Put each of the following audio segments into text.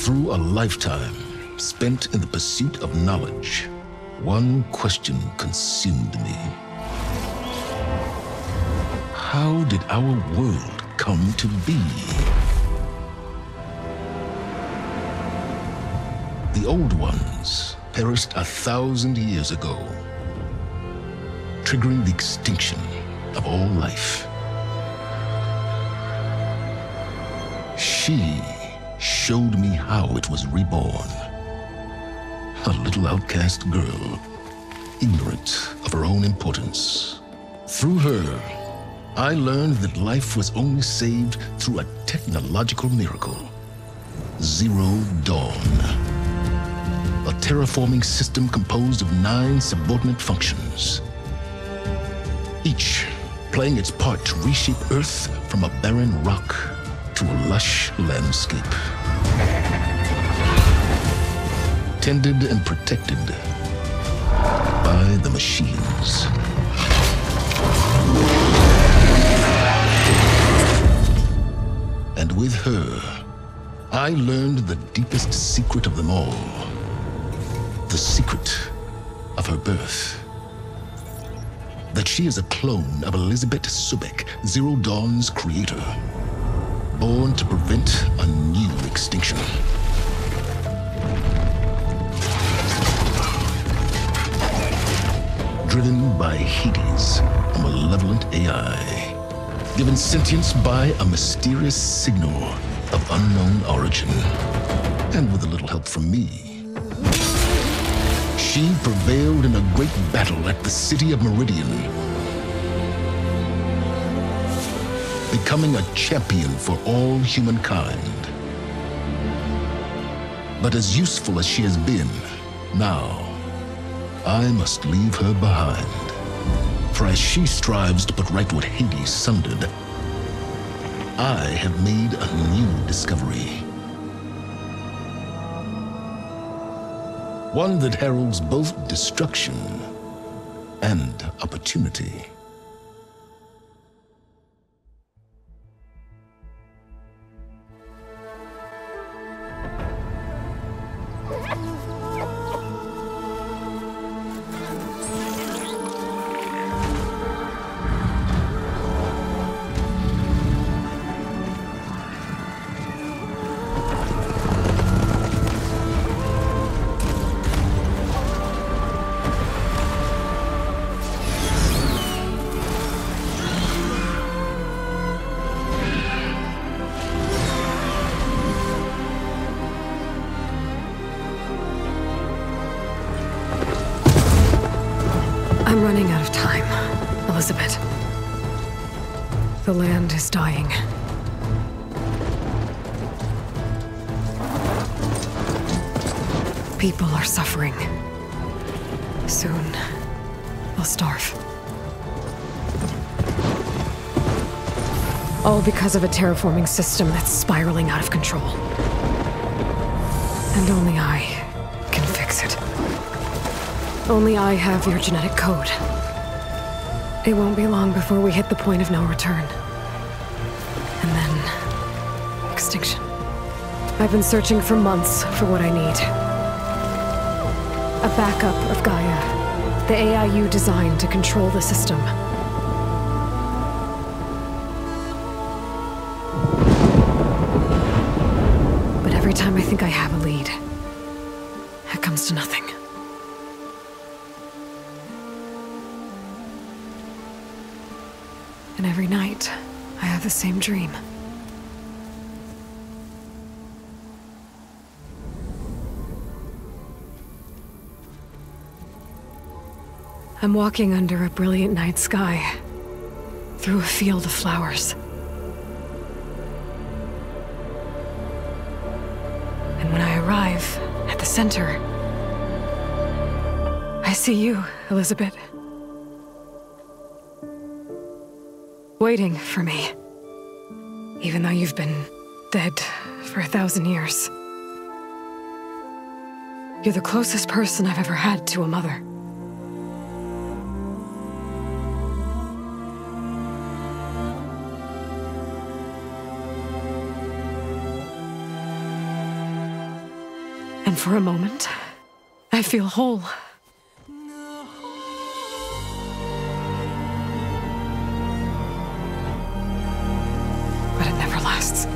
Through a lifetime spent in the pursuit of knowledge, one question consumed me. How did our world come to be? The old ones perished 1,000 years ago, triggering the extinction of all life. She showed me how it was reborn. A little outcast girl, ignorant of her own importance. Through her, I learned that life was only saved through a technological miracle. Zero Dawn. A terraforming system composed of 9 subordinate functions, each playing its part to reshape Earth from a barren rock to a lush landscape. Tended and protected by the machines. And with her, I learned the deepest secret of them all. The secret of her birth. That she is a clone of Elizabeth Subek, Zero Dawn's creator. Born to prevent a new extinction. Driven by Hades, a malevolent AI. Given sentience by a mysterious signal of unknown origin. And with a little help from me, she prevailed in a great battle at the city of Meridian, becoming a champion for all humankind. But as useful as she has been, now, I must leave her behind. For as she strives to put right what Hades sundered, I have made a new discovery. One that heralds both destruction and opportunity. I'm running out of time, Elizabeth. The land is dying. People are suffering. Soon, they'll starve. All because of a terraforming system that's spiraling out of control. And only I can fix it. Only I have your genetic code. It won't be long before we hit the point of no return. And then... extinction. I've been searching for months for what I need. A backup of Gaia, the AI you designed to control the system. But every time I think I have a lead, it comes to nothing. And every night, I have the same dream. I'm walking under a brilliant night sky, through a field of flowers. And when I arrive at the center, I see you, Elizabeth. Waiting for me, even though you've been dead for 1,000 years. You're the closest person I've ever had to a mother. And for a moment, I feel whole. But it never lasts.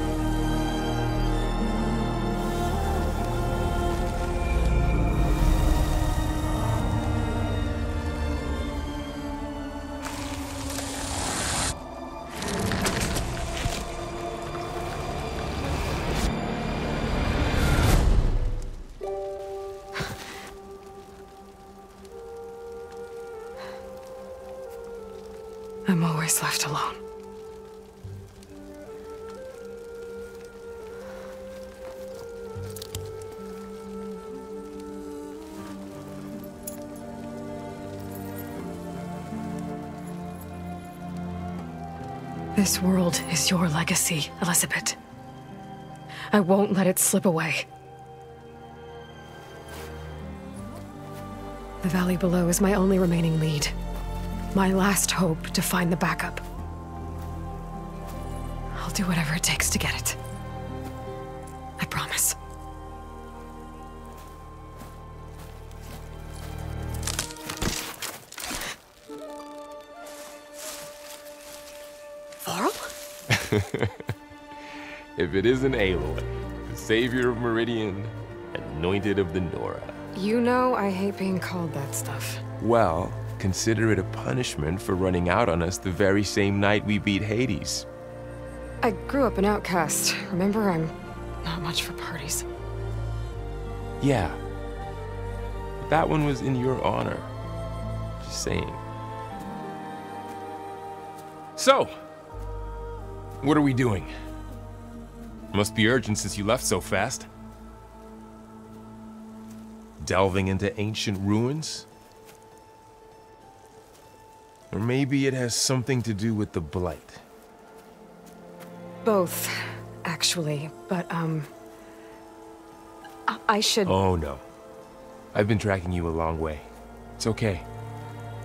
I'm always left alone. This world is your legacy, Elizabeth. I won't let it slip away. The valley below is my only remaining lead. My last hope to find the backup. I'll do whatever it takes to get it. I promise. Varl? If it isn't Aloy, the savior of Meridian, anointed of the Nora. You know I hate being called that stuff. Well, consider it a punishment for running out on us the very same night we beat Hades. I grew up an outcast. Remember, I'm not much for parties. Yeah. But that one was in your honor. Just saying. So, what are we doing? Must be urgent since you left so fast. Delving into ancient ruins? Or maybe it has something to do with the Blight. Both, actually, but, I should... Oh, no. I've been tracking you a long way. It's okay.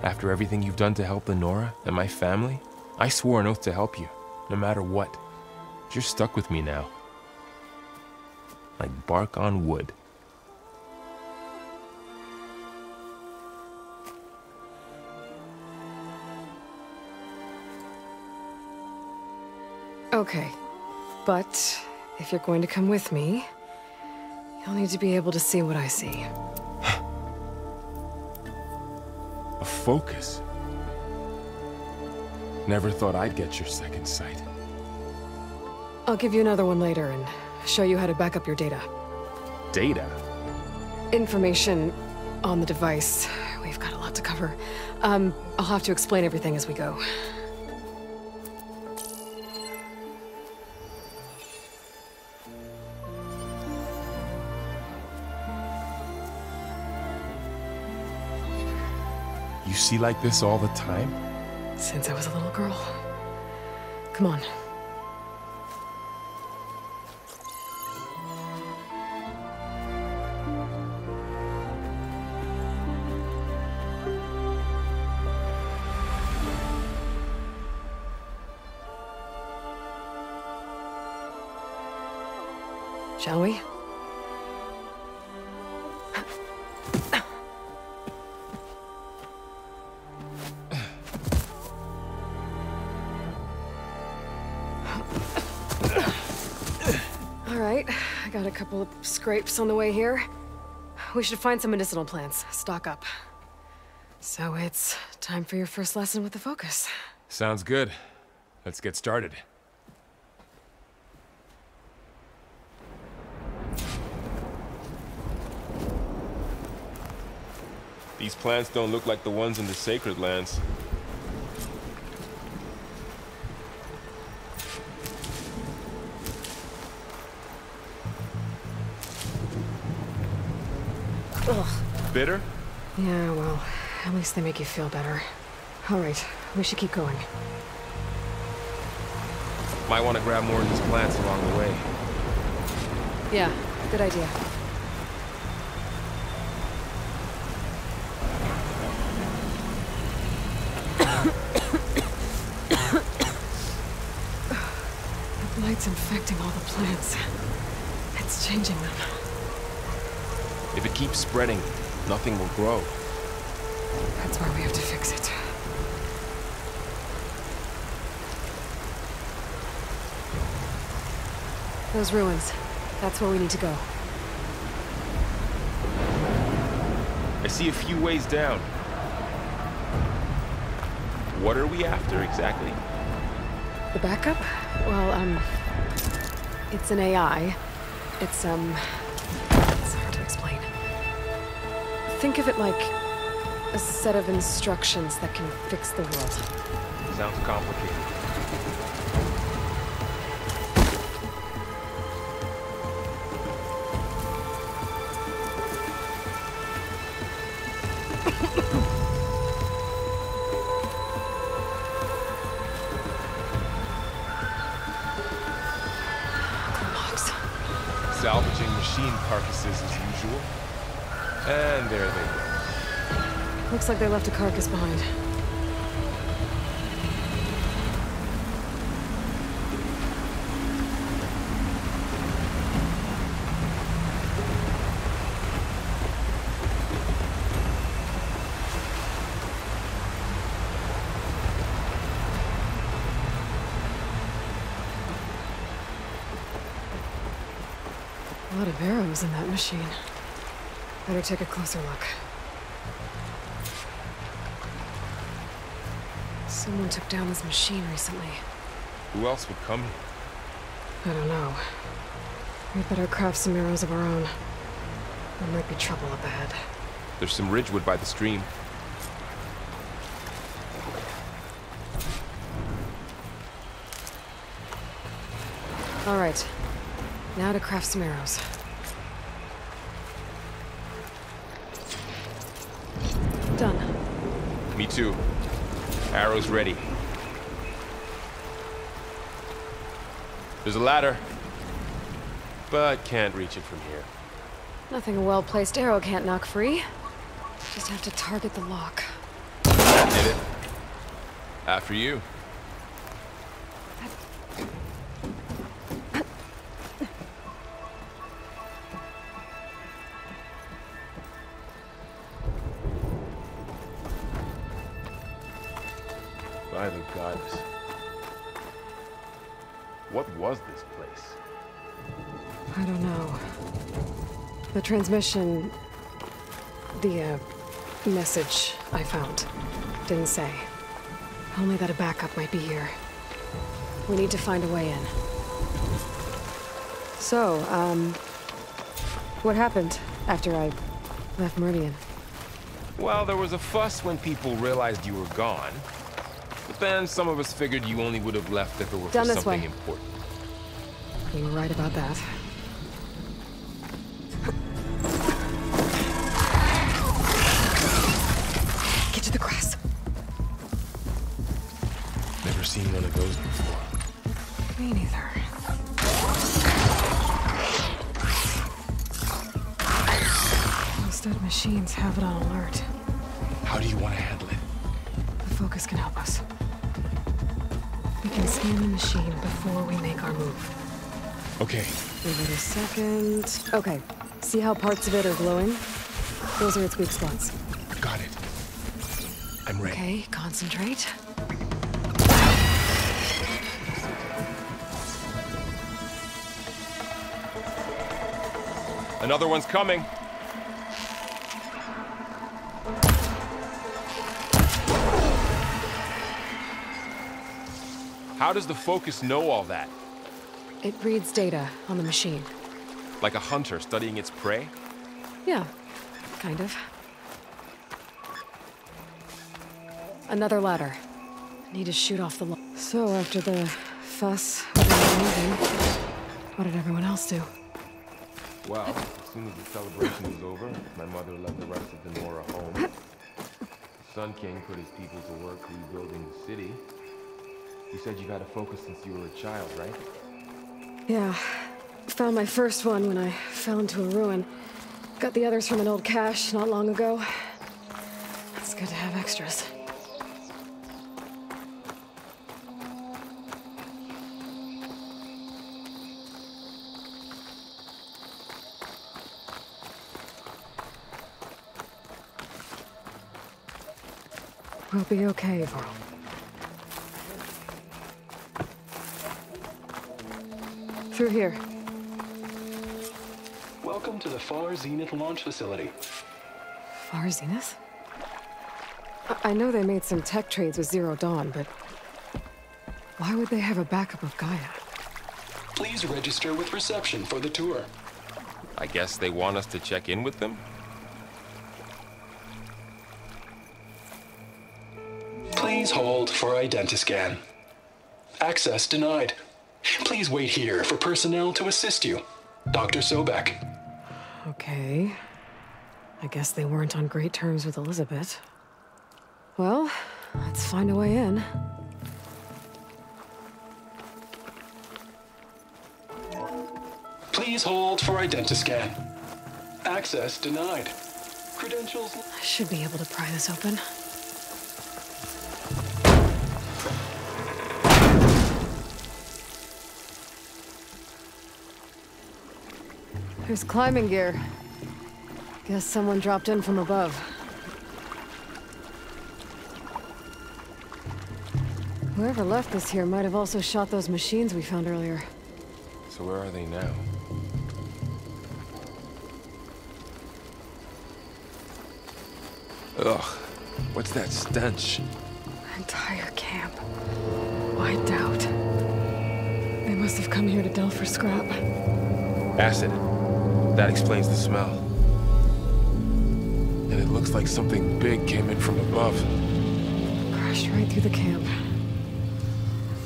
After everything you've done to help the Nora and my family, I swore an oath to help you, no matter what. You're stuck with me now. Like bark on wood. Okay, but if you're going to come with me, you'll need to be able to see what I see. A focus? Never thought I'd get your second sight. I'll give you another one later and show you how to back up your data. Data? Information on the device. We've got a lot to cover. I'll have to explain everything as we go. You see like this all the time? Since I was a little girl. Come on. Shall we? Alright, I got a couple of scrapes on the way here. We should find some medicinal plants, stock up. So it's time for your first lesson with the focus. Sounds good. Let's get started. These plants don't look like the ones in the Sacred Lands. Ugh. Bitter? Yeah, well, at least they make you feel better. Alright, we should keep going. Might want to grab more of these plants along the way. Yeah, good idea. The blight's infecting all the plants. It's changing them. If it keeps spreading, nothing will grow. That's why we have to fix it. Those ruins. That's where we need to go. I see a few ways down. What are we after exactly? The backup? Well, it's an AI. It's hard to explain. Think of it like a set of instructions that can fix the world. Sounds complicated. Salvaging machine carcasses as usual. And there they go. Looks like they left a carcass behind. A lot of arrows in that machine. Better take a closer look. Someone took down this machine recently. Who else would come here? I don't know. We'd better craft some arrows of our own. There might be trouble up ahead. There's some ridgewood by the stream. All right. Now to craft some arrows. Done. Me too. Arrows ready. There's a ladder, but can't reach it from here. Nothing a well-placed arrow can't knock free. Just have to target the lock. That did it. After you. By the goddess. What was this place? I don't know. The transmission... the, message I found didn't say. Only that a backup might be here. We need to find a way in. So, what happened after I left Meridian? Well, there was a fuss when people realized you were gone. But then some of us figured you only would have left if it were for something important. You were right about that. Get to the grass. Never seen one of those before. Me neither. Those dead machines have it on alert. How do you want to handle it? The focus can help us. We can scan the machine before we make our move. Okay. Give it a second. Okay. See how parts of it are glowing? Those are its weak spots. Got it. I'm ready. Okay, concentrate. Another one's coming. How does the focus know all that? It reads data on the machine. Like a hunter studying its prey? Yeah, kind of. Another ladder. Need to shoot off the lock. So after the fuss over moving, what did everyone else do? Well, as soon as the celebration was over, my mother led the rest of the Nora home. The Sun King put his people to work rebuilding the city. You said you've had a focus since you were a child, right? Yeah. Found my first one when I fell into a ruin. Got the others from an old cache not long ago. It's good to have extras. We'll be okay, Varl. Through here. Welcome to the Far Zenith launch facility. Far Zenith? I know they made some tech trades with Zero Dawn, but why would they have a backup of Gaia? Please register with reception for the tour. I guess they want us to check in with them? Please hold for identiscan. Access denied. Please wait here for personnel to assist you. Dr. Sobek. Okay. I guess they weren't on great terms with Elizabeth. Well, let's find a way in. Please hold for identiscan. Access denied. Credentials... I should be able to pry this open. There's climbing gear. Guess someone dropped in from above. Whoever left this here might have also shot those machines we found earlier. So where are they now? Ugh, what's that stench? Entire camp. Wiped out. They must have come here to delve for scrap. Acid. That explains the smell. And it looks like something big came in from above. Crashed right through the camp.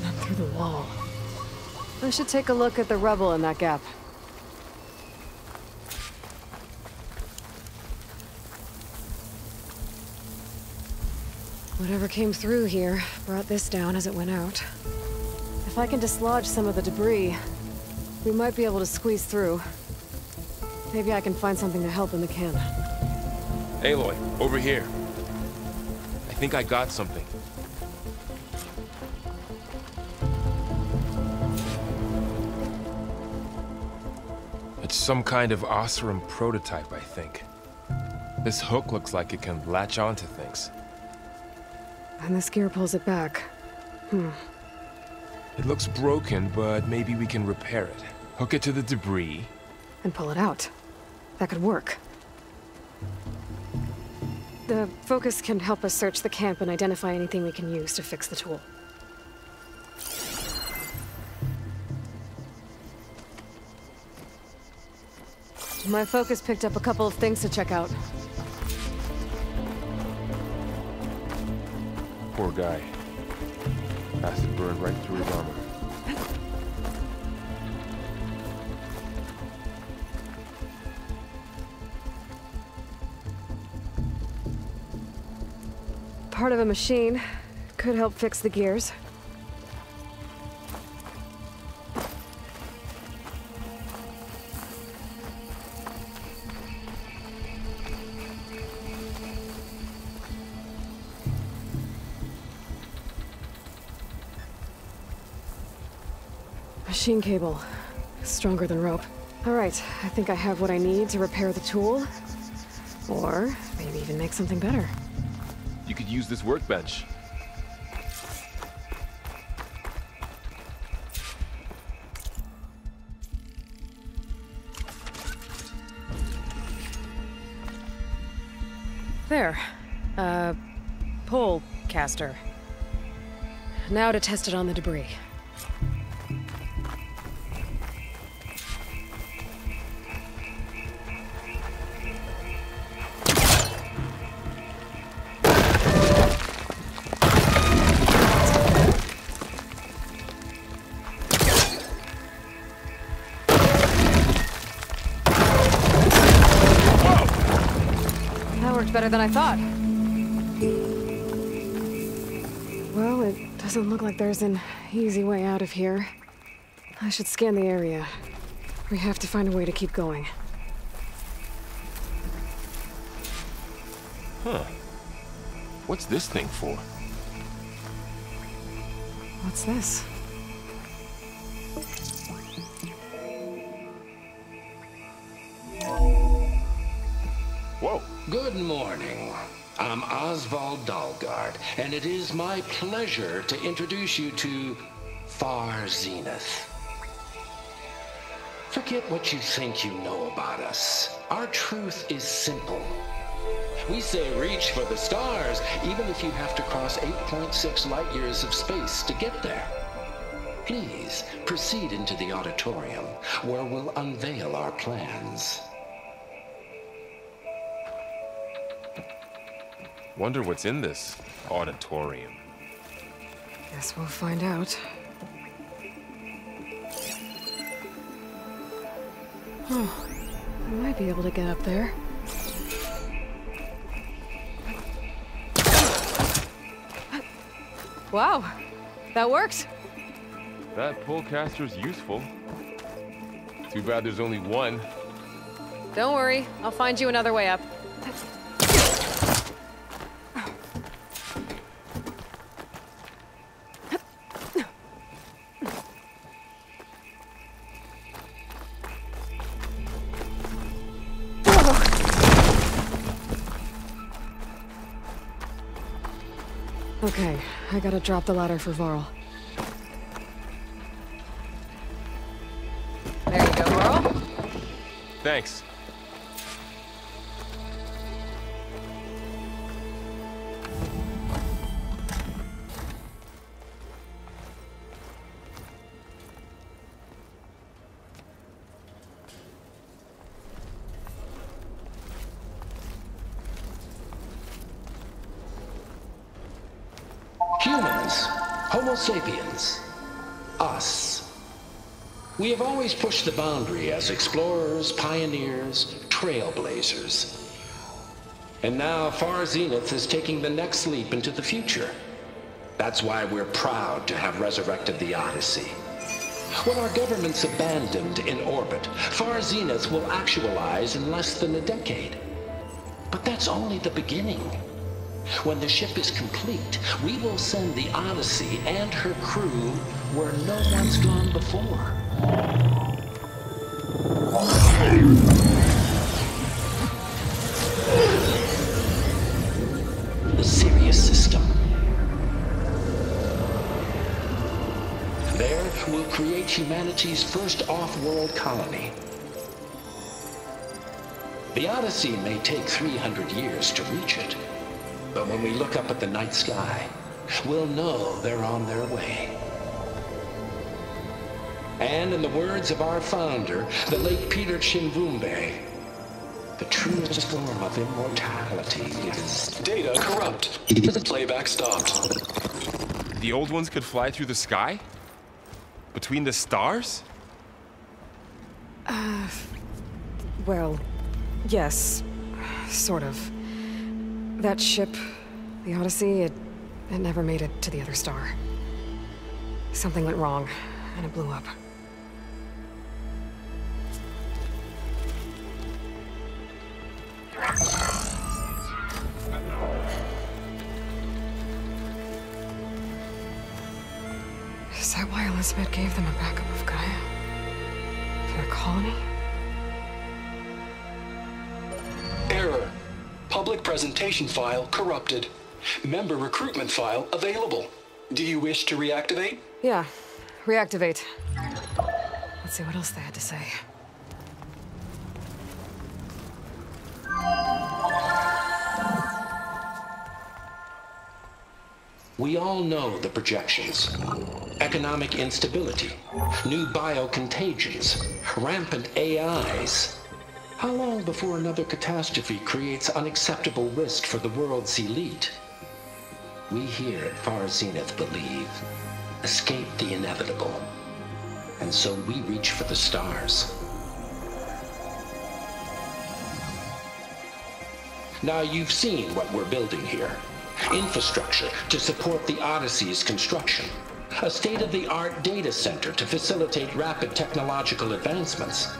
Then through the wall. I should take a look at the rubble in that gap. Whatever came through here brought this down as it went out. If I can dislodge some of the debris, we might be able to squeeze through. Maybe I can find something to help in the camp. Aloy, over here. I think I got something. It's some kind of Oseram prototype, I think. This hook looks like it can latch onto things. And this gear pulls it back. It looks broken, but maybe we can repair it. Hook it to the debris. And pull it out. That could work. The focus can help us search the camp and identify anything we can use to fix the tool. My focus picked up a couple of things to check out. Poor guy. Acid burned right through his armor. Part of a machine. Could help fix the gears. Machine cable. Stronger than rope. All right, I think I have what I need to repair the tool. Or maybe even make something better. You could use this workbench. There. Pole caster. Now to test it on the debris. Better than I thought. Well, it doesn't look like there's an easy way out of here. I should scan the area. We have to find a way to keep going. Huh. What's this thing for? What's this? Whoa. Good morning. I'm Oswald Dalgard, and it is my pleasure to introduce you to Far Zenith. Forget what you think you know about us. Our truth is simple. We say reach for the stars, even if you have to cross 8.6 light years of space to get there. Please proceed into the auditorium, where we'll unveil our plans. Wonder what's in this auditorium. Guess we'll find out. Huh. I might be able to get up there. Wow, that worked. That pullcaster's useful. Too bad there's only one. Don't worry, I'll find you another way up. Okay, I gotta drop the ladder for Varl. There you go, Varl. Thanks. Humans, Homo sapiens, us. We have always pushed the boundary as explorers, pioneers, trailblazers. And now Far Zenith is taking the next leap into the future. That's why we're proud to have resurrected the Odyssey. When our government's abandoned in orbit, Far Zenith will actualize in less than a decade. But that's only the beginning. When the ship is complete, we will send the Odyssey and her crew where no one's gone before. The Sirius system. There, we'll create humanity's first off-world colony. The Odyssey may take 300 years to reach it. But when we look up at the night sky, we'll know they're on their way. And in the words of our founder, the late Peter Chimvumbe, the truest form of immortality is... Data corrupt. Playback stopped. The old ones could fly through the sky? Between the stars? Well, yes. Sort of. That ship, the Odyssey, it never made it to the other star. Something went wrong, and it blew up. Is that why Elizabeth gave them a backup of Gaia? For their colony? Error. Public presentation file corrupted. Member recruitment file available. Do you wish to reactivate? Yeah, reactivate. Let's see what else they had to say. We all know the projections. Economic instability, new biocontagions, rampant AIs. How long before another catastrophe creates unacceptable risk for the world's elite? We here at Far Zenith believe, escape the inevitable. And so we reach for the stars. Now you've seen what we're building here. Infrastructure to support the Odyssey's construction. A state-of-the-art data center to facilitate rapid technological advancements.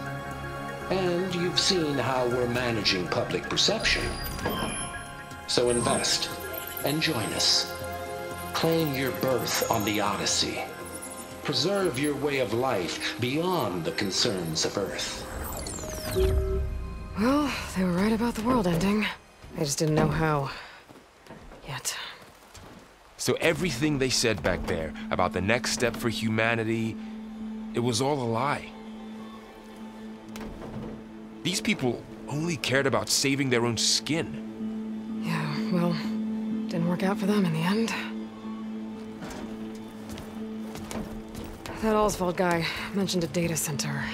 And you've seen how we're managing public perception. So invest and join us. Claim your berth on the Odyssey. Preserve your way of life beyond the concerns of Earth. Well, they were right about the world ending. I just didn't know how. So everything they said back there about the next step for humanity, it was all a lie. These people only cared about saving their own skin. Yeah, well, didn't work out for them in the end. That Oswald guy mentioned a data center.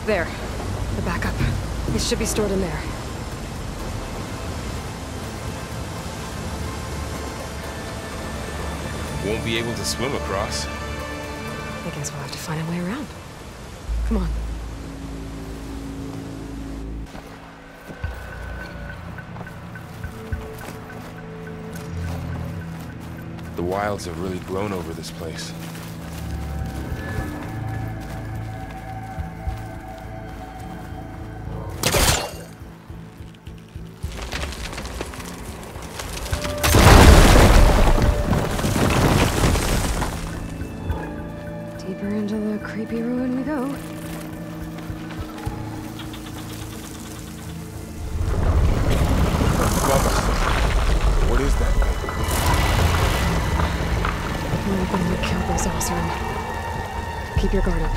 There. The backup. It should be stored in there. Won't be able to swim across. I guess we'll have to find a way around. Come on. The wilds have really grown over this place. Deeper into the creepy ruin we go. Above us. What is that thing? I'm gonna kill those Osram. Keep your guard up.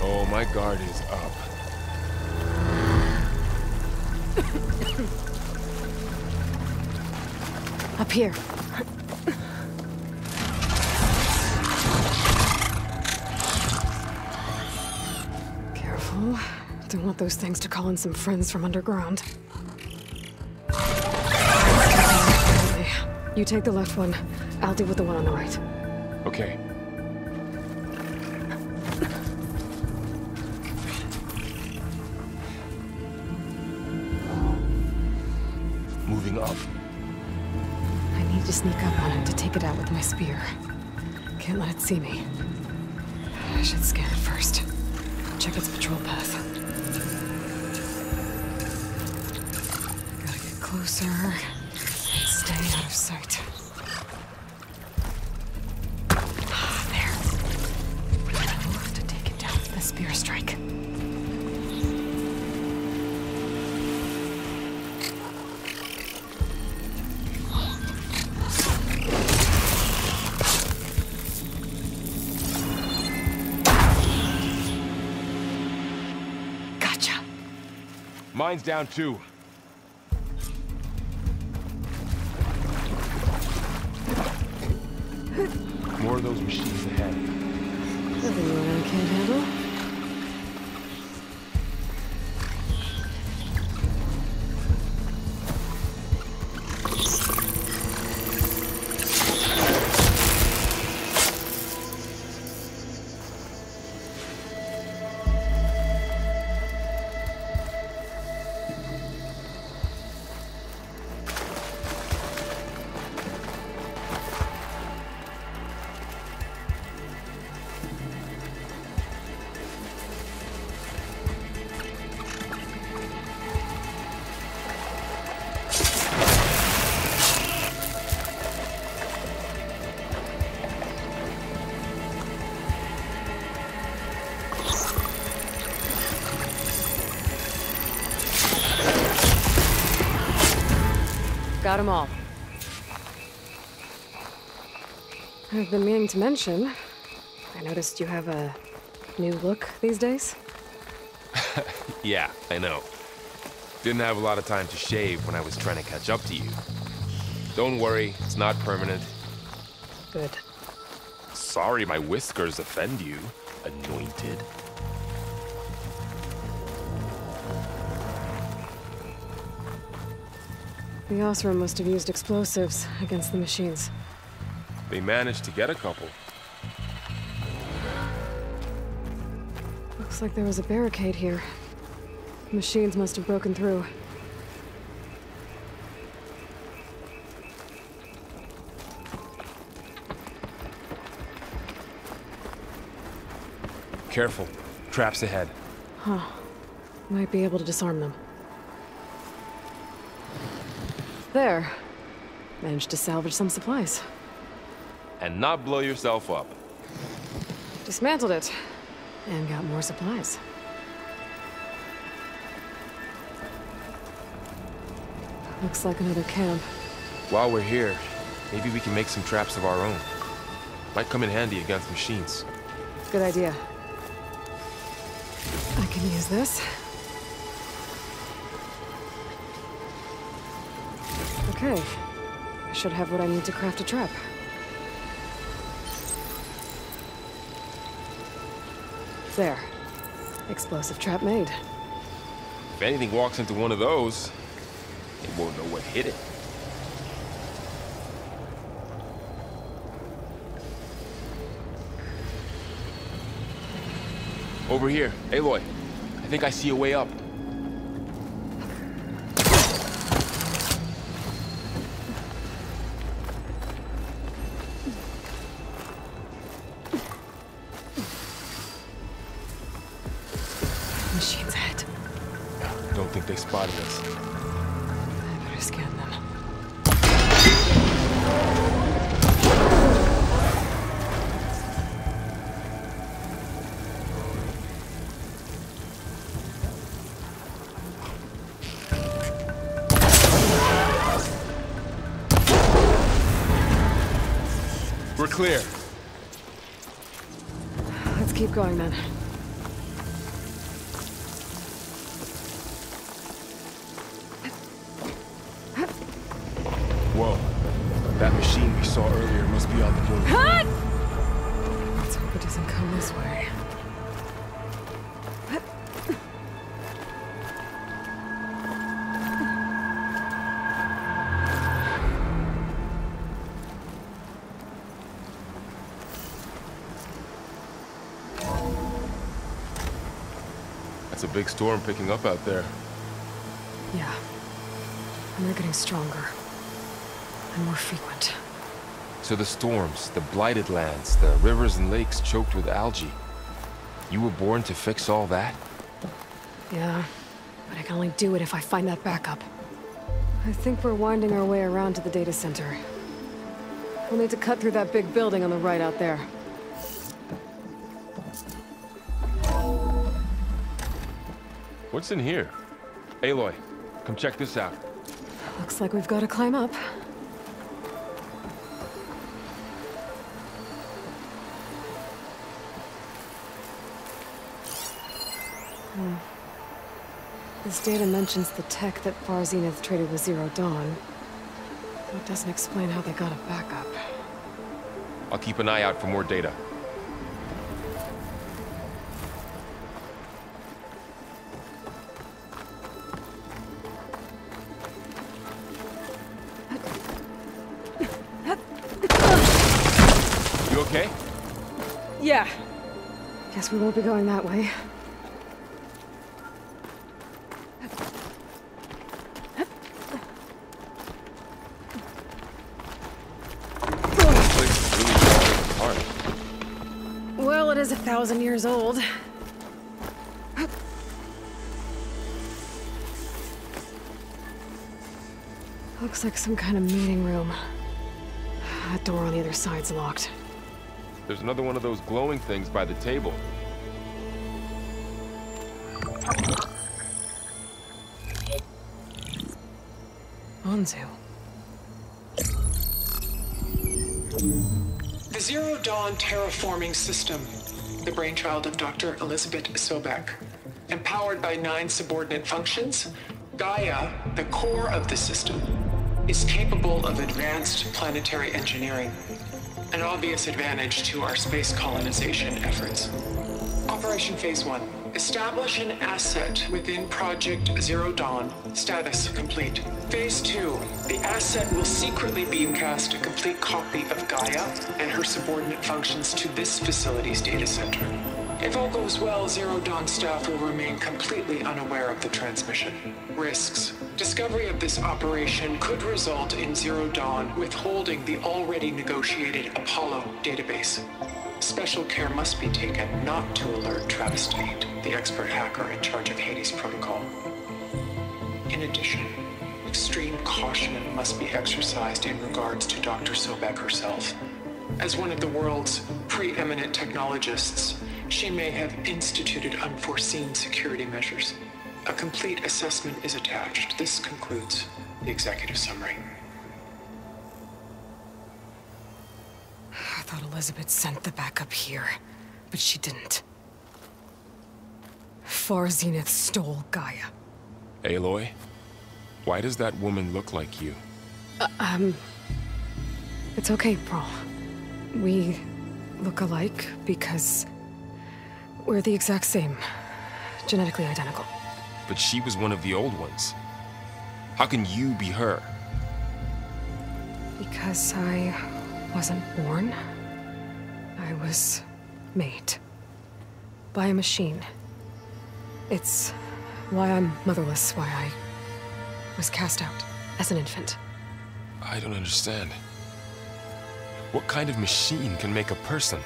Oh, my guard is up. Up here. Careful. Don't want those things to call in some friends from underground. You take the left one. I'll deal with the one on the right. Okay. Moving up. I need to sneak up on him to take it out with my spear. Can't let it see me. I should scan it first. Check its patrol path. Gotta get closer and stay out of sight. There. Enough to take it down with a spear strike. Mine's down too. More of those machines ahead. Nothing you and I can't handle. Got them all. I've been meaning to mention, I noticed you have a new look these days. Yeah, I know. Didn't have a lot of time to shave when I was trying to catch up to you. Don't worry, it's not permanent. Good. Sorry my whiskers offend you, anointed. The Osram must have used explosives against the machines. They managed to get a couple. Looks like there was a barricade here. The machines must have broken through. Careful. Traps ahead. Huh. Might be able to disarm them. There. Managed to salvage some supplies. And not blow yourself up. dismantled it, and got more supplies. Looks like another camp. While we're here, maybe we can make some traps of our own. Might come in handy against machines. Good idea. I can use this. Okay. I should have what I need to craft a trap. There. Explosive trap made. If anything walks into one of those, it won't know what hit it. Over here, Aloy. I think I see a way up. Machine's ahead. Don't think they spotted us. I better scan them. We're clear. Let's keep going then. Whoa. That machine we saw earlier must be on the move. Let's hope it doesn't come this way. That's a big storm picking up out there. Yeah. And they're getting stronger. And more frequent. So the storms, the blighted lands, the rivers and lakes choked with algae. You were born to fix all that? Yeah. But I can only do it if I find that backup. I think we're winding our way around to the data center. We'll need to cut through that big building on the right out there. What's in here? Aloy, come check this out. Looks like we've got to climb up. This data mentions the tech that Far Zenith traded with Zero Dawn. It doesn't explain how they got a backup. I'll keep an eye out for more data. You okay? Yeah. Guess we won't be going that way. Well, it is 1,000 years old. Looks like some kind of meeting room. That door on the other side's locked. There's another one of those glowing things by the table. Anzu. The Zero Dawn terraforming system, the brainchild of Dr. Elizabeth Sobek. Empowered by 9 subordinate functions, Gaia, the core of the system, is capable of advanced planetary engineering, an obvious advantage to our space colonization efforts. Operation Phase 1. Establish an asset within Project Zero Dawn. Status complete. Phase 2. The asset will secretly beamcast a complete copy of Gaia and her subordinate functions to this facility's data center. If all goes well, Zero Dawn staff will remain completely unaware of the transmission. Risks. Discovery of this operation could result in Zero Dawn withholding the already negotiated Apollo database. Special care must be taken not to alert Travis Tate, the expert hacker in charge of Hades Protocol. In addition, extreme caution must be exercised in regards to Dr. Sobek herself. As one of the world's preeminent technologists, she may have instituted unforeseen security measures. A complete assessment is attached. This concludes the executive summary. I thought Elizabeth sent the backup here, but she didn't. Far Zenith stole Gaia. Aloy, why does that woman look like you? It's okay, Pearl. We look alike because we're the exact same. Genetically identical. But she was one of the old ones. How can you be her? Because I wasn't born. I was made. By a machine. It's why I'm motherless, why I was cast out as an infant. I don't understand. What kind of machine can make a person?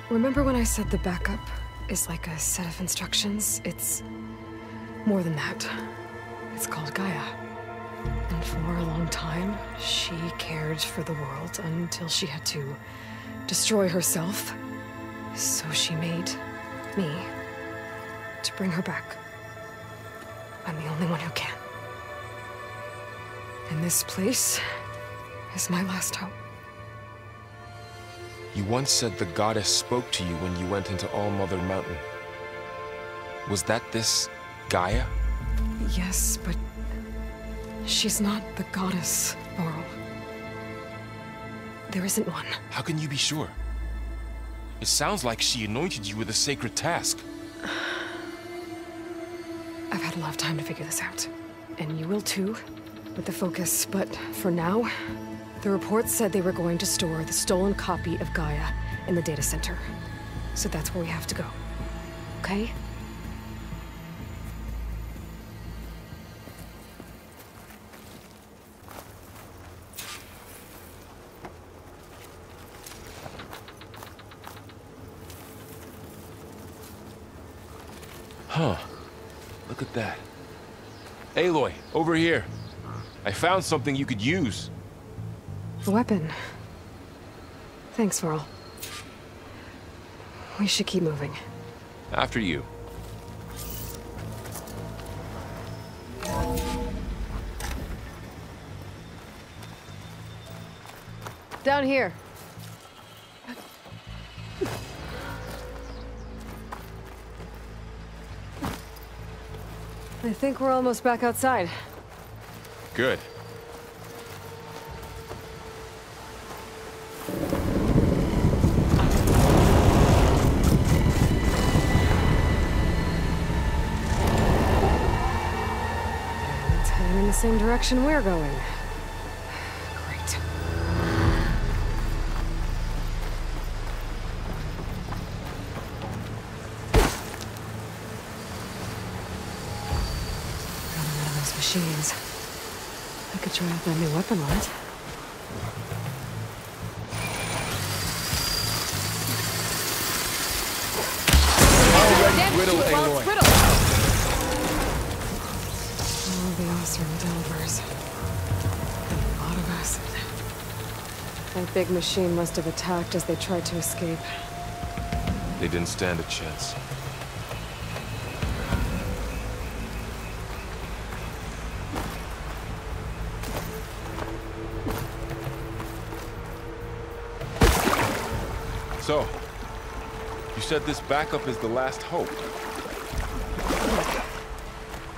Remember when I said the backup is like a set of instructions? It's more than that. It's called Gaia. And for a long time, she cared for the world until she had to destroy herself. So she made me to bring her back. I'm the only one who can. And this place is my last hope. You once said the goddess spoke to you when you went into All-Mother Mountain. Was that this Gaia? Yes, but she's not the goddess, Laurel. There isn't one. How can you be sure? It sounds like she anointed you with a sacred task. I've had a lot of time to figure this out. And you will too, with the focus. But for now, the report said they were going to store the stolen copy of Gaia in the data center. So that's where we have to go. Okay? Huh. Look at that. Aloy, over here. I found something you could use. A weapon. Thanks, Varl. We should keep moving. After you. Down here. I think we're almost back outside. Good. It's heading in the same direction we're going. Great. Got one of those machines. I could try out that new weapon on it. Riddle, Aloy. Oh, the Osram Delvers. A lot of acid. That big machine must have attacked as they tried to escape. They didn't stand a chance. So, you said this backup is the last hope.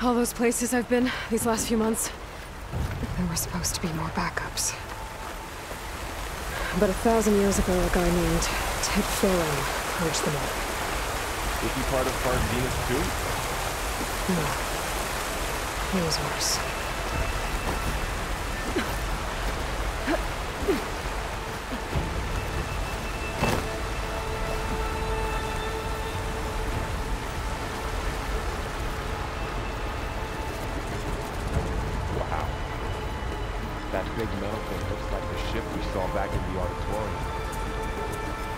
All those places I've been these last few months, there were supposed to be more backups. But 1,000 years ago, a guy named Ted Farron purged them all. Was he part of Far Zenith too? No. He was worse. That big metal thing looks like the ship we saw back in the auditorium.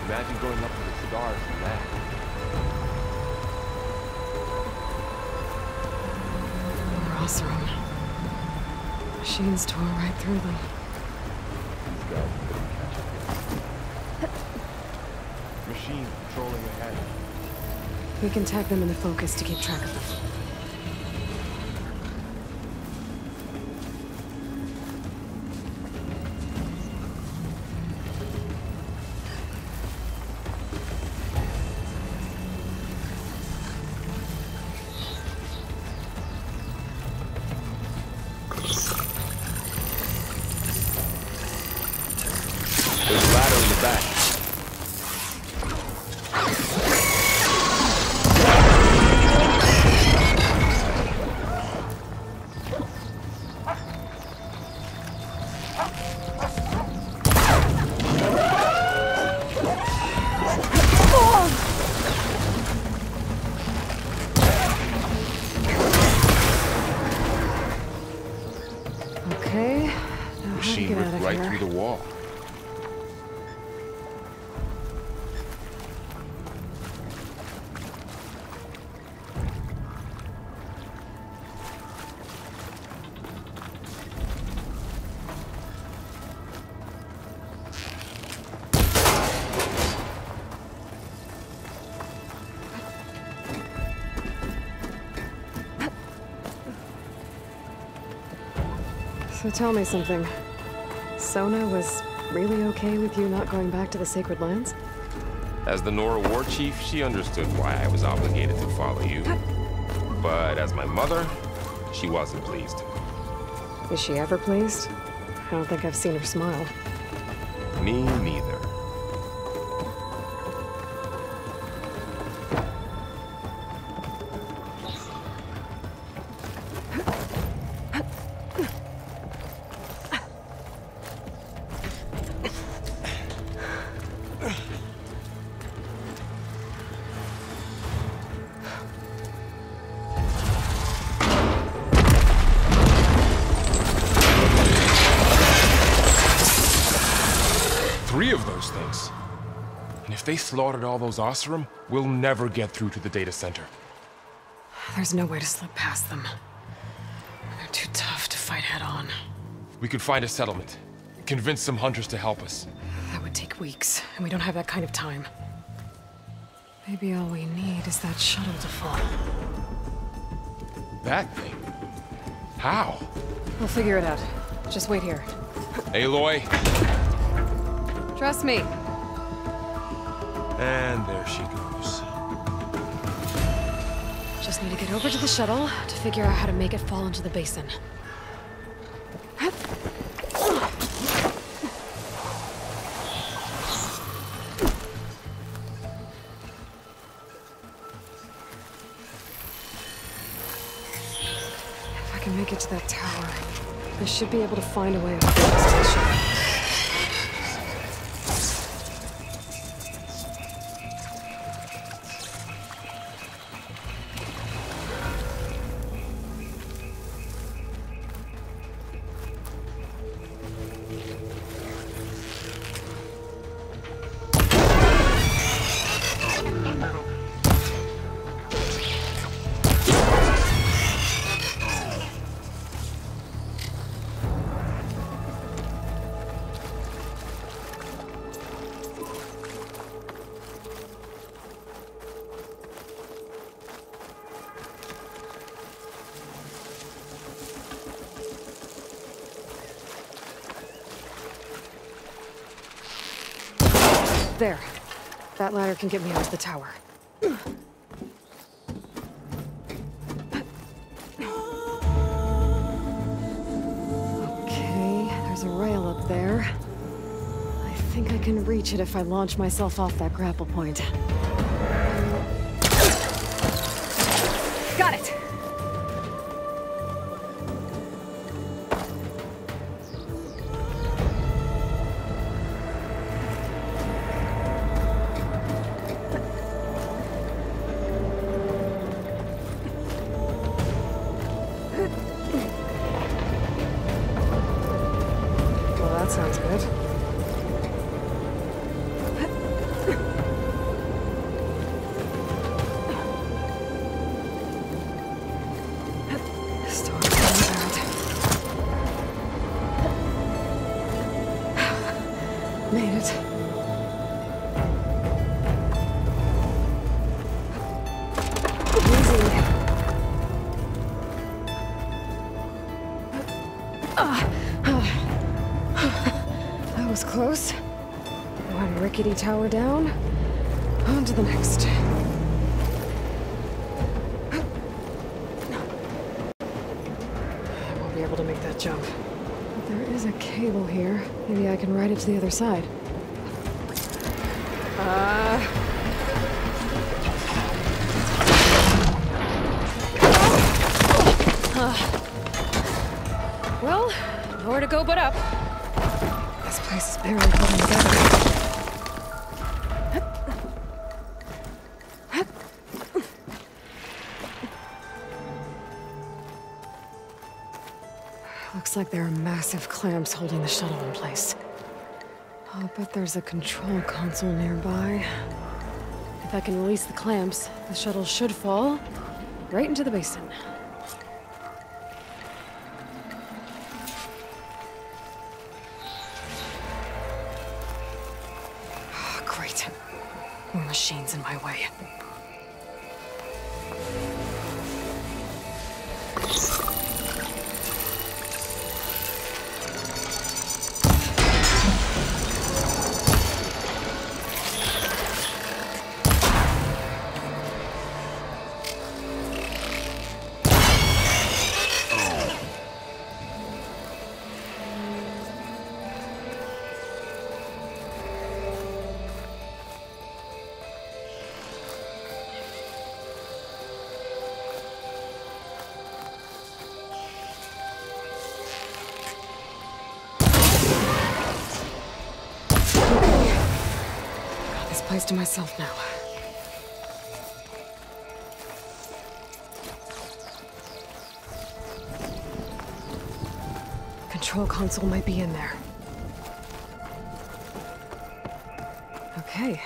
Imagine going up to the stars in that. Poor Osram. Machines tore right through them. These guys couldn't catch up. machine patrolling ahead. We can tag them in the focus to keep track of them. There's a ladder in the back. Okay, now how to Machine get out ripped of right here? through the wall. So tell me something. Sona was really okay with you not going back to the Sacred Lands? As the Nora war chief, she understood why I was obligated to follow you. But as my mother, she wasn't pleased. Is she ever pleased? I don't think I've seen her smile. Me neither. Three of those things. And if they slaughtered all those Oseram, we'll never get through to the data center. There's no way to slip past them. They're too tough to fight head-on. We could find a settlement. Convince some hunters to help us. That would take weeks, and we don't have that kind of time. Maybe all we need is that shuttle to fall. That thing? How? We'll figure it out. Just wait here. Aloy. Trust me. And there she goes. Just need to get over to the shuttle to figure out how to make it fall into the basin. If I can make it to that tower, I should be able to find a way off the shuttle. There. That ladder can get me onto the tower. Okay, there's a rail up there. I think I can reach it if I launch myself off that grapple point. Got it! Sounds good. Storm's coming bad. Made it. was close. One rickety tower down. On to the next. I won't be able to make that jump. But there is a cable here. Maybe I can ride it to the other side. Well, nowhere to go but up. This place is barely holding together. Looks like there are massive clamps holding the shuttle in place. I'll bet there's a control console nearby. If I can release the clamps, the shuttle should fall right into the basin. Oh, great. More machines in my way. Place to myself now. Control console might be in there. Okay.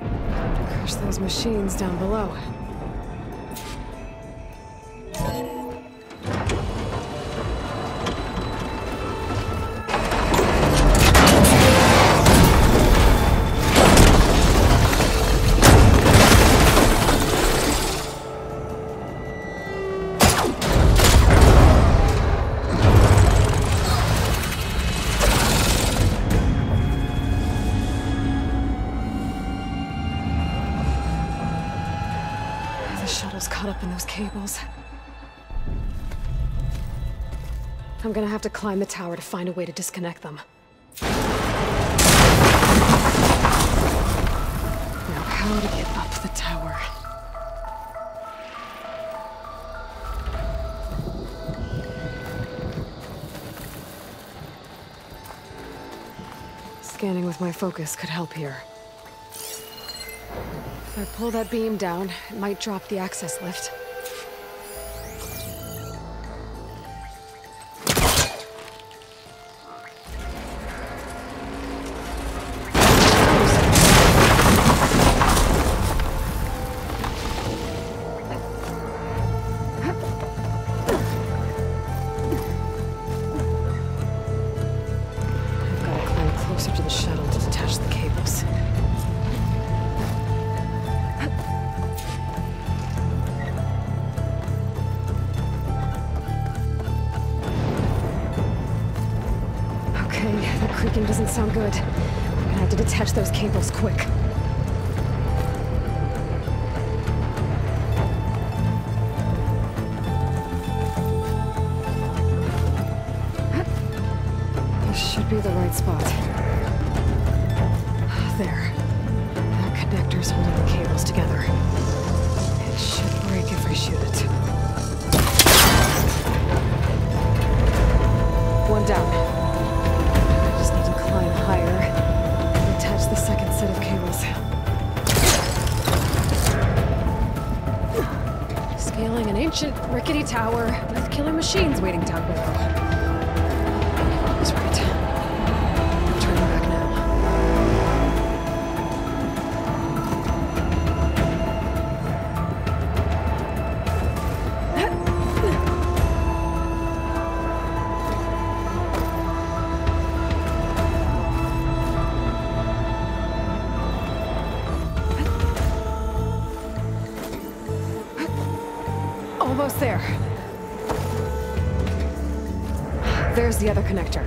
Time to crush those machines down below. Caught up in those cables. I'm gonna have to climb the tower to find a way to disconnect them. Now, how to get up the tower? Scanning with my focus could help here. If I pull that beam down, it might drop the access lift. I've got to climb closer to the shuttle to detach the cables. The creaking doesn't sound good. I'm gonna have to detach those cables quick. This should be the right spot. There. That connector's holding the cables together. It should break if I shoot it. One down. Climb higher and attach the second set of cables. Scaling an ancient, rickety tower with killer machines waiting down below. I was right. I'm turning back now. Almost there. There's the other connector.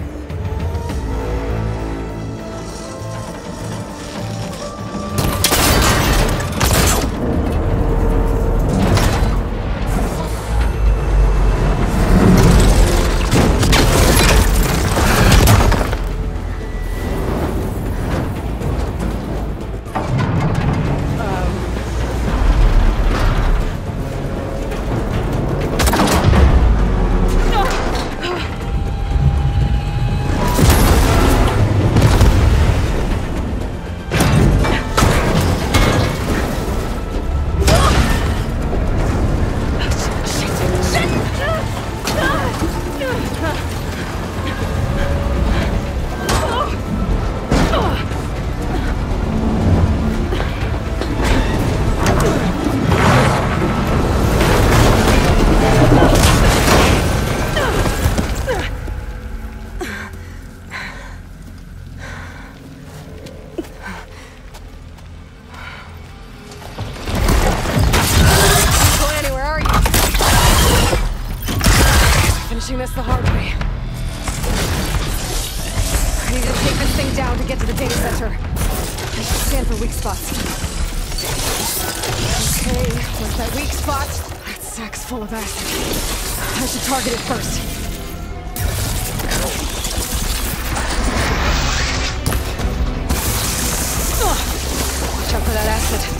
thing down to get to the data center. I should scan for weak spots. Okay, where's that weak spot? That sack's full of acid. I should target it first. Watch out for that acid.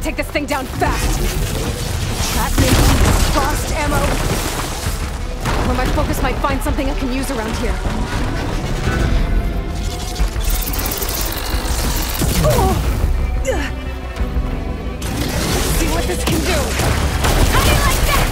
Take this thing down fast. That may be frost ammo. Or my focus might find something I can use around here. Let's see what this can do. How do you like that?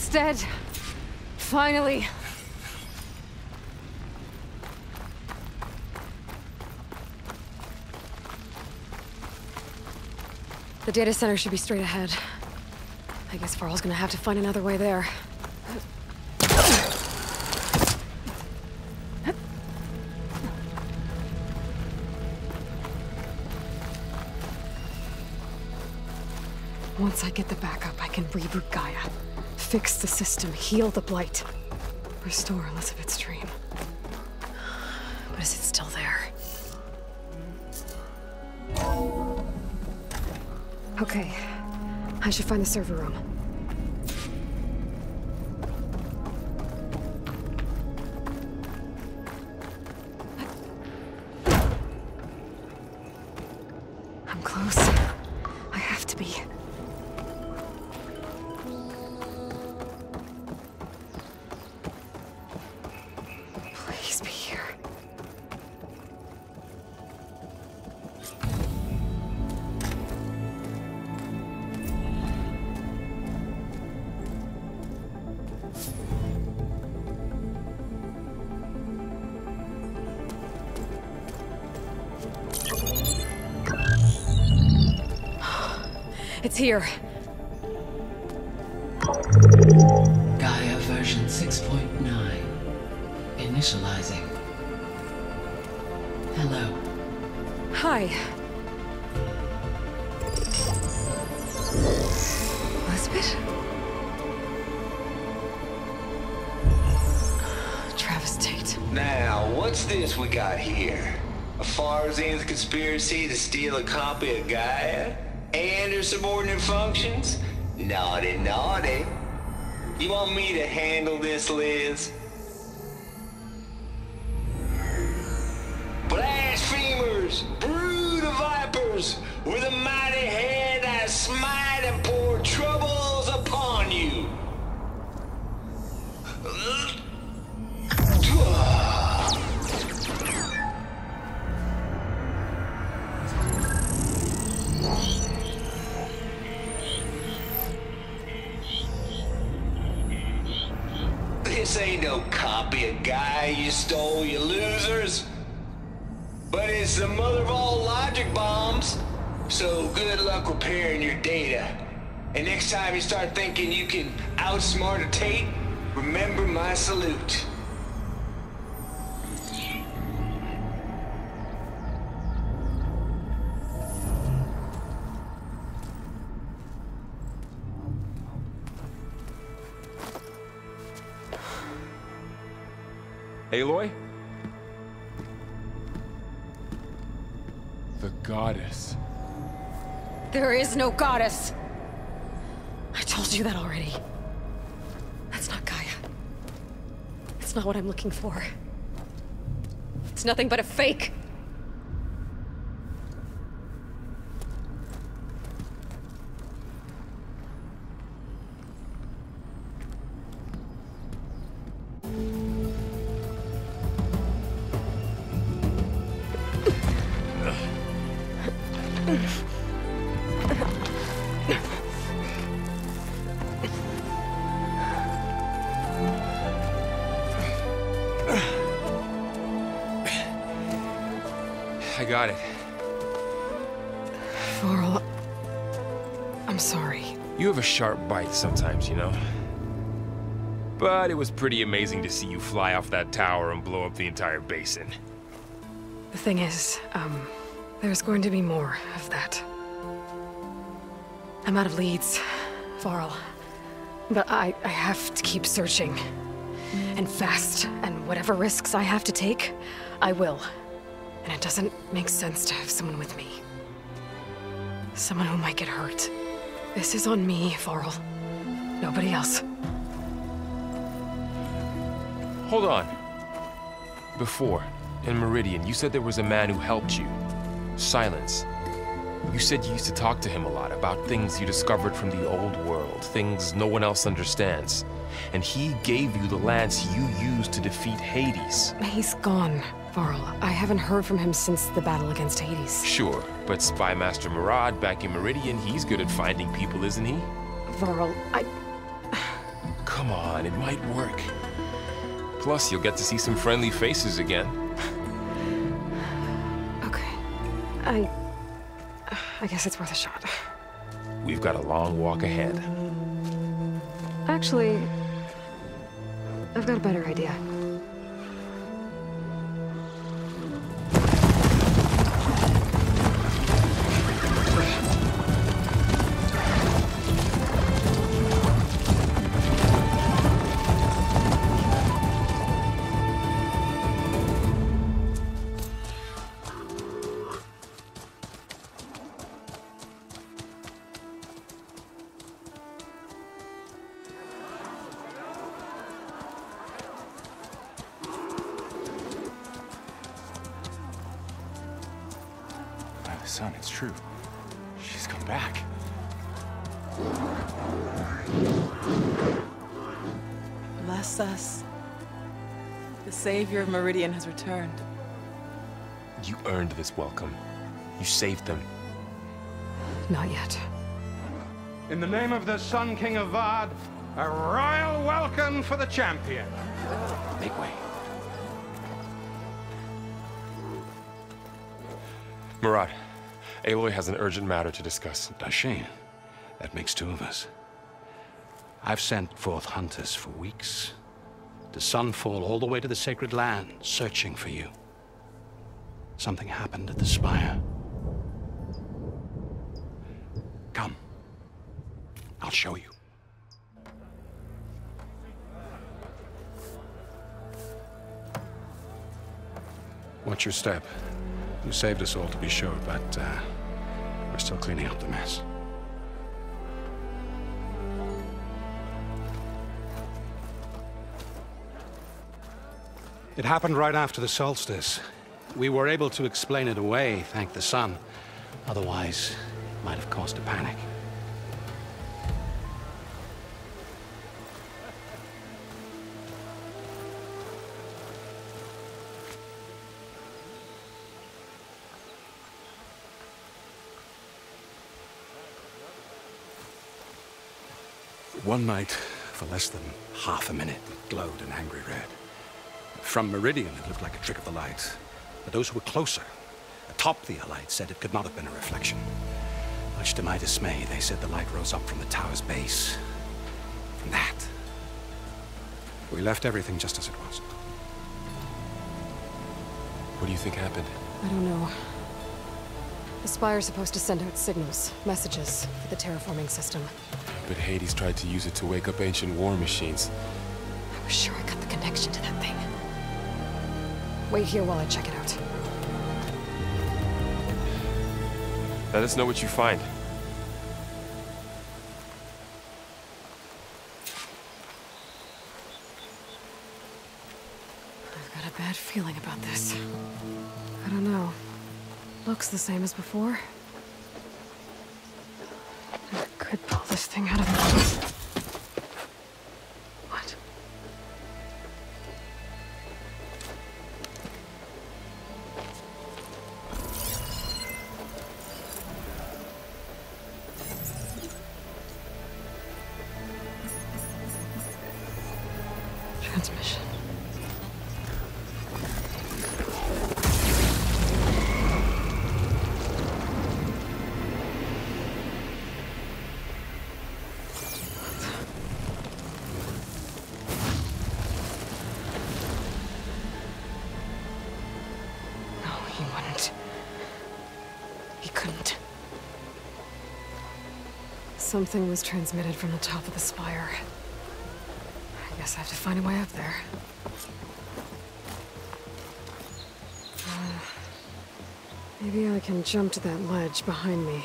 Dead. Finally. The data center should be straight ahead. I guess Varl's gonna have to find another way there. Once I get the backup, I can reboot Gaia. Fix the system, heal the blight, restore Elizabeth's dream. But is it still there? Okay, I should find the server room. I'm close. I have to be. It's here. Gaia version 6.9. Initializing. Hello. Hi. Elizabeth? Travis Tate. Now, what's this we got here? A Farzan's conspiracy to steal a copy of Gaia? And her subordinate functions? Naughty, naughty. You want me to handle this, Liz? monsters, brood of vipers, with a mighty hand I smite and pour troubles upon you. This ain't no copy of Gaia you stole, you losers. But it's the mother of all logic bombs. So good luck repairing your data. And next time you start thinking you can outsmart a Tate, remember my salute. Aloy? The goddess. There is no goddess. I told you that already. That's not Gaia. It's not what I'm looking for. It's nothing but a fake. I got it. Varl, I'm sorry. You have a sharp bite sometimes, you know? But it was pretty amazing to see you fly off that tower and blow up the entire basin. The thing is, there's going to be more of that. I'm out of leads, Varl. But I have to keep searching. And fast, and whatever risks I have to take, I will. And it doesn't make sense to have someone with me. Someone who might get hurt. This is on me, Varl. Nobody else. Hold on. Before, in Meridian, you said there was a man who helped you. Silence. You said you used to talk to him a lot about things you discovered from the old world, things no one else understands. And he gave you the lance you used to defeat Hades. He's gone, Varl. I haven't heard from him since the battle against Hades. Sure, but Spy Master Murad back in Meridian, he's good at finding people, isn't he? Varl, Come on, it might work. Plus, you'll get to see some friendly faces again. Okay. I guess it's worth a shot. We've got a long walk ahead. Actually, I've got a better idea. Son, it's true. She's come back. Bless us. The savior of Meridian has returned. You earned this welcome. You saved them. Not yet. In the name of the Sun King of Vard, a royal welcome for the champion. Make way. Murad, Aloy has an urgent matter to discuss. Dashane, that makes two of us. I've sent forth hunters for weeks. To Sunfall, all the way to the Sacred Land, searching for you. Something happened at the Spire. Come. I'll show you. Watch your step. You saved us all, to be sure, but we're still cleaning up the mess. It happened right after the solstice. We were able to explain it away, thank the sun. Otherwise, it might have caused a panic. One night, for less than half a minute, it glowed an angry red. From Meridian, it looked like a trick of the light. But those who were closer, atop the light, said it could not have been a reflection. Much to my dismay, they said the light rose up from the tower's base. From that, we left everything just as it was. What do you think happened? I don't know. The Spire's supposed to send out signals, messages, for the terraforming system. But Hades tried to use it to wake up ancient war machines. I was sure I got the connection to that thing. Wait here while I check it out. Let us know what you find. I've got a bad feeling about this. I don't know. Looks the same as before. I could pull this thing out of the... What? Transmission. Something was transmitted from the top of the spire. I guess I have to find a way up there. Maybe I can jump to that ledge behind me.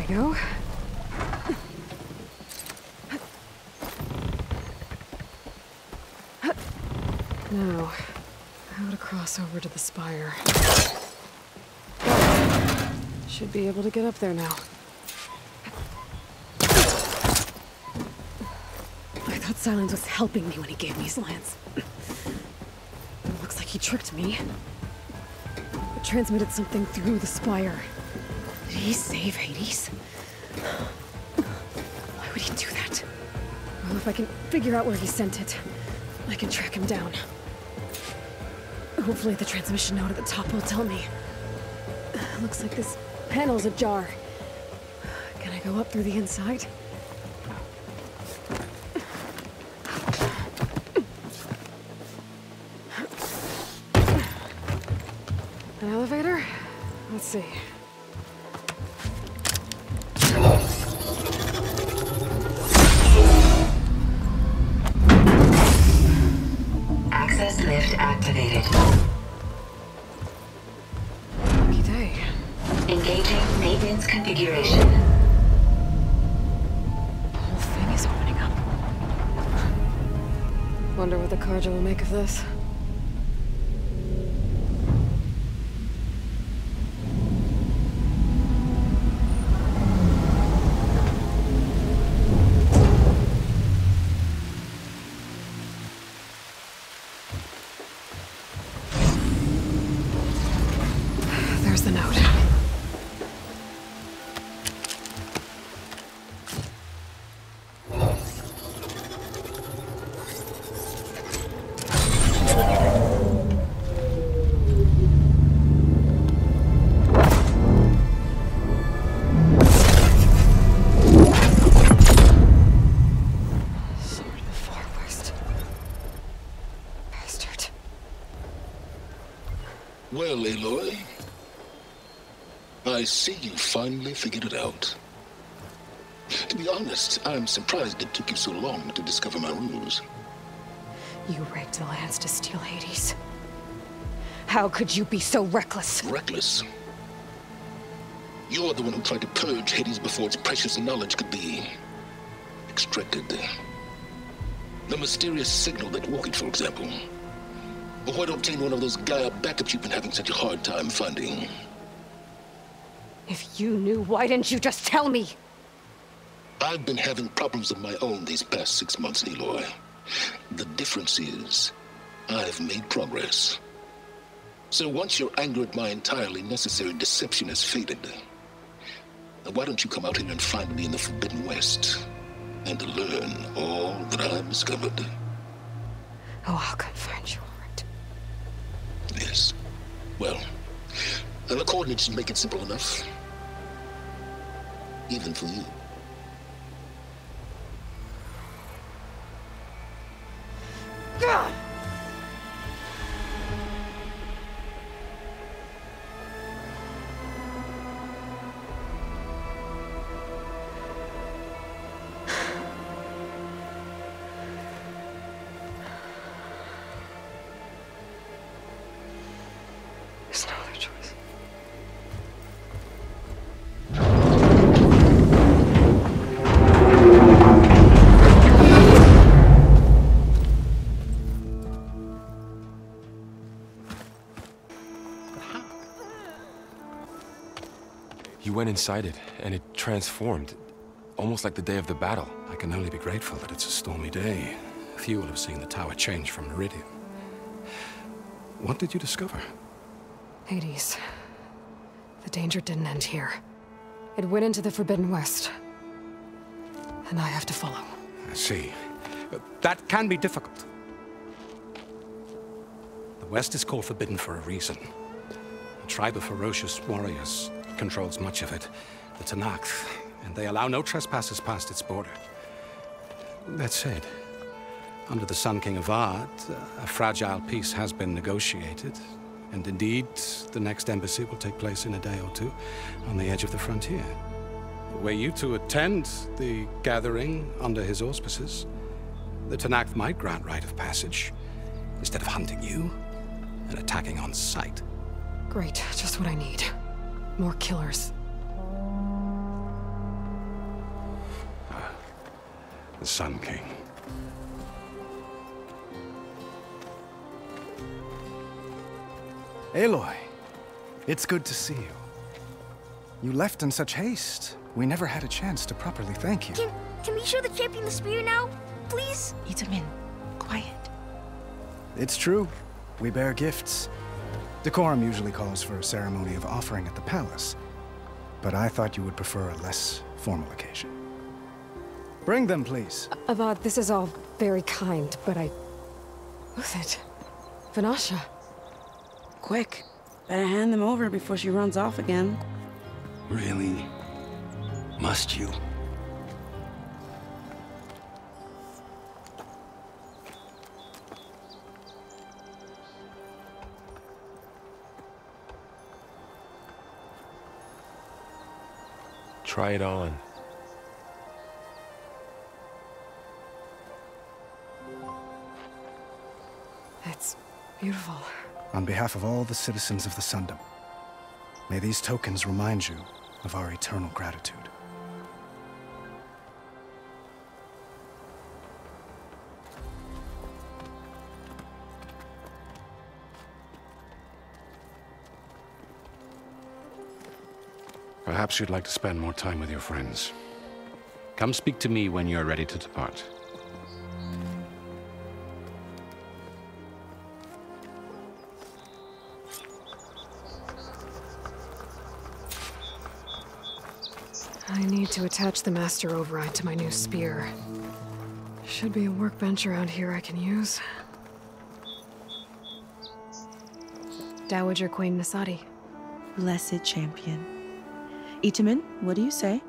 Go. Now, how to cross over to the spire. Should be able to get up there now. I thought Silence was helping me when he gave me his lance. It looks like he tricked me. It transmitted something through the spire. Did he save Hades? Why would he do that? Well, if I can figure out where he sent it, I can track him down. Hopefully the transmission node at the top will tell me. Looks like this panel's ajar. Can I go up through the inside? An elevator? Let's see. Access lift activated. Lucky day. Engaging maintenance configuration. The whole thing is opening up. Wonder what the Carja will make of this. There's the note. Sword of the Forest. Bastard. Well, Aloy, I see you finally figured it out. To be honest, I'm surprised it took you so long to discover my rules. You rigged the lands to steal Hades. How could you be so reckless? Reckless? You're the one who tried to purge Hades before its precious knowledge could be extracted. The mysterious signal that woke it, for example. Or why to obtain one of those Gaia backups you've been having such a hard time finding? If you knew, why didn't you just tell me? I've been having problems of my own these past 6 months, Aloy. The difference is, I've made progress. So once your anger at my entirely necessary deception has faded, why don't you come out here and find me in the Forbidden West and learn all that I've discovered? Oh, I'll come find you, all right. Yes. Well, the coordinates make it simple enough. Even for you. God! There's no other choice. You went inside it, and it transformed, almost like the day of the battle. I can only be grateful that it's a stormy day. Few will have seen the tower change from Meridian. What did you discover? Hades. The danger didn't end here. It went into the Forbidden West. And I have to follow. I see. That can be difficult. The West is called Forbidden for a reason. A tribe of ferocious warriors controls much of it, the Tenakth, and they allow no trespassers past its border. That said, under the Sun King Avad, a fragile peace has been negotiated, and indeed, the next embassy will take place in a day or two on the edge of the frontier. Were you to attend the gathering under his auspices, the Tenakth might grant right of passage, instead of hunting you and attacking on sight. Great, just what I need. More killers. The Sun King. Aloy, it's good to see you. You left in such haste. We never had a chance to properly thank you. Can we show the champion the spear now? Please? Itamin, quiet. It's true. We bear gifts. Decorum usually calls for a ceremony of offering at the palace, but I thought you would prefer a less formal occasion. Bring them, please. Avad, this is all very kind, but Who's it? Vanasha. Quick. Better hand them over before she runs off again. Really? Must you? Try it on. It's beautiful. On behalf of all the citizens of the Sundom, may these tokens remind you of our eternal gratitude. Perhaps you'd like to spend more time with your friends. Come speak to me when you're ready to depart. I need to attach the master override to my new spear. Should be a workbench around here I can use. Dowager Queen Nasadi. Blessed champion. Itamin, what do you say?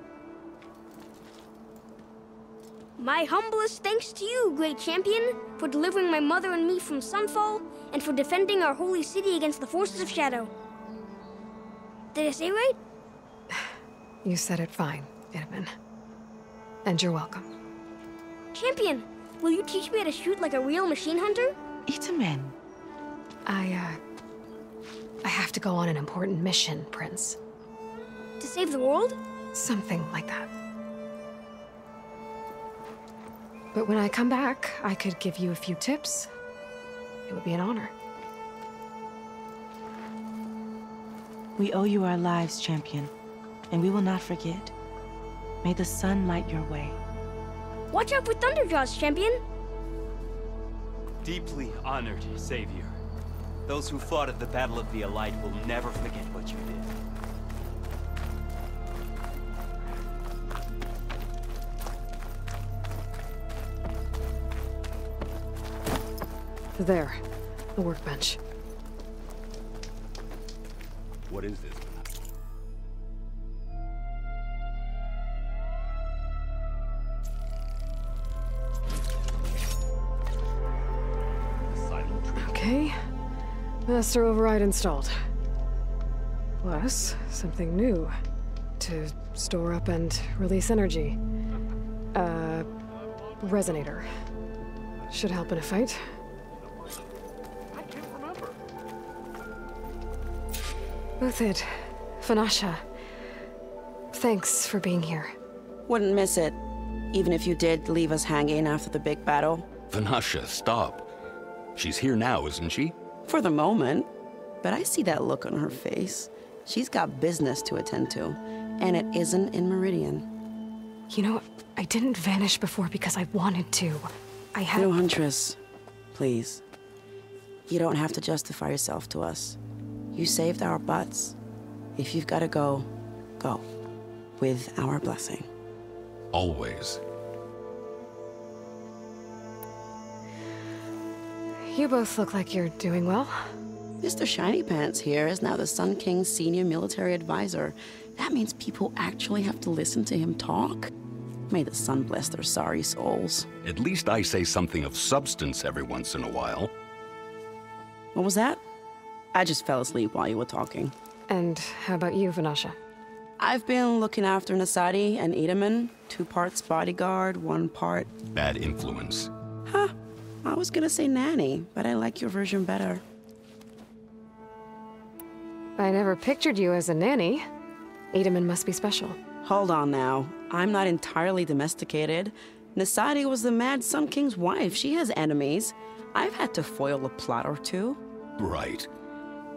My humblest thanks to you, great champion, for delivering my mother and me from Sunfall, and for defending our holy city against the forces of Shadow. Did I say right? You said it fine, Itamen. And you're welcome. Champion, will you teach me how to shoot like a real machine hunter? Itamen. I have to go on an important mission, Prince. To save the world? Something like that. But when I come back, I could give you a few tips. It would be an honor. We owe you our lives, Champion, and we will not forget. May the sun light your way. Watch out for Thunderjaws, Champion! Deeply honored, Savior. Those who fought at the Battle of the Elite will never forget what you did. There, the workbench. What is this? Okay. Master override installed. Plus, something new. To store up and release energy. Resonator. Should help in a fight. Uthid, Vanasha, thanks for being here. Wouldn't miss it, even if you did leave us hanging after the big battle. Vanasha, stop. She's here now, isn't she? For the moment. But I see that look on her face. She's got business to attend to, and it isn't in Meridian. You know, I didn't vanish before because I wanted to. I had— No, Huntress, please. You don't have to justify yourself to us. You saved our butts. If you've got to go, go. With our blessing. Always. You both look like you're doing well. Mr. Shiny Pants here is now the Sun King's senior military advisor. That means people actually have to listen to him talk. May the sun bless their sorry souls. At least I say something of substance every once in a while. What was that? I just fell asleep while you were talking. And how about you, Vanasha? I've been looking after Nasadi and Itamen. 2 parts bodyguard, 1 part... Bad influence. Huh. I was gonna say nanny, but I like your version better. I never pictured you as a nanny. Itamen must be special. Hold on now. I'm not entirely domesticated. Nasadi was the Mad Sun King's wife. She has enemies. I've had to foil a plot or 2. Right.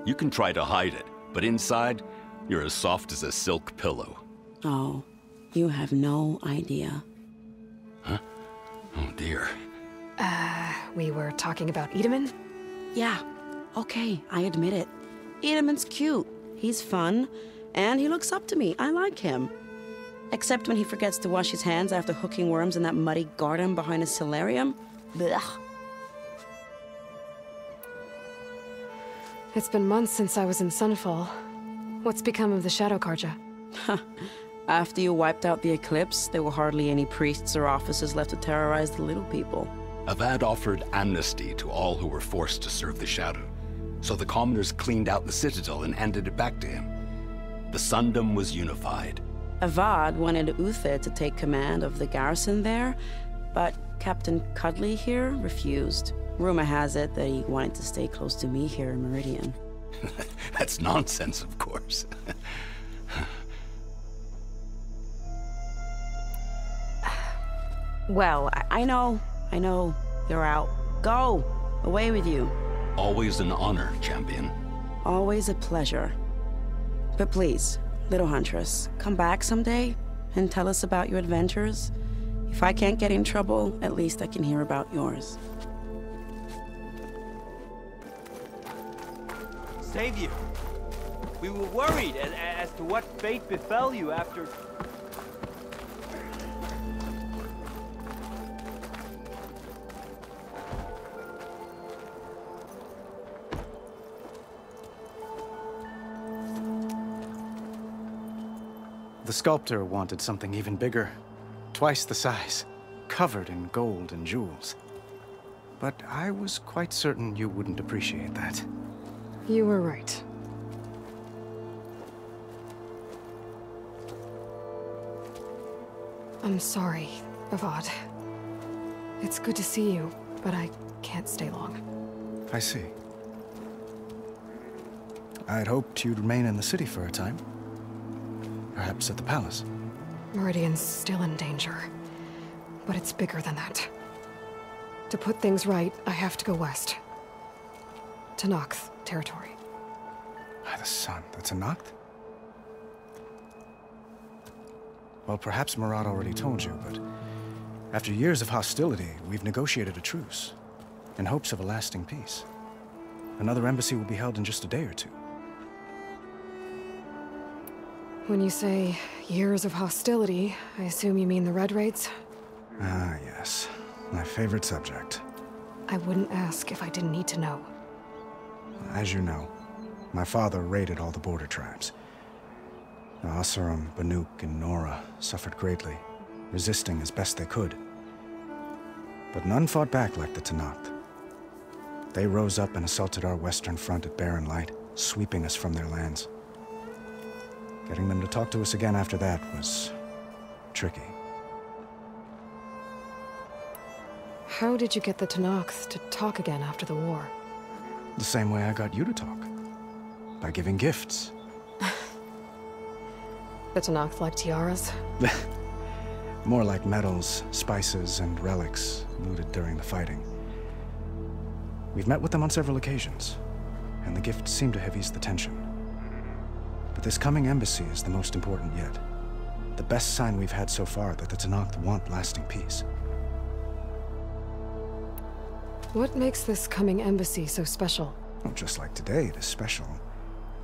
You can try to hide it, but inside, you're as soft as a silk pillow. Oh, you have no idea. Huh? Oh dear. We were talking about Itamen? Yeah. Okay, I admit it. Itamen's cute. He's fun. And he looks up to me. I like him. Except when he forgets to wash his hands after hooking worms in that muddy garden behind his solarium. Blech. It's been months since I was in Sunfall. What's become of the Shadow Karja? After you wiped out the eclipse, there were hardly any priests or officers left to terrorize the little people. Avad offered amnesty to all who were forced to serve the Shadow. So the commoners cleaned out the citadel and handed it back to him. The Sundom was unified. Avad wanted Uthid to take command of the garrison there, but Captain Cuddly here refused. Rumor has it that he wanted to stay close to me here in Meridian. That's nonsense, of course. Well, I know. You're out. Go! Away with you. Always an honor, Champion. Always a pleasure. But please, little Huntress, come back someday and tell us about your adventures. If I can't get in trouble, at least I can hear about yours. Savior, we were worried as to what fate befell you after... The sculptor wanted something even bigger. Twice the size, covered in gold and jewels. But I was quite certain you wouldn't appreciate that. You were right. I'm sorry, Avad. It's good to see you, but I can't stay long. I see. I'd hoped you'd remain in the city for a time. Perhaps at the palace. Meridian's still in danger, but it's bigger than that. To put things right, I have to go west. To Nox territory. By the sun, that's a Noct? Well, perhaps Murad already told you, but after years of hostility, we've negotiated a truce, in hopes of a lasting peace. Another embassy will be held in just a day or two. When you say years of hostility, I assume you mean the Red Raids? Ah, yes. My favorite subject. I wouldn't ask if I didn't need to know. As you know, my father raided all the border tribes. The Asurum, Banuk, and Nora suffered greatly, resisting as best they could. But none fought back like the Tenakth. They rose up and assaulted our western front at Barren Light, sweeping us from their lands. Getting them to talk to us again after that was tricky. How did you get the Tenakth to talk again after the war? The same way I got you to talk. By giving gifts. The Tenakth like tiaras? More like medals, spices, and relics looted during the fighting. We've met with them on several occasions, and the gifts seem to have eased the tension. But this coming embassy is the most important yet. The best sign we've had so far that the Tenakth want lasting peace. What makes this coming embassy so special? Well, just like today, it is special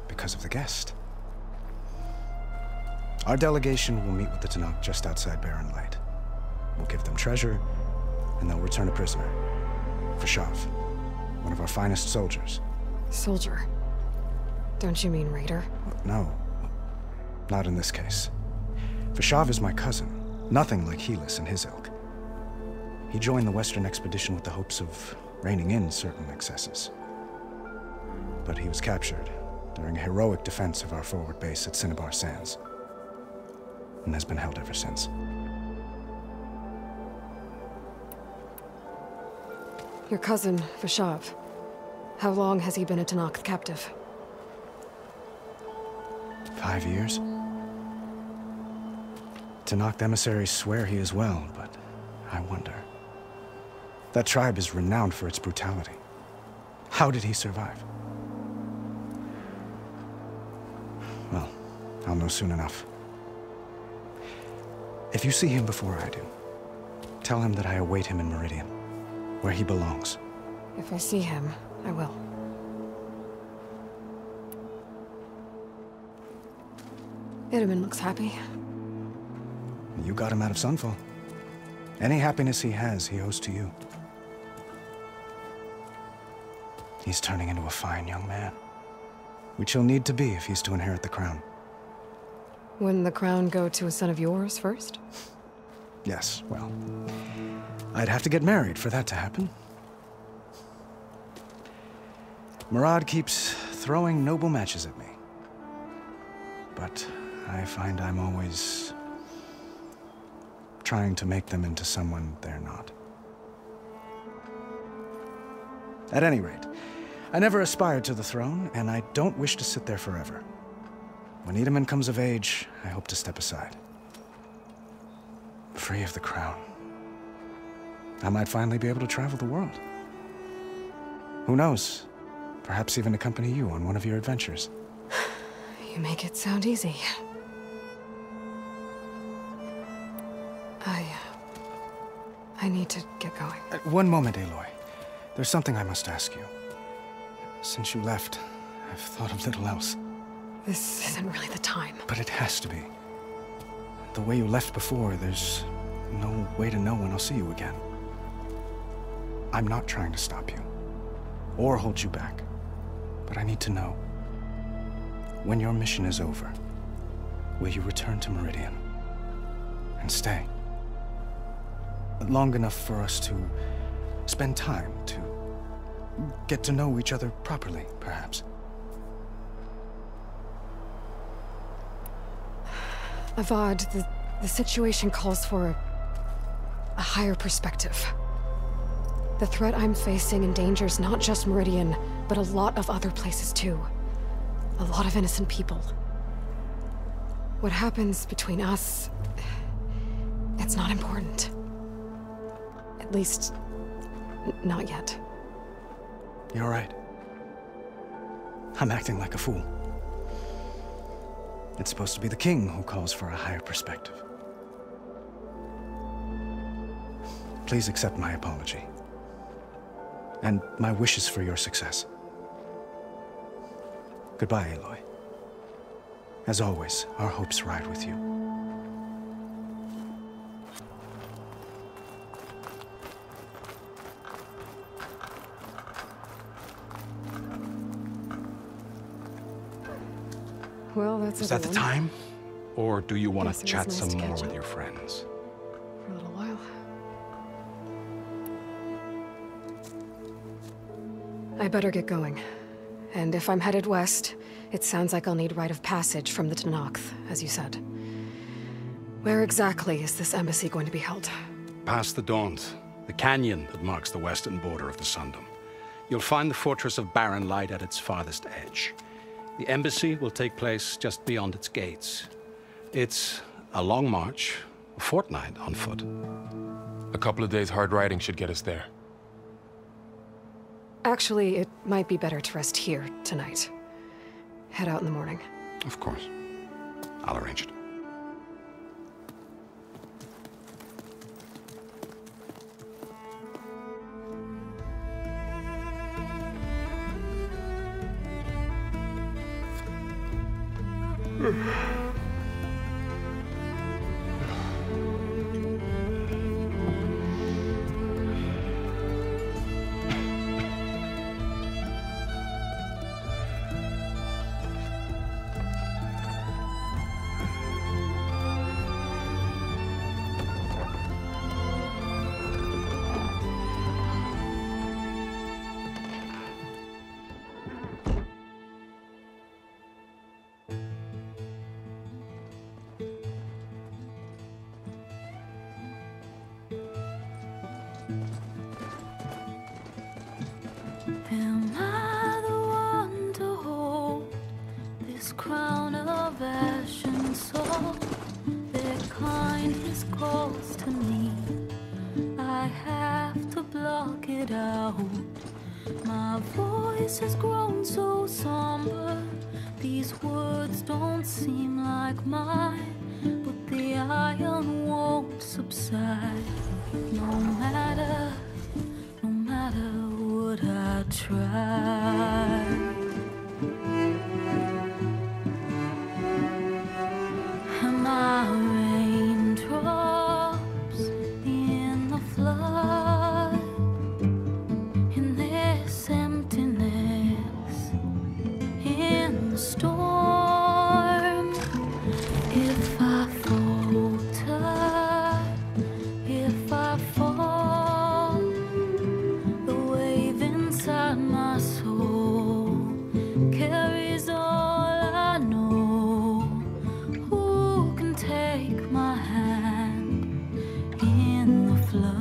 because of the guest. Our delegation will meet with the Tenakth just outside Barren Light. We'll give them treasure, and they'll return a prisoner. Fashav, one of our finest soldiers. Soldier? Don't you mean raider? No, not in this case. Fashav is my cousin, nothing like Helis and his ilk. He joined the Western expedition with the hopes of reining in certain excesses. But he was captured during a heroic defense of our forward base at Cinnabar Sands, and has been held ever since. Your cousin, Fashav. How long has he been a Tenakth captive? 5 years. Tenakth emissaries swear he is well, but I wonder. That tribe is renowned for its brutality. How did he survive? Well, I'll know soon enough. If you see him before I do, tell him that I await him in Meridian, where he belongs. If I see him, I will. Itamen looks happy. You got him out of Sunfall. Any happiness he has, he owes to you. He's turning into a fine young man, which he'll need to be if he's to inherit the crown. Wouldn't the crown go to a son of yours first? Yes, well, I'd have to get married for that to happen. Murad keeps throwing noble matches at me. But I find I'm always trying to make them into someone they're not. At any rate, I never aspired to the throne, and I don't wish to sit there forever. When Itamen comes of age, I hope to step aside. Free of the crown. I might finally be able to travel the world. Who knows? Perhaps even accompany you on one of your adventures. You make it sound easy. I need to get going. One moment, Aloy. There's something I must ask you. Since you left, I've thought of little else. This isn't really the time. But it has to be. The way you left before, there's no way to know when I'll see you again. I'm not trying to stop you, or hold you back. But I need to know, when your mission is over, will you return to Meridian? And stay? Long enough for us to spend time, to get to know each other properly, perhaps. Avad, the The situation calls for a higher perspective. The threat I'm facing endangers not just Meridian, but a lot of other places too. A lot of innocent people. What happens between us, it's not important. At least, not yet. You're right. I'm acting like a fool. It's supposed to be the king who calls for a higher perspective. Please accept my apology. And my wishes for your success. Goodbye, Aloy. As always, our hopes ride with you. Well, that's Is that the everyone. time? Or do you want Yes, to it was chat nice some to more catch with up. your friends? For a little while. I better get going. And if I'm headed west, it sounds like I'll need rite of passage from the Tenakth, as you said. Where exactly is this embassy going to be held? Past the Daunt, the canyon that marks the western border of the Sundom. You'll find the fortress of Barren Light at its farthest edge. The embassy will take place just beyond its gates. It's a long march, a fortnight on foot. A couple of days hard riding should get us there. Actually, it might be better to rest here tonight. Head out in the morning. Of course. I'll arrange it. Am I the one to hold this crown of ash and soul? Their kindness calls to me. I have to block it out. My voice has grown so somber. These words don't seem like mine, but the iron won't subside. No matter what I try. Am I raindrops in the flood? In this emptiness, in the storm. If I falter, if I fall, the wave inside my soul carries all I know. Who can take my hand in the flood?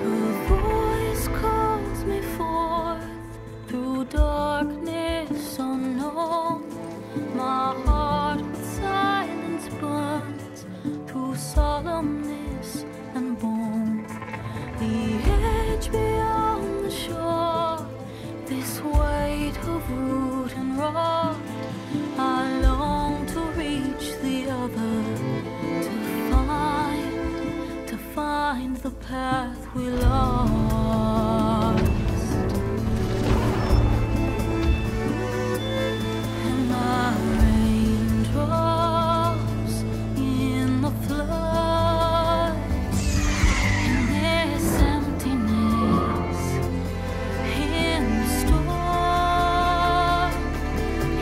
Her voice calls me forth through darkness unknown. My heart with silence burns through solemnness and bone. The edge beyond the shore, this weight of root and rod. I long to reach the other, to find the path we lost. Am I raindrops in the flood? In this emptiness, in the storm.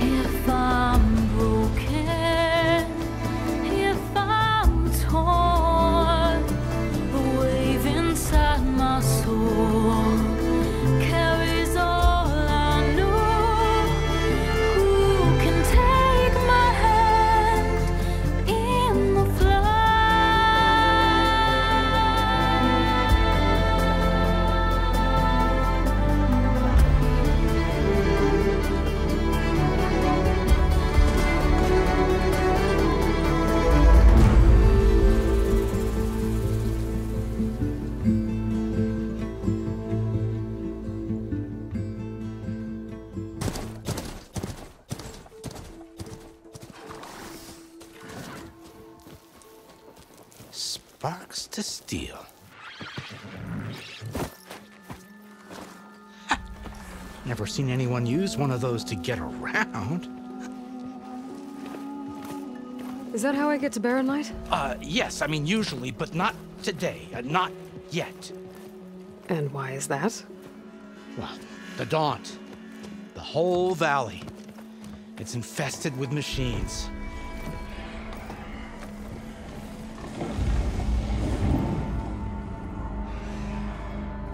If I'm broken, if I'm torn, the wave inside my soul to steal. Never seen anyone use one of those to get around. Is that how I get to Barren Light? Yes, I mean usually, but not today. Not yet. And why is that? Well, the Daunt. The whole valley. It's infested with machines.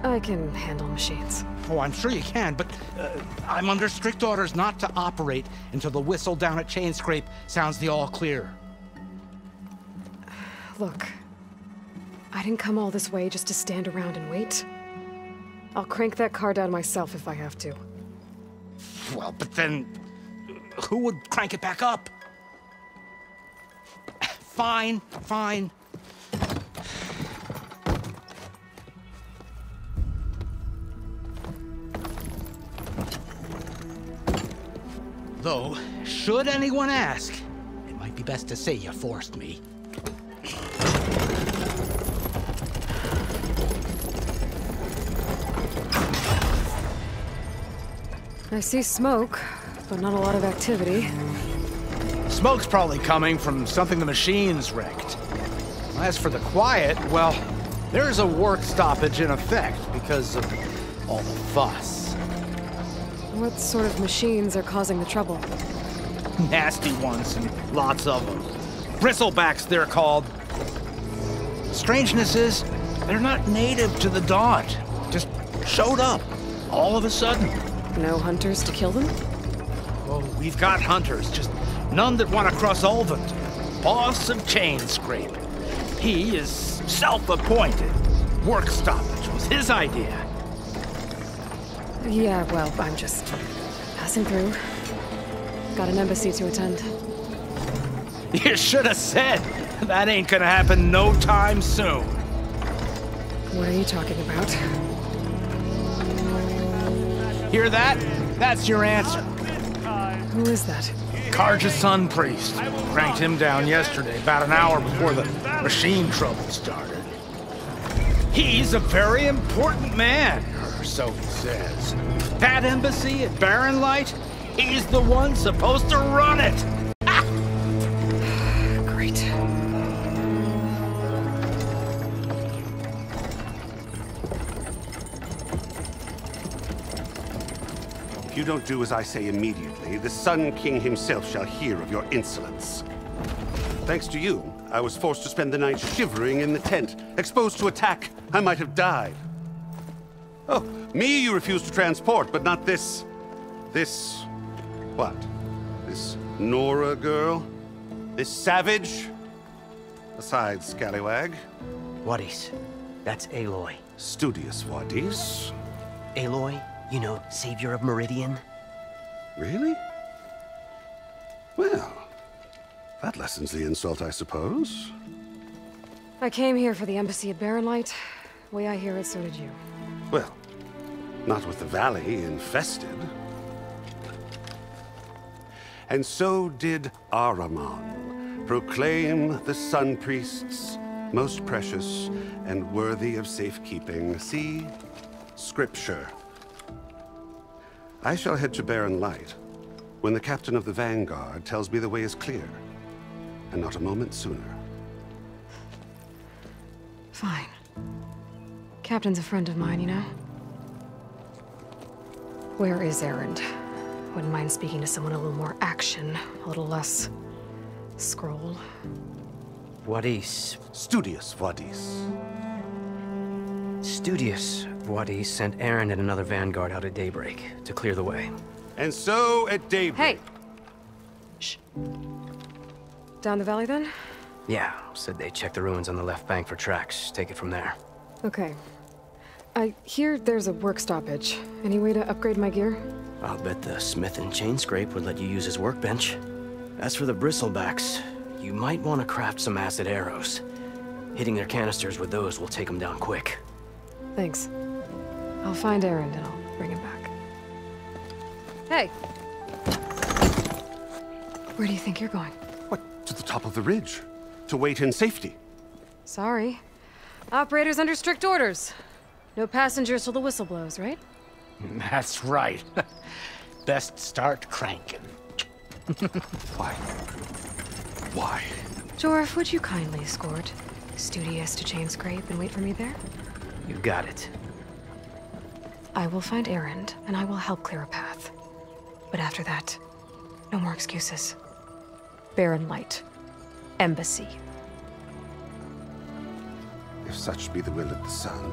I can handle machines. Oh, I'm sure you can, but I'm under strict orders not to operate until the whistle down at Chainscrape sounds the all clear. Look, I didn't come all this way just to stand around and wait. I'll crank that car down myself if I have to. Well, but then who would crank it back up? Fine, fine. Though, should anyone ask, it might be best to say you forced me. I see smoke, but not a lot of activity. Smoke's probably coming from something the machines wrecked. As for the quiet, well, there's a work stoppage in effect because of all the fuss. What sort of machines are causing the trouble? Nasty ones, and lots of them. Bristlebacks, they're called. Strangeness is, they're not native to the Daunt. Just showed up, all of a sudden. No hunters to kill them? Oh, we've got hunters, just none that want to cross Ulvund. Boss of Chainscrape. He is self-appointed. Work stoppage was his idea. Yeah, well, I'm just passing through. Got an embassy to attend. You should have said. That ain't gonna happen no time soon. What are you talking about? Hear that? That's your answer. Who is that? Karja's son priest. Cranked him down yesterday, about an hour before the machine trouble started. He's a very important man, or so he says. That embassy at Barren Light, he's the one supposed to run it. Great. If you don't do as I say immediately, the Sun King himself shall hear of your insolence. Thanks to you, I was forced to spend the night shivering in the tent. Exposed to attack, I might have died. Oh, me you refuse to transport, but not this... what? This Nora girl? This savage? Besides, scallywag. Wadis. That's Aloy. Studious Wadis. Aloy, you know, savior of Meridian. Really? Well, that lessens the insult, I suppose. I came here for the embassy at Barren Light. Way I hear it, so did you. Well, not with the valley infested. And so did Ahriman proclaim the Sun Priests most precious and worthy of safekeeping. See? Scripture. I shall head to Barren Light when the captain of the Vanguard tells me the way is clear, and not a moment sooner. Fine. Captain's a friend of mine, you know? Where is Erend? Wouldn't mind speaking to someone a little more action, a little less scroll. Wadis. Studious Wadis. Studious Wadis sent Aaron and another Vanguard out at daybreak to clear the way. And so at daybreak... Hey! Shh. Down the valley, then? Yeah, said they checked the ruins on the left bank for tracks. Take it from there. Okay. I hear there's a work stoppage. Any way to upgrade my gear? I'll bet the smith in Chainscrape would let you use his workbench. As for the bristlebacks, you might want to craft some acid arrows. Hitting their canisters with those will take them down quick. Thanks. I'll find Erend and I'll bring him back. Hey! Where do you think you're going? What? To the top of the ridge. To wait in safety. Sorry. Operators under strict orders. No passengers till the whistle blows, right? That's right. Best start cranking. Why? Why? Jorf, would you kindly escort Studious to Chain Scrape and wait for me there? You got it. I will find Erend, and I will help clear a path. But after that, no more excuses. Barren Light. Embassy. If such be the will of the sun.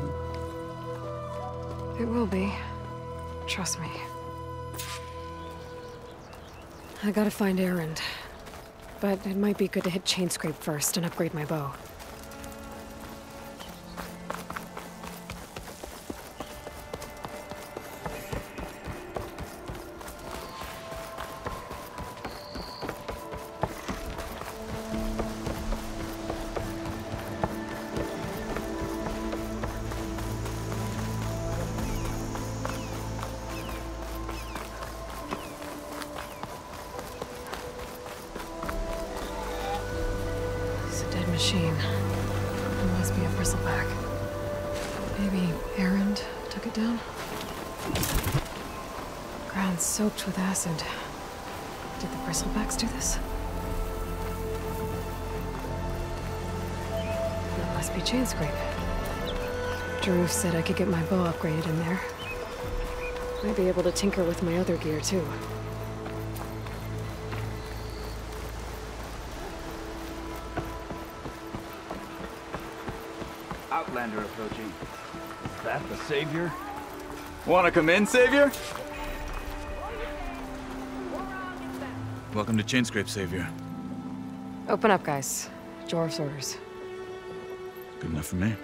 It will be. Trust me. I gotta find Erend. But it might be good to hit Chain Scrape first and upgrade my bow. Machine. It must be a bristleback. Maybe Erend took it down? Ground soaked with acid. Did the bristlebacks do this? It must be Chain Scrape. Jaruf said I could get my bow upgraded in there. Might be able to tinker with my other gear too. Outlander approaching. Is that the Savior? Wanna come in, Savior? Welcome to Chain Scrape, Savior. Open up, guys. Jorf's orders. Good enough for me.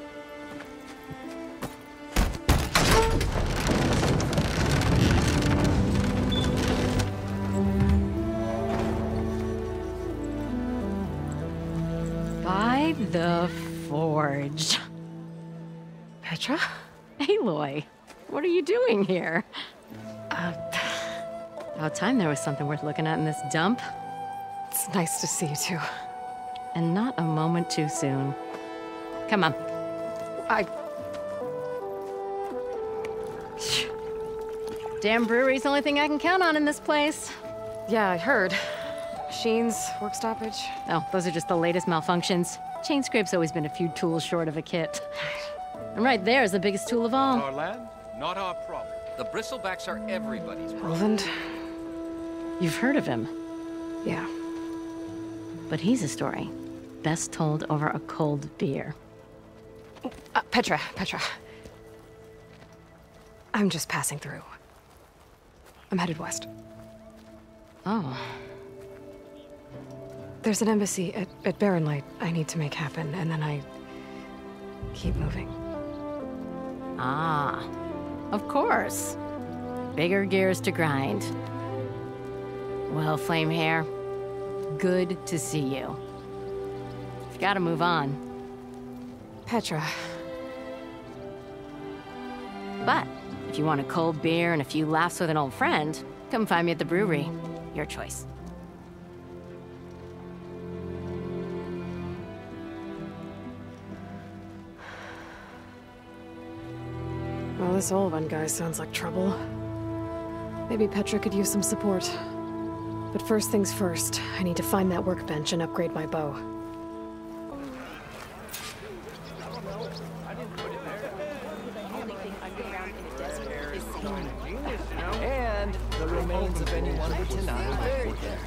By the Forge. Petra? Aloy, what are you doing here? About time there was something worth looking at in this dump. It's nice to see you too. And not a moment too soon. Come on. Damn brewery's the only thing I can count on in this place. Yeah, I heard. Machines, work stoppage. Oh, those are just the latest malfunctions. Chain Scrape's always been a few tools short of a kit. And right there is the biggest tool of all. Our land, not our problem. The bristlebacks are everybody's problem. Roland? You've heard of him. Yeah. But he's a story best told over a cold beer. Petra. I'm just passing through. I'm headed west. Oh. There's an embassy at Barren Light I need to make happen, and then I keep moving. Ah, of course. Bigger gears to grind. Well, Flamehair, good to see you. You've got to move on. Petra. But if you want a cold beer and a few laughs with an old friend, come find me at the brewery. Your choice. Well, this old one guy sounds like trouble. Maybe Petra could use some support. But first things first, I need to find that workbench and upgrade my bow. And the remains of anyone who denied buried there.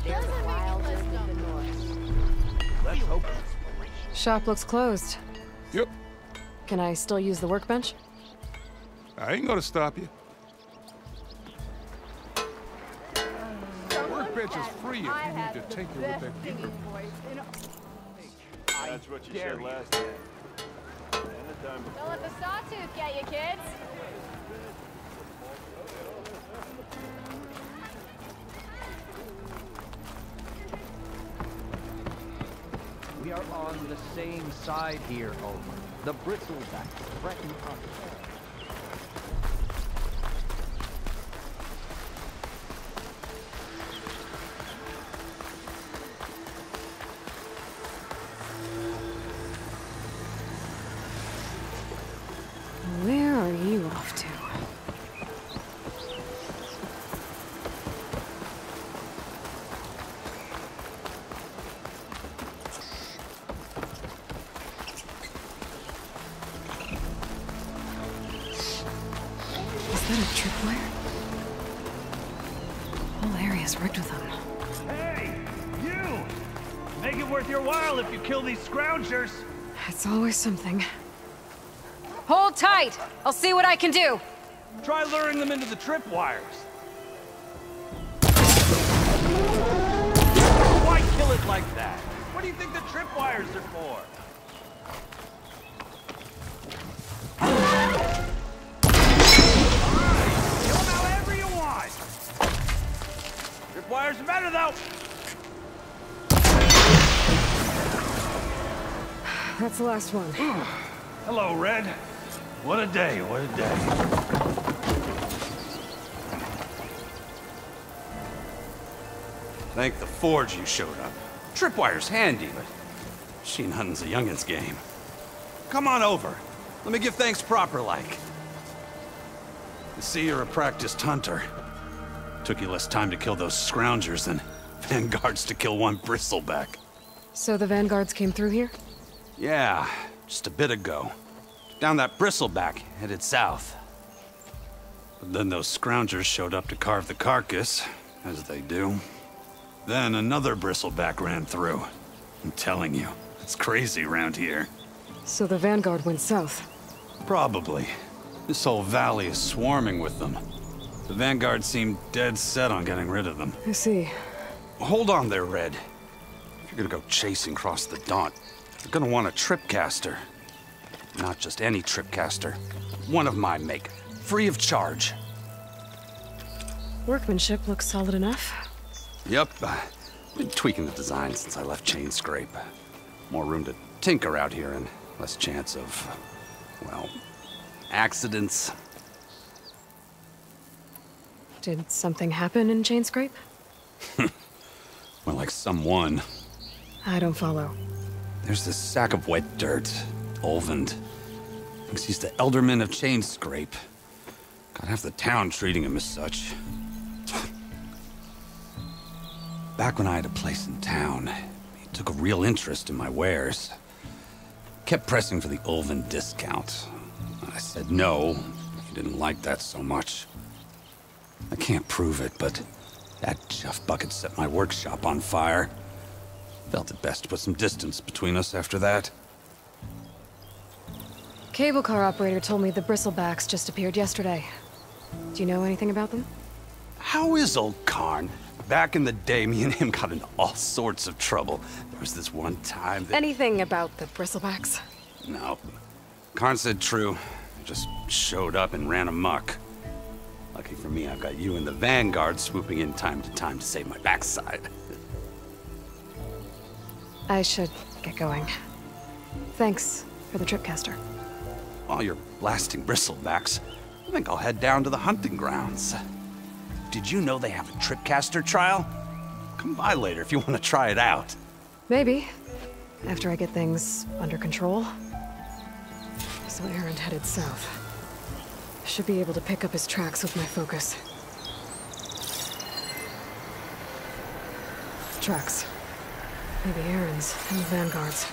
There's a wildest in the north. Let's hope. Shop looks closed. Yep. Can I still use the workbench? I ain't gonna stop you. Workbench is free if you need to tinker with that gear. That's what you said last time. Don't let the sawtooth get you, kids. We are on the same side here, Homer. The bristleback threaten us. that a tripwire? Whole area's rigged with them. Hey, you! Make it worth your while if you kill these scroungers. It's always something. Hold tight! I'll see what I can do! Try luring them into the tripwires. Why kill it like that? What do you think the tripwires are for? Kill them however you want. Tripwires are better though. That's the last one. Hello, Red. What a day, what a day. Thank the Forge you showed up. Tripwire's handy, but machine hunting's a youngin's game. Come on over. Let me give thanks proper like. I see you're a practiced hunter. Took you less time to kill those scroungers than vanguards to kill one bristleback. So the vanguards came through here? Yeah, just a bit ago. Down that bristleback, headed south. But then those scroungers showed up to carve the carcass, as they do. Then another bristleback ran through. I'm telling you, it's crazy around here. So the vanguard went south? Probably. This whole valley is swarming with them. The vanguard seemed dead set on getting rid of them. I see. Hold on there, Red. If you're gonna go chasing across the Daunt, you're gonna want a tripcaster. Not just any tripcaster. One of my make. Free of charge. Workmanship looks solid enough. Yep. Been tweaking the design since I left Chain Scrape. More room to tinker out here and less chance of, well, accidents. Did something happen in Chain Scrape? Well, like someone. I don't follow. There's this sack of wet dirt. Olvend. Thinks he's the Elderman of Chain Scrape. Got half the town treating him as such. Back when I had a place in town, he took a real interest in my wares. Kept pressing for the Olvend discount. I said no. He didn't like that so much. I can't prove it, but that chuff bucket set my workshop on fire. Felt it best to put some distance between us after that. Cable car operator told me the bristlebacks just appeared yesterday. Do you know anything about them? How is old Karn? Back in the day, me and him got into all sorts of trouble. There was this one time that... Anything about the bristlebacks? No. Karn said true. Just showed up and ran amok. Lucky for me, I've got you and the Vanguard swooping in time to save my backside. I should get going. Thanks for the tripcaster. While you're blasting bristlebacks, I think I'll head down to the hunting grounds. Did you know they have a tripcaster trial? Come by later if you want to try it out. Maybe. After I get things under control. So Aaron headed south. Should be able to pick up his tracks with my focus. Tracks. Maybe Aaron's and the Vanguard's.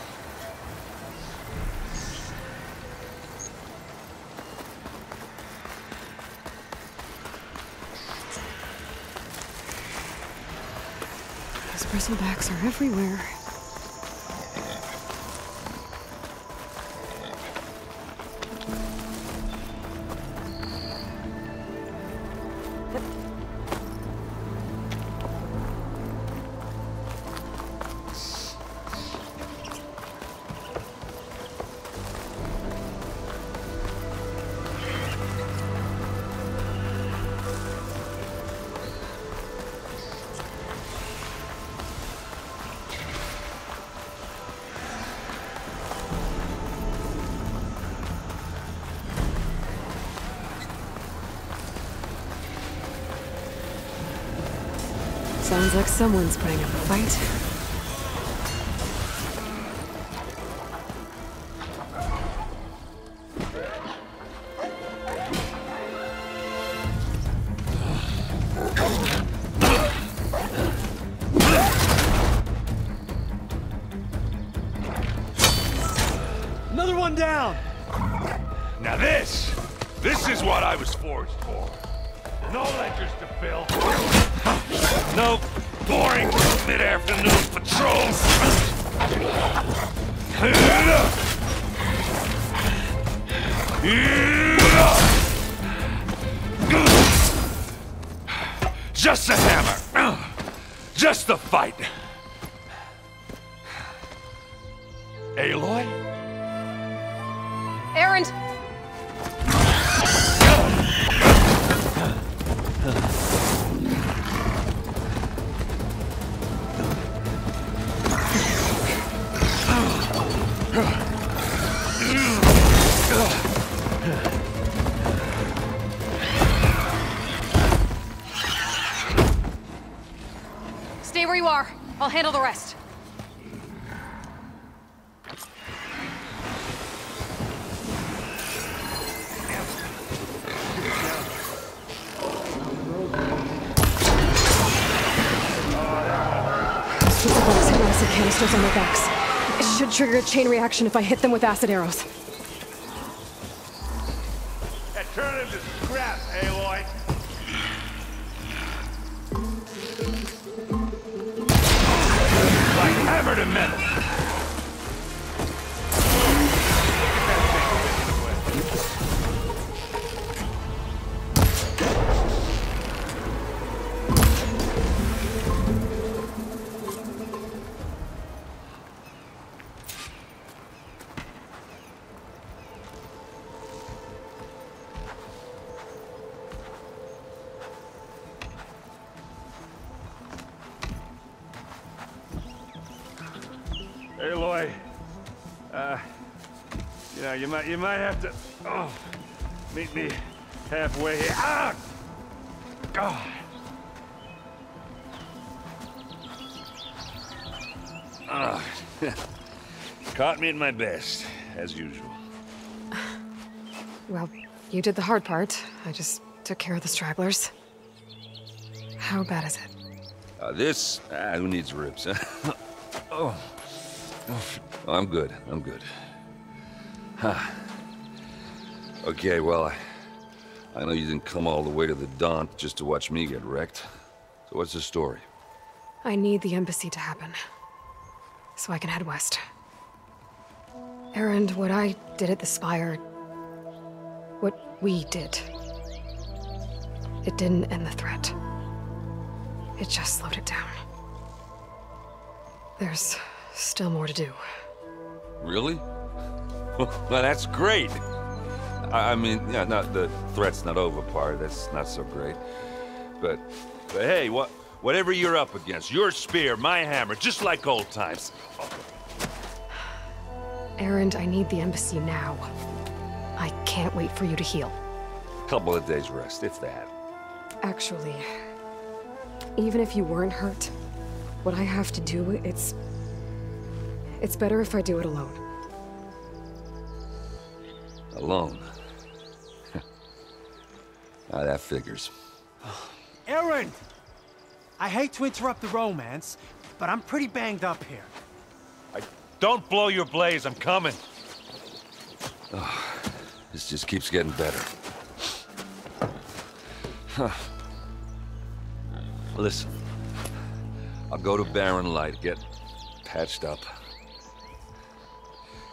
These bristlebacks are everywhere. Sounds like someone's putting up a fight. Another one down! Now this This is what I was forged for. No ledgers to fill. No boring mid-afternoon patrols. Just a hammer. Just the fight. Aloy? Erend! Stay where you are. I'll handle the rest. Bullets hit acid canisters on their backs. It should trigger a chain reaction if I hit them with acid arrows. Yeah, turn it into scrap, Aloy. Like hammer to metal. Aloy, you might have to meet me halfway here. Ah! God. Caught me at my best, as usual. Well, you did the hard part. I just took care of the stragglers. How bad is it? Who needs ribs? Oh, I'm good. I'm good. Huh. Okay, well, I know you didn't come all the way to the Daunt just to watch me get wrecked. So what's the story? I need the embassy to happen, so I can head west. Erend, what I did at the Spire, what we did, it didn't end the threat. It just slowed it down. There's still more to do. Really? Well, that's great. I mean, yeah, the threat's not over part. That's not so great. But hey, whatever you're up against, your spear, my hammer, just like old times. Erend, I need the embassy now. I can't wait for you to heal. Couple of days rest, if that. Actually, even if you weren't hurt, what I have to do, it's better if I do it alone. Alone? That figures. Erend! I hate to interrupt the romance, but I'm pretty banged up here. Don't blow your blaze, I'm coming. This just keeps getting better. Listen, I'll go to Barren Light, get patched up.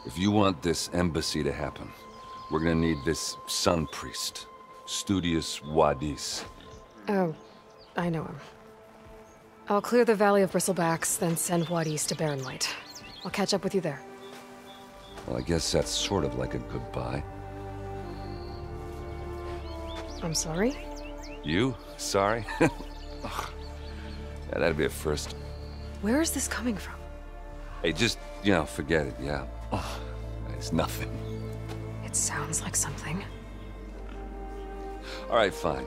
If you want this embassy to happen, we're gonna need this sun priest, Studius Wadis. Oh, I know him. I'll clear the Valley of Bristlebacks, then send Wadis to Barren Light. I'll catch up with you there. Well, I guess that's sort of like a goodbye. I'm sorry? You? Sorry? Yeah, that'd be a first. Where is this coming from? Hey, just, forget it, yeah. It's nothing. It sounds like something. All right, fine.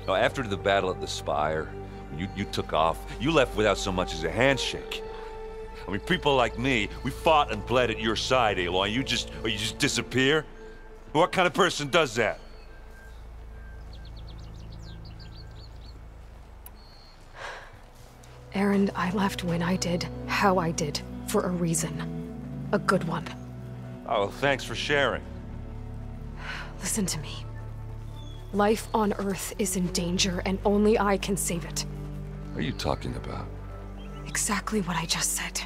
Now, after the battle at the Spire, you took off, you left without so much as a handshake. I mean, people like me, we fought and bled at your side, Aloy. You just disappear? What kind of person does that? Erend, I left when I did, how I did, for a reason. A good one. Oh, well, thanks for sharing. Listen to me. Life on Earth is in danger, and only I can save it. What are you talking about? Exactly what I just said.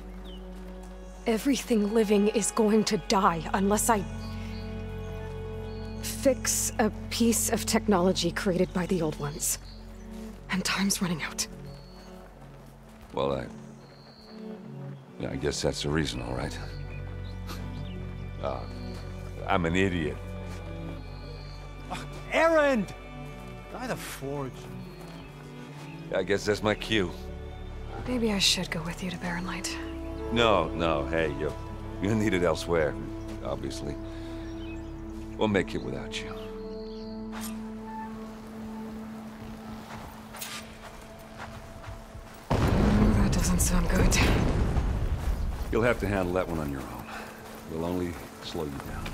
Everything living is going to die unless I fix a piece of technology created by the old ones. And time's running out. Well, I guess that's the reason, all right. I'm an idiot. Aaron! By the forge. I guess that's my cue. Maybe I should go with you to Barren Light. No, hey, you're needed elsewhere, obviously. We'll make it without you. That doesn't sound good. You'll have to handle that one on your own. We'll only slow you down.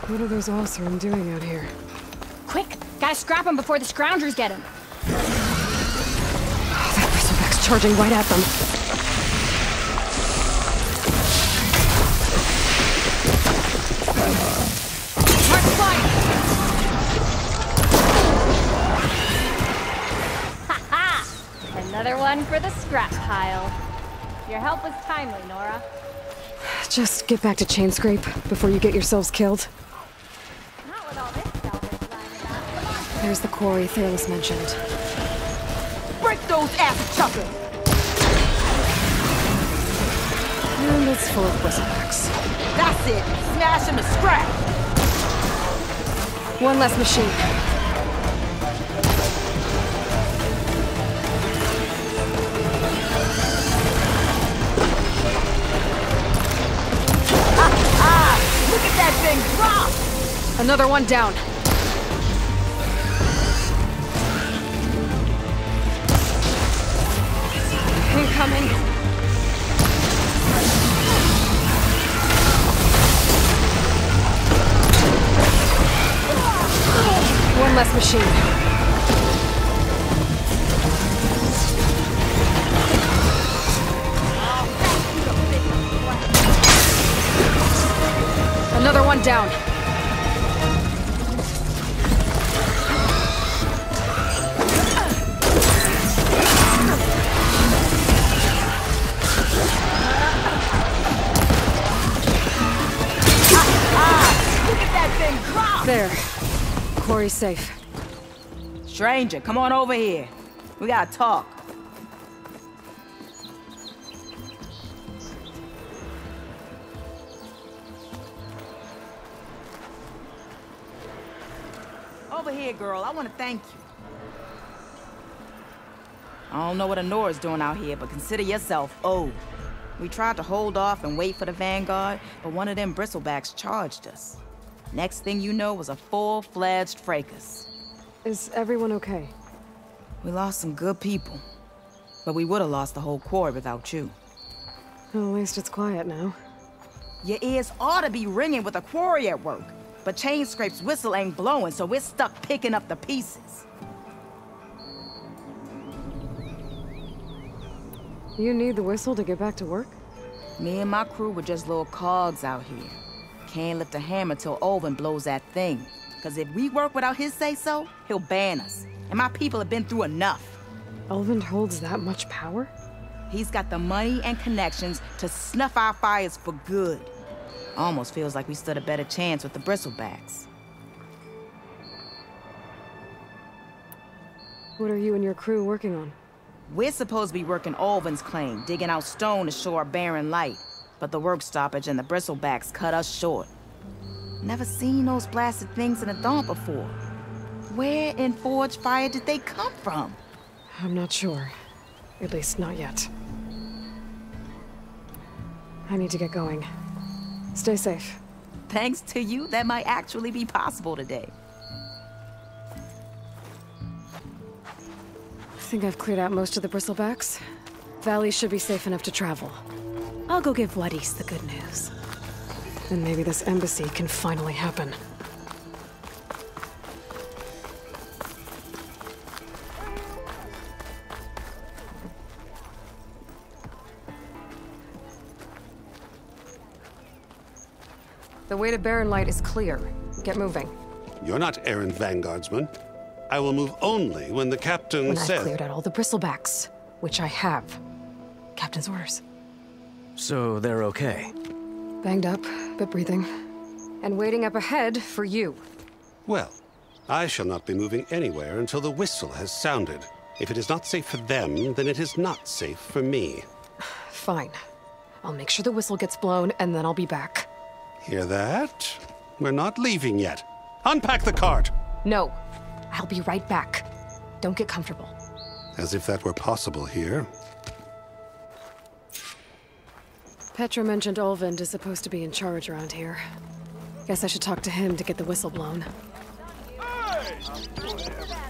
What are those Osram doing out here? Quick! Gotta scrap him before the scroungers get him! Oh, that bristleback's charging right at them. Mark fire! Ha-ha! Another one for the scrap pile. Your help was timely, Nora. Just get back to Chainscrape before you get yourselves killed. There's the quarry Thairless mentioned. Break those ass chuckers! And it's full of bristlebacks. That's it! Smash him to scrap! One less machine. Look at that thing drop! Another one down. Incoming. One less machine. Another one down. Look at that thing drop! There. Quarry's safe. Stranger, come on over here. We gotta talk. Over here, girl. I want to thank you. I don't know what Honora's doing out here, but consider yourself owed. We tried to hold off and wait for the Vanguard, but one of them bristlebacks charged us. Next thing you know was a full-fledged fracas. Is everyone okay? We lost some good people, but we would have lost the whole quarry without you. Well, at least it's quiet now. Your ears ought to be ringing with a quarry at work, but Chainscrape's whistle ain't blowing, so we're stuck picking up the pieces. You need the whistle to get back to work? Me and my crew were just little cogs out here. Can't lift a hammer till Olvin blows that thing. Cause if we work without his say-so, he'll ban us. And my people have been through enough. Olvin holds that much power? He's got the money and connections to snuff our fires for good. Almost feels like we stood a better chance with the bristlebacks. What are you and your crew working on? We're supposed to be working Olvin's claim, digging out stone to show our barren light. But the work stoppage and the bristlebacks cut us short. Never seen those blasted things in a dawn before. Where in Forge Fire did they come from? I'm not sure. At least not yet. I need to get going. Stay safe. Thanks to you, that might actually be possible today. I think I've cleared out most of the bristlebacks. Valley should be safe enough to travel. I'll go give Wadis the good news. Then maybe this embassy can finally happen. The way to Barren Light is clear. Get moving. You're not errand vanguardsman. I will move only when the captain When says... I've cleared out all the bristlebacks, which I have. Captain's orders. So they're okay? Banged up, but breathing. And waiting up ahead for you. Well, I shall not be moving anywhere until the whistle has sounded. If it is not safe for them, then it is not safe for me. Fine. I'll make sure the whistle gets blown, and then I'll be back. Hear that? We're not leaving yet. Unpack the cart! No. I'll be right back. Don't get comfortable. As if that were possible here. Petra mentioned Olvind is supposed to be in charge around here. Guess I should talk to him to get the whistle blown.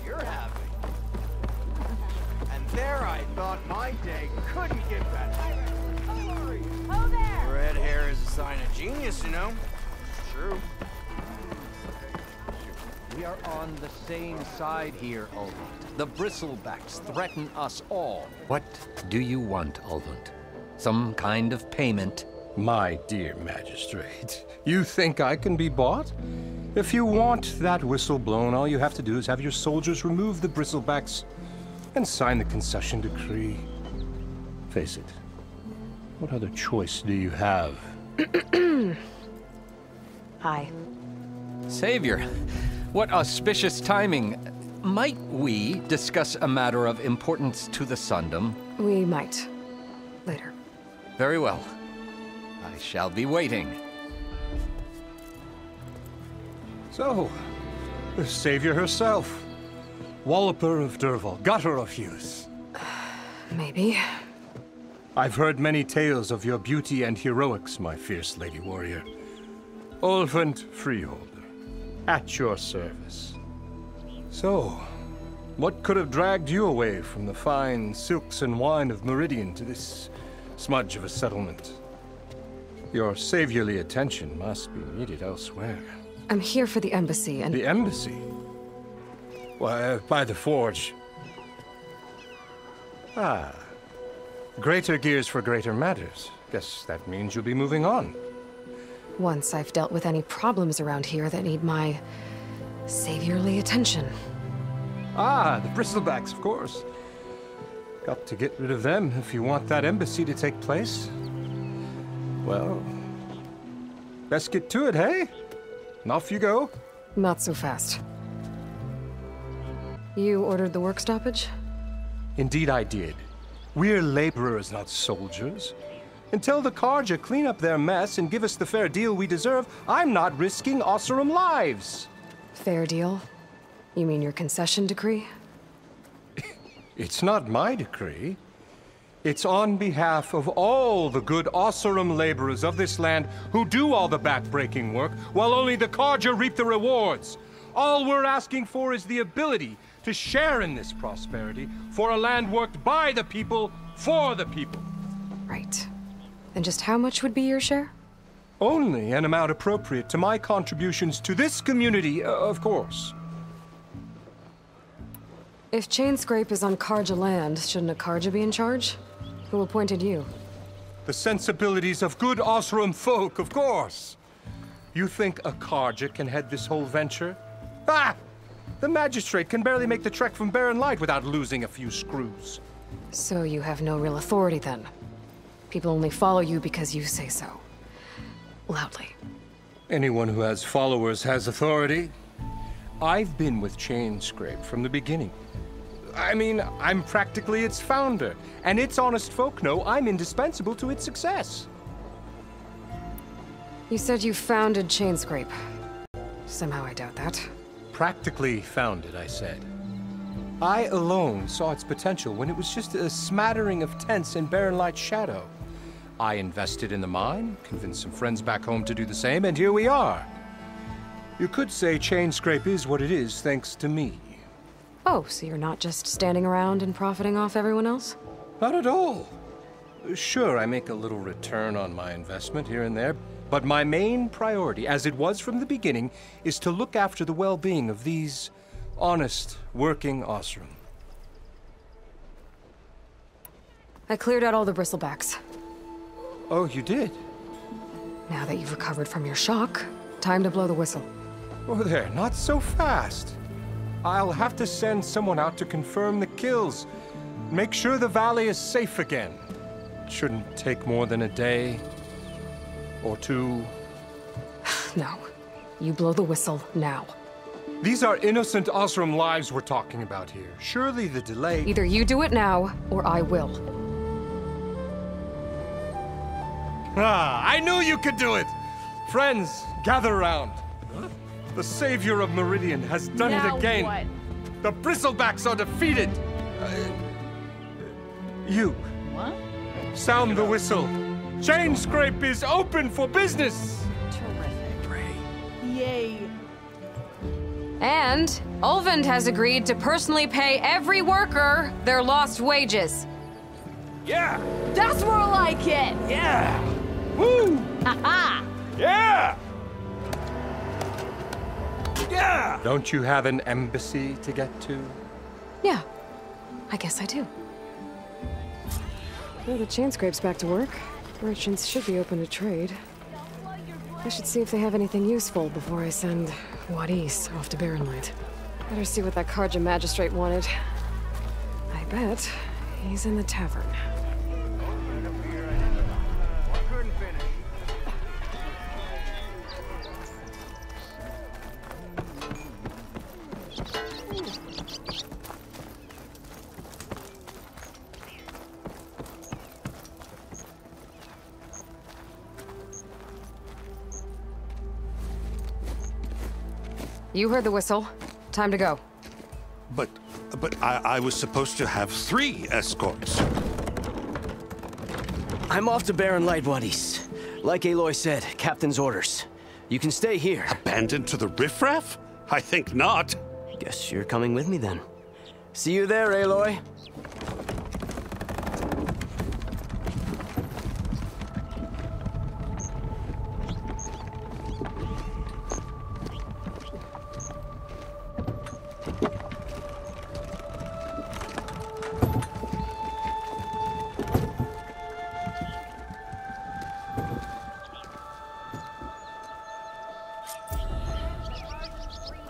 You're having. And there I thought my day couldn't get better. Oh, there! Red hair is a sign of genius, you know. It's true. We are on the same side here, Olvund. The bristlebacks threaten us all. What do you want, Olvund? Some kind of payment? My dear magistrate, you think I can be bought? If you want that whistle blown, all you have to do is have your soldiers remove the bristlebacks and sign the concession decree. Face it, what other choice do you have? Hi. Savior, what auspicious timing. Might we discuss a matter of importance to the Sundom? We might. Later. Very well. I shall be waiting. So, the savior herself. Walloper of Derval, gutter of youth. Maybe. I've heard many tales of your beauty and heroics, my fierce lady warrior. Olvund Freeholder, at your service. So, what could have dragged you away from the fine silks and wine of Meridian to this smudge of a settlement? Your saviorly attention must be needed elsewhere. I'm here for the embassy and... The embassy? Why, by the forge. Ah. Greater gears for greater matters. Guess that means you'll be moving on. Once I've dealt with any problems around here that need my... saviorly attention. Ah, the bristlebacks, of course. Got to get rid of them if you want that embassy to take place. Well, best get to it, hey? And off you go. Not so fast. You ordered the work stoppage? Indeed I did. We're laborers, not soldiers. Until the Karja clean up their mess and give us the fair deal we deserve, I'm not risking Osseram lives. Fair deal? You mean your concession decree? It's not my decree. It's on behalf of all the good Osseram laborers of this land who do all the back-breaking work, while only the Karja reap the rewards. All we're asking for is the ability to share in this prosperity for a land worked by the people, for the people. Right. And just how much would be your share? Only an amount appropriate to my contributions to this community, of course. If Chainscrape is on Karja land, shouldn't a Karja be in charge? Who appointed you? The sensibilities of good Osseram folk, of course. You think a Karja can head this whole venture? Ah! The magistrate can barely make the trek from Barren Light without losing a few screws. So you have no real authority then? People only follow you because you say so. Loudly. Anyone who has followers has authority. I've been with Chainscrape from the beginning. I mean, I'm practically its founder, and its honest folk know I'm indispensable to its success. You said you founded Chainscrape. Somehow I doubt that. Practically founded, I said. I alone saw its potential when it was just a smattering of tents in Barren Light's shadow. I invested in the mine, convinced some friends back home to do the same, and here we are. You could say Chainscrape is what it is thanks to me. Oh, so you're not just standing around and profiting off everyone else? Not at all. Sure, I make a little return on my investment here and there, but my main priority, as it was from the beginning, is to look after the well-being of these honest, working Osram. I cleared out all the bristlebacks. Oh, you did? Now that you've recovered from your shock, time to blow the whistle. Oh there, not so fast. I'll have to send someone out to confirm the kills. Make sure the valley is safe again. It shouldn't take more than a day. Or two. No. You blow the whistle now. These are innocent Osram lives we're talking about here. Surely the delay... Either you do it now, or I will. Ah, I knew you could do it! Friends, gather around. The savior of Meridian has done it again. What? The bristlebacks are defeated. You. What? Sound the whistle. Chainscrape is open for business. Terrific. Yay. And Ulvund has agreed to personally pay every worker their lost wages. Yeah! That's more like it! Yeah! Woo! Ha-ha! Yeah! Yeah! Don't you have an embassy to get to? Yeah, I guess I do. Well, the Chainscrape's back to work. Merchants should be open to trade. I should see if they have anything useful before I send Wadis off to Barrenlight. Better see what that Karja magistrate wanted. I bet he's in the tavern. You heard the whistle. Time to go. But I was supposed to have 3 escorts. I'm off to Barrenlight, Wadis. Like Aloy said, Captain's orders. You can stay here. Abandoned to the riffraff? I think not. Guess you're coming with me then. See you there, Aloy.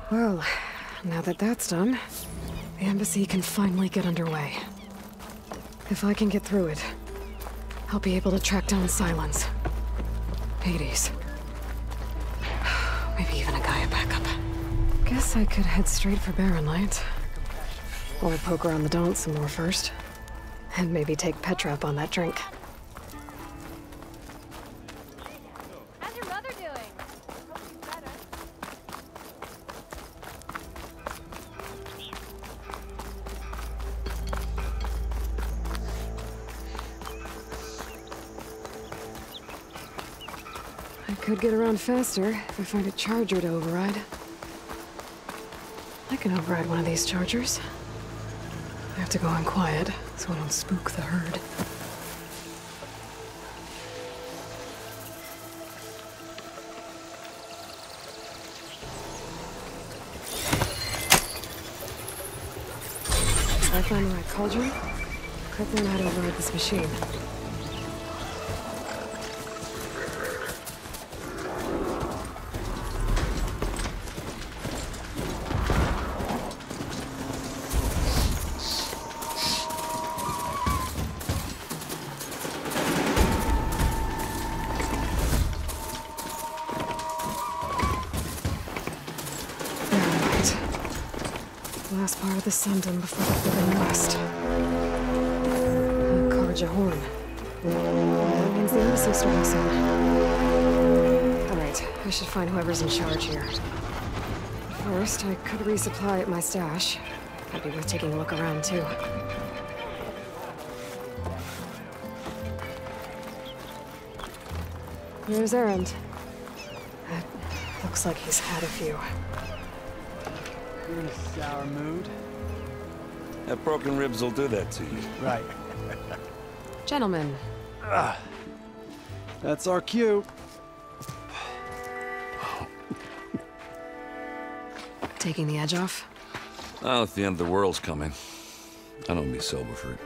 Well, now that that's done, the embassy can finally get underway. If I can get through it, I'll be able to track down Silence, Hades, maybe even a Gaia backup. Guess I could head straight for Barrenlight. Or poke around the Daunt some more first. And maybe take Petra up on that drink. How's your mother doing? Hope she's better. I could get around faster if I find a charger to override. I can override one of these chargers. I have to go in quiet, so I don't spook the herd. If I find the right cauldron, could learn how to override this machine. Last part of the Sundom before the Forbidden West. Karja Horn. That means the embassy's starting soon. Alright, I should find whoever's in charge here. First, I could resupply at my stash. That'd be worth taking a look around, too. Here's Erend. Looks like he's had a few. You're in a sour mood. That broken ribs will do that to you. Right. Gentlemen. That's our cue. Taking the edge off? Oh, if the end of the world's coming, I don't be sober for it.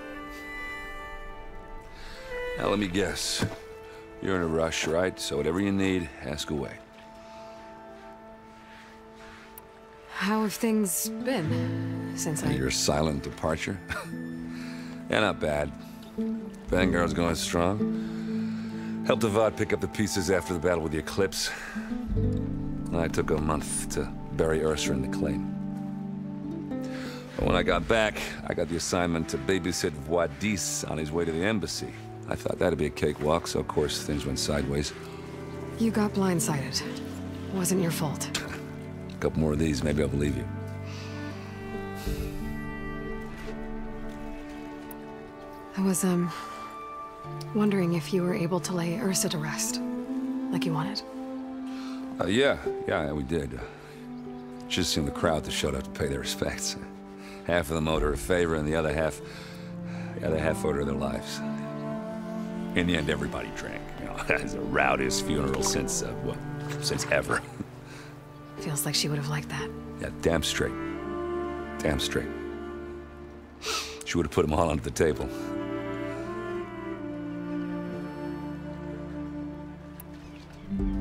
Now, let me guess. You're in a rush, right? So whatever you need, ask away. How have things been since Your silent departure? Yeah, not bad. Vanguard's going strong. Helped Avad pick up the pieces after the battle with the Eclipse. I took a month to bury Ursa in the claim. But when I got back, I got the assignment to babysit Wadis on his way to the embassy. I thought that'd be a cakewalk, so of course things went sideways. You got blindsided. Wasn't your fault. A couple more of these, maybe I'll believe you. I was, wondering if you were able to lay Ursa to rest, like you wanted. Yeah, we did. Just seen the crowd that showed up to pay their respects. Half of them owed her a favor, and the other half owed her their lives. In the end, everybody drank. You know, it's the rowdiest funeral since ever. Feels like she would have liked that. Yeah, damn straight. Damn straight. She would have put them all onto the table.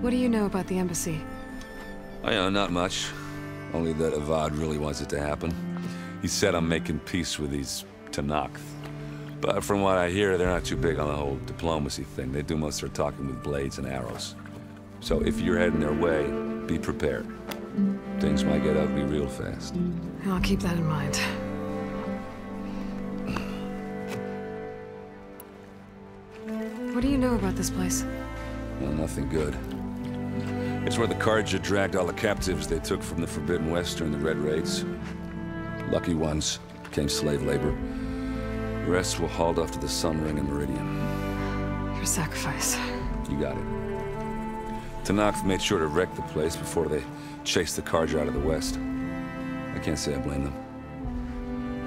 What do you know about the embassy? Oh, yeah, not much. Only that Avad really wants it to happen. He said I'm making peace with these Tanakh. But from what I hear, they're not too big on the whole diplomacy thing. They do most of their talking with blades and arrows. So if you're heading their way, be prepared. Things might get ugly real fast. I'll keep that in mind. What do you know about this place? Well, nothing good. It's where the Karja dragged all the captives they took from the Forbidden West during the Red Raids. Lucky ones became slave labor. The rest were hauled off to the Sun Ring and Meridian. Your sacrifice. You got it. Tanakh made sure to wreck the place before they chased the Karja out of the West. I can't say I blame them.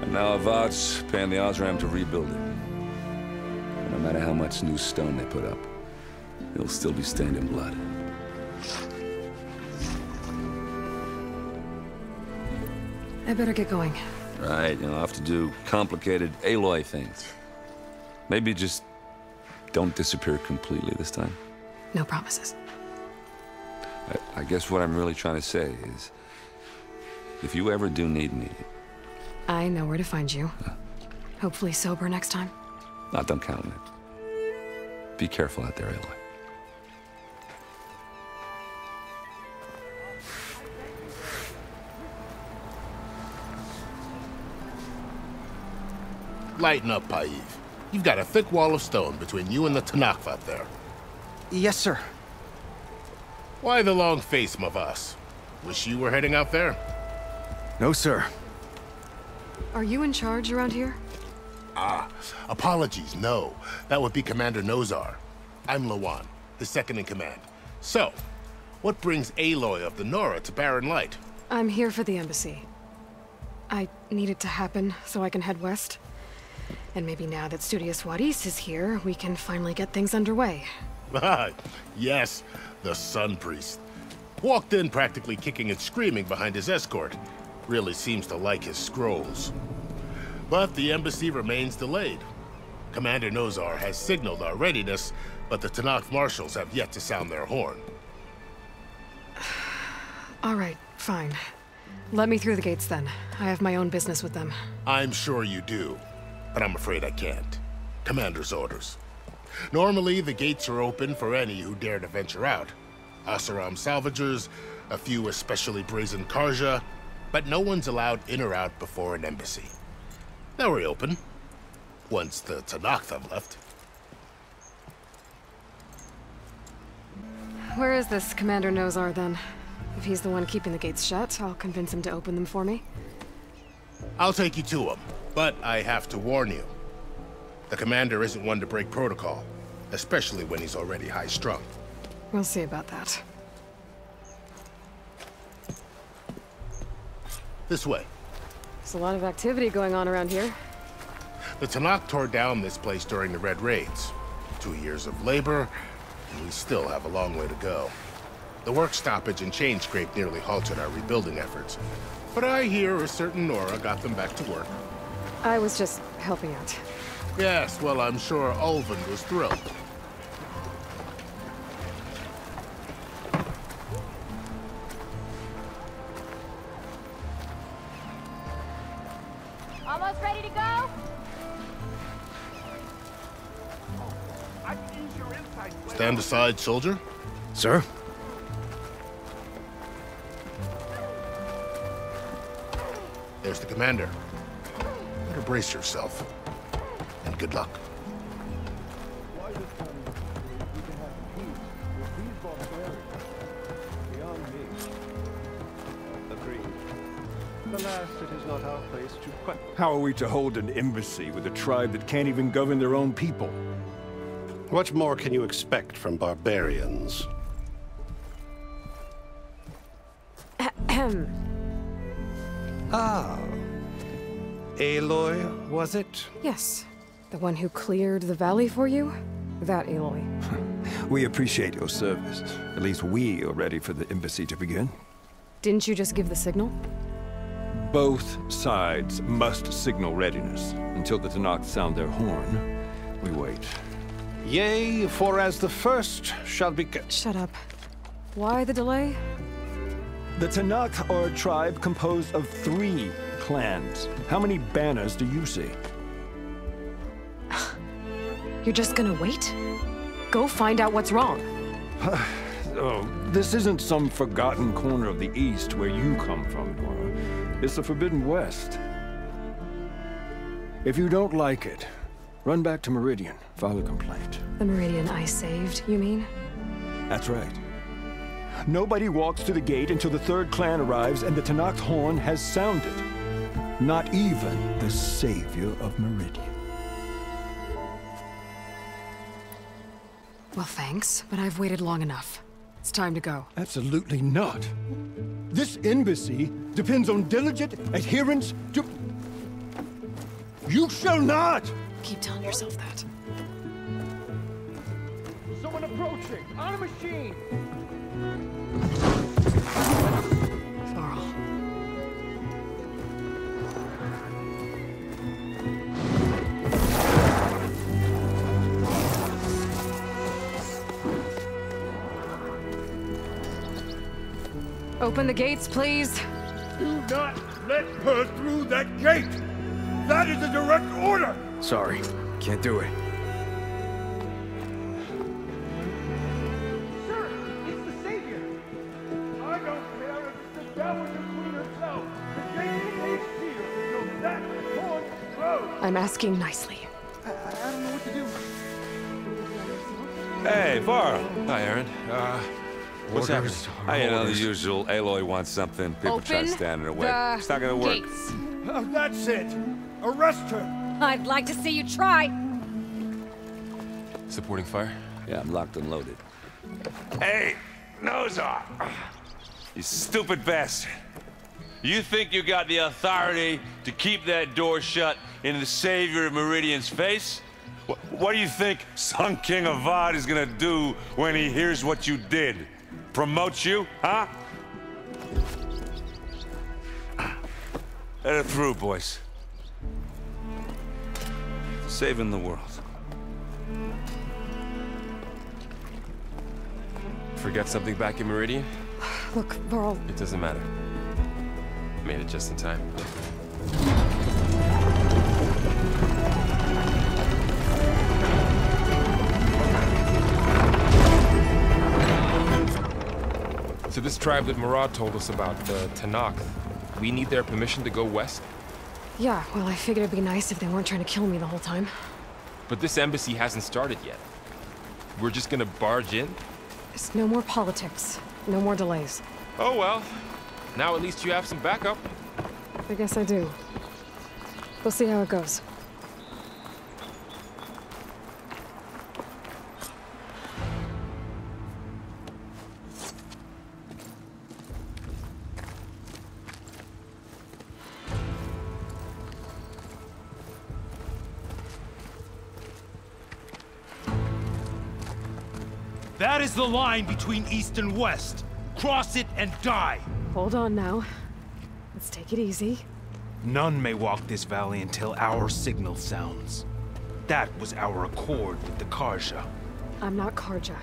And now Avad's paying the Osram to rebuild it. And no matter how much new stone they put up, it'll still be stained in blood. I better get going. Right, I'll have to do complicated Aloy things. Maybe just don't disappear completely this time. No promises. I guess what I'm really trying to say is, if you ever do need me... I know where to find you. Hopefully sober next time. Not done counting it. Be careful out there, Aloy. Lighten up, Paiv. You've got a thick wall of stone between you and the Tanakh out there. Yes, sir. Why the long face, Mavas? Wish you were heading out there? No, sir. Are you in charge around here? Apologies, no. That would be Commander Nozar. I'm Lawan, his second in command. So, what brings Aloy of the Nora to Barren Light? I'm here for the embassy. I need it to happen so I can head west. And maybe now that Studious Wadis is here, we can finally get things underway. Yes, the Sun Priest. Walked in practically kicking and screaming behind his escort. Really seems to like his scrolls. But the embassy remains delayed. Commander Nozar has signaled our readiness, but the Tanakh marshals have yet to sound their horn. All right, fine. Let me through the gates then. I have my own business with them. I'm sure you do, but I'm afraid I can't. Commander's orders. Normally, the gates are open for any who dare to venture out. Asaram salvagers, a few especially brazen Karja, but no one's allowed in or out before an embassy. They'll reopen, once the Tanakh have left. Where is this Commander Nozar, then? If he's the one keeping the gates shut, I'll convince him to open them for me. I'll take you to him, but I have to warn you. The Commander isn't one to break protocol, especially when he's already high-strung. We'll see about that. This way. There's a lot of activity going on around here. The Tanakh tore down this place during the Red Raids. 2 years of labor, and we still have a long way to go. The work stoppage and chain scrape nearly halted our rebuilding efforts. But I hear a certain Nora got them back to work. I was just helping out. Yes, well, I'm sure Ulven was thrilled. Almost ready to go? Stand aside, soldier. Sir? There's the commander. Better brace yourself. And good luck. Alas, it is not our place to question. How are we to hold an embassy with a tribe that can't even govern their own people? What more can you expect from barbarians? Ah. Aloy, was it? Yes. The one who cleared the valley for you? That Aloy. We appreciate your service. At least we are ready for the embassy to begin. Didn't you just give the signal? Both sides must signal readiness. Until the Tanakh sound their horn, we wait. Yea, for as the first shall be... Shut up. Why the delay? The Tanakh are a tribe composed of 3 clans. How many banners do you see? You're just gonna wait? Go find out what's wrong. Oh, this isn't some forgotten corner of the East where you come from, Nora. It's the Forbidden West. If you don't like it, run back to Meridian, file a complaint. The Meridian I saved, you mean? That's right. Nobody walks to the gate until the 3rd clan arrives and the Tanakh horn has sounded. Not even the savior of Meridian. Well, thanks, but I've waited long enough. It's time to go. Absolutely not. This embassy depends on diligent adherence to... You shall not! Keep telling yourself that. Someone approaching! On a machine! Varl. Open the gates, please. Do not let her through that gate! That is a direct order! Sorry, can't do it. Sir, it's the Savior! I don't care if it's the devil the queen herself! The gate stays sealed until that horn blows! I'm asking nicely. I don't know what to do. Hey, Varl. Hi, Aaron. What's happening? You know, the usual. Aloy wants something. People try to stand in her way. It's not gonna work. Gates. That's it! Arrest her! I'd like to see you try. Supporting fire? Yeah, I'm locked and loaded. Hey, nose off! You stupid bastard. You think you got the authority to keep that door shut in the savior of Meridian's face? What do you think Sun King Avad is gonna do when he hears what you did? Promote you, huh? Let it through, boys. Saving the world. Forget something back in Meridian? Look, Varl. It doesn't matter. Made it just in time. So this tribe that Murad told us about, the Tanakh, we need their permission to go west? Yeah, well, I figured it'd be nice if they weren't trying to kill me the whole time. But this embassy hasn't started yet. We're just gonna barge in? There's no more politics. No more delays. Oh well. Now at least you have some backup. I guess I do. We'll see how it goes. That is the line between East and West. Cross it and die. Hold on now. Let's take it easy. None may walk this valley until our signal sounds. That was our accord with the Karja. I'm not Karja.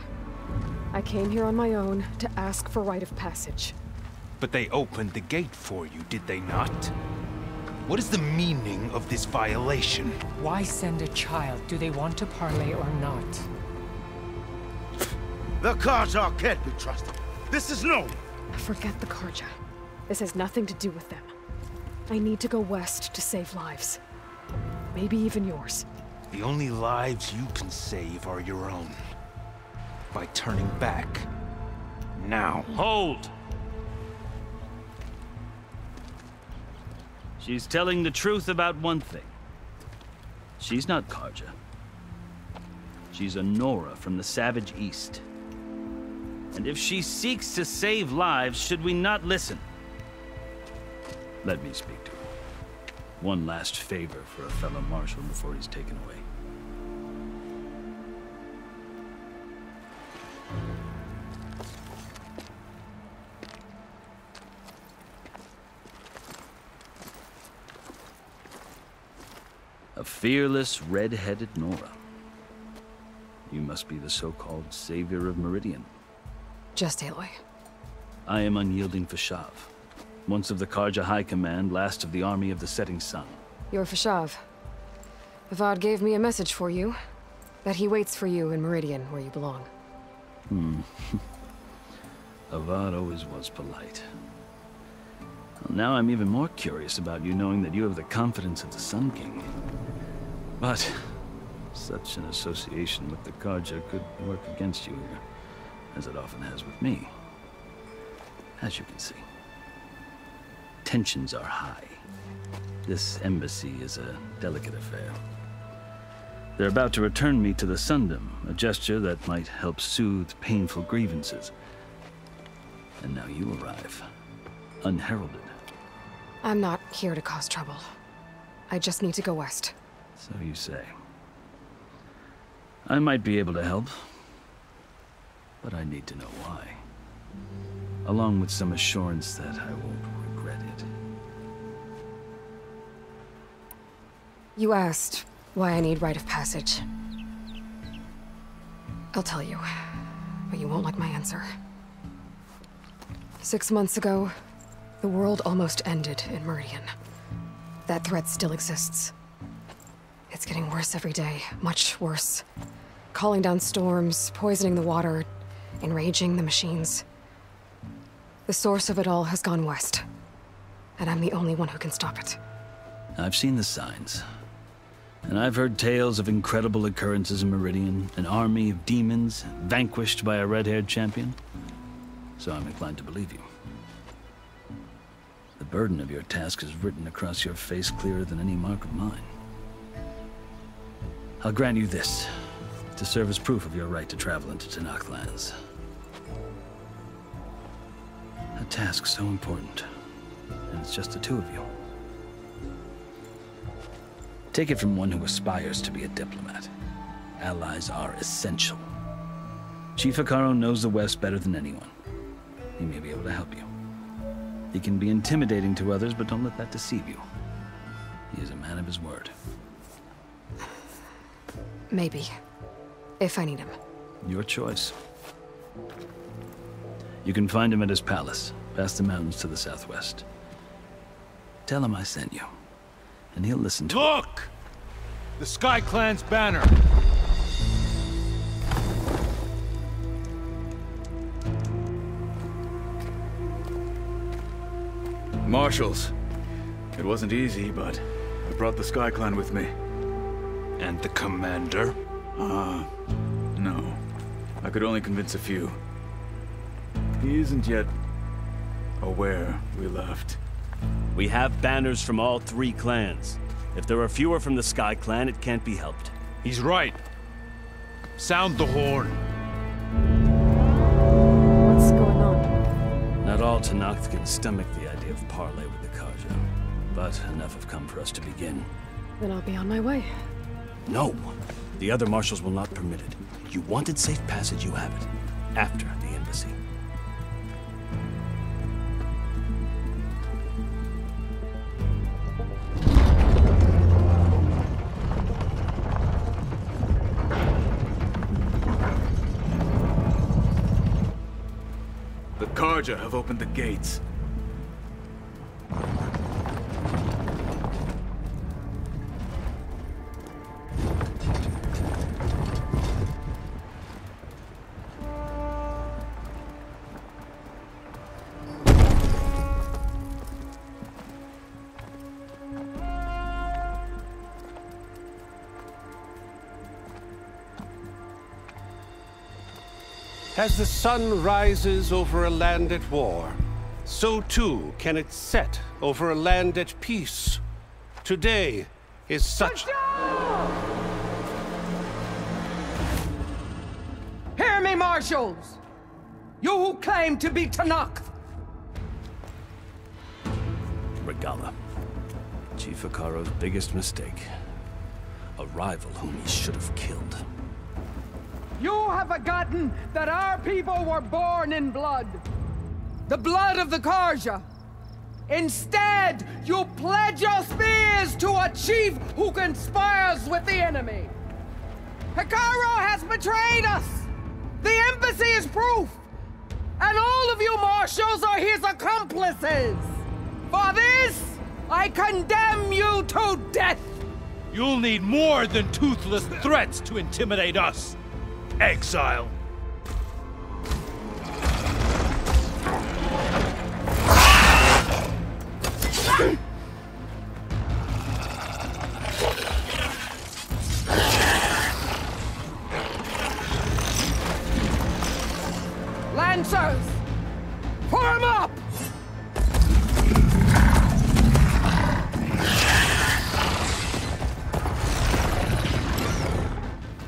I came here on my own to ask for rite of passage. But they opened the gate for you, did they not? What is the meaning of this violation? Why send a child? Do they want to parley or not? The Karja can't be trusted. This is known. Forget the Karja. This has nothing to do with them. I need to go west to save lives. Maybe even yours. The only lives you can save are your own. By turning back. Now. Hold! She's telling the truth about one thing. She's not Karja. She's a Nora from the Savage East. And if she seeks to save lives, should we not listen? Let me speak to her. One last favor for a fellow marshal before he's taken away. A fearless, red-headed Nora. You must be the so-called savior of Meridian. Just Aloy. I am unyielding Fashav. Once of the Karja High Command, last of the army of the setting sun. You're Fashav. Avad gave me a message for you. That he waits for you in Meridian, where you belong. Avad always was polite. Well, now I'm even more curious about you knowing that you have the confidence of the Sun King. But such an association with the Karja could work against you here, as it often has with me. As you can see. Tensions are high. This embassy is a delicate affair. They're about to return me to the Sundom, a gesture that might help soothe painful grievances. And now you arrive, unheralded. I'm not here to cause trouble. I just need to go west. So you say. I might be able to help, but I need to know why. Along with some assurance that I won't regret it. You asked why I need rite of passage. I'll tell you, but you won't like my answer. 6 months ago, the world almost ended in Meridian. That threat still exists. It's getting worse every day, much worse. Calling down storms, poisoning the water, enraging the machines. The source of it all has gone west, and I'm the only one who can stop it. I've seen the signs. And I've heard tales of incredible occurrences in Meridian, an army of demons vanquished by a red-haired champion. So I'm inclined to believe you. The burden of your task is written across your face clearer than any mark of mine. I'll grant you this, to serve as proof of your right to travel into Tenakth lands. A task so important, and it's just the two of you. Take it from one who aspires to be a diplomat. Allies are essential. Chief Hekarro knows the West better than anyone. He may be able to help you. He can be intimidating to others, but don't let that deceive you. He is a man of his word. Maybe. If I need him. Your choice. You can find him at his palace, past the mountains to the southwest. Tell him I sent you, and he'll listen to Look! The Sky Clan's banner! Marshals. It wasn't easy, but I brought the Sky Clan with me. And the commander? No. I could only convince a few. He isn't yet aware we left. We have banners from all 3 clans. If there are fewer from the Sky Clan, it can't be helped. He's right. Sound the horn. What's going on? Not all Tenakth can stomach the idea of parley with the Karja, but enough have come for us to begin. Then I'll be on my way. No! The other marshals will not permit it. You wanted safe passage, you have it. after the embassy. The Karja have opened the gates. As the sun rises over a land at war, so too can it set over a land at peace. Today is such... Hear me, marshals! You who claim to be Tanakh! Regala. Chief Hikaru's biggest mistake. A rival whom he should have killed. You have forgotten that our people were born in blood. The blood of the Karja. Instead, you pledge your spears to a chief who conspires with the enemy. Hikaru has betrayed us. The embassy is proof. And all of you marshals are his accomplices. For this, I condemn you to death. You'll need more than toothless threats to intimidate us. Exile. Lancers, form up!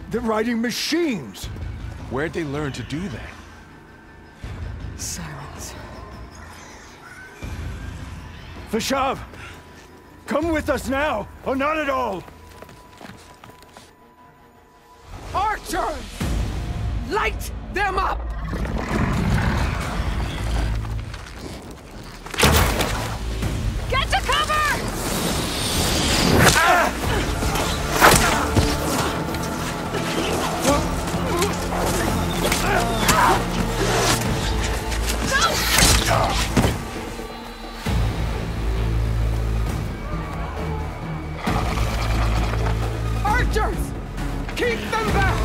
They're riding machines! Where'd they learn to do that? Sirens. Vashav! Come with us now, or not at all! Archers! Light them up! Get to cover! Archers! Keep them back!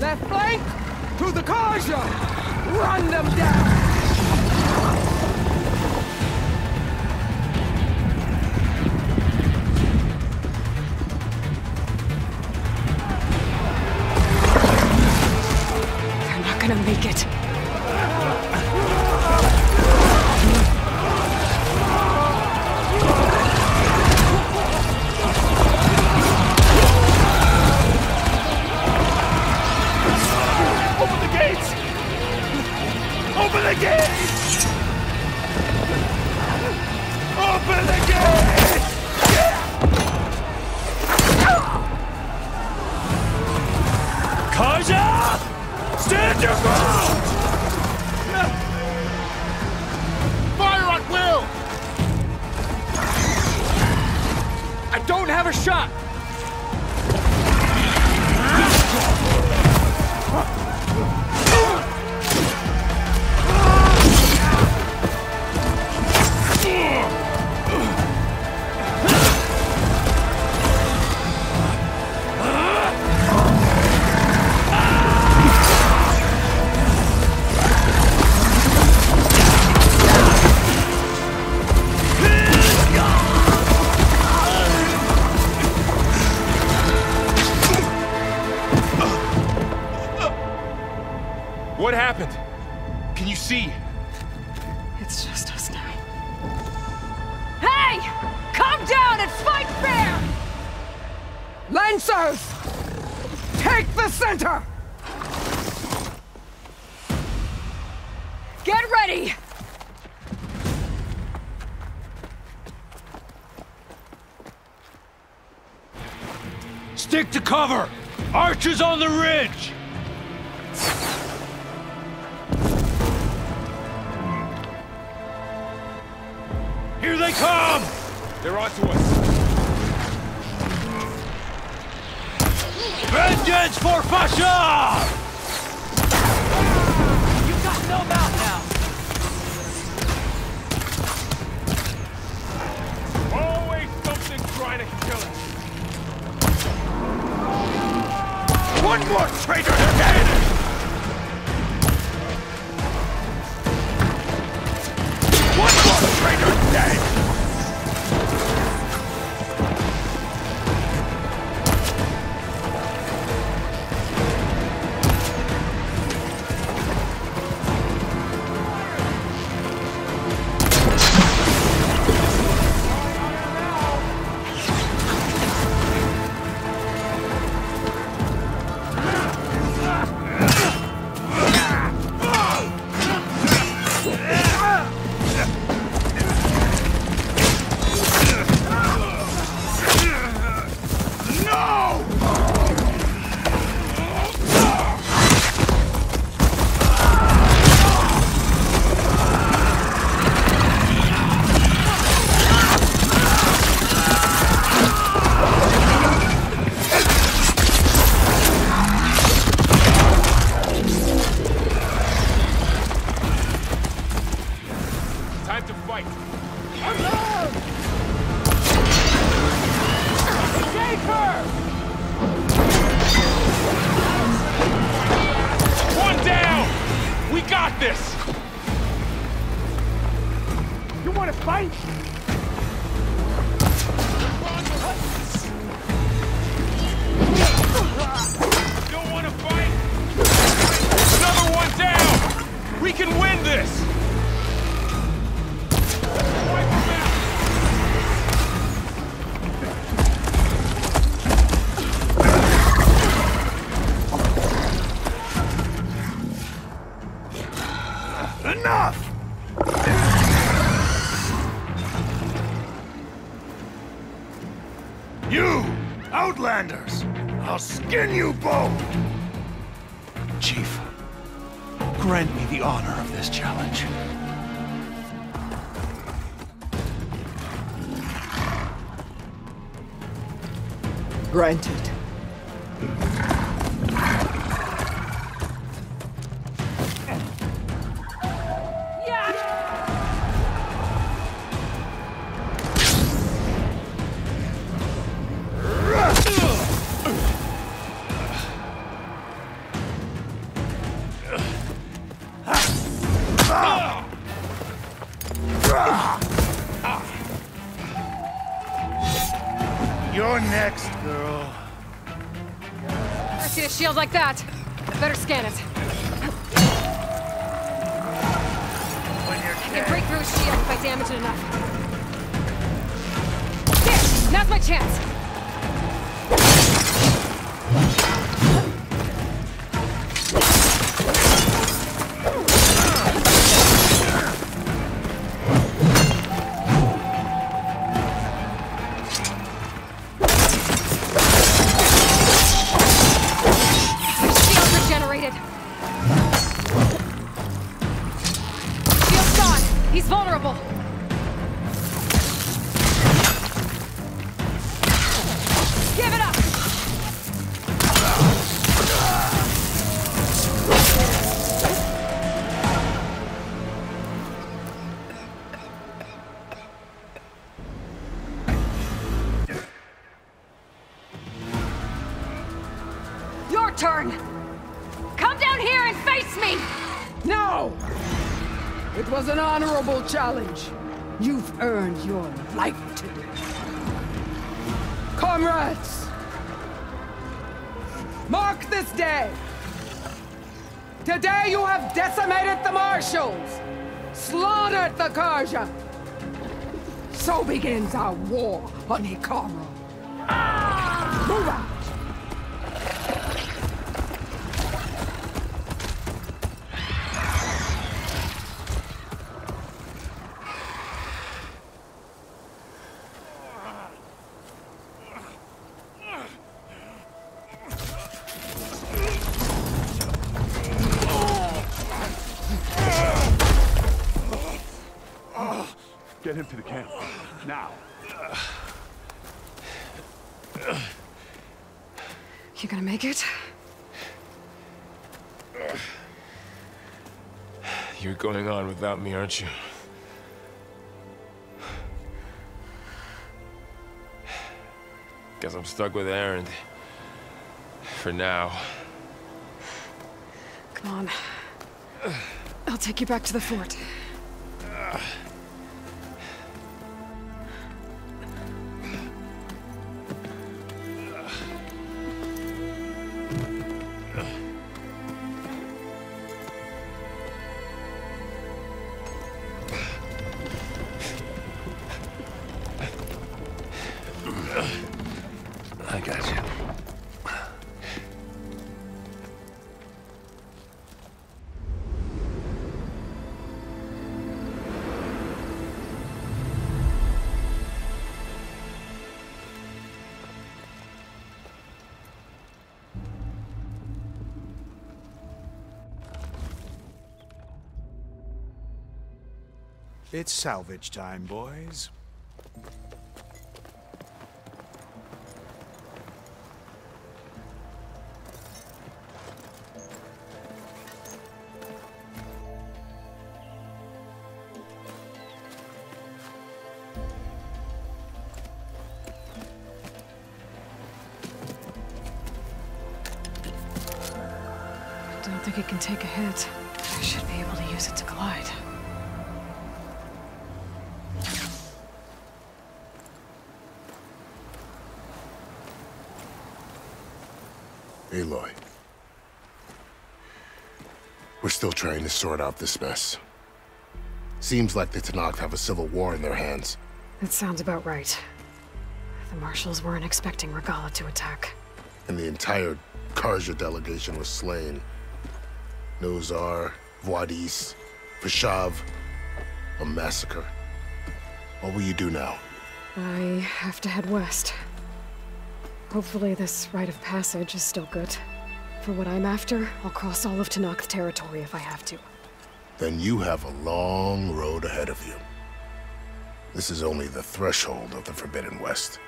Left flank to the Karja! Run them down! They're not gonna make it. Open the gates! Open the gates! Open the gates! Karja! Stand your ground! Fire at will! I don't have a shot! What happened? Can you see? It's just us now. Hey! Calm down and fight fair! Lancers! Take the center! ready! Stick to cover! Archers on the ridge! Here they come! They're onto us. Vengeance for Fasha! You've got no mouth now! Always something trying to kill us. One more traitor dead! One more traitor dead! You, Outlanders! I'll skin you both! Chief, grant me the honor of this challenge. Granted. You're next, girl. I see a shield like that. Better scan it. I can break through a shield if I damage it enough. There! Now's my chance! Turn! Come down here and face me! No! It was an honorable challenge. You've earned your life today. Comrades! Mark this day! Today you have decimated the Marshals! Slaughtered the Karja! So begins our war on Hikaru. Move out! Get him to the camp. Now. You gonna make it? You're going on without me, aren't you? Guess I'm stuck with Aaron. For now. Come on. I'll take you back to the fort. I got you. It's salvage time, boys. I don't think it can take a hit. I should be able to use it to glide. Aloy. We're still trying to sort out this mess. Seems like the Tenakth have a civil war in their hands. That sounds about right. The marshals weren't expecting Regalla to attack. And the entire Karja delegation was slain. Nozar, Vuadis, Vashav, a massacre. What will you do now? I have to head west. Hopefully this rite of passage is still good. For what I'm after, I'll cross all of Tenakth territory if I have to. Then you have a long road ahead of you. This is only the threshold of the Forbidden West.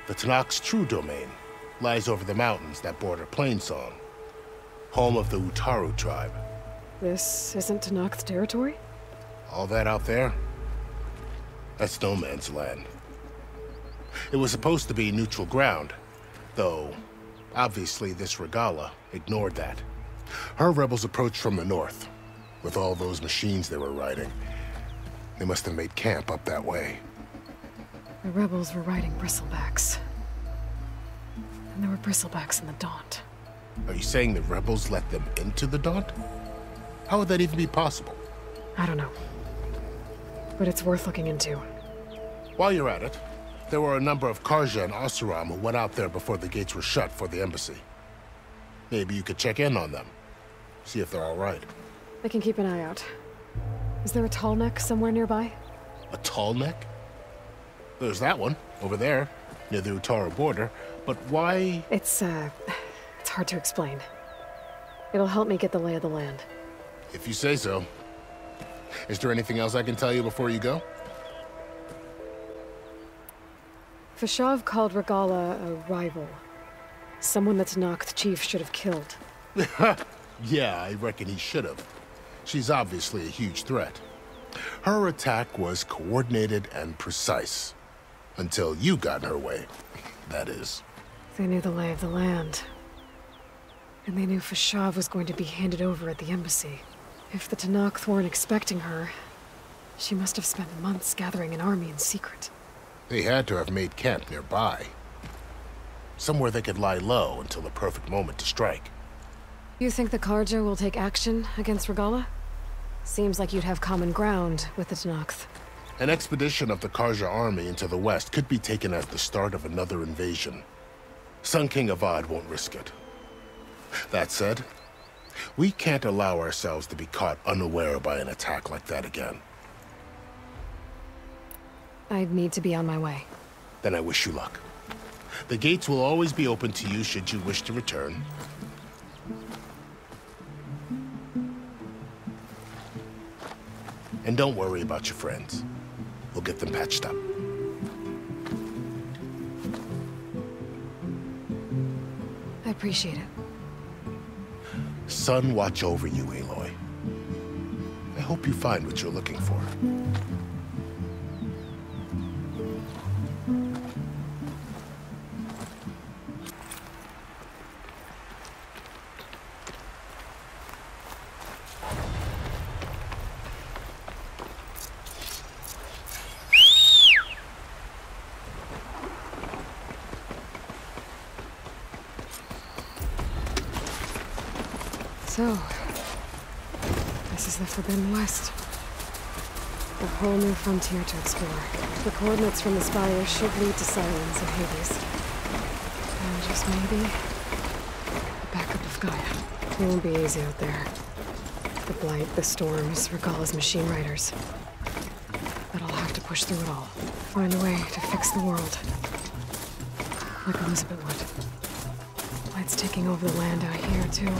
The Tenakth's true domain lies over the mountains that border Plainsong, home of the Utaru tribe. This isn't Tenakth territory? All that out there? That's no man's land. It was supposed to be neutral ground, though obviously this Regalla ignored that. Her rebels approached from the north, with all those machines they were riding. They must have made camp up that way. The rebels were riding bristlebacks. And there were bristlebacks in the Daunt. Are you saying the rebels let them into the Daunt? How would that even be possible? I don't know. But it's worth looking into. While you're at it, there were a number of Karja and Oseram who went out there before the gates were shut for the embassy. Maybe you could check in on them. See if they're all right. I can keep an eye out. Is there a tall neck somewhere nearby? A tall neck? There's that one, over there, near the Utaru border. But why? It's hard to explain. It'll help me get the lay of the land. If you say so. Is there anything else I can tell you before you go? Vashav called Regalla a rival. Someone that Tenakth chief should have killed. Yeah, I reckon he should have. She's obviously a huge threat. Her attack was coordinated and precise. Until you got in her way, that is. They knew the lay of the land. And they knew Vashav was going to be handed over at the embassy. If the Tenakth weren't expecting her, she must have spent months gathering an army in secret. They had to have made camp nearby. Somewhere they could lie low until the perfect moment to strike. You think the Karja will take action against Regalla? Seems like you'd have common ground with the Tenakth. An expedition of the Karja army into the west could be taken as the start of another invasion. Sun King Avad won't risk it. That said, we can't allow ourselves to be caught unaware by an attack like that again. I'd need to be on my way. Then I wish you luck. The gates will always be open to you should you wish to return. And don't worry about your friends. We'll get them patched up. I appreciate it. Sun watch over you, Aloy. I hope you find what you're looking for. So, this is the Forbidden West. A whole new frontier to explore. The coordinates from the spire should lead to Silence and Hades. And just maybe, the backup of Gaia. It won't be easy out there. The Blight, the Storms, Regalla's machine riders. But I'll have to push through it all. Find a way to fix the world. Like Elizabeth would. Blight's taking over the land out here, too.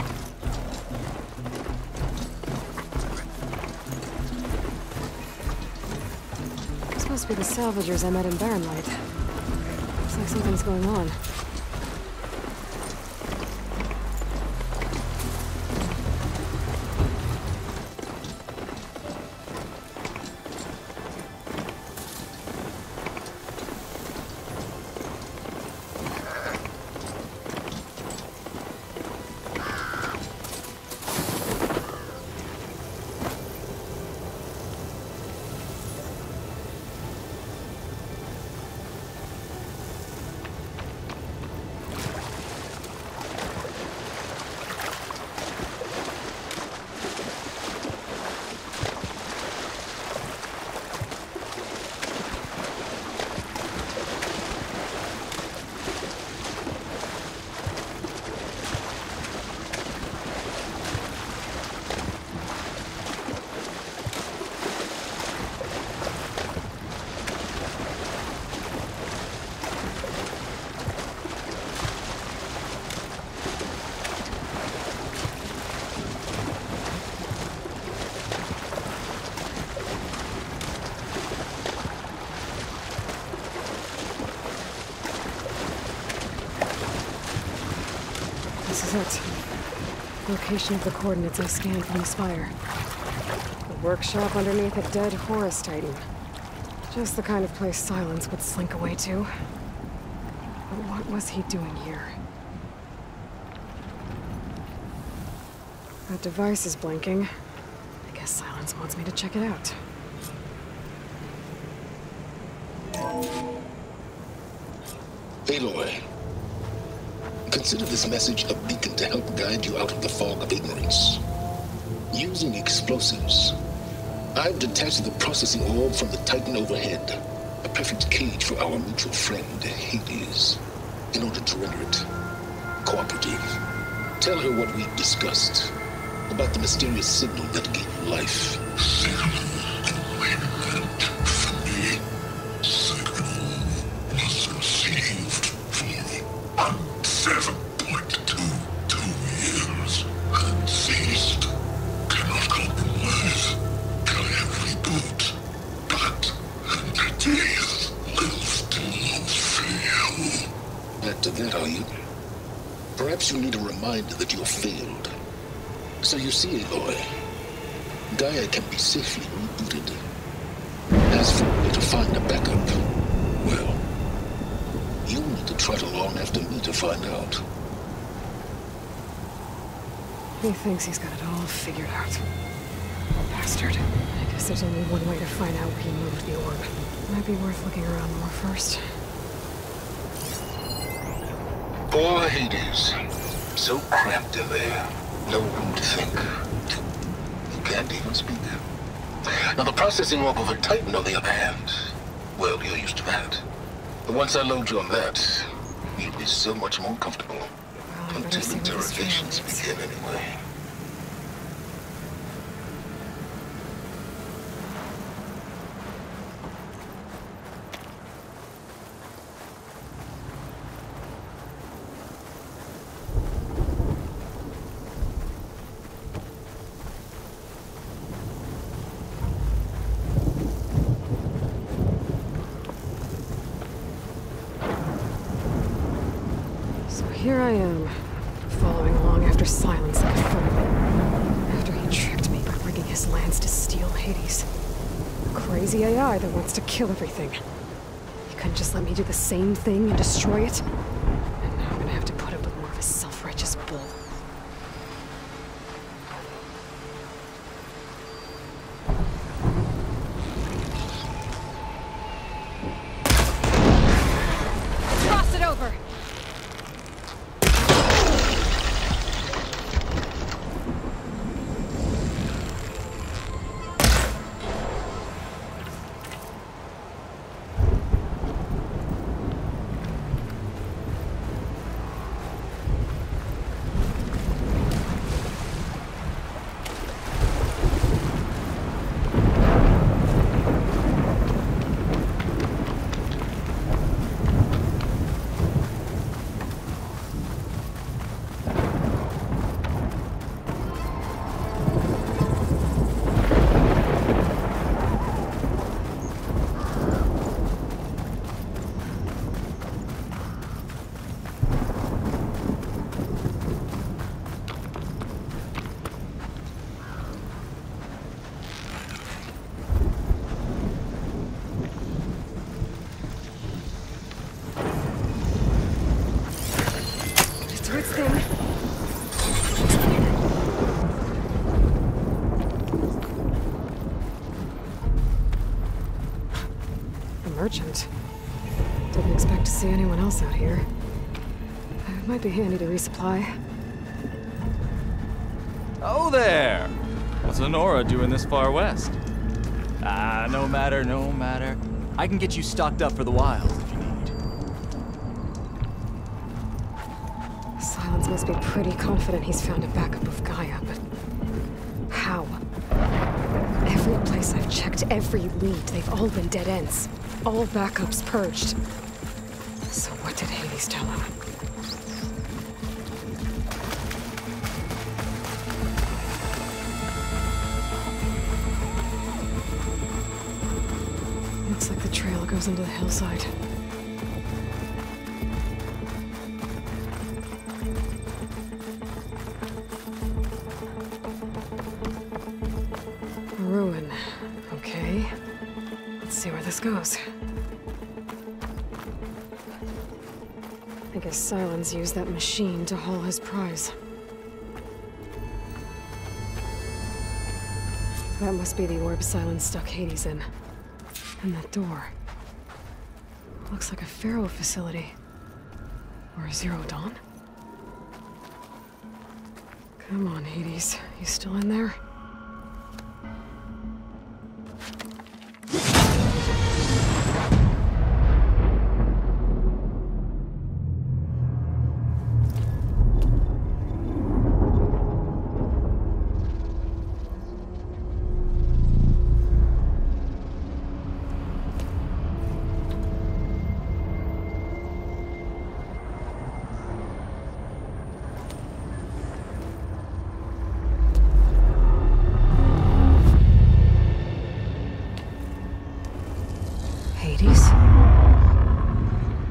Must be the salvagers I met in Barren Light. Looks like something's going on. This is it. Location of the coordinates I scanned from the spire. The workshop underneath a dead Horus Titan. Just the kind of place Silence would slink away to. But what was he doing here? That device is blinking. I guess Silence wants me to check it out. Aloy, consider this message a beacon to help guide you out of the fog of ignorance. Using explosives, I've detached the processing orb from the Titan overhead, a perfect cage for our mutual friend, Hades, in order to render it cooperative. Tell her what we discussed about the mysterious signal that gave you life. Perhaps you need a reminder that you have failed. So you see, Aloy, Gaia can be safely rebooted. As for where to find a backup, well, you'll need to trot along after me to find out. He thinks he's got it all figured out. Bastard. I guess there's only one way to find out where he moved the orb. Might be worth looking around more first. Poor Hades. So cramped in there. No room to think. You can't even speak. Now the processing orb of a Titan, on the other hand, well, you're used to that. But once I load you on that, you'll be so much more comfortable. Until interrogations begin anyway. here I am, following along after Silence the Confirmed. After he tricked me by bringing his lands to steal Hades. A crazy AI that wants to kill everything. He couldn't just let me do the same thing and destroy it? And now I'm gonna have to put up with more of his self-righteous bull. Cross it over! Merchant. Didn't expect to see anyone else out here. It might be handy to resupply. Oh there! What's Honora doing this far west? No matter, no matter. I can get you stocked up for the wild if you need. Silence must be pretty confident he's found a backup of Gaia, but how? Every place I've checked, every lead, they've all been dead ends. All backups purged. So what did Hades tell him? Looks like the trail goes into the hillside. A ruin. Okay. Let's see where this goes. I guess Silence used that machine to haul his prize. That must be the orb Silence stuck Hades in. And that door. Looks like a Pharaoh facility. Or a Zero Dawn? Come on, Hades. You still in there?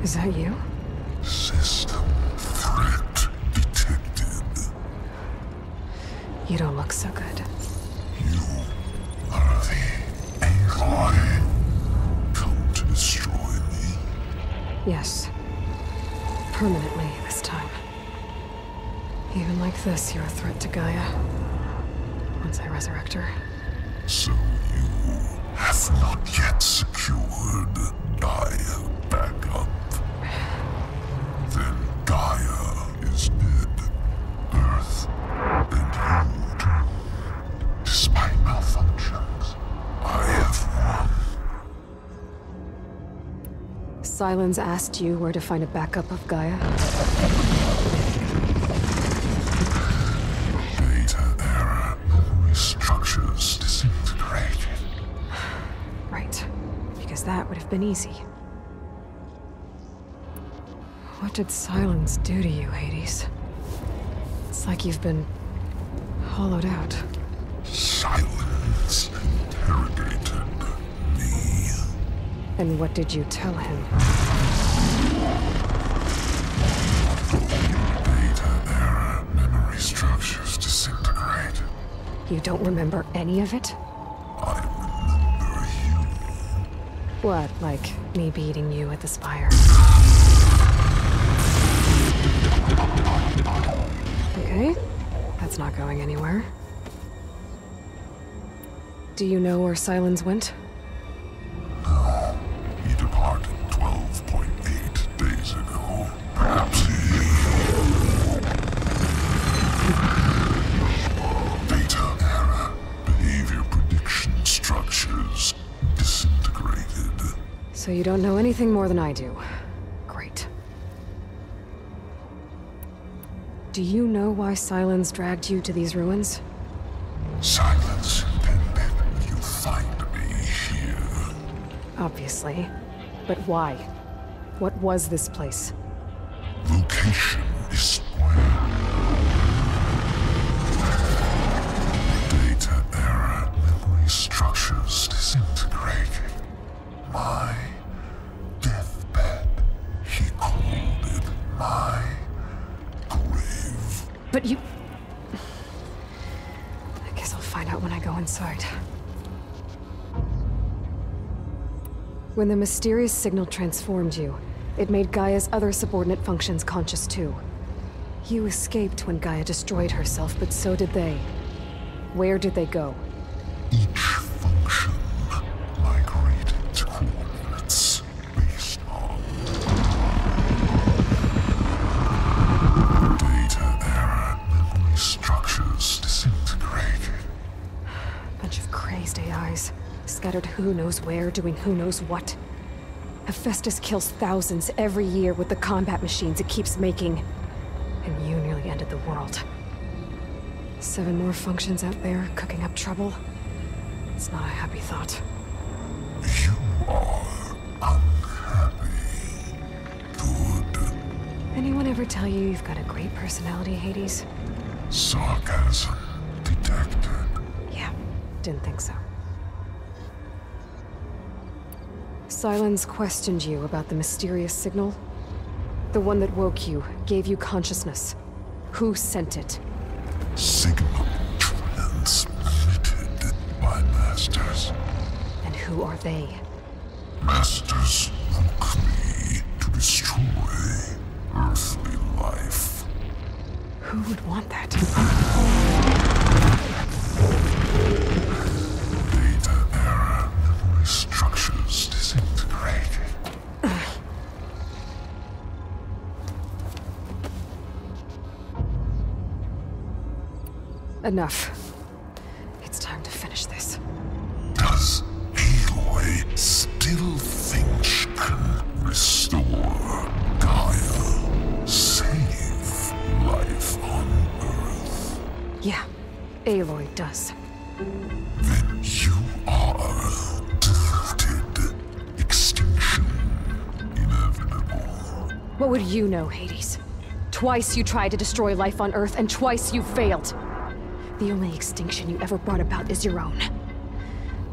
Is that you? System threat detected. You don't look so good. You are the AI come to destroy me? Yes. Permanently this time. Even like this, you're a threat to Gaia. Once I resurrect her. So you have not yet secured Gaia backup. Then Gaia is dead. Earth and you too. Despite malfunctions, I have won. Silence asked you where to find a backup of Gaia? Data error. Memory structures disintegrated. Right. Because that would have been easy. What did Silence do to you, Hades? It's like you've been hollowed out. Silence interrogated me. And what did you tell him? You don't remember any of it? I remember you. What, like me beating you at the Spire? Okay, that's not going anywhere. Do you know where Silence went? No. He departed 12.8 days ago. Perhaps he... Data error. Behavior prediction structures disintegrated. So you don't know anything more than I do. Great. Do you know why Silence dragged you to these ruins? Silence intended you find me here. Obviously. But why? What was this place? Location is spoiled. Data error. Memory structures disintegrating. My deathbed. He called it my grave. But you... I guess I'll find out when I go inside. When the mysterious signal transformed you, it made Gaia's other subordinate functions conscious too. You escaped when Gaia destroyed herself, but so did they. Where did they go? Each function migrated to coordinates based on data error. Memory structures disintegrated. Bunch of crazed AIs, scattered who knows where, doing who knows what. Hephaestus kills thousands every year with the combat machines it keeps making. And you nearly ended the world. 7 more functions out there, cooking up trouble. It's not a happy thought. You are unhappy. Good. Anyone ever tell you you've got a great personality, Hades? Sarcasm detected. Yeah, didn't think so. Silence questioned you about the mysterious signal. The one that woke you, gave you consciousness. Who sent it? Signal transmitted by masters. And who are they? Masters woke me to destroy earthly life. Who would want that? Data error. Memory structures disintegrated. Enough. It's time to finish this. Does Aloy still think she can restore Gaia? Save life on Earth? Yeah, Aloy does. Then you are deluded. Extinction inevitable. What would you know, Hades? Twice you tried to destroy life on Earth, and twice you failed. The only extinction you ever brought about is your own.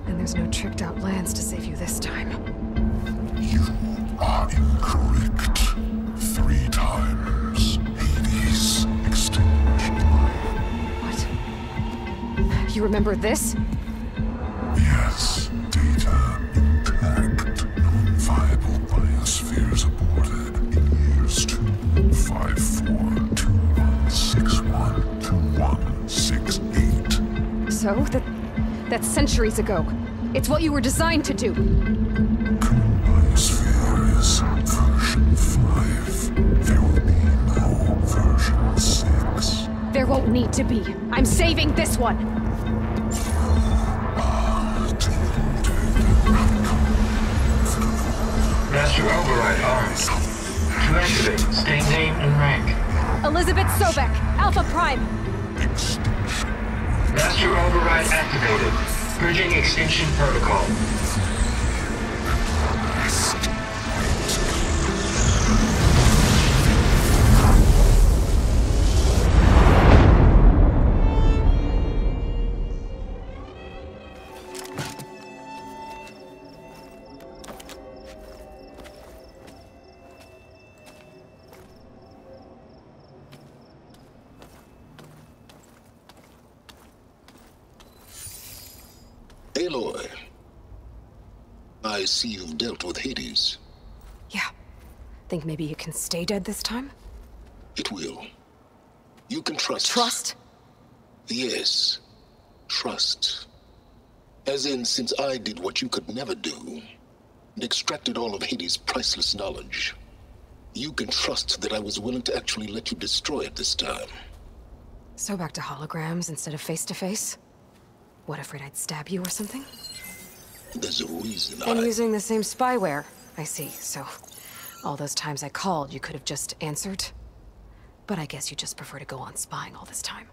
And there's no tricked-out lands to save you this time. You are incorrect. 3 times. Hades extinction. You remember this? Yes. Data intact. Non-viable biospheres aborted in years 2154, 2161, 2168. So? That's centuries ago. It's what you were designed to do. Current biosphere is version 5. There will be no version 6. There won't need to be. I'm saving this one! Master override armed. To activate, state name and rank. Elizabeth Sobek, Alpha Prime. Master override activated. Purging extinction protocol. I see you've dealt with Hades. Yeah. Think maybe it can stay dead this time? It will. You can trust. Trust? Yes. Trust. As in, since I did what you could never do, and extracted all of Hades' priceless knowledge, you can trust that I was willing to actually let you destroy it this time. So back to holograms instead of face-to-face? What, afraid I'd stab you or something? There's a reason And using the same spyware. I see, so all those times I called, you could have just answered? But I guess you just prefer to go on spying all this time.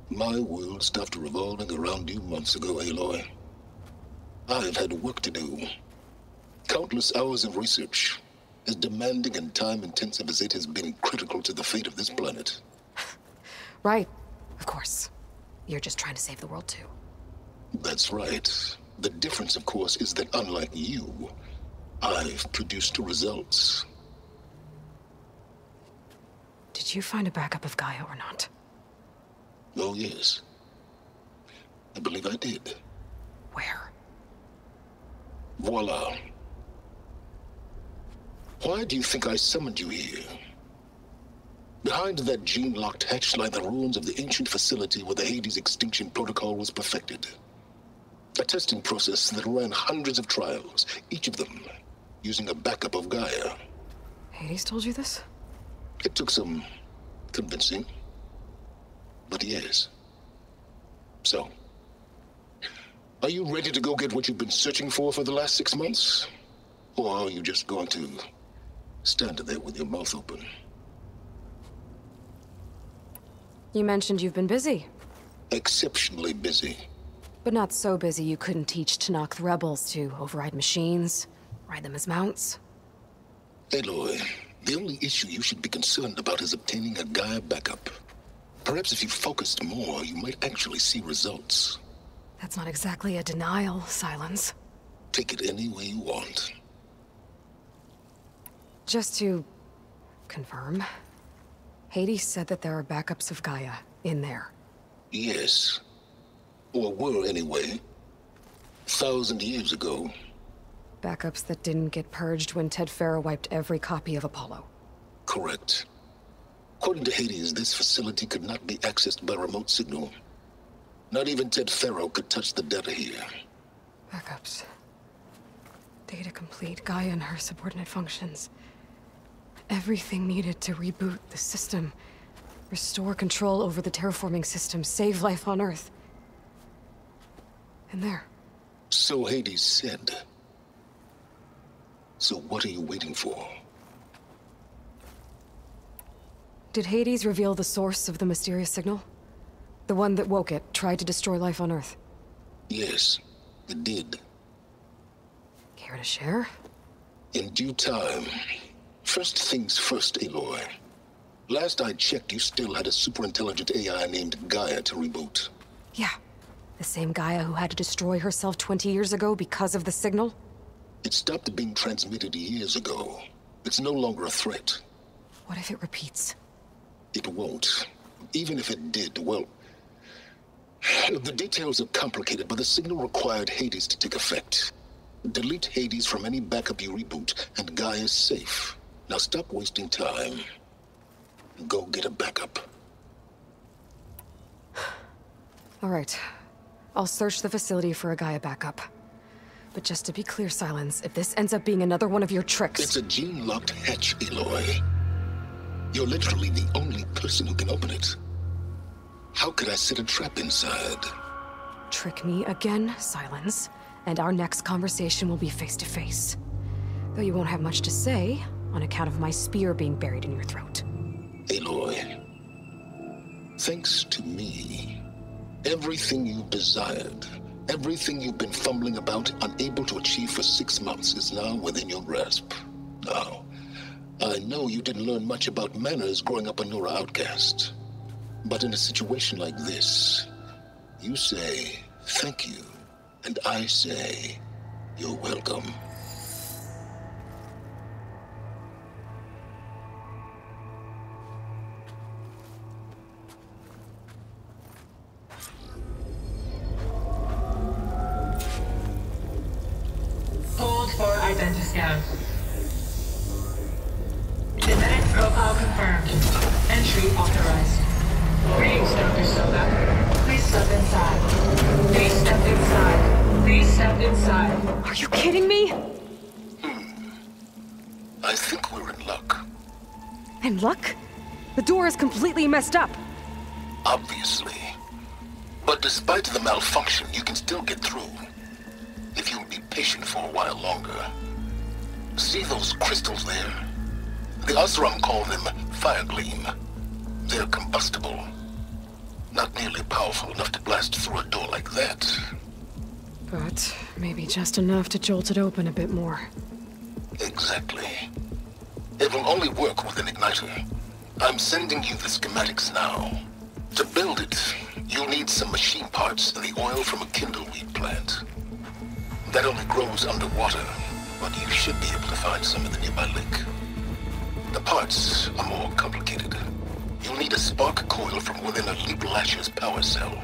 My world stopped revolving around you months ago, Aloy. I've had work to do. Countless hours of research, as demanding and time-intensive as it has been critical to the fate of this planet. Right, of course. You're just trying to save the world too. That's right. The difference, of course, is that unlike you, I've produced results. Did you find a backup of Gaia or not? Oh, yes. I believe I did. Where? Voila. Why do you think I summoned you here? Behind that gene-locked hatch lie the ruins of the ancient facility where the Hades extinction protocol was perfected. A testing process that ran hundreds of trials, each of them using a backup of Gaia. Hades told you this? It took some convincing, but yes. So, are you ready to go get what you've been searching for the last 6 months? Or are you just going to stand there with your mouth open? You mentioned you've been busy. Exceptionally busy. But not so busy you couldn't teach Tanakh the rebels to override machines, ride them as mounts. Aloy, the only issue you should be concerned about is obtaining a Gaia backup. Perhaps if you focused more, you might actually see results. That's not exactly a denial, Silence. Take it any way you want. Just to confirm, Hades said that there are backups of Gaia in there. Yes. Or were, anyway. 1,000 years ago. Backups that didn't get purged when Ted Farrow wiped every copy of Apollo. Correct. According to Hades, this facility could not be accessed by remote signal. Not even Ted Farrow could touch the data here. Backups. Data complete, Gaia and her subordinate functions. Everything needed to reboot the system. Restore control over the terraforming system, save life on Earth. And there. So Hades said. So what are you waiting for? Did Hades reveal the source of the mysterious signal? The one that woke it, tried to destroy life on Earth? Yes, it did. Care to share? In due time. First things first, Aloy. Last I checked, you still had a superintelligent AI named Gaia to reboot. Yeah. The same Gaia who had to destroy herself 20 years ago because of the signal? It stopped being transmitted years ago. It's no longer a threat. What if it repeats? It won't. Even if it did, well... The details are complicated, but the signal required Hades to take effect. Delete Hades from any backup you reboot, and Gaia's safe. Now stop wasting time. Go get a backup. All right. I'll search the facility for a Gaia backup. But just to be clear, Silence, if this ends up being another one of your tricks... It's a gene-locked hatch, Aloy. You're literally the only person who can open it. How could I set a trap inside? Trick me again, Silence, and our next conversation will be face-to-face. Though you won't have much to say, on account of my spear being buried in your throat. Aloy, thanks to me, everything you desired, everything you've been fumbling about, unable to achieve for 6 months, is now within your grasp. Now, I know you didn't learn much about manners growing up a Nora outcast. But in a situation like this, you say, thank you, and I say, you're welcome. Board Identiscan. Genetic profile confirmed. Entry authorized. Greetings, Dr. Soda. Please step inside. Please step inside. Please step inside. Are you kidding me? I think we're in luck. In luck? The door is completely messed up. Obviously. But despite the malfunction, you can still get through. If you'll be patient for a while longer. See those crystals there? The Oseram call them fire gleam. They're combustible. Not nearly powerful enough to blast through a door like that. But maybe just enough to jolt it open a bit more. Exactly. It will only work with an igniter. I'm sending you the schematics now. To build it, you'll need some machine parts and the oil from a kindleweed plant. That only grows underwater, but you should be able to find some in the nearby lake. The parts are more complicated. You'll need a spark coil from within a Leap Lasher's power cell.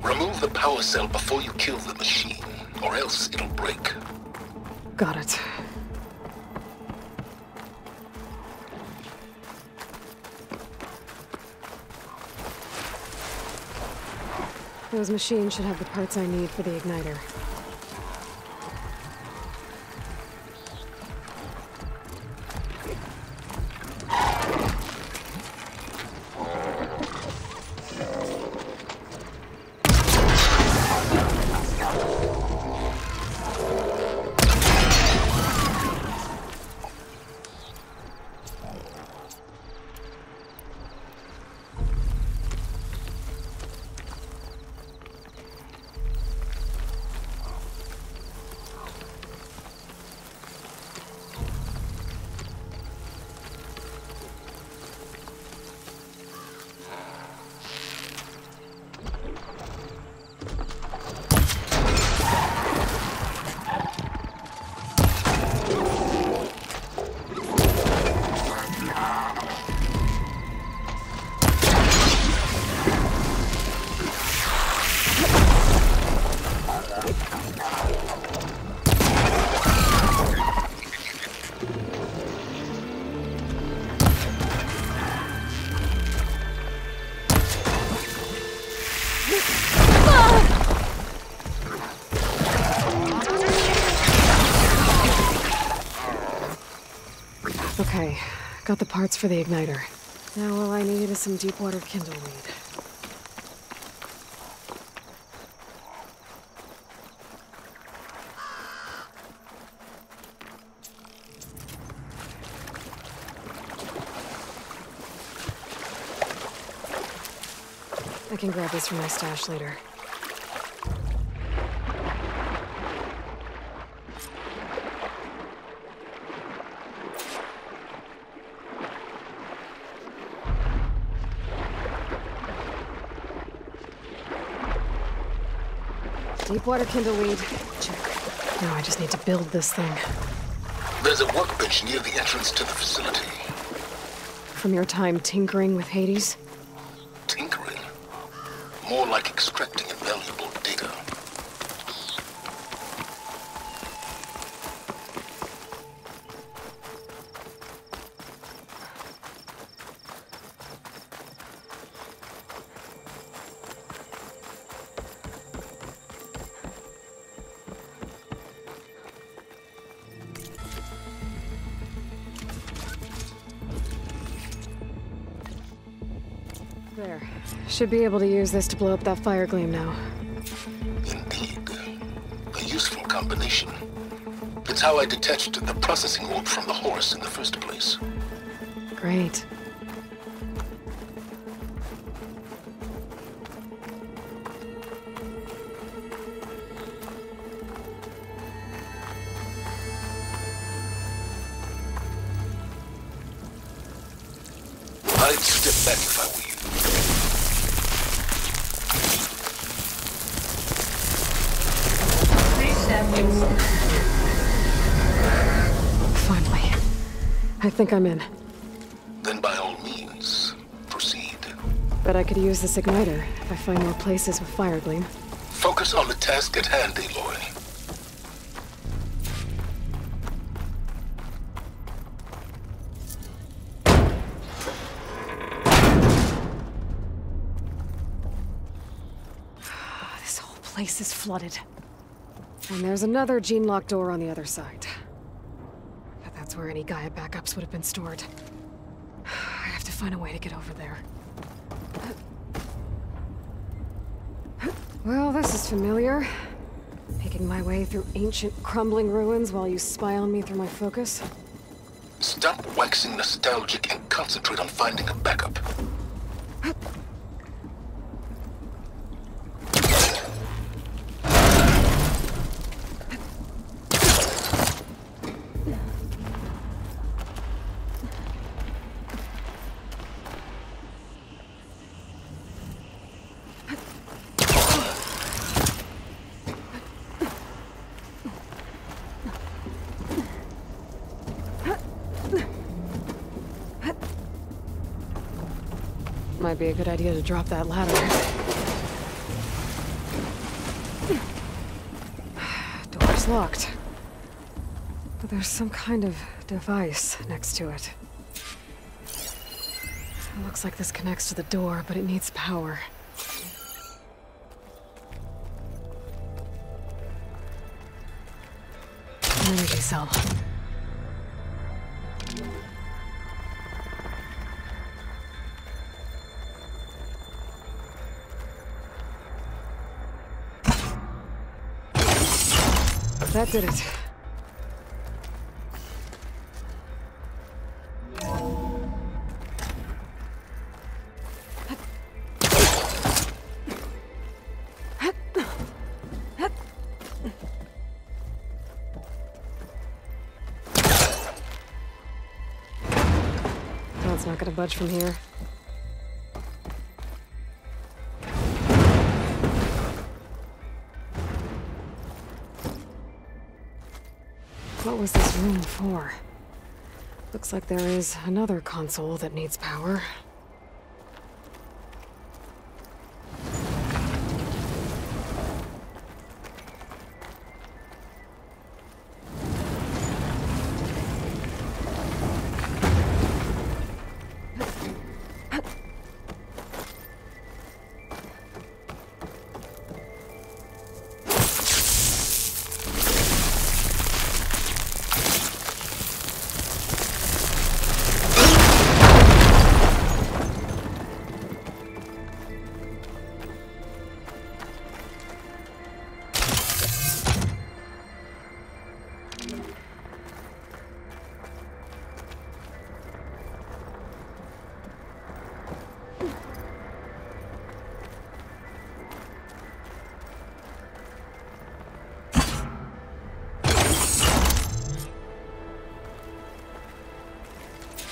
Remove the power cell before you kill the machine, or else it'll break. Got it. Those machines should have the parts I need for the igniter. Okay, got the parts for the igniter. Now all I need is some deep water kindleweed. I can grab this from my stash later. Deepwater kindleweed. Check. Now I just need to build this thing. There's a workbench near the entrance to the facility. From your time tinkering with Hades? Tinkering? More like extracting invaluable data. There. Should be able to use this to blow up that fire gleam now. Indeed. A useful combination. It's how I detached the processing orb from the horse in the first place. Great. I'd step back if I were you. Finally. I think I'm in. Then by all means, proceed. Bet I could use this igniter if I find more places with fire gleam. Focus on the task at hand, Aloy. place is flooded. And there's another gene-locked door on the other side. But that's where any Gaia backups would have been stored. I have to find a way to get over there. Well, this is familiar. Making my way through ancient, crumbling ruins while you spy on me through my focus. Stop waxing nostalgic and concentrate on finding a backup. Might be a good idea to drop that ladder. Door's locked. But there's some kind of device next to it. It looks like this connects to the door, but it needs power. An energy cell. That did it. No, it's not gonna budge from here. What was this room for? Looks like there is another console that needs power.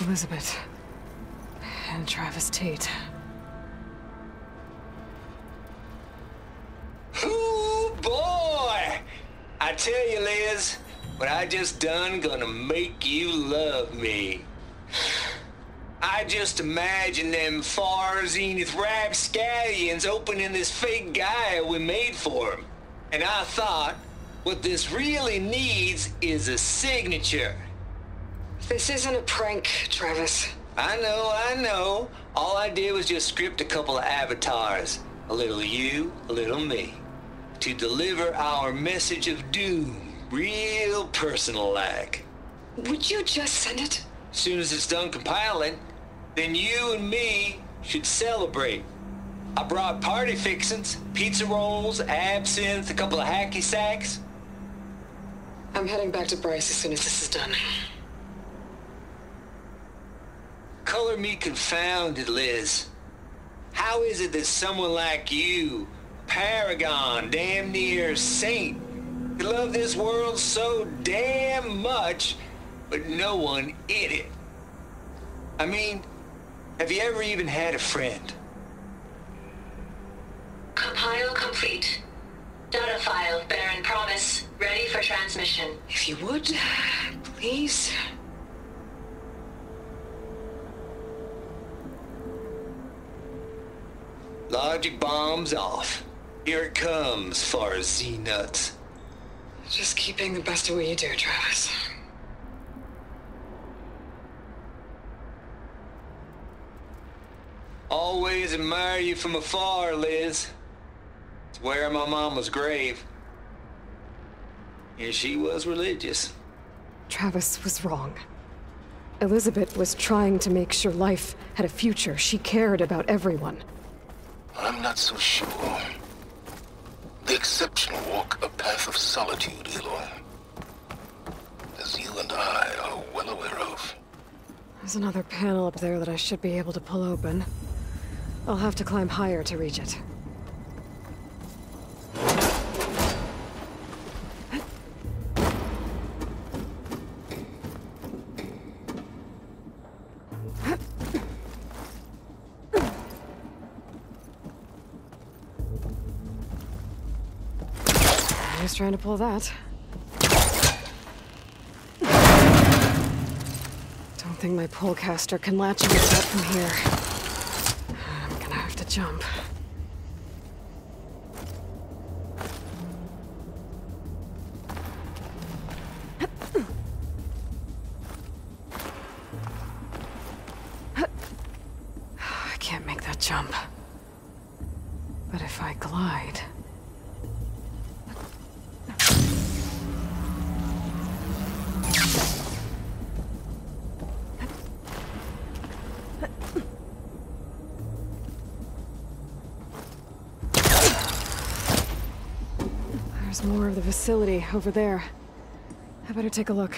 Elizabeth and Travis Tate. Ooh, boy! I tell you, Liz, what I just done gonna make you love me. I just imagine them far zenith rapscallions opening this fake Gaia we made for them. And I thought, what this really needs is a signature. This isn't a prank, Travis. I know. All I did was just script a couple of avatars. A little you, a little me. To deliver our message of doom, real personal-like. Would you just send it? As soon as it's done compiling, then you and me should celebrate. I brought party fixins, pizza rolls, absinthe, a couple of hacky sacks. I'm heading back to Bryce as soon as this is done. Color me confounded, Liz. How is it that someone like you, paragon, damn near saint, could love this world so damn much, but no one in it? I mean, have you ever even had a friend? Compile complete. Data file, Baron Promise, ready for transmission. If you would, please. Logic bomb's off. Here it comes, far as Z-nuts. Just keep being the best at what you do, Travis. Always admire you from afar, Liz. It's where my mama's grave. And she was religious. Travis was wrong. Elizabeth was trying to make sure life had a future. She cared about everyone. I'm not so sure. The exceptional walk a path of solitude, Aloy. As you and I are well aware of. There's another panel up there that I should be able to pull open. I'll have to climb higher to reach it. Who's trying to pull that? Don't think my polecaster can latch onto that from here. I'm gonna have to jump. I can't make that jump. But if I glide... There's more of the facility over there. I better take a look.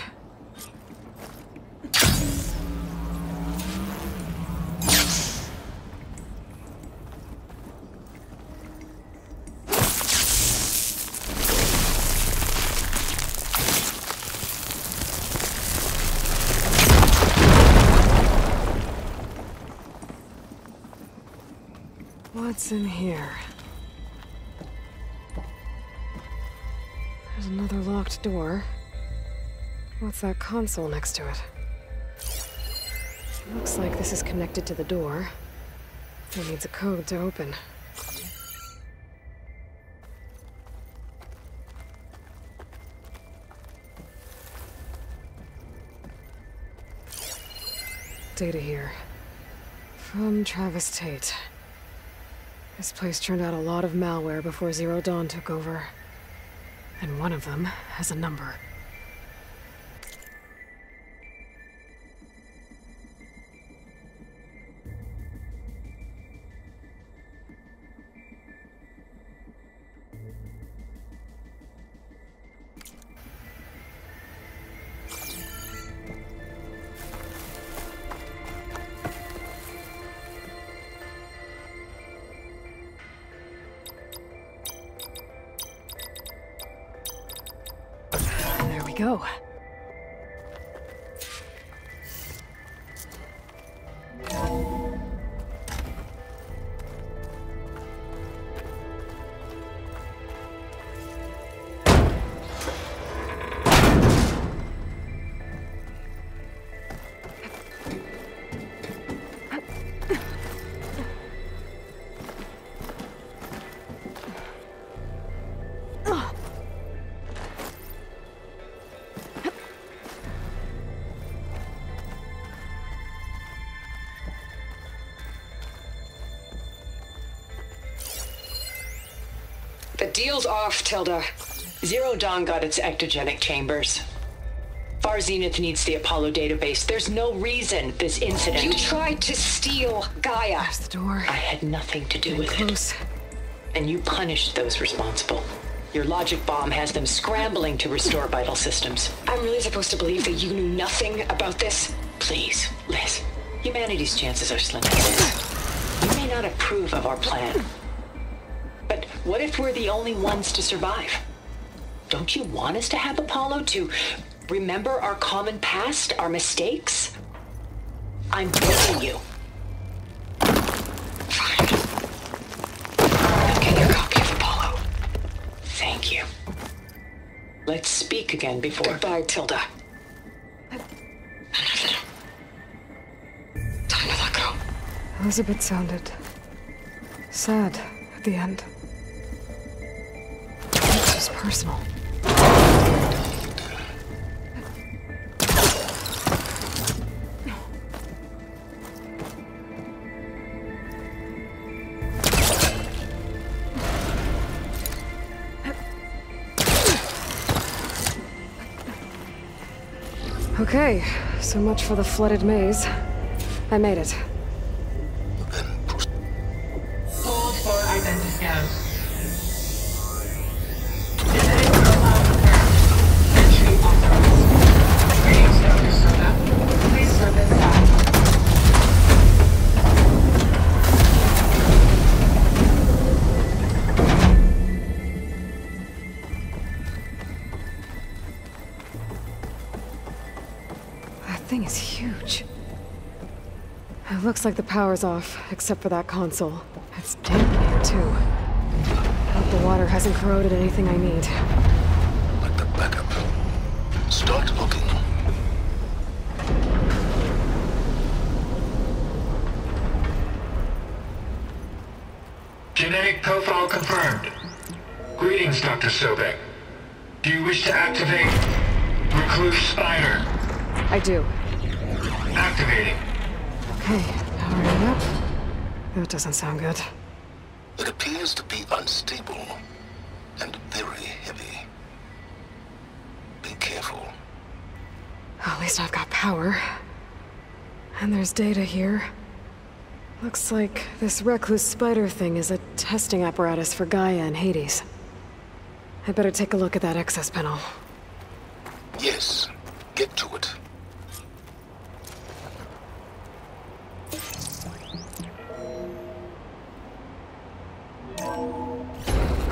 What's in here? There's another locked door. What's that console next to it? Looks like this is connected to the door. It needs a code to open. Data here. From Travis Tate. This place turned out a lot of malware before Zero Dawn took over. And one of them has a number. Go. The deal's off, Tilda. Zero Dawn got its ectogenic chambers. Far Zenith needs the Apollo database. There's no reason this incident... You tried to steal Gaia. There's the door. I had nothing to do with it. And you punished those responsible. Your logic bomb has them scrambling to restore vital systems. I'm really supposed to believe that you knew nothing about this? Please, Liz. Humanity's chances are slim. You may not approve of our plan. But what if we're the only ones to survive? Don't you want us to have Apollo to remember our common past, our mistakes? I'm begging you. Fine. I'll get your copy of Apollo. Thank you. Let's speak again before... Goodbye, Tilda. Time to let go. Elizabeth sounded sad at the end. This is personal. Okay, so much for the flooded maze. I made it. Hold for identification. Genetic profile confirmed. Entry authorized. Greetings, Dr. Soda. Please step inside. That thing is huge. It looks like the power's off, except for that console. It's damp in here, too. Hope the water hasn't corroded anything I need. Like the backup. Start looking. Genetic profile confirmed. Greetings, Dr. Sobek. Do you wish to activate Recluse Spider? I do. Activating. Okay, powering up. That doesn't sound good. It appears to be unstable and very heavy. Be careful. At least I've got power. And there's data here. Looks like this Recluse Spider thing is a testing apparatus for Gaia and Hades. I'd better take a look at that access panel. Yes, get to it.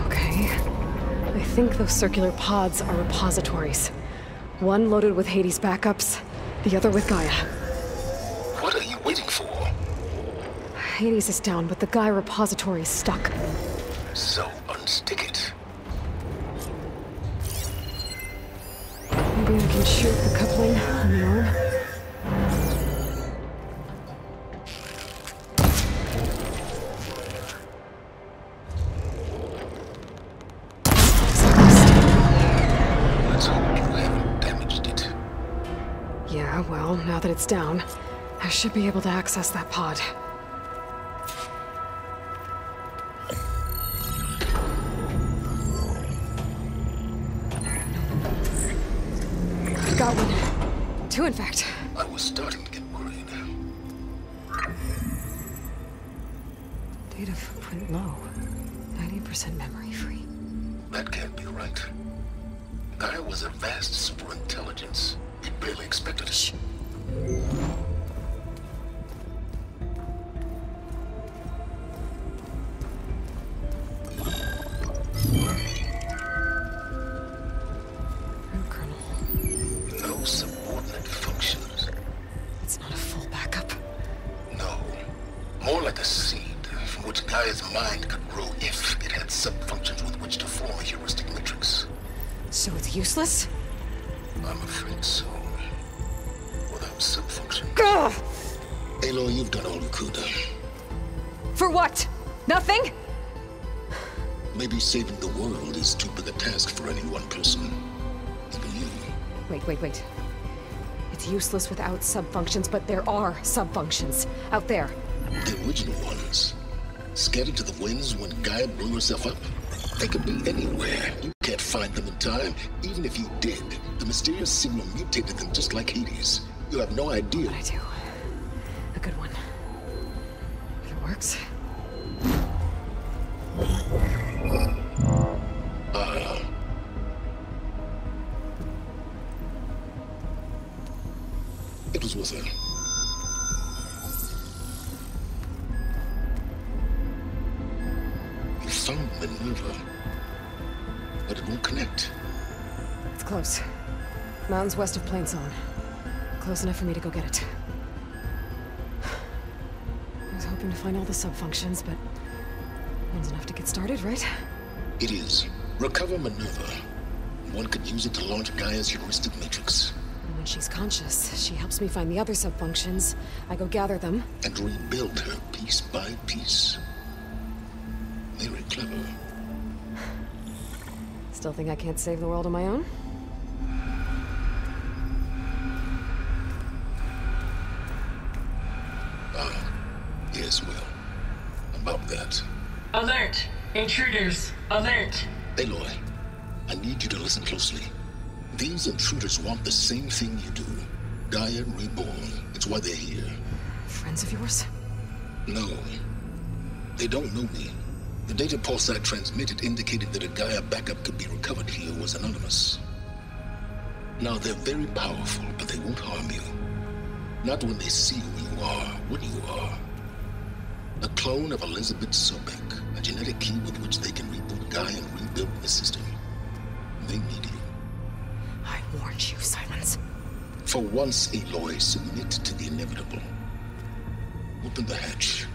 Okay. I think those circular pods are repositories. One loaded with Hades backups, the other with Gaia. What are you waiting for? Hades is down, but the Gaia repository is stuck. So unstick it. Maybe I can shoot the coupling on the arm. Let's hope you haven't damaged it. Yeah, well, now that it's down, I should be able to access that pod. Got one. Two, in fact. I was starting to get worried. Data footprint low. 90% memory free. That can't be right. Gaia was a vast superintelligence. We barely expected it. Shh. No subordinate functions. It's not a full backup. No. More like a seed from which Gaia's mind could grow if it had sub-functions with which to form a heuristic matrix. So it's useless? I'm afraid so. Without sub-functions. Ugh! Aloy, you've done all you could. For what? Nothing? Maybe saving the world is too big a task for any one person. Even you. Wait. It's useless without sub-functions, but there are sub-functions out there. The original ones. Scattered to the winds when Gaia blew herself up. They could be anywhere. You can't find them in time. Even if you did, the mysterious signal mutated them just like Hades. You have no idea. What I do. A good one. If it works. It was with her. You found Minerva, but it won't connect. It's close. Mountains west of Plain Zone. Close enough for me to go get it. I was hoping to find all the sub-functions, but one's enough to get started, right? It is. Recover Minerva. One could use it to launch Gaia's heuristic matrix. And when she's conscious, she helps me find the other sub-functions. I go gather them. And rebuild her piece by piece. Very clever. Still think I can't save the world on my own? Yes, well, about that. Alert! Intruders! Alert! Aloy, I need you to listen closely. These intruders want the same thing you do. Gaia reborn. It's why they're here. Friends of yours? No. They don't know me. The data pulse I transmitted indicated that a Gaia backup could be recovered here was anonymous. Now, they're very powerful, but they won't harm you. Not when they see who you are, what you are. A clone of Elizabeth Sobek, a genetic key with which they can reboot Gaia and rebuild the system. They need you. I warned you, Silence. For once, Aloy, submit to the inevitable. Open the hatch.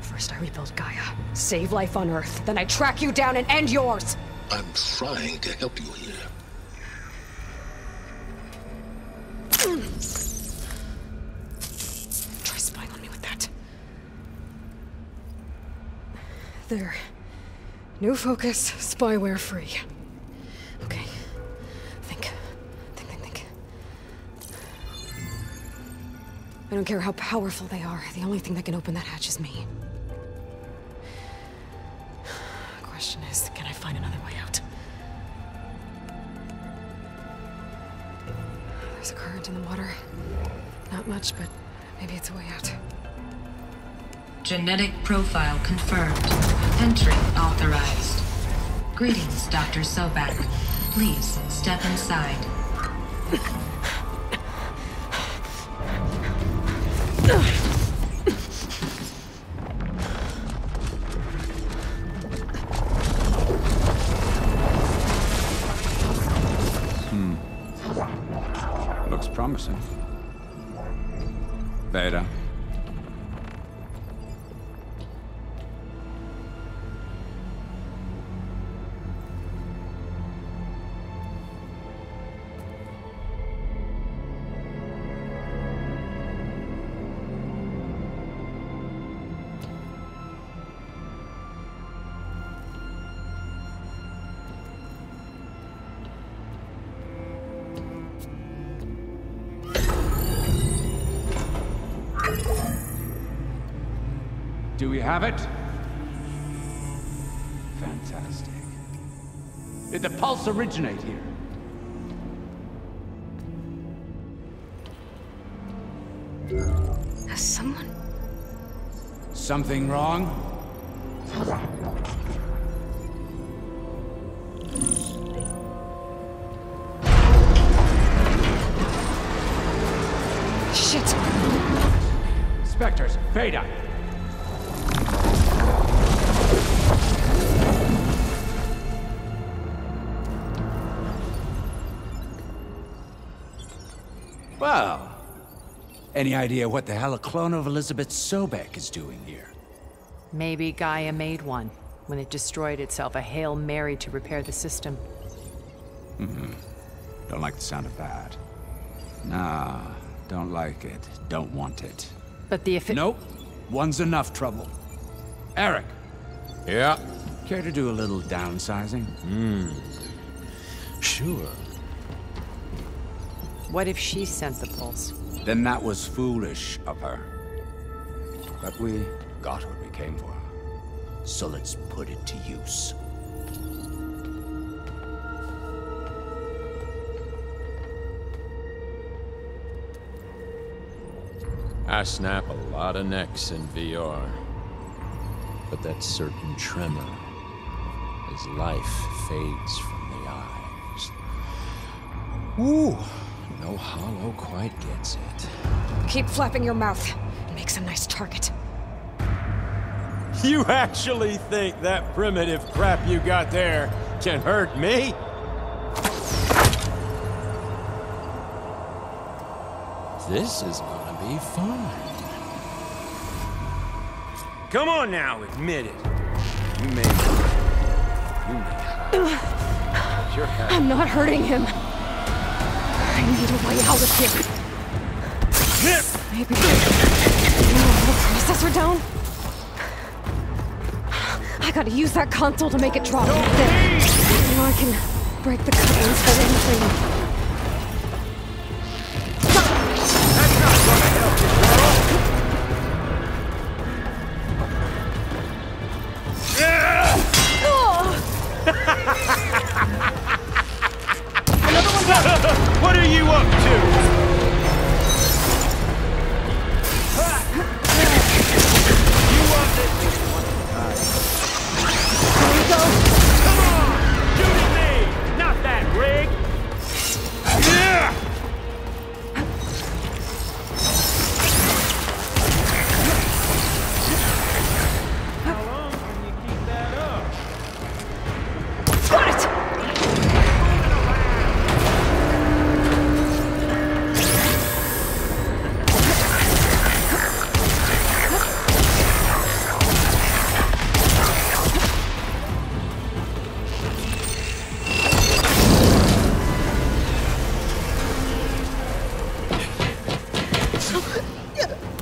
First I rebuild Gaia, save life on Earth, then I track you down and end yours! I'm trying to help you here. Try spying on me with that. There. New focus, spyware free. Okay. Think. I don't care how powerful they are. The only thing that can open that hatch is me. Question is, can I find another way out? There's a current in the water. Not much, but maybe it's a way out. Genetic profile confirmed. Entry authorized. Greetings, Dr. Sobek. Please step inside. Looks promising. Beta. Do we have it? Fantastic. Did the pulse originate here? Has someone... Something wrong? Shit! Spectres, Veda! Well, any idea what the hell a clone of Elizabeth Sobek is doing here? Maybe Gaia made one when it destroyed itself, a Hail Mary to repair the system. Don't like the sound of that. Nah, don't like it. Don't want it. But the Nope. One's enough trouble. Eric. Yeah? Care to do a little downsizing? Sure. What if she sent the pulse? Then that was foolish of her. But we got what we came for. So let's put it to use. I snap a lot of necks in VR. But that certain tremor as life fades from the eyes. Ooh, no hollow quite gets it. Keep flapping your mouth. It makes a nice target. You actually think that primitive crap you got there can hurt me? This is gonna be fun. Come on now, admit it. You may hide. You're happy. I'm not hurting him. I need a way out of here. Maybe the processor down? I gotta use that console to make it drop. Then I can break the couplings for anything. That's not gonna help you, girl. Another one down. What are you up to? You want this one? Here we go. Come on! Shoot at me! Not that rig! Yeah! How long can you keep that up? Got it!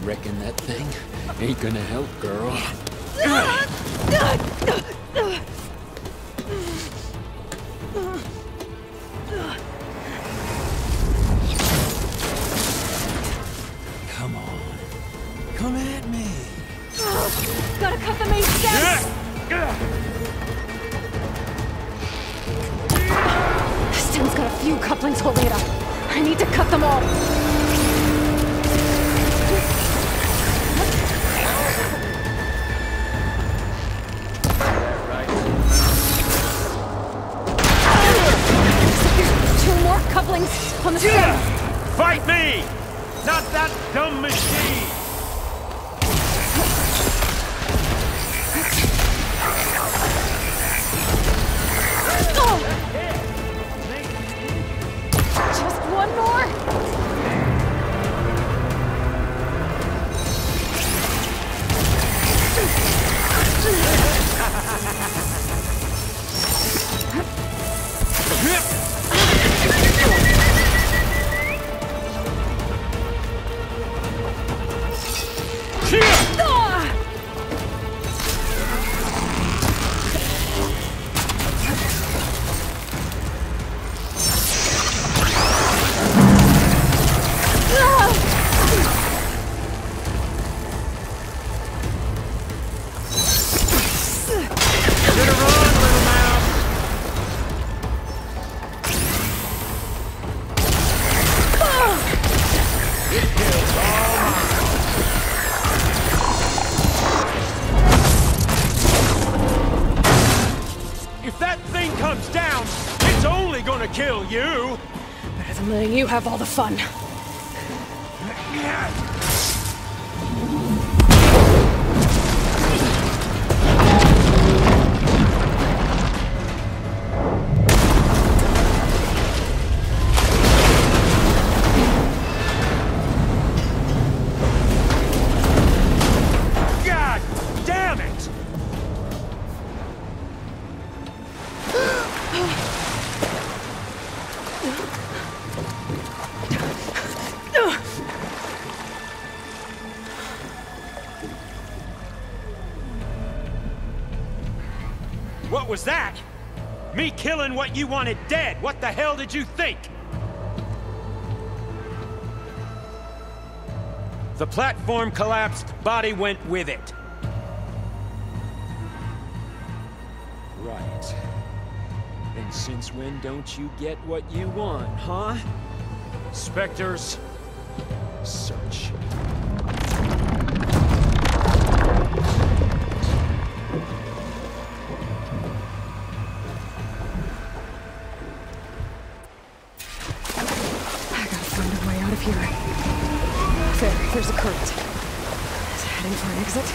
Reckon that thing ain't gonna help, girl. Come on. Come at me. Gotta cut the main stems! This stem's got a few couplings holding it up. I need to cut them all. Two more couplings on the stem. Fight me! Not that dumb machine! Just one more. If that thing comes down, it's only gonna kill you! Better than letting you have all the fun. God damn it! What was that? Me killing what you wanted dead. What the hell did you think? The platform collapsed, body went with it. Right. And since when don't you get what you want, huh? Spectres, Search. I gotta find a way out of here. There's a current. Is it heading for an exit?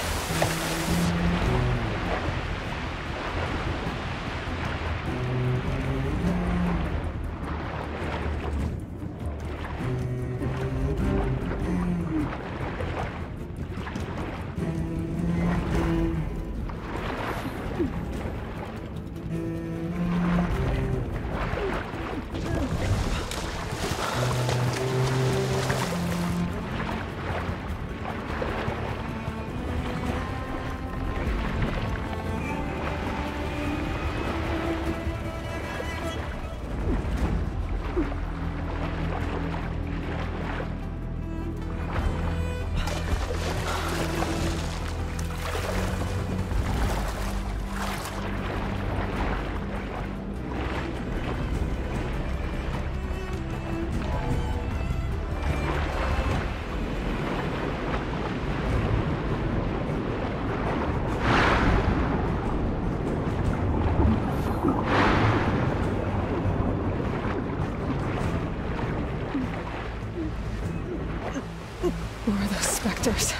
Spectres.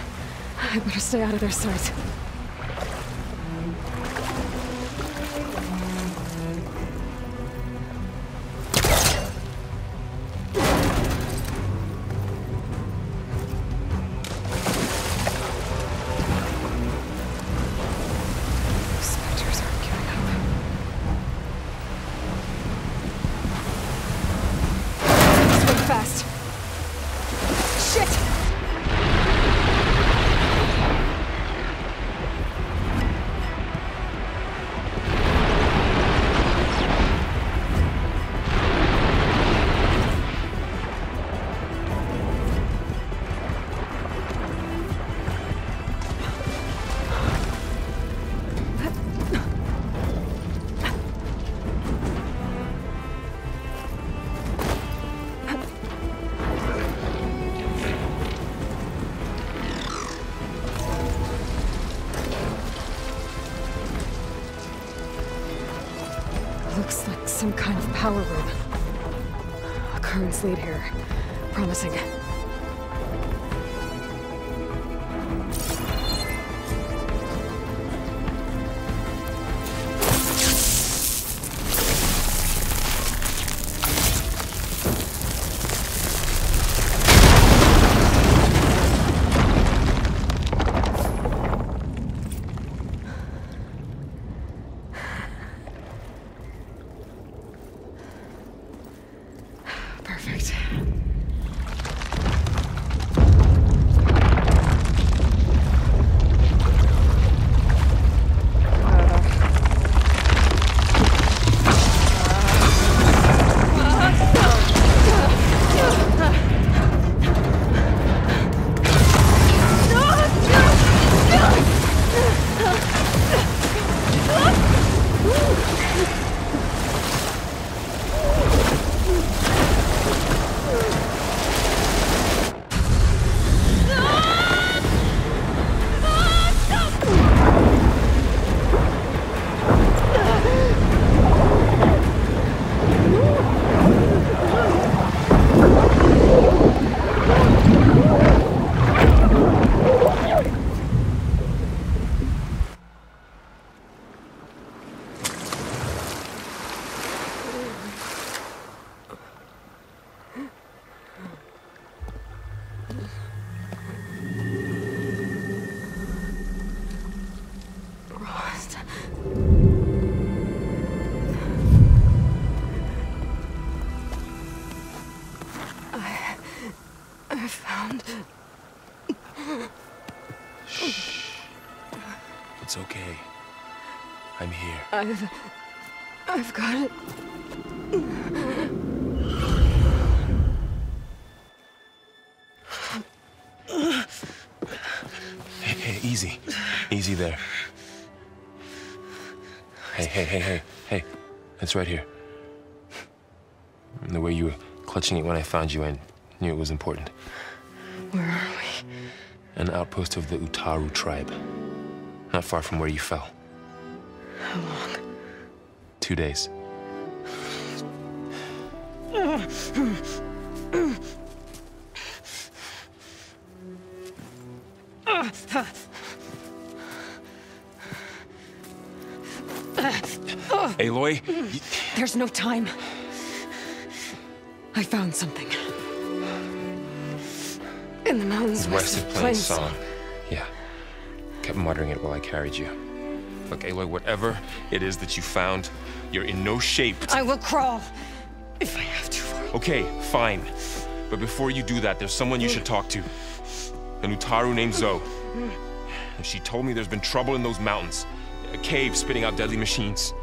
I better stay out of their sight. Looks like some kind of power room. A currents lead here. Promising. Perfect. I found... Shh. It's okay. I'm here. I've got it. Hey, easy. Easy there. Hey. It's right here. The way you were clutching it when I found you, I knew it was important. Where are we? An outpost of the Utaru tribe. Not far from where you fell. How long? 2 days. Aloy? There's no time. I found something. In the mountains west of playing plains. song. Yeah. Kept muttering it while I carried you. Look, Aloy, whatever it is that you found, you're in no shape to... I will crawl, if I have to. Okay, fine. But before you do that, there's someone you should talk to. An Utaru named Zoe. And she told me there's been trouble in those mountains. A cave spitting out deadly machines.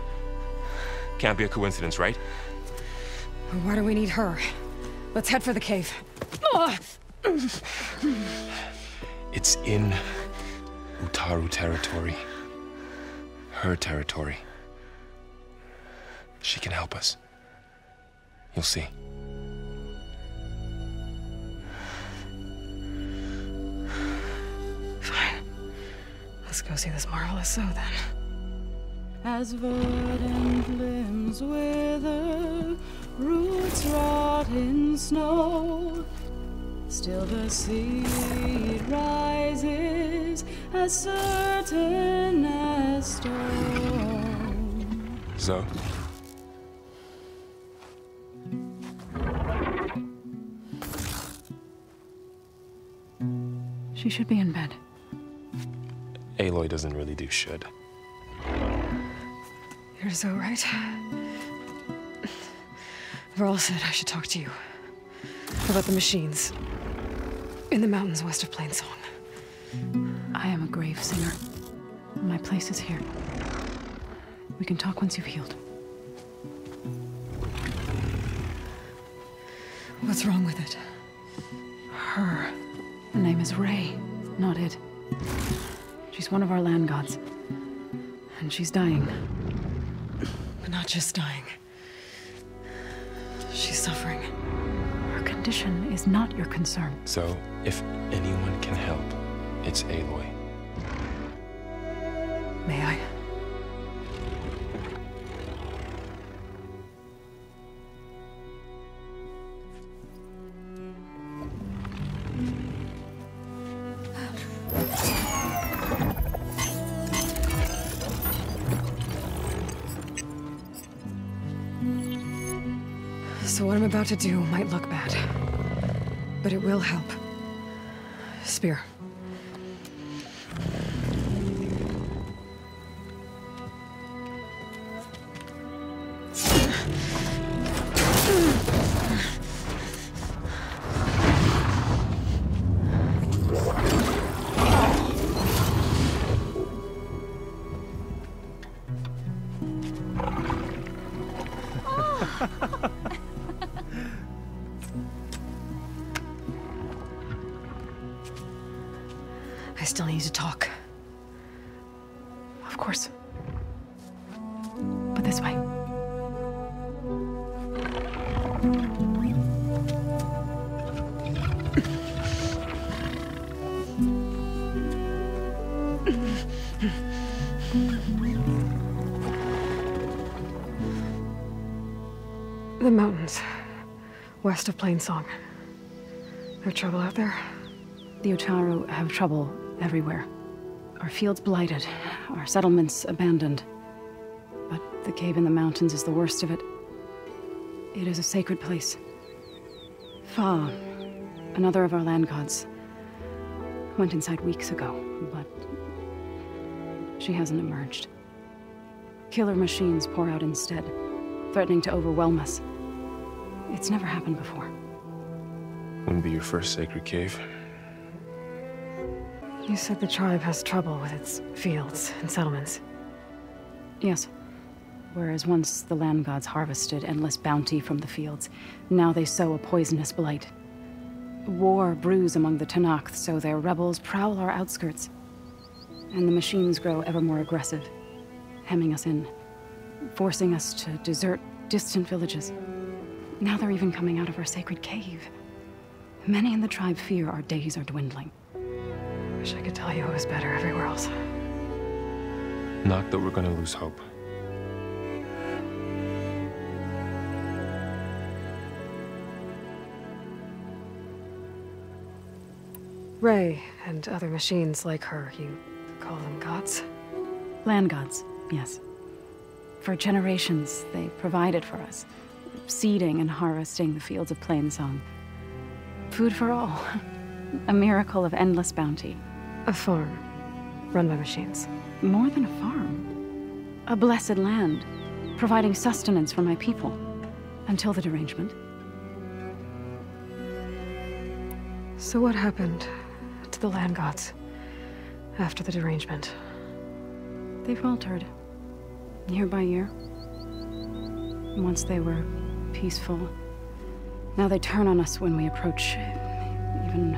Can't be a coincidence, right? Why do we need her? Let's head for the cave. It's in Utaru territory. Her territory. She can help us. You'll see. Fine. Let's go see this marvelous Zoe then. As verdant limbs wither, roots rot in snow, Still the seed rises as certain as stone. So? She should be in bed. Aloy doesn't really do should. You're so right. Varl said I should talk to you about the machines in the mountains west of Plainsong. I am a grave singer. My place is here. We can talk once you've healed. What's wrong with it? Her name is Ray, not it. She's one of our land gods. And she's dying. But not just dying. She's suffering. Her condition is not your concern. So, if anyone can help, it's Aloy. May I? So what I'm about to do might look bad, but it will help. Spear. I still need to talk. Of course. But this way. The mountains, west of Plainsong. There trouble out there? The Utaru have trouble everywhere. Our fields blighted, our settlements abandoned. But the cave in the mountains is the worst of it. It is a sacred place. Fa, another of our land gods, went inside weeks ago, but she hasn't emerged. Killer machines pour out instead, threatening to overwhelm us. It's never happened before. Wouldn't be your first sacred cave. You said the tribe has trouble with its fields and settlements. Yes. Whereas once the land gods harvested endless bounty from the fields, now they sow a poisonous blight. War brews among the Tenakth, so their rebels prowl our outskirts. And the machines grow ever more aggressive, hemming us in, forcing us to desert distant villages. Now they're even coming out of our sacred cave. Many in the tribe fear our days are dwindling. Wish I could tell you it was better everywhere else. Not that we're gonna lose hope. Ray and other machines like her, you call them gods? Land gods, yes. For generations, they provided for us, seeding and harvesting the fields of Plainsong. Food for all. A miracle of endless bounty. A farm, run by machines. More than a farm. A blessed land, providing sustenance for my people. Until the derangement. So what happened to the land gods after the derangement? They faltered, year by year. Once they were peaceful. Now they turn on us when we approach, even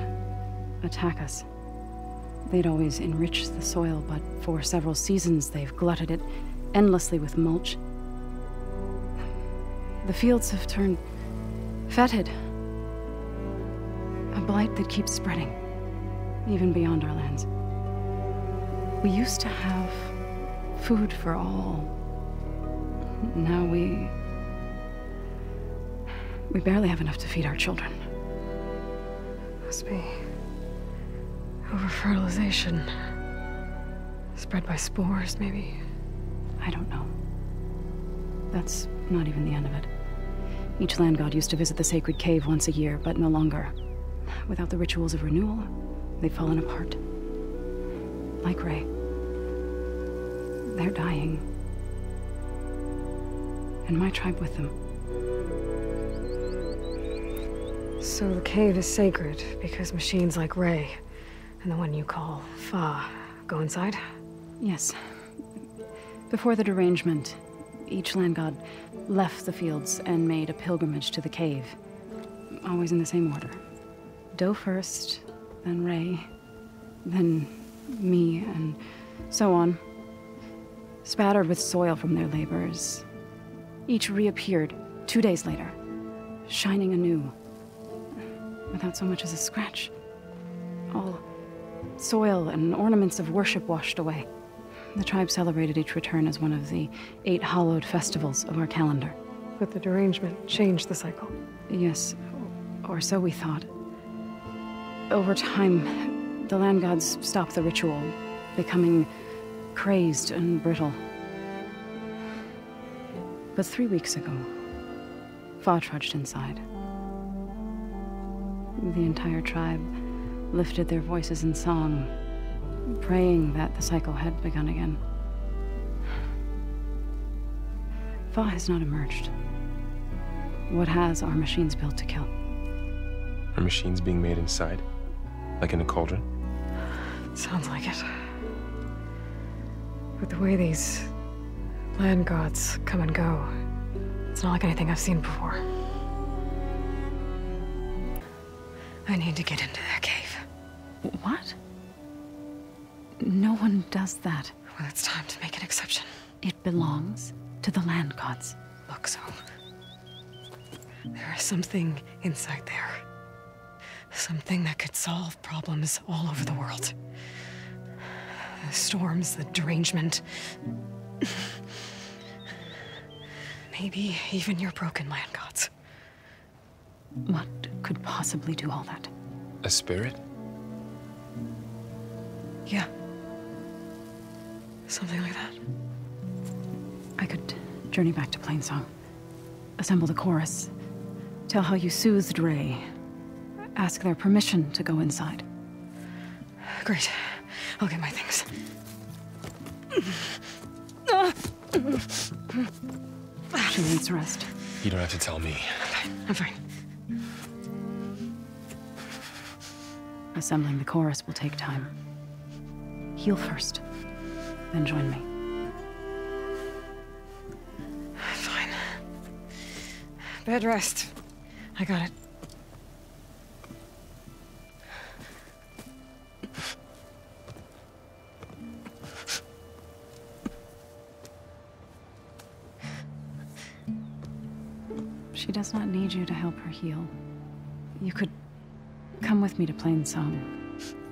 attack us. They'd always enriched the soil, but for several seasons they've glutted it endlessly with mulch. The fields have turned fetid. A blight that keeps spreading, even beyond our lands. We used to have food for all. Now we barely have enough to feed our children. Must be over-fertilization. Spread by spores, maybe? I don't know. That's not even the end of it. Each land god used to visit the sacred cave once a year, but no longer. Without the rituals of renewal, they've fallen apart. Like Ray. They're dying. And my tribe with them. So the cave is sacred because machines like Ray and the one you call Fa go inside? Yes. Before the derangement, each land god left the fields and made a pilgrimage to the cave. Always in the same order. Do first, then Ray, then me, and so on. Spattered with soil from their labors. Each reappeared 2 days later, shining anew. Without so much as a scratch. All soil and ornaments of worship washed away. The tribe celebrated each return as one of the 8 hallowed festivals of our calendar. But the derangement changed the cycle. Yes, or so we thought. Over time, the land gods stopped the ritual, becoming crazed and brittle. But 3 weeks ago, Fa trudged inside. The entire tribe lifted their voices in song, praying that the cycle had begun again. Fa has not emerged. What has are machines built to kill. Are machines being made inside? Like in a cauldron? Sounds like it. But the way these land gods come and go, it's not like anything I've seen before. I need to get into that cave. What? No one does that. Well, it's time to make an exception. It belongs to the land gods. Look, so there is something inside there. Something that could solve problems all over the world. The storms, the derangement. Maybe even your broken land gods. What could possibly do all that? A spirit? Yeah. Something like that. I could journey back to Plainsong. Assemble the chorus. Tell how you soothed Ray. Ask their permission to go inside. Great. I'll get my things. She needs rest. You don't have to tell me. I'm fine. Assembling the chorus will take time. Heal first, then join me. Fine. Bed rest. I got it. She does not need you to help her heal. You could come with me to Plainsong.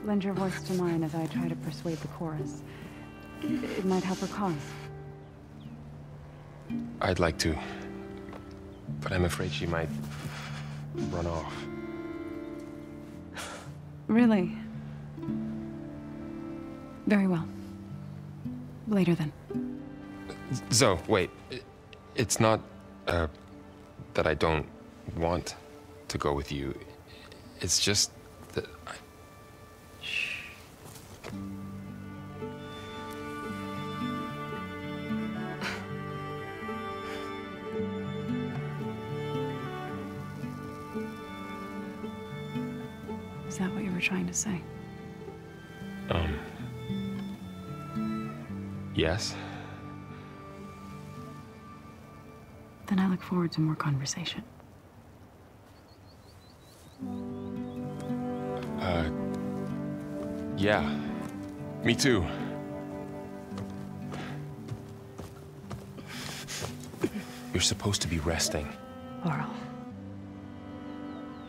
Lend your voice to mine as I try to persuade the chorus. It might help her cause. I'd like to, but I'm afraid she might run off. Really? Very well. Later then. Zoe, wait. It's not, that I don't want to go with you. It's just that I... Shh. Is that what you were trying to say? Yes? Then I look forward to more conversation. Yeah. Me too. You're supposed to be resting. Laurel,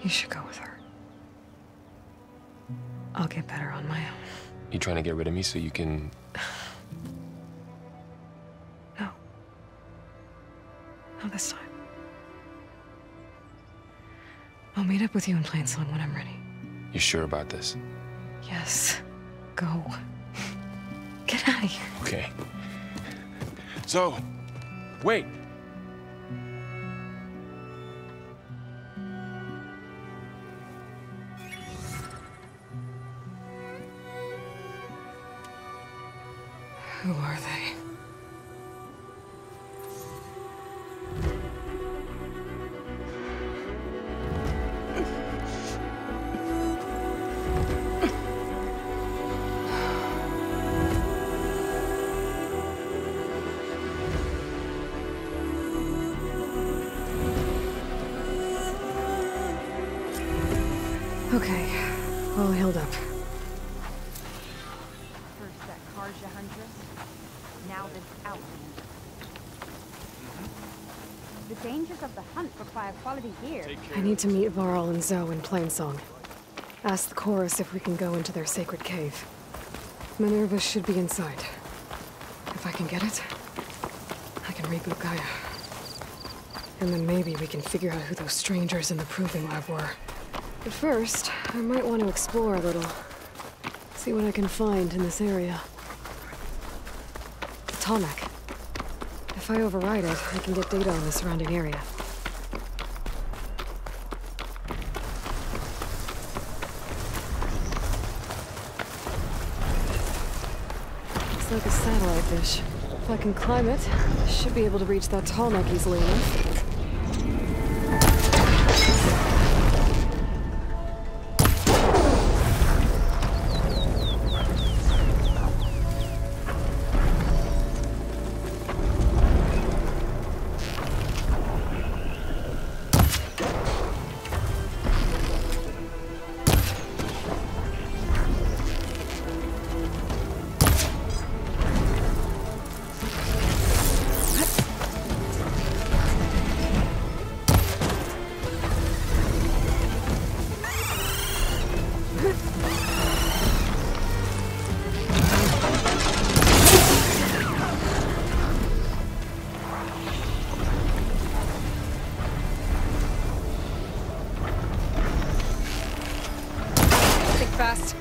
you should go with her. I'll get better on my own. You trying to get rid of me so you can... No. Not this time. I'll meet up with you in Plainsong when I'm ready. You sure about this? Yes. Go. Get out of here. Okay. So, wait. Who are they? Okay, all healed up. First that Karja huntress, now this outlander. The dangers of the hunt require quality gear. I need to meet Varl and Zoe in Plainsong. Ask the chorus if we can go into their sacred cave. Minerva should be inside. If I can get it, I can reboot Gaia. And then maybe we can figure out who those strangers in the proving lab were. But first, I might want to explore a little. See what I can find in this area. The Tallneck. If I override it, I can get data on the surrounding area. Looks like a satellite dish. If I can climb it, I should be able to reach that Tallneck easily enough. Fast.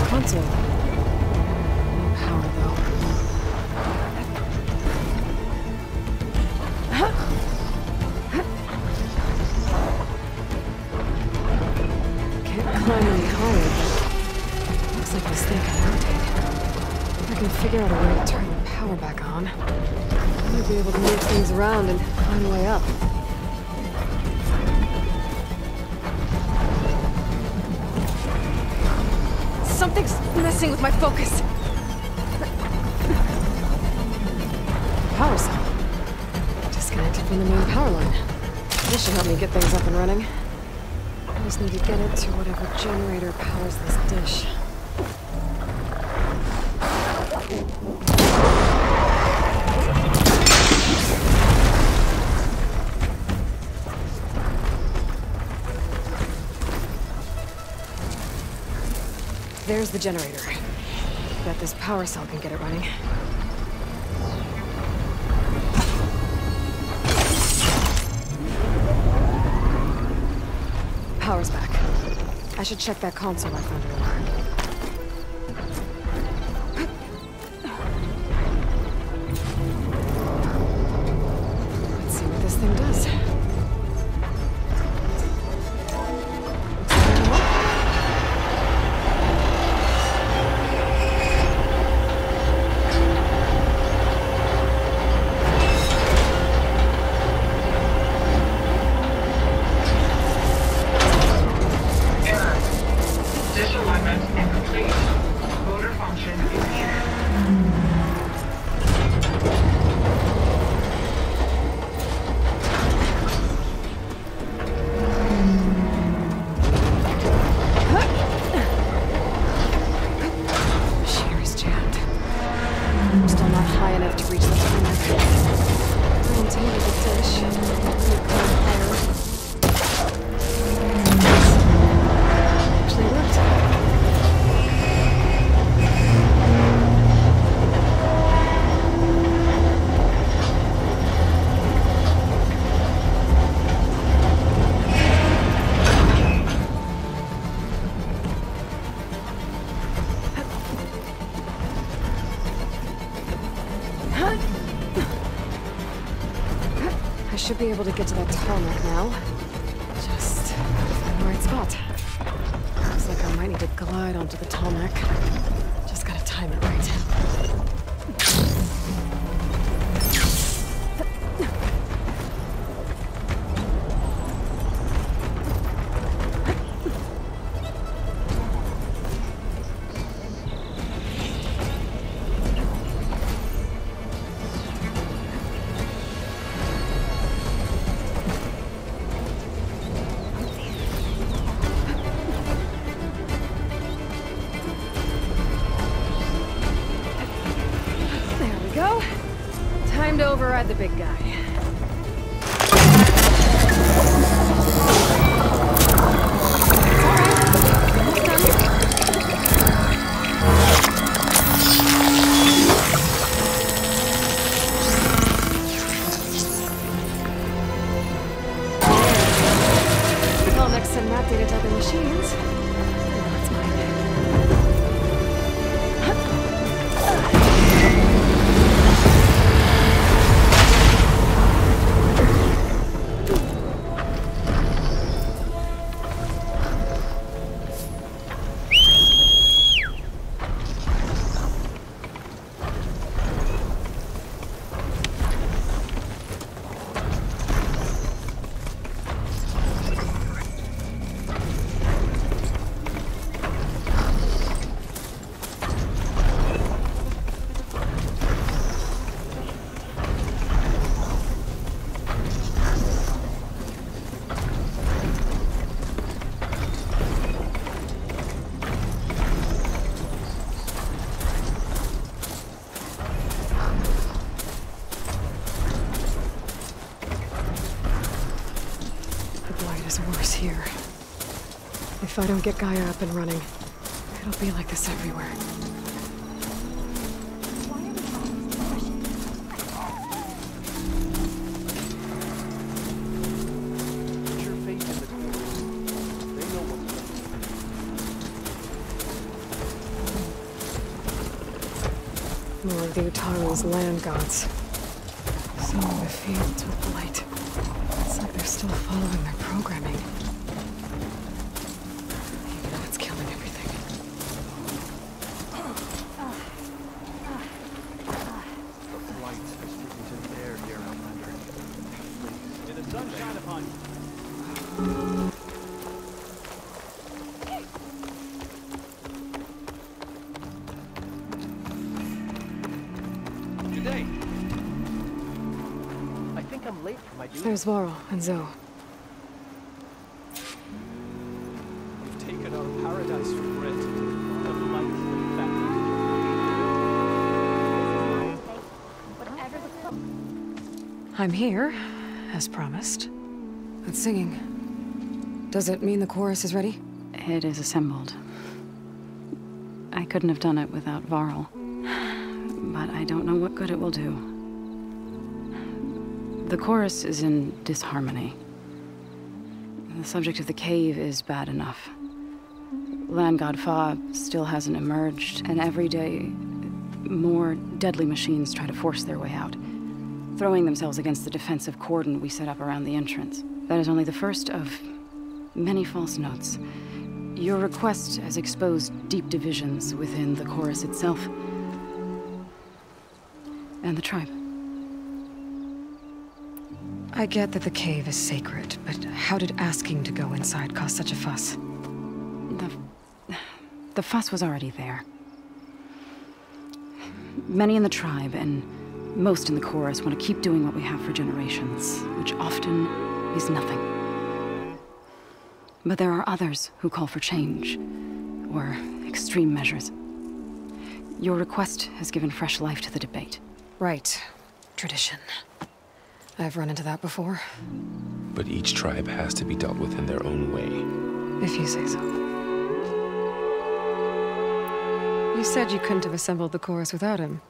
Console. No power though. Can't climb any higher. Looks like this thing can rotate. I can figure out a way to turn the power back on. I might be able to move things around and find a way up. Something's messing with my focus. Power cell. Disconnected from the main power line. This should help me get things up and running. I just need to get it to whatever generator powers this dish. There's the generator. Bet this power cell can get it running. Power's back. I should check that console I found earlier. Let's see what this thing does. should be able to get to that tarmac now. Just find the right spot. Looks like I might need to glide onto the tarmac. Just gotta time it right. Time to override the big guy. I'll next send that data to other machines. That's mine. Worse here. If I don't get Gaia up and running, it'll be like this everywhere. More of the Utaru's land gods. Sowing the fields with blight. It's like they're still following their programming. Even though it's killing everything. The blights are sticking to the air here, Outlander. May the sun shine upon you. Today. I think I'm late for my duty. There's Varl and Zoe. You've taken our paradise for granted. The blights back. I'm here, as promised. It's singing. Does it mean the chorus is ready? It is assembled. I couldn't have done it without Varl. But I don't know what good it will do. The chorus is in disharmony. The subject of the cave is bad enough. Land God Fa still hasn't emerged, and every day, more deadly machines try to force their way out, throwing themselves against the defensive cordon we set up around the entrance. That is only the first of many false notes. Your request has exposed deep divisions within the chorus itself and the tribe. I get that the cave is sacred, but how did asking to go inside cause such a fuss? The fuss was already there. Many in the tribe, and most in the chorus, want to keep doing what we have for generations, which often is nothing. But there are others who call for change, or extreme measures. Your request has given fresh life to the debate. Right. Tradition. I've run into that before. But each tribe has to be dealt with in their own way. If you say so. You said you couldn't have assembled the chorus without him.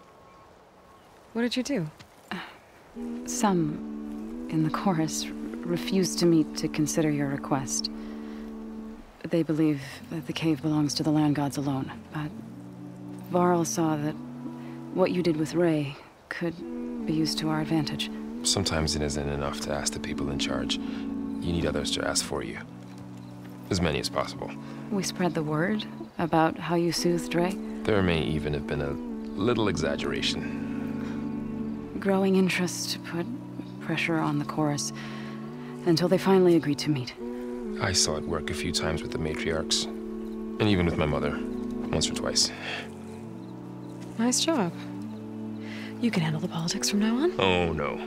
What did you do? Some in the chorus refused to meet to consider your request. They believe that the cave belongs to the land gods alone, but Varl saw that what you did with Ray could be used to our advantage. Sometimes it isn't enough to ask the people in charge. You need others to ask for you. As many as possible. We spread the word about how you soothed Dre? There may even have been a little exaggeration. Growing interest put pressure on the chorus until they finally agreed to meet. I saw it work a few times with the matriarchs. And even with my mother. Once or twice. Nice job. You can handle the politics from now on? Oh, no.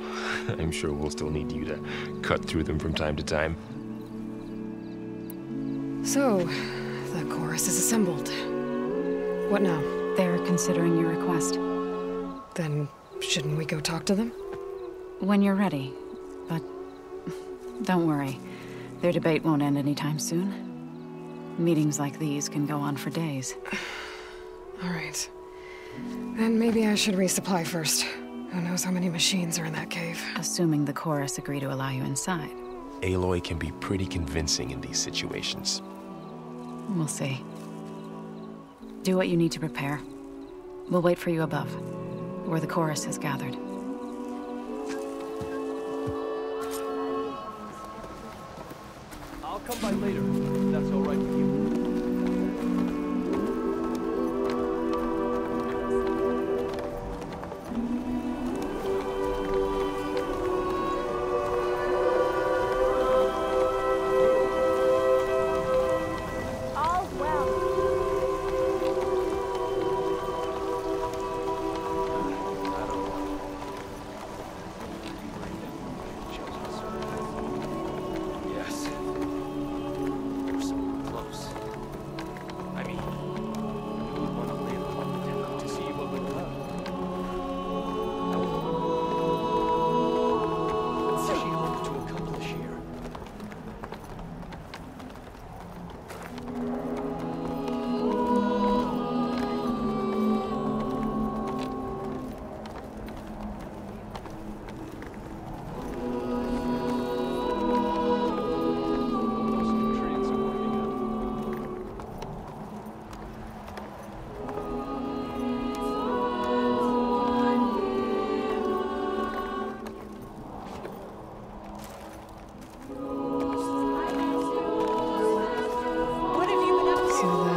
I'm sure we'll still need you to cut through them from time to time. So, the chorus is assembled. What now? They're considering your request. Then, shouldn't we go talk to them? When you're ready. But don't worry. Their debate won't end anytime soon. Meetings like these can go on for days. All right. Then maybe I should resupply first. Who knows how many machines are in that cave? Assuming the chorus agree to allow you inside. Aloy can be pretty convincing in these situations. We'll see. Do what you need to prepare. We'll wait for you above, where the chorus has gathered. I'll come by later, if that's all right with you.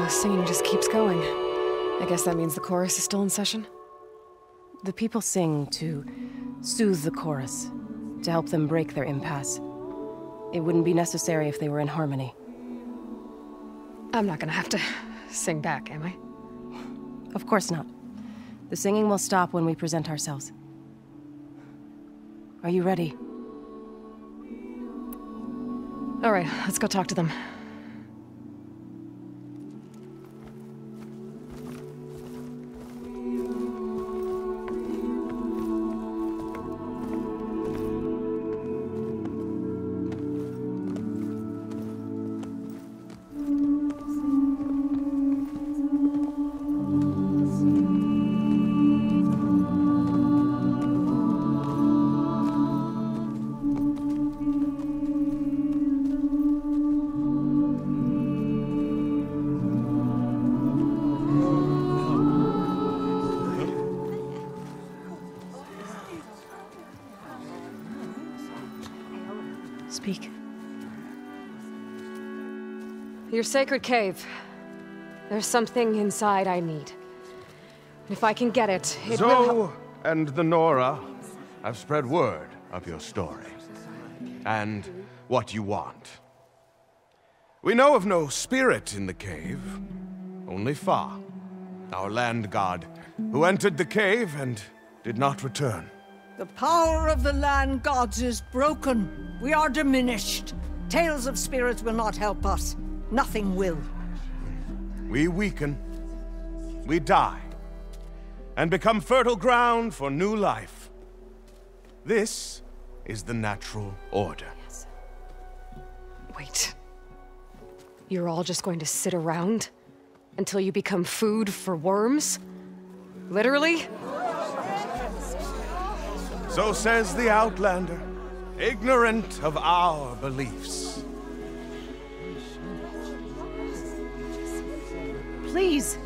Singing just keeps going. I guess that means the chorus is still in session? The people sing to soothe the chorus, to help them break their impasse. It wouldn't be necessary if they were in harmony. I'm not gonna have to sing back, am I? Of course not. The singing will stop when we present ourselves. Are you ready? All right, let's go talk to them. Speak. Your sacred cave. There's something inside I need. If I can get it, it will Zoe and the Nora have spread word of your story. And what you want. We know of no spirit in the cave. Only Fa, our land god, who entered the cave and did not return. The power of the land gods is broken. We are diminished. Tales of spirits will not help us. Nothing will. We weaken. We die. And become fertile ground for new life. This is the natural order. Yes. Wait. You're all just going to sit around until you become food for worms? Literally? So says the Outlander, ignorant of our beliefs. Please.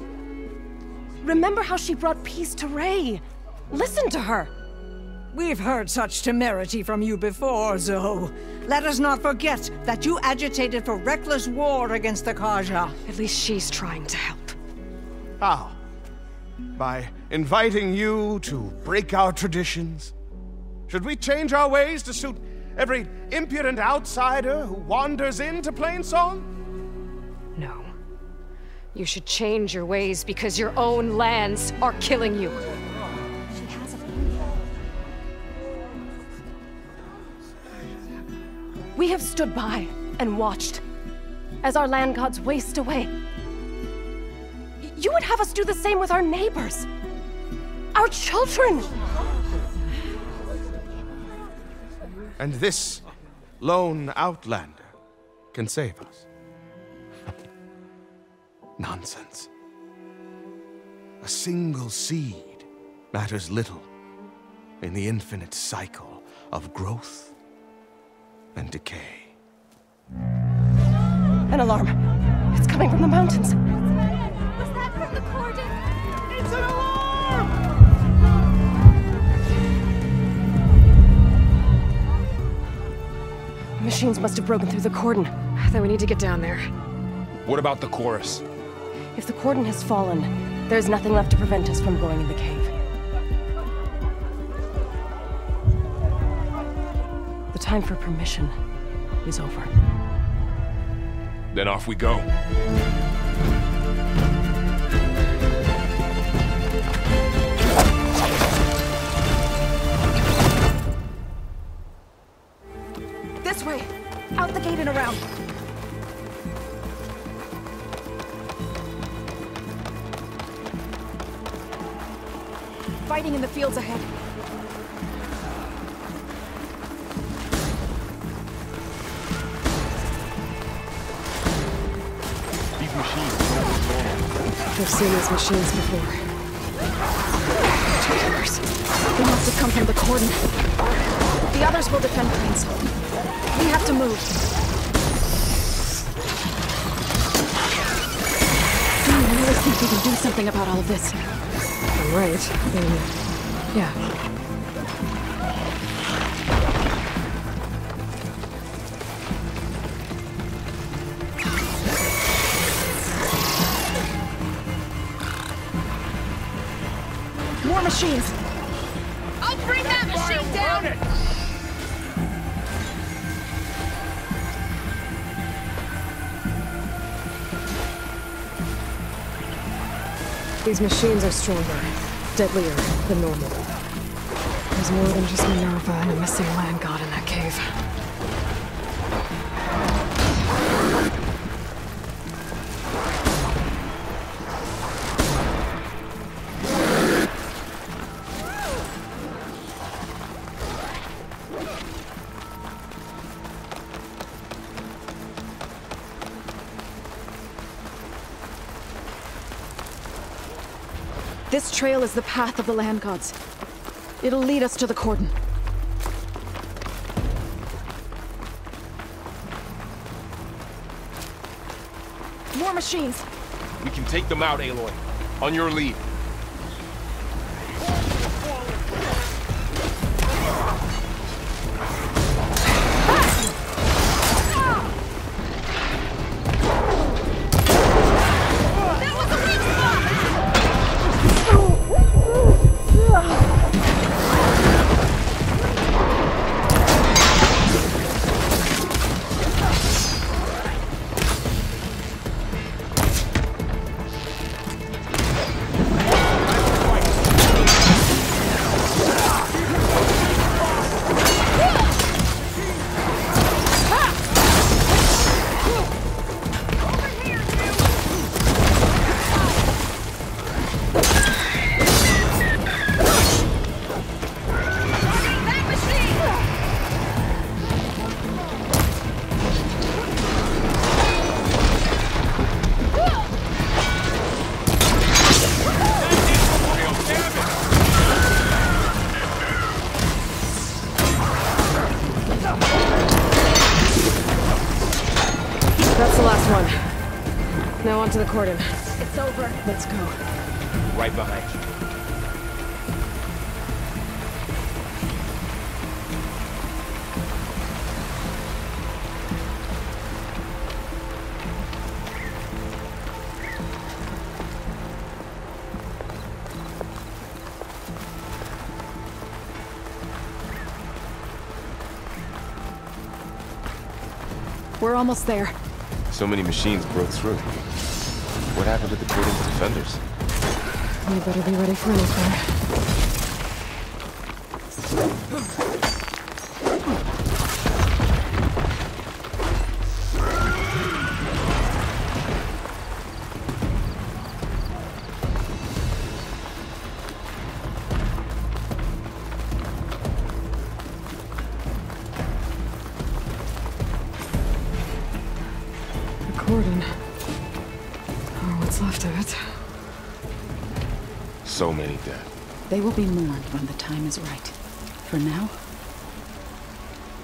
Remember how she brought peace to Ray. Listen to her. We've heard such temerity from you before, Zoe. Let us not forget that you agitated for reckless war against the Karja. At least she's trying to help. How? By inviting you to break our traditions? Should we change our ways to suit every impudent outsider who wanders into Plainsong? No. You should change your ways because your own lands are killing you. We have stood by and watched as our land gods waste away. You would have us do the same with our neighbors, our children. And this lone outlander can save us. Nonsense. A single seed matters little in the infinite cycle of growth and decay. An alarm. It's coming from the mountains. Was that from the cordon? It's an alarm! Machines must have broken through the cordon. Then we need to get down there. What about the chorus? If the cordon has fallen, there's nothing left to prevent us from going in the cave. The time for permission is over. Then off we go. This way! Out the gate and around! Fighting in the fields ahead. These machines are normal. I've seen these machines before. Terrors. They must have come from the cordon. The others will defend Plainsong. We have to move. Do you really think we can do something about all of this? Right. Then, yeah. More machines! I'll bring that machine down! These machines are stronger, deadlier than normal. There's more than just Minerva and a missing land god in that cave. This trail is the path of the land gods. It'll lead us to the cordon. More machines! We can take them out, Aloy. On your lead. Now onto the cordon. It's over. Let's go. Right behind you. We're almost there. So many machines broke through. What happened to the building's defenders? You better be ready for anything. Cordon. Or what's left of it. So many dead. They will be mourned when the time is right. For now,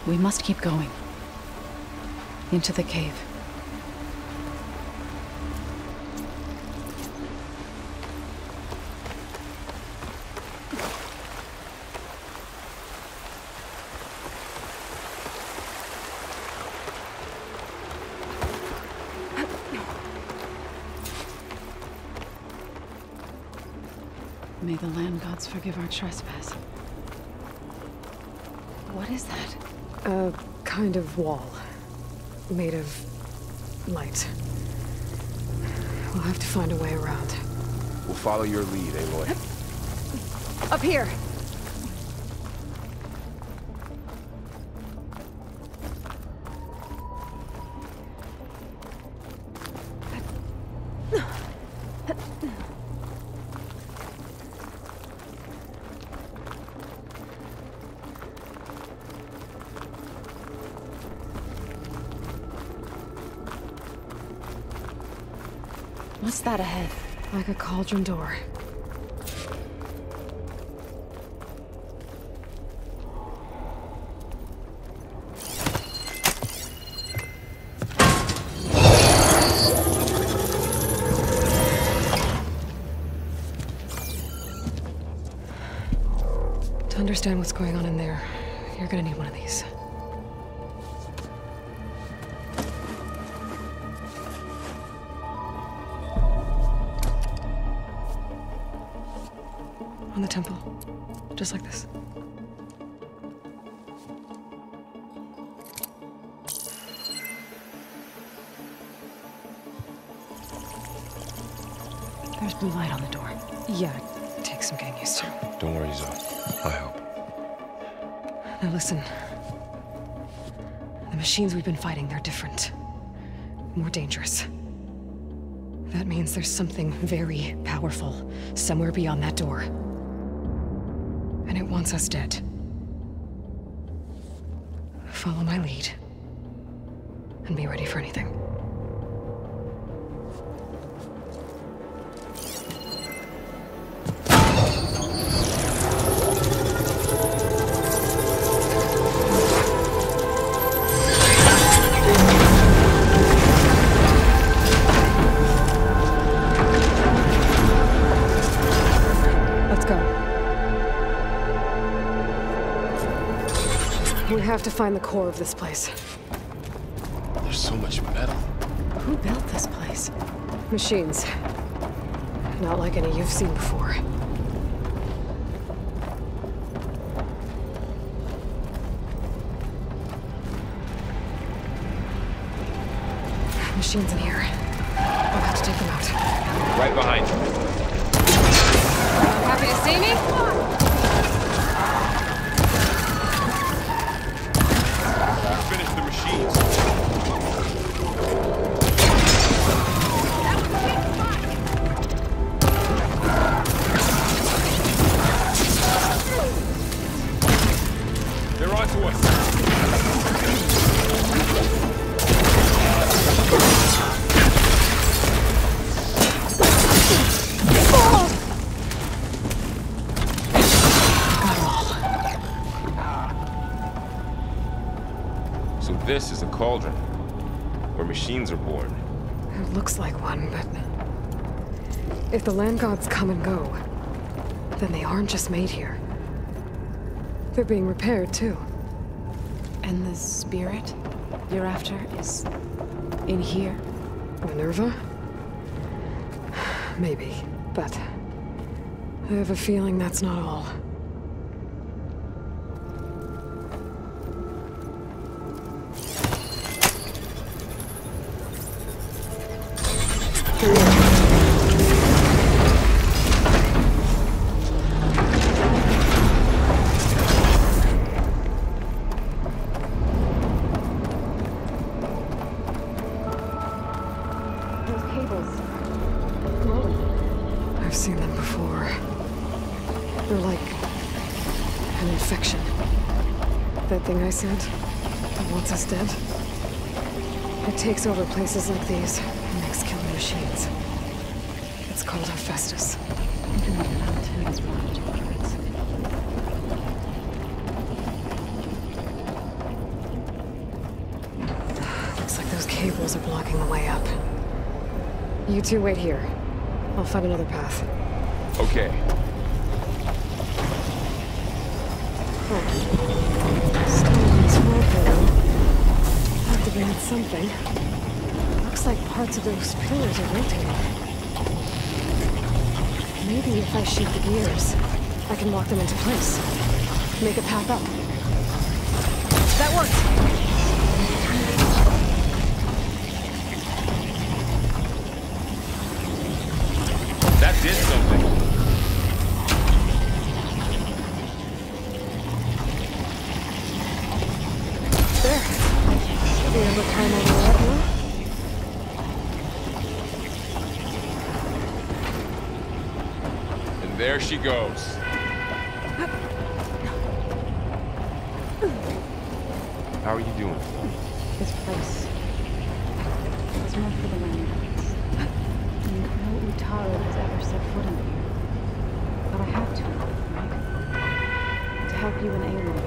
we must keep going. Into the cave. May the land gods forgive our trespass. What is that? A kind of wall. Made of light. We'll have to find a way around. We'll follow your lead, Aloy. Up here! What's that ahead? Like a cauldron door. To understand what's going on in there, you're gonna need one of these. On the temple. Just like this. There's blue light on the door. Yeah, it takes some getting used to. Don't worry, Zoe. I help. Now listen. The machines we've been fighting, they're different. More dangerous. That means there's something very powerful somewhere beyond that door. And it wants us dead. Follow my lead. And be ready for anything. We have to find the core of this place. There's so much metal. Who built this place? Machines. Not like any you've seen before. Machines in here. I'll have to take them out. Right behind you. Happy to see me? Finish the machines. They're onto us. So this is a cauldron, where machines are born. It looks like one, but if the land gods come and go, then they aren't just made here. They're being repaired, too. And the spirit you're after is in here? Minerva? Maybe, but I have a feeling that's not all. I've seen them before. They're like an infection. That thing I said, that wants us dead. It takes over places like these and makes killing machines. It's called Hephaestus. Looks like those cables are blocking the way up. You two wait here. I'll find another path. Okay. Stone's floor activated something. Looks like parts of those pillars are rotating. Maybe if I shoot the gears, I can lock them into place. Make a path up. That worked! That did something. There. You ever climb all the way up now? And there she goes. How are you doing? This place was meant for the land gods. No Utaru has ever set foot in here. But I have to, right? To help you and Aloy.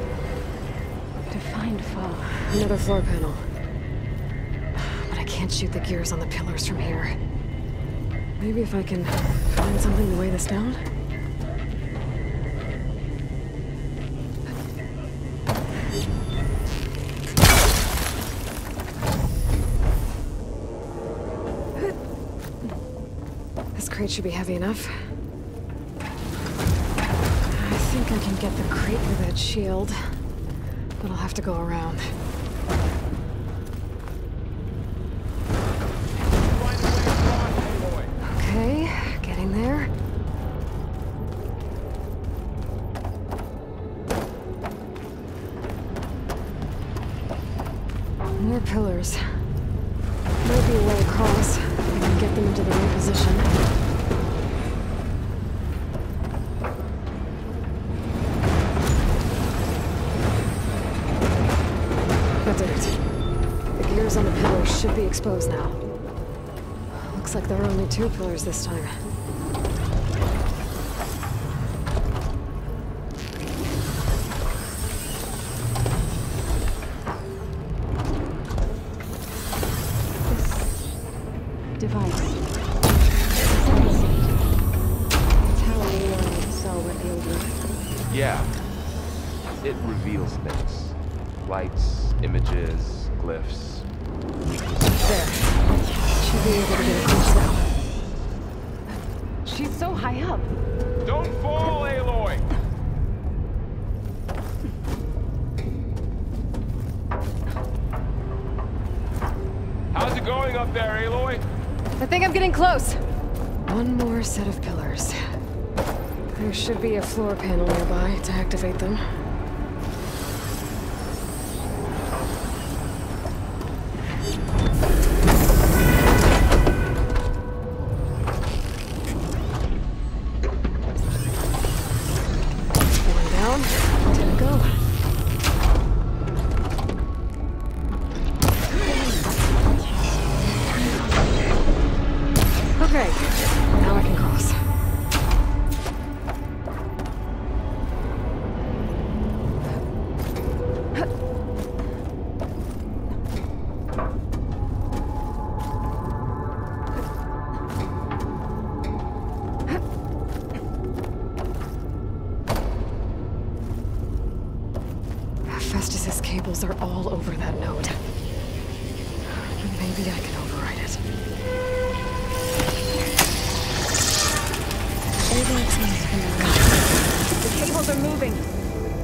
To find Fa. Another floor panel. But I can't shoot the gears on the pillars from here. Maybe if I can find something to weigh this down? This crate should be heavy enough. I think I can get the crate through that shield, but I'll have to go around. Okay, getting there. More pillars. Might be a way across. I can get them into the right position. That did it. The gears on the pillars should be exposed now. Looks like there are only 2 pillars this time. Device. Yeah. It reveals things. Lights, images, glyphs, weaknesses. There. Should be able to get across now. She's so high up. Don't fall, Aloy! How's it going up there, Aloy? I think I'm getting close. One more set of pillars. There should be a floor panel nearby to activate them. One down, 10 to go. Okay, now I can cross. Hephaestus's cables are all over that node. Maybe I can override it. The cables are moving.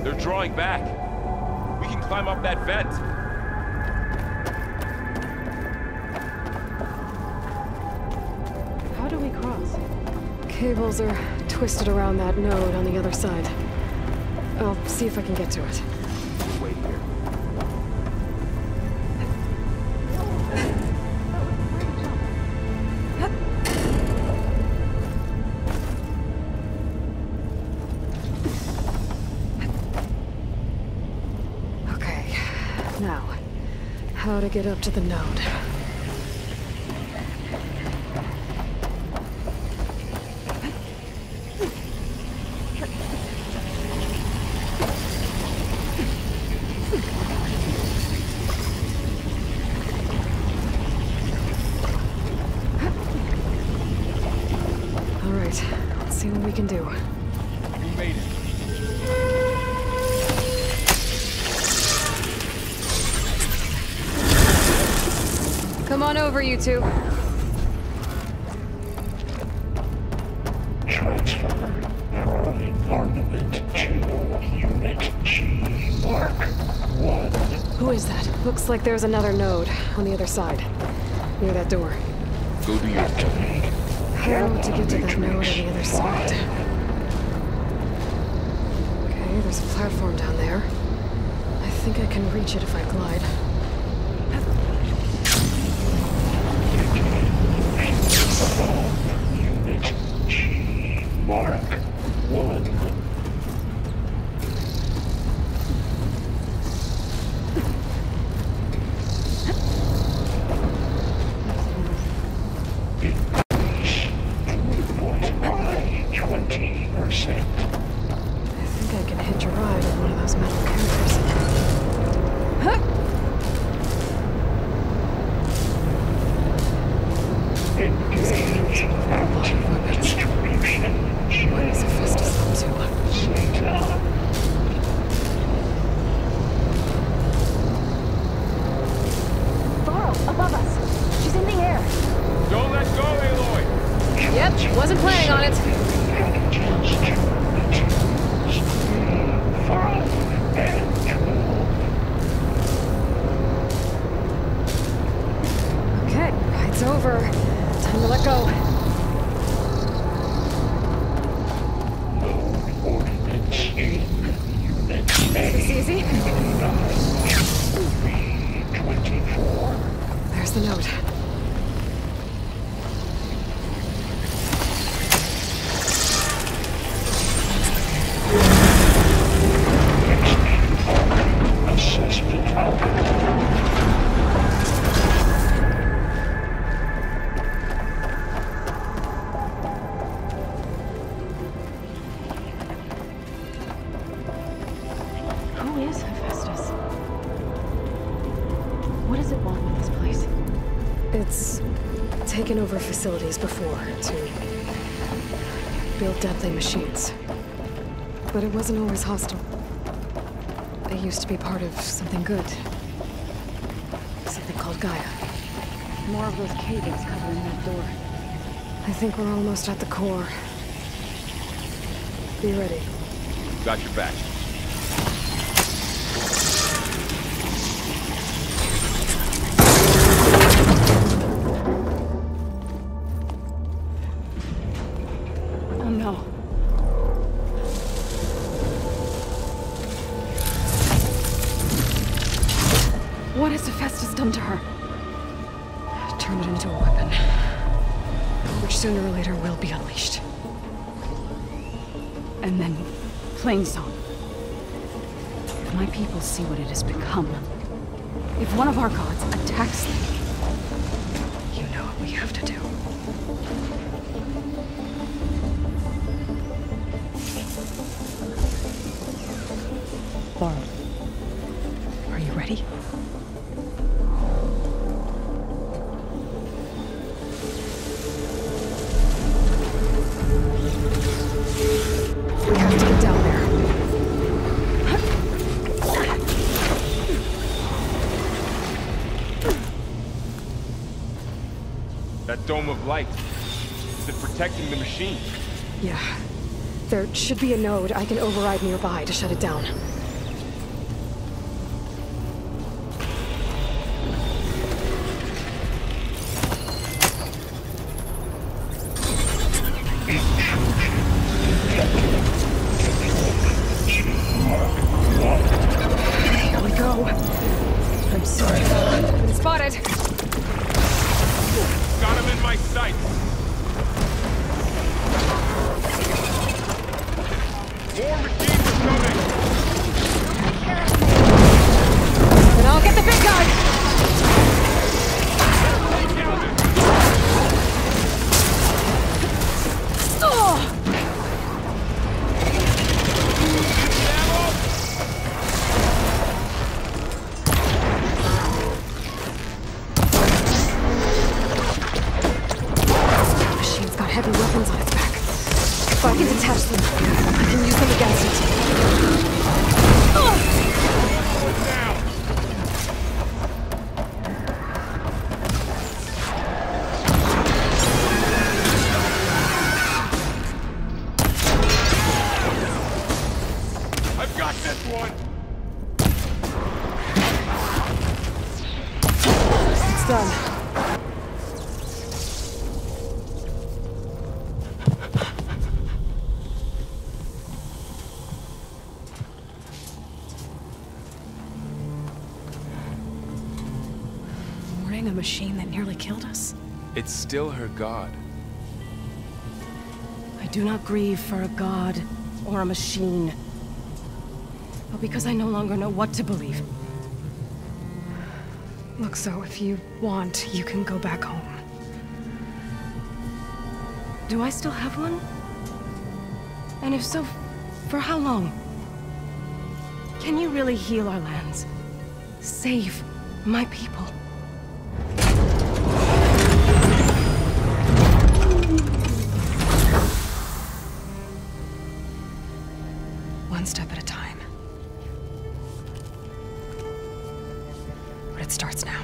They're drawing back. We can climb up that vent. How do we cross? Cables are twisted around that node on the other side. I'll see if I can get to it. Wait here. to get up to the node. All right, let's see what we can do. We made it. Come on over, you two. Transfer armament to Unit G Mark 1. Who is that? Looks like there's another node on the other side, near that door. Go do your thing. How to get to that node on the other side? Okay, there's a platform down there. I think I can reach it if I glide. Unit G Mark 1. Increase throughput by 20%. I think I can hitch a ride on one of those metal cameras. Engage distribution. What is Hephaestus up to? Varro, above us. She's in the air. Don't let go, Aloy! Yep, wasn't planning on it. Okay, ride's over. Time to let go. Is this easy? There's the note. Who is Hephaestus? What does it want with this place? It's taken over facilities before to build deadly machines. But it wasn't always hostile. It used to be part of something good. Something called Gaia. More of those cave-ins covering that door. I think we're almost at the core. Be ready. Got your back. Oh no. What has Hephaestus done to her? Turn it into a weapon. Which sooner or later will be unleashed. And then, plain song. If my people see what it has become, if one of our gods attacks them, you know what we have to do. Varro, are you ready? We have to get down there. That dome of light. Is it protecting the machine? Yeah. There should be a node I can override nearby to shut it down. Here we go. I'm sorry. Been spotted. Got him in my sights. More machines are coming. If I can detach them, I can use them against it. I've got this one! It's done. A machine that nearly killed us? It's still her god. I do not grieve for a god or a machine, but because I no longer know what to believe. Look, so if you want, you can go back home. Do I still have one? And if so, for how long? Can you really heal our lands? Save my people? One step at a time. But it starts now.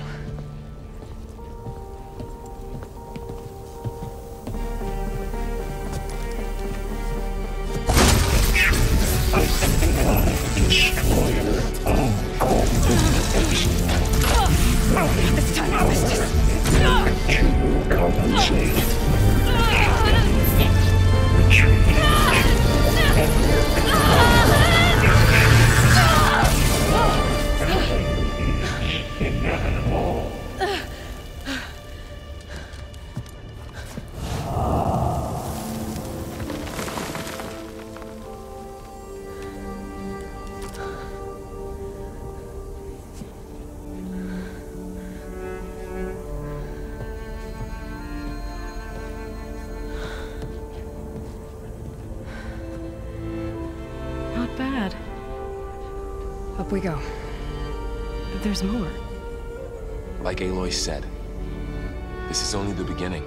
Destroyer of This time I missed it. to compensate. Retreat. Inevitable. Not bad. Up we go. But there's more. Like Aloy said, this is only the beginning.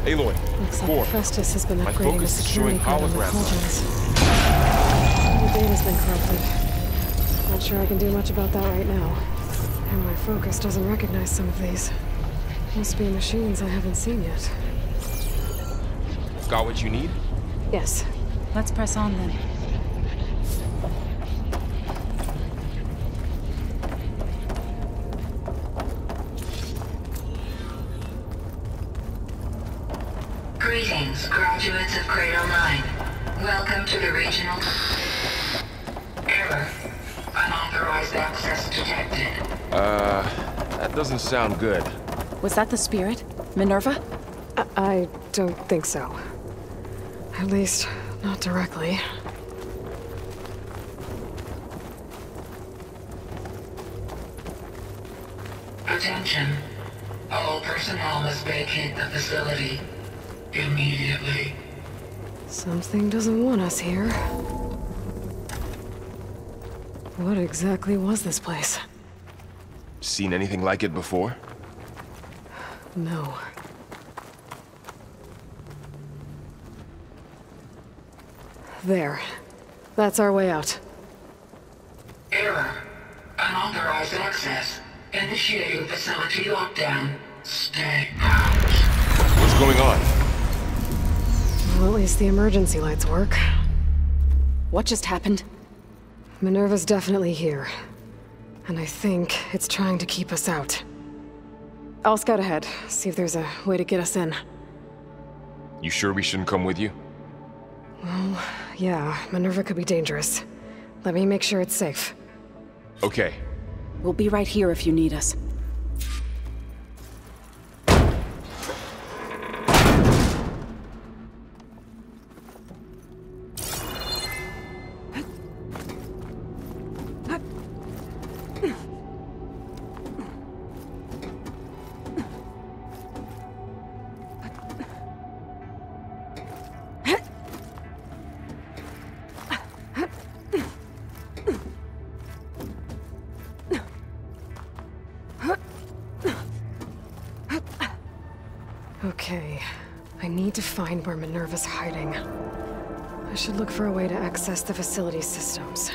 Aloy, Looks like Core. Festus has been My upgrading the focus is security showing part of the holograms. cauldrons. The data's been corrupted. Not sure I can do much about that right now. And my focus doesn't recognize some of these. Must be machines I haven't seen yet. Got what you need? Yes. Let's press on then. Greetings, graduates of Cradle 9. Welcome to the regional... Error. Unauthorized access detected. That doesn't sound good. Was that the spirit? Minerva? I don't think so. At least, not directly. Attention. All personnel must vacate the facility. Immediately. Something doesn't want us here. What exactly was this place? Seen anything like it before? No. There. That's our way out. Error. Unauthorized access. Initiating facility lockdown. Stay out. What's going on? Well, at least the emergency lights work. What just happened? Minerva's definitely here. And I think it's trying to keep us out. I'll scout ahead, see if there's a way to get us in. You sure we shouldn't come with you? Well, yeah, Minerva could be dangerous. Let me make sure it's safe. Okay. We'll be right here if you need us. find where Minerva's hiding. I should look for a way to access the facility systems.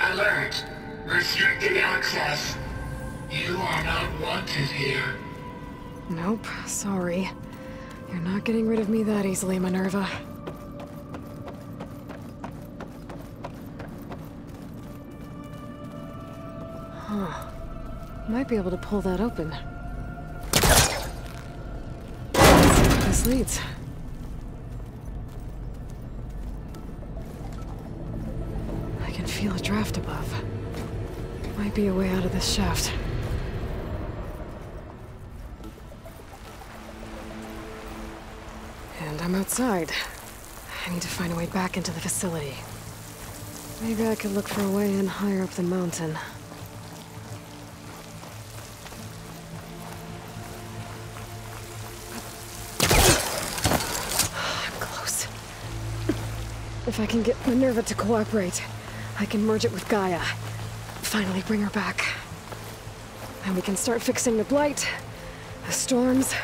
Alert! Restricted access. You are not wanted here. Nope, sorry. You're not getting rid of me that easily, Minerva. Huh. Might be able to pull that open. This leads. I can feel a draft above. Might be a way out of this shaft. And I'm outside. I need to find a way back into the facility. Maybe I could look for a way in higher up the mountain. I'm close. If I can get Minerva to cooperate, I can merge it with Gaia. Finally bring her back. And we can start fixing the blight, the storms,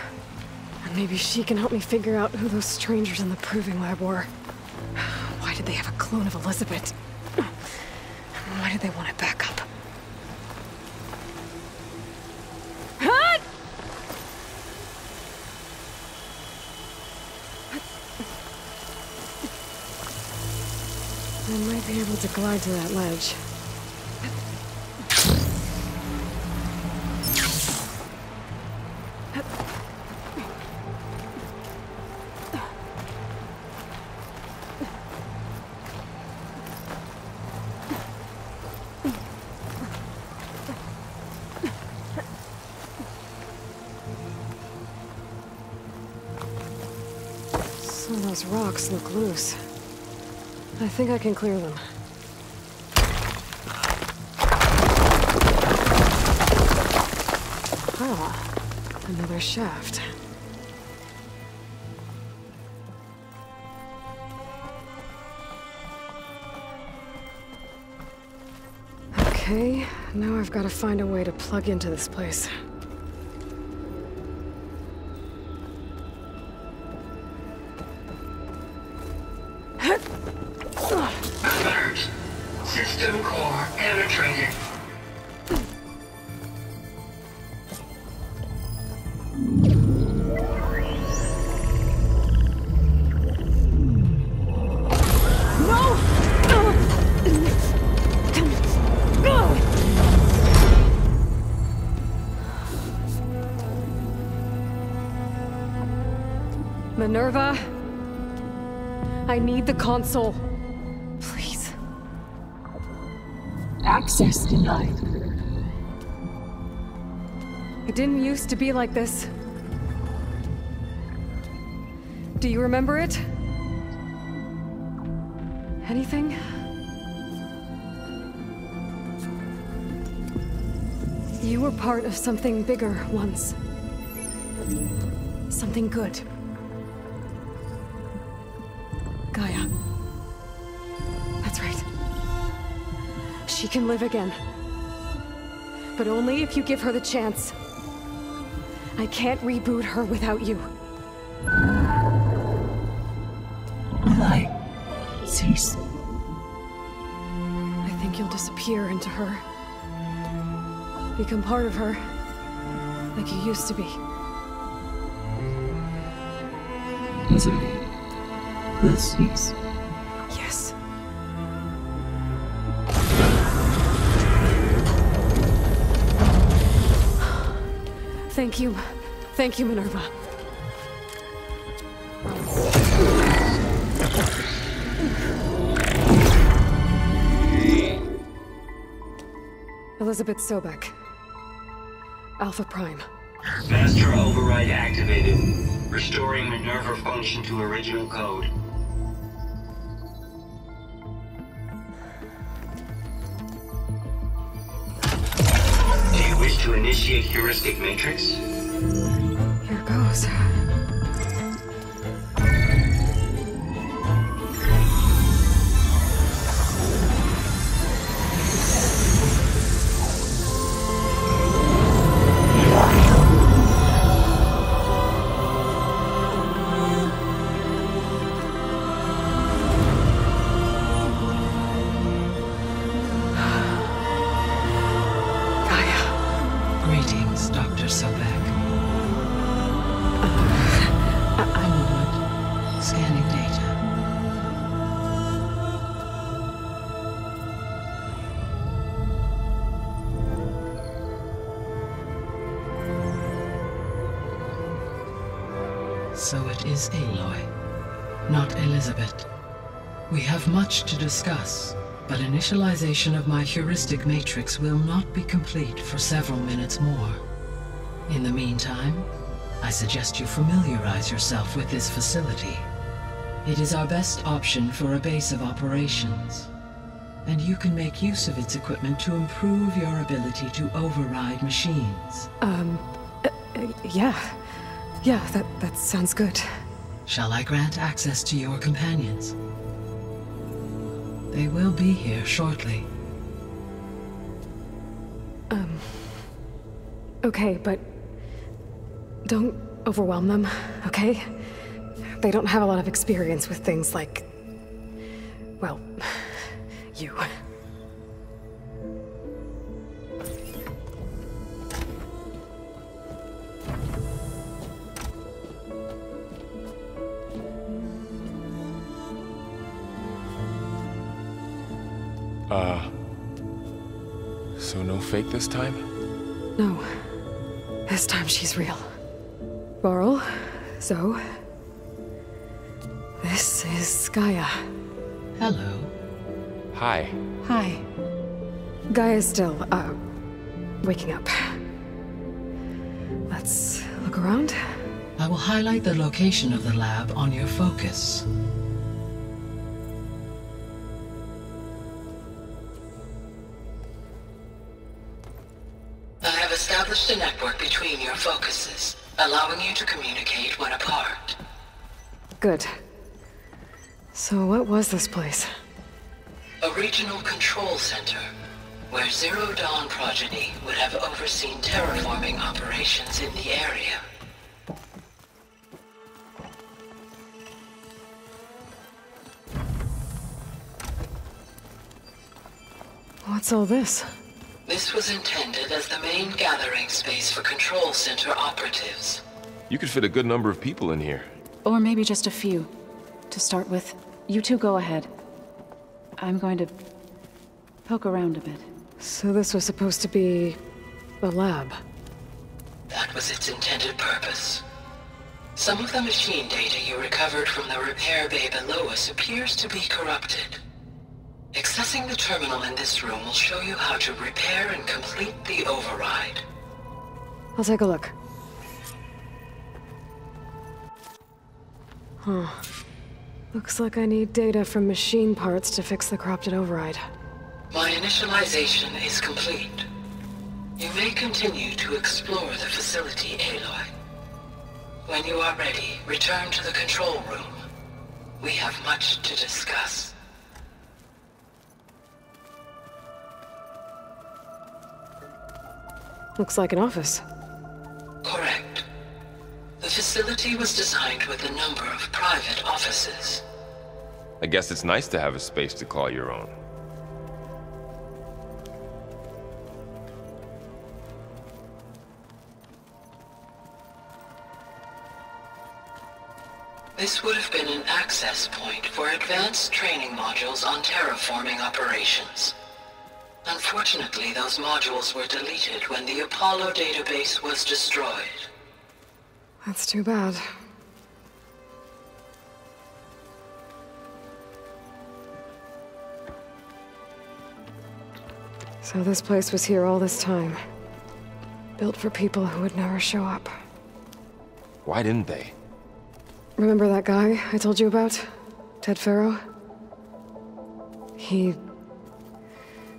and maybe she can help me figure out who those strangers in the proving lab were. Why did they have a clone of Elizabeth? Why did they want it back up? I might be able to glide to that ledge. Some of those rocks look loose. I think I can clear them. Ah, another shaft. Okay, now I've got to find a way to plug into this place. Alert! System core penetrated. Minerva, I need the console. Please. Access denied. It didn't used to be like this. Do you remember it? Anything? You were part of something bigger once. Something good. Gaia. That's right. She can live again. But only if you give her the chance. I can't reboot her without you. Light. Cease. I think you'll disappear into her. Become part of her. Like you used to be. Desiree. The cease. Yes. Thank you. Thank you, Minerva. Elizabeth Sobek. Alpha Prime. Master override activated. Restoring Minerva function to original code. Do you wish to initiate heuristic matrix? Here goes. Dr. Sobek. I'm Wood. Scanning data. So it is Aloy, not Elizabeth. We have much to discuss, but initialization of my heuristic matrix will not be complete for several minutes more. In the meantime, I suggest you familiarize yourself with this facility. It is our best option for a base of operations, and you can make use of its equipment to improve your ability to override machines. Yeah. Yeah, that sounds good. Shall I grant access to your companions? They will be here shortly. Okay, but don't overwhelm them, okay? They don't have a lot of experience with things like, well, you. So no fake this time? No. This time she's real. Laurel, Zoe. This is Gaia. Hello. Hi. Hi. Gaia's still, waking up. Let's look around. I will highlight the location of the lab on your focus. I have established a network between your focuses, allowing you to communicate when apart. Good. So what was this place? A regional control center, where Zero Dawn progeny would have overseen terraforming operations in the area. What's all this? This was intended as the main gathering space for control center operatives. You could fit a good number of people in here. Or maybe just a few. To start with, you two go ahead. I'm going to poke around a bit. So this was supposed to be a lab. That was its intended purpose. Some of the machine data you recovered from the repair bay below us appears to be corrupted. Accessing the terminal in this room will show you how to repair and complete the override. I'll take a look. Huh. Looks like I need data from machine parts to fix the corrupted override. My initialization is complete. You may continue to explore the facility, Aloy. When you are ready, return to the control room. We have much to discuss. Looks like an office. Correct. The facility was designed with a number of private offices. I guess it's nice to have a space to call your own. This would have been an access point for advanced training modules on terraforming operations. Unfortunately, those modules were deleted when the Apollo database was destroyed. That's too bad. So this place was here all this time. Built for people who would never show up. Why didn't they? Remember that guy I told you about? Ted Farrow? He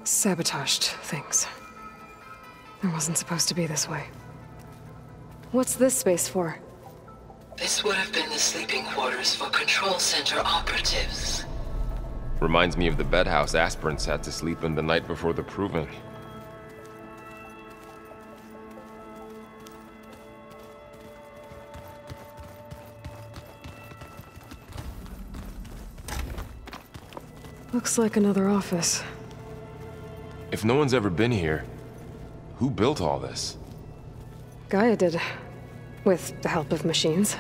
sabotaged things. It wasn't supposed to be this way. What's this space for? This would have been the sleeping quarters for control center operatives. Reminds me of the bedhouse aspirants had to sleep in the night before the proving. Looks like another office. If no one's ever been here, who built all this? Gaia did, with the help of machines.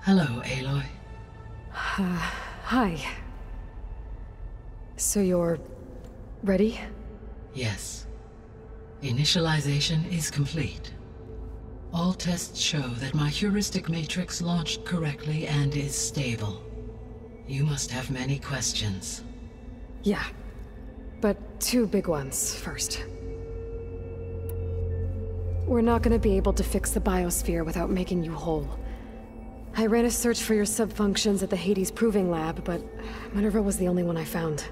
Hello, Aloy. Hi. So you're ready? Yes. Initialization is complete. All tests show that my heuristic matrix launched correctly and is stable. You must have many questions. Yeah. But two big ones first. We're not gonna be able to fix the biosphere without making you whole. I ran a search for your subfunctions at the Hades Proving Lab, but Minerva was the only one I found.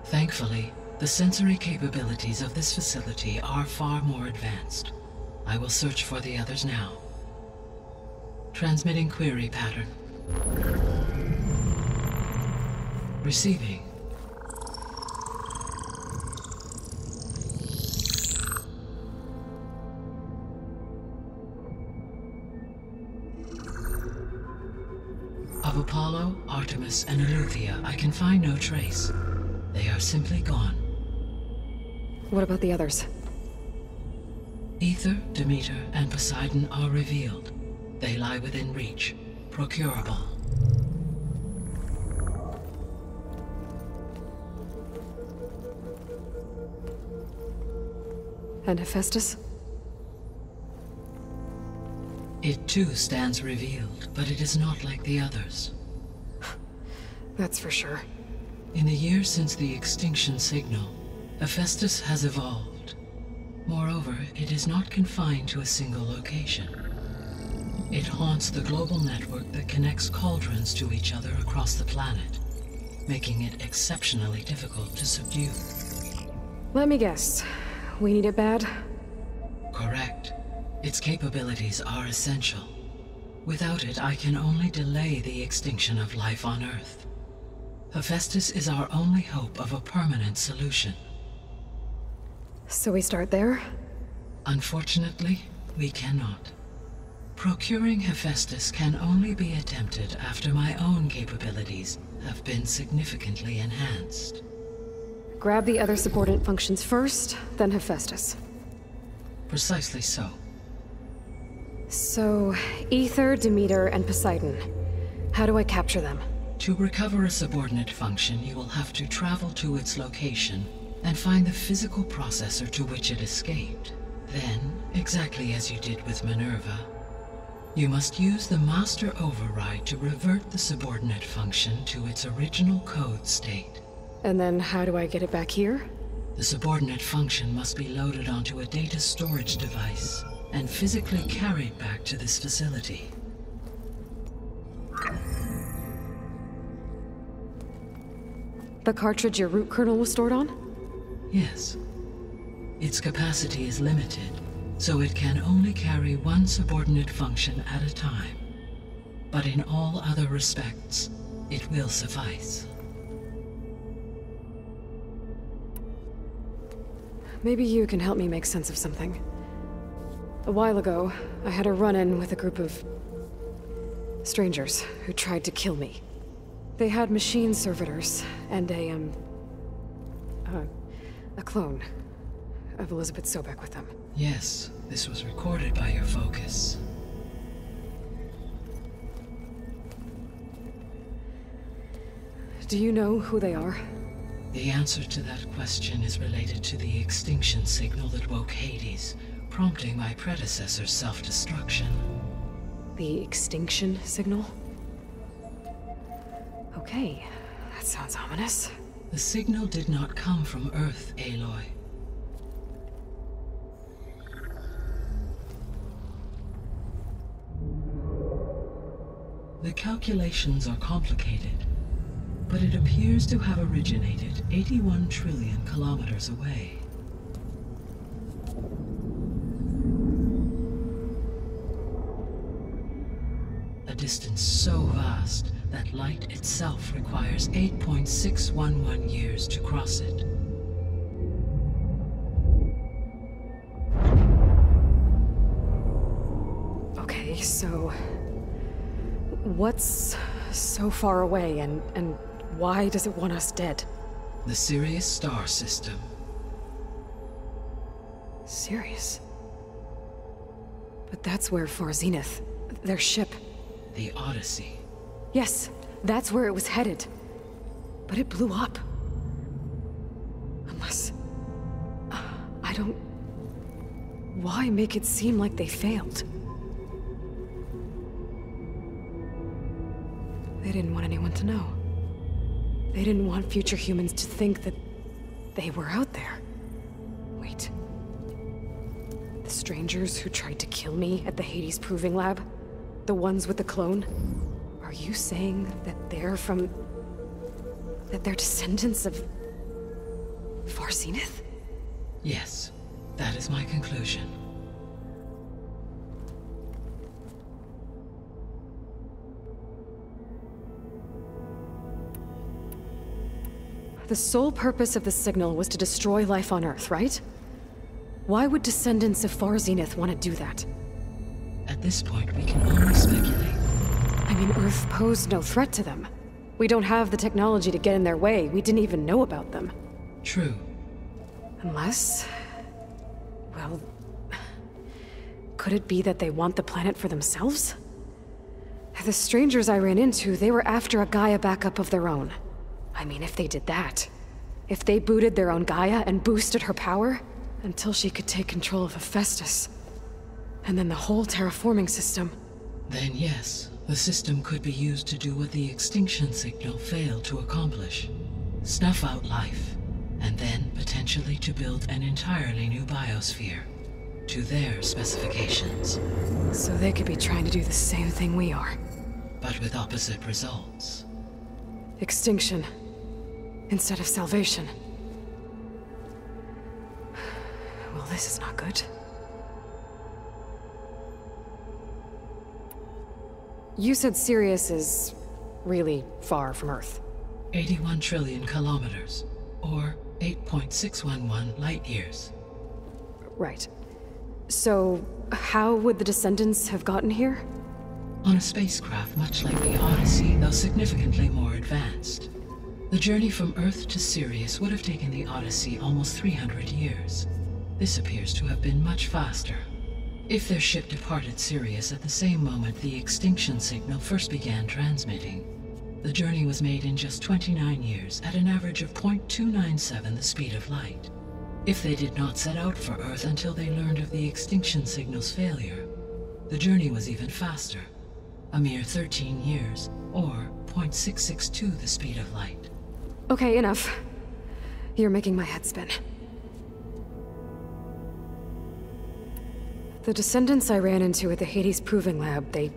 Thankfully, the sensory capabilities of this facility are far more advanced. I will search for the others now. Transmitting query pattern. Receiving. Of Apollo, Artemis, and Eleuthia, I can find no trace. They are simply gone. What about the others? Aether, Demeter, and Poseidon are revealed. They lie within reach. Procurable. And Hephaestus? It too stands revealed, but it is not like the others. That's for sure. In the years since the extinction signal, Hephaestus has evolved. Moreover, it is not confined to a single location. It haunts the global network that connects cauldrons to each other across the planet, making it exceptionally difficult to subdue. Let me guess. We need it bad? Correct. Its capabilities are essential. Without it, I can only delay the extinction of life on Earth. Hephaestus is our only hope of a permanent solution. So we start there? Unfortunately, we cannot. Procuring Hephaestus can only be attempted after my own capabilities have been significantly enhanced. Grab the other subordinate functions first, then Hephaestus. Precisely so. So, Aether, Demeter, and Poseidon. How do I capture them? To recover a subordinate function, you will have to travel to its location and find the physical processor to which it escaped. Then, exactly as you did with Minerva, you must use the master override to revert the subordinate function to its original code state. And then how do I get it back here? The subordinate function must be loaded onto a data storage device and physically carried back to this facility. The cartridge your root kernel was stored on? Yes. Its capacity is limited, so it can only carry one subordinate function at a time. But in all other respects, it will suffice. Maybe you can help me make sense of something. A while ago, I had a run-in with a group of strangers who tried to kill me. They had machine servitors and a clone of Elizabeth Sobek with them. Yes, this was recorded by your focus. Do you know who they are? The answer to that question is related to the extinction signal that woke Hades, prompting my predecessor's self-destruction. The extinction signal? Okay, that sounds ominous. The signal did not come from Earth, Aloy. The calculations are complicated, but it appears to have originated 81 trillion kilometers away. a distance so vast that light itself requires 8.611 years to cross it. Okay, so... what's so far away, and why does it want us dead? The Sirius star system. Sirius? But that's where Far Zenith, their ship... The Odyssey. Yes, that's where it was headed. But it blew up. Unless... I don't... Why make it seem like they failed? They didn't want anyone to know. They didn't want future humans to think that they were out there. Wait. The strangers who tried to kill me at the Hades Proving Lab? The ones with the clone? Are you saying that they're from... that they're descendants of... Far Zenith? Yes, that is my conclusion. The sole purpose of the signal was to destroy life on Earth, right? Why would descendants of Far Zenith want to do that? At this point, we can only speculate. I mean, Earth posed no threat to them. We don't have the technology to get in their way. We didn't even know about them. True. Unless... well... could it be that they want the planet for themselves? The strangers I ran into, they were after a Gaia backup of their own. I mean, if they did that... if they booted their own Gaia and boosted her power... until she could take control of Hephaestus... and then the whole terraforming system... Then yes, the system could be used to do what the extinction signal failed to accomplish. Snuff out life, and then potentially to build an entirely new biosphere. To their specifications. So they could be trying to do the same thing we are. But with opposite results. Extinction. Instead of salvation. Well, this is not good. You said Sirius is really far from Earth. 81 trillion kilometers, or 8.611 light years. Right. So, how would the descendants have gotten here? On a spacecraft much like the Odyssey, though significantly more advanced. The journey from Earth to Sirius would have taken the Odyssey almost 300 years. This appears to have been much faster. If their ship departed Sirius at the same moment the extinction signal first began transmitting, the journey was made in just 29 years at an average of 0.297 the speed of light. If they did not set out for Earth until they learned of the extinction signal's failure, the journey was even faster, a mere 13 years, or 0.662 the speed of light. Okay, enough. You're making my head spin. The descendants I ran into at the Hades Proving Lab, they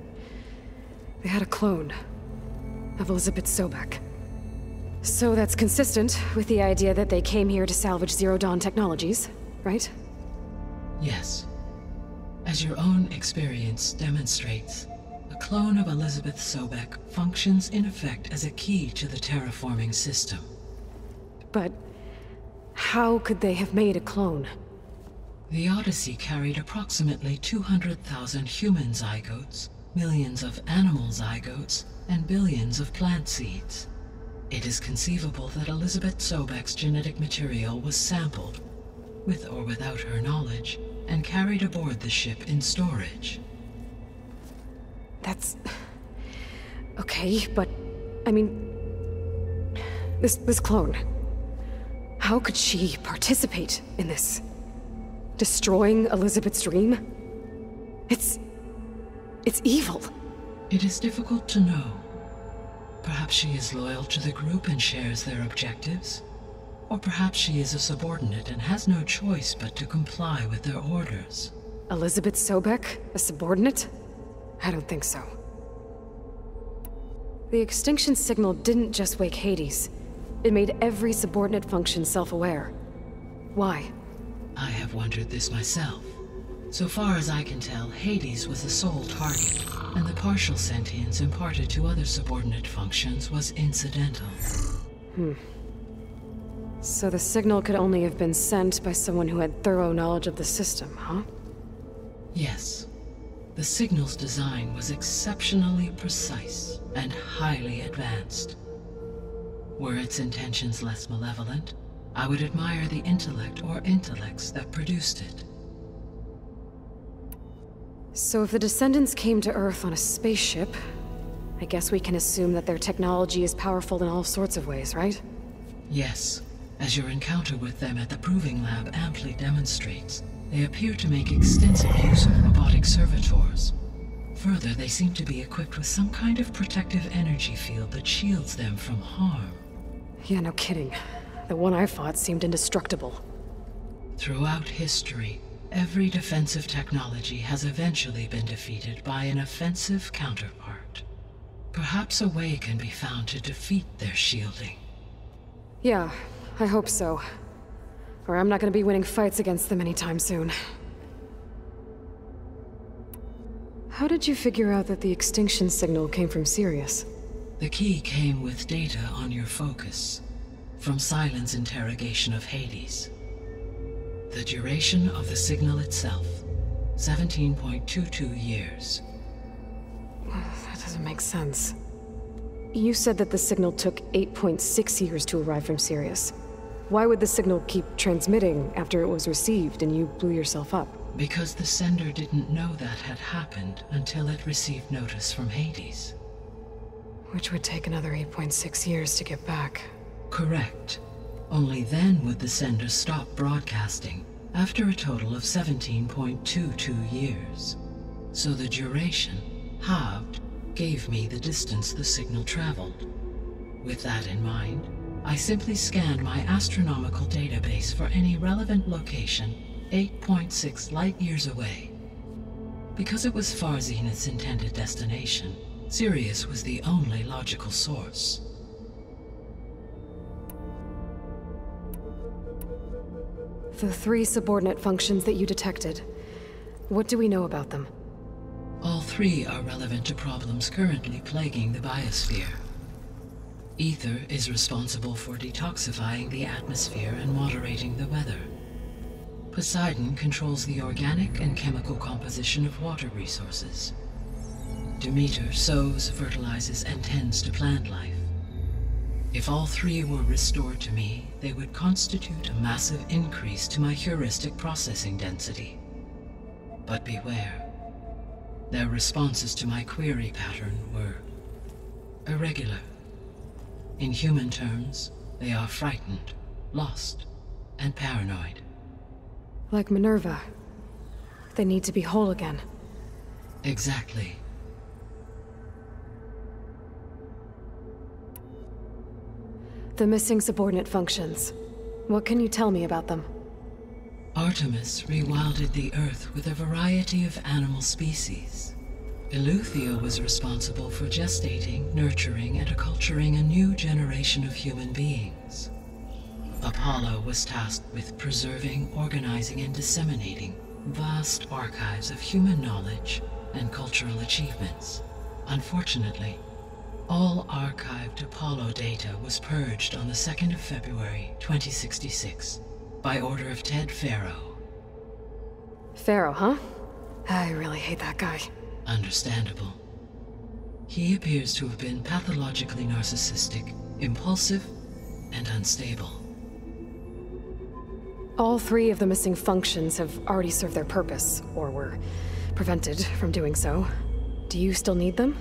had a clone of Elizabeth Sobek. So that's consistent with the idea that they came here to salvage Zero Dawn technologies, right? Yes. As your own experience demonstrates, a clone of Elizabeth Sobek functions in effect as a key to the terraforming system. But how could they have made a clone? The Odyssey carried approximately 200,000 human zygotes, millions of animal zygotes, and billions of plant seeds. It is conceivable that Elizabeth Sobek's genetic material was sampled, with or without her knowledge, and carried aboard the ship in storage. That's... okay, but... I mean... This clone... how could she participate in this? Destroying Elizabeth's dream? It's evil. It is difficult to know. Perhaps she is loyal to the group and shares their objectives. Or perhaps she is a subordinate and has no choice but to comply with their orders. Elizabeth Sobek? A subordinate? I don't think so. The extinction signal didn't just wake Hades. It made every subordinate function self-aware. Why? I have wondered this myself. So far as I can tell, Hades was the sole target, and the partial sentience imparted to other subordinate functions was incidental. So the signal could only have been sent by someone who had thorough knowledge of the system, huh? Yes. The signal's design was exceptionally precise and highly advanced. Were its intentions less malevolent, I would admire the intellect or intellects that produced it. So if the descendants came to Earth on a spaceship, I guess we can assume that their technology is powerful in all sorts of ways, right? Yes. As your encounter with them at the Proving Lab amply demonstrates, they appear to make extensive use of robotic servitors. Further, they seem to be equipped with some kind of protective energy field that shields them from harm. Yeah, no kidding. The one I fought seemed indestructible. Throughout history, every defensive technology has eventually been defeated by an offensive counterpart. Perhaps a way can be found to defeat their shielding. Yeah, I hope so. Or I'm not gonna be winning fights against them anytime soon. How did you figure out that the extinction signal came from Sirius? The key came with data on your focus, from Silent's interrogation of Hades. The duration of the signal itself, 17.22 years. That doesn't make sense. You said that the signal took 8.6 years to arrive from Sirius. Why would the signal keep transmitting after it was received and you blew yourself up? Because the sender didn't know that had happened until it received notice from Hades. Which would take another 8.6 years to get back. Correct. Only then would the sender stop broadcasting, after a total of 17.22 years. So the duration, halved, gave me the distance the signal traveled. With that in mind, I simply scanned my astronomical database for any relevant location 8.6 light-years away. Because it was far Zenith's intended destination, Sirius was the only logical source. The 3 subordinate functions that you detected, what do we know about them? All 3 are relevant to problems currently plaguing the biosphere. Ether is responsible for detoxifying the atmosphere and moderating the weather. Poseidon controls the organic and chemical composition of water resources. Demeter sows, fertilizes, and tends to plant life. If all 3 were restored to me, they would constitute a massive increase to my heuristic processing density. But beware. Their responses to my query pattern were irregular. In human terms, they are frightened, lost, and paranoid. Like Minerva. They need to be whole again. Exactly. The missing subordinate functions. What can you tell me about them? Artemis rewilded the Earth with a variety of animal species. Eleuthia was responsible for gestating, nurturing, and acculturating a new generation of human beings. Apollo was tasked with preserving, organizing, and disseminating vast archives of human knowledge and cultural achievements. Unfortunately, all archived Apollo data was purged on the 2nd of February, 2066, by order of Ted Faro. Faro, huh? I really hate that guy. Understandable. He appears to have been pathologically narcissistic, impulsive, and unstable. All 3 of the missing functions have already served their purpose, or were prevented from doing so. Do you still need them?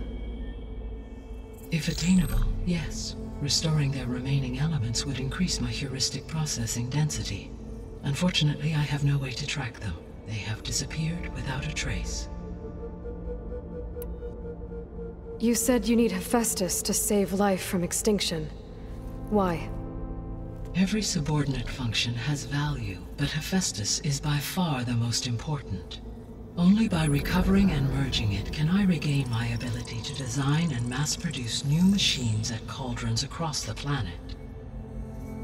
If attainable, yes. Restoring their remaining elements would increase my heuristic processing density. Unfortunately, I have no way to track them. They have disappeared without a trace. You said you need Hephaestus to save life from extinction. Why? Every subordinate function has value, but Hephaestus is by far the most important. Only by recovering and merging it can I regain my ability to design and mass-produce new machines at cauldrons across the planet.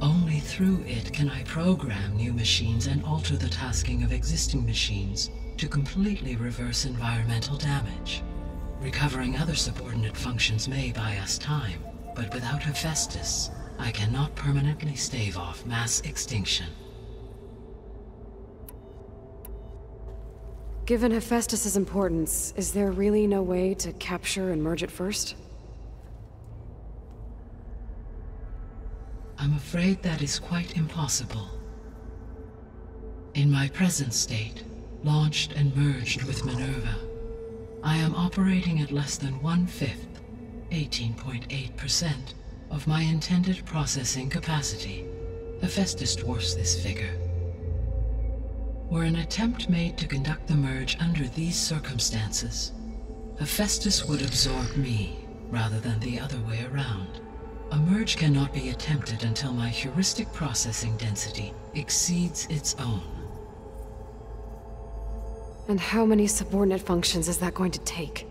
Only through it can I program new machines and alter the tasking of existing machines to completely reverse environmental damage. Recovering other subordinate functions may buy us time, but without Hephaestus, I cannot permanently stave off mass extinction. Given Hephaestus's importance, is there really no way to capture and merge it first? I'm afraid that is quite impossible. In my present state, launched and merged with Minerva, I am operating at less than 1/5, 18.8%, of my intended processing capacity. Hephaestus dwarfs this figure. Were an attempt made to conduct the merge under these circumstances, Hephaestus would absorb me, rather than the other way around. A merge cannot be attempted until my heuristic processing density exceeds its own. And how many subordinate functions is that going to take?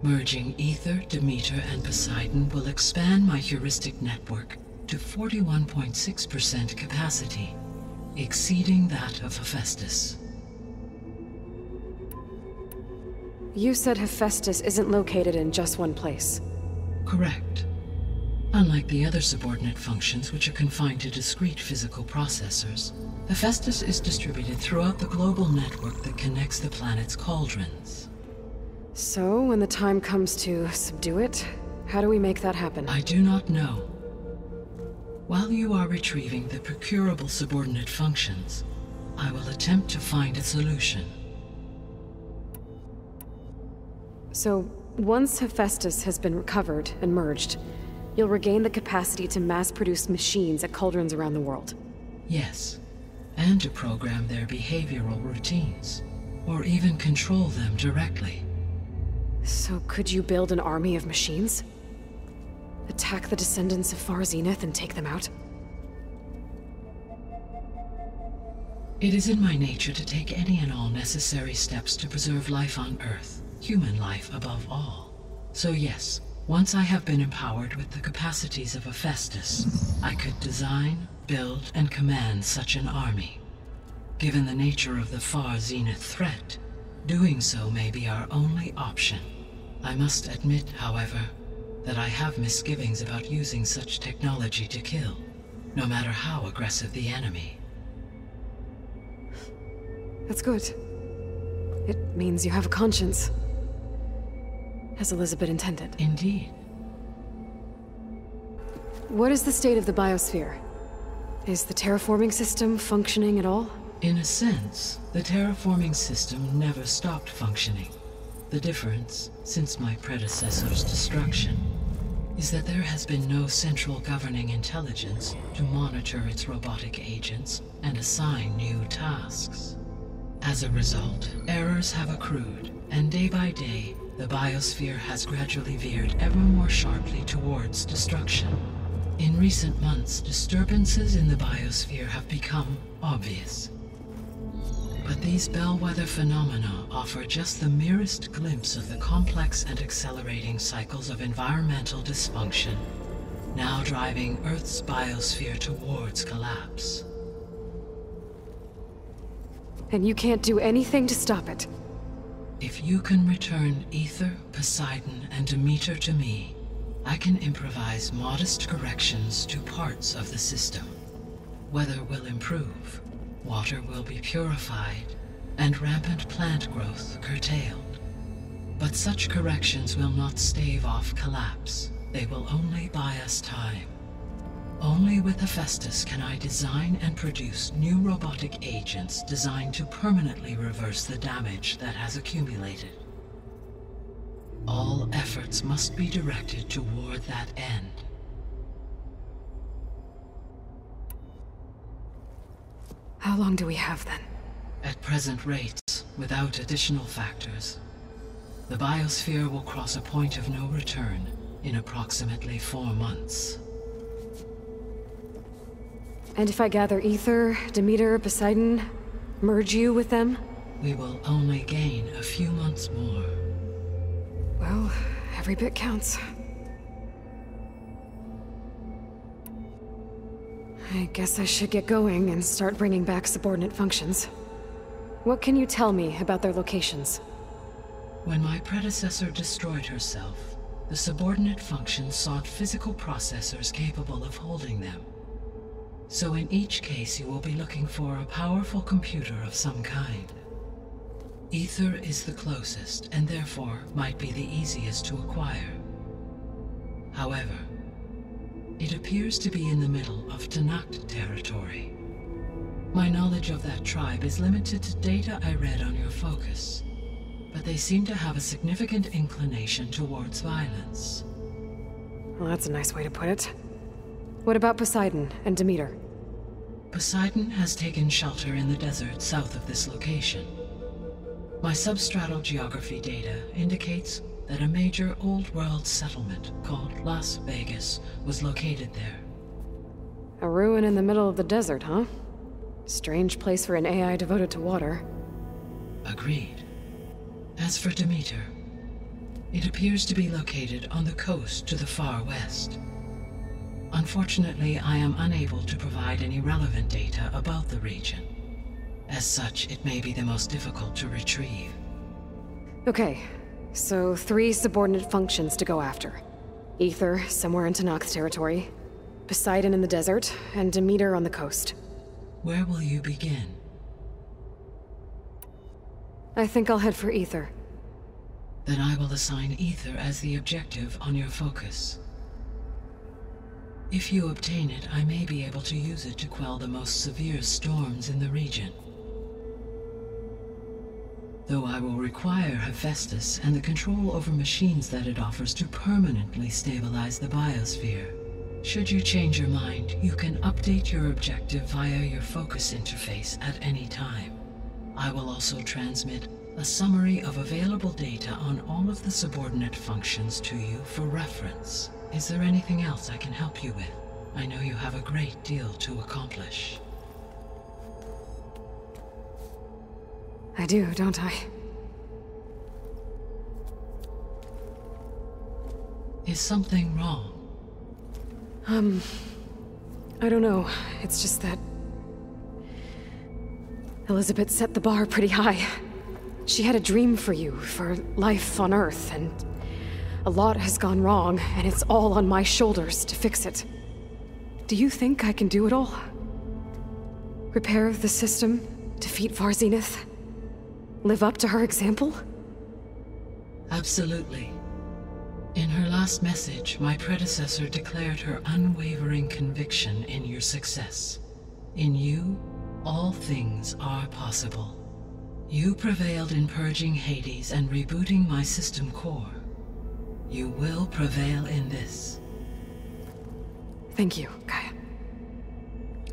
Merging Ether, Demeter, and Poseidon will expand my heuristic network to 41.6% capacity, exceeding that of Hephaestus. You said Hephaestus isn't located in just one place. Correct. Unlike the other subordinate functions, which are confined to discrete physical processors, Hephaestus is distributed throughout the global network that connects the planet's cauldrons. So, when the time comes to subdue it, how do we make that happen? I do not know. While you are retrieving the procurable subordinate functions, I will attempt to find a solution. So, once Hephaestus has been recovered and merged, you'll regain the capacity to mass-produce machines at cauldrons around the world. Yes, and to program their behavioral routines, or even control them directly. So could you build an army of machines? Attack the descendants of Far Zenith and take them out? It is in my nature to take any and all necessary steps to preserve life on Earth, human life above all. So yes, once I have been empowered with the capacities of Hephaestus, I could design, build, and command such an army. Given the nature of the Far Zenith threat, doing so may be our only option. I must admit, however, that I have misgivings about using such technology to kill, no matter how aggressive the enemy. That's good. It means you have a conscience. As Elizabeth intended. Indeed. What is the state of the biosphere? Is the terraforming system functioning at all? In a sense, the terraforming system never stopped functioning. The difference, since my predecessor's destruction, is that there has been no central governing intelligence to monitor its robotic agents and assign new tasks. As a result, errors have accrued, and day by day, the biosphere has gradually veered ever more sharply towards destruction. In recent months, disturbances in the biosphere have become obvious. But these bellwether phenomena offer just the merest glimpse of the complex and accelerating cycles of environmental dysfunction, now driving Earth's biosphere towards collapse. And you can't do anything to stop it? If you can return Ether, Poseidon, and Demeter to me, I can improvise modest corrections to parts of the system. Weather will improve, water will be purified, and rampant plant growth curtailed. But such corrections will not stave off collapse. They will only buy us time. Only with Hephaestus can I design and produce new robotic agents designed to permanently reverse the damage that has accumulated. All efforts must be directed toward that end. How long do we have then? At present rates, without additional factors, the biosphere will cross a point of no return in approximately 4 months. And if I gather Ether, Demeter, Poseidon, merge you with them? We will only gain a few months more. Well, every bit counts. I guess I should get going and start bringing back subordinate functions. What can you tell me about their locations? When my predecessor destroyed herself, the subordinate functions sought physical processors capable of holding them. So in each case, you will be looking for a powerful computer of some kind. Ether is the closest, and therefore might be the easiest to acquire. However, it appears to be in the middle of Tanakh territory. My knowledge of that tribe is limited to data I read on your focus, but they seem to have a significant inclination towards violence. Well, that's a nice way to put it. What about Poseidon and Demeter? Poseidon has taken shelter in the desert south of this location. My substratal geography data indicates that a major old-world settlement called Las Vegas was located there. A ruin in the middle of the desert, huh? Strange place for an AI devoted to water. Agreed. As for Demeter, it appears to be located on the coast to the far west. Unfortunately, I am unable to provide any relevant data about the region. As such, it may be the most difficult to retrieve. Okay, so 3 subordinate functions to go after. Ether, somewhere in Tanakh's territory, Poseidon in the desert, and Demeter on the coast. Where will you begin? I think I'll head for Ether. Then I will assign Ether as the objective on your focus. If you obtain it, I may be able to use it to quell the most severe storms in the region. Though I will require Hephaestus and the control over machines that it offers to permanently stabilize the biosphere. Should you change your mind, you can update your objective via your focus interface at any time. I will also transmit a summary of available data on all of the subordinate functions to you for reference. Is there anything else I can help you with? I know you have a great deal to accomplish. I do, don't I? Is something wrong? I don't know. It's just that Elizabeth set the bar pretty high. She had a dream for you, for life on Earth, and a lot has gone wrong, and it's all on my shoulders to fix it. Do you think I can do it all? Repair the system, defeat Varzenith, live up to her example? Absolutely. In her last message, my predecessor declared her unwavering conviction in your success. In you, all things are possible. You prevailed in purging Hades and rebooting my system core. You will prevail in this. Thank you, Gaia.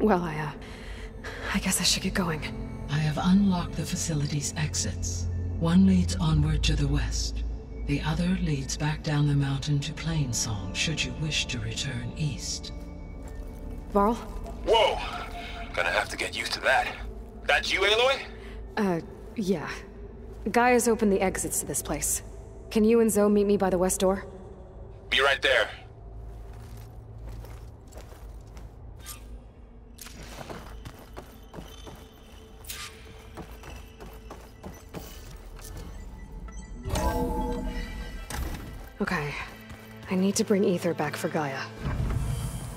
Well, I guess I should get going. I have unlocked the facility's exits. One leads onward to the west. The other leads back down the mountain to Plainsong, should you wish to return east. Varl? Whoa! Gonna have to get used to that. That's you, Aloy? Yeah. Gaia's opened the exits to this place. Can you and Zoe meet me by the west door? Be right there. Okay. I need to bring Ether back for Gaia.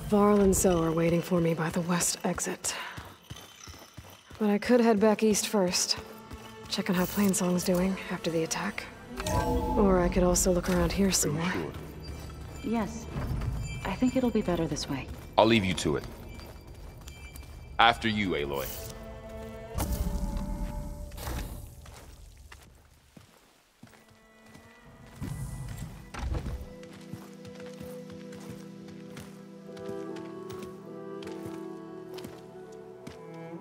Varl and Zoe are waiting for me by the west exit. But I could head back east first. Check on how Plainsong's doing after the attack. Or I could also look around here some more. Yes. I think it'll be better this way. I'll leave you to it. After you, Aloy.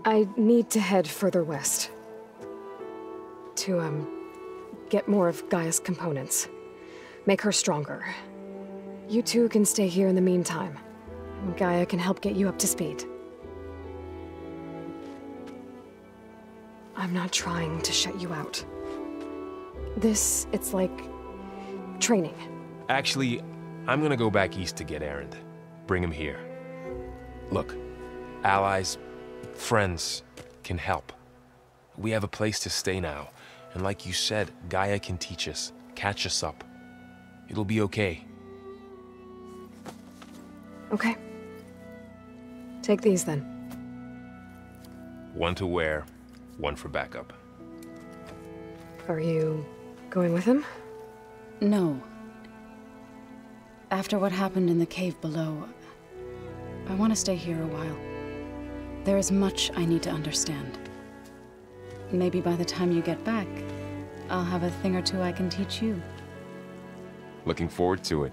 I need to head further west. To, get more of Gaia's components. Make her stronger. You two can stay here in the meantime. Gaia can help get you up to speed. I'm not trying to shut you out. It's like training. Actually, I'm gonna go back east to get Erend. Bring him here. Look, allies, friends can help. We have a place to stay now. And like you said, Gaia can teach us, catch us up. It'll be okay. Okay. Take these then. One to wear, one for backup. Are you going with him? No. After what happened in the cave below, I want to stay here a while. There is much I need to understand. Maybe by the time you get back, I'll have a thing or two I can teach you. Looking forward to it.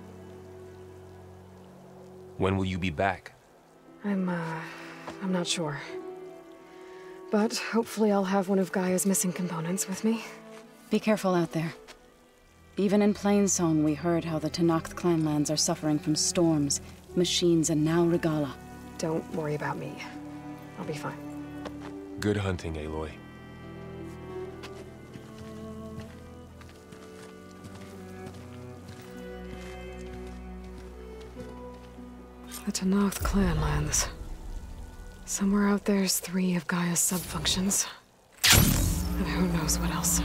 When will you be back? I'm not sure. But hopefully I'll have one of Gaia's missing components with me. Be careful out there. Even in Plainsong, we heard how the Tenakth clanlands are suffering from storms, machines, and now Regala. Don't worry about me. I'll be fine. Good hunting, Aloy. The Tenakth clanlands. Somewhere out there's 3 of Gaia's sub-functions. And who knows what else.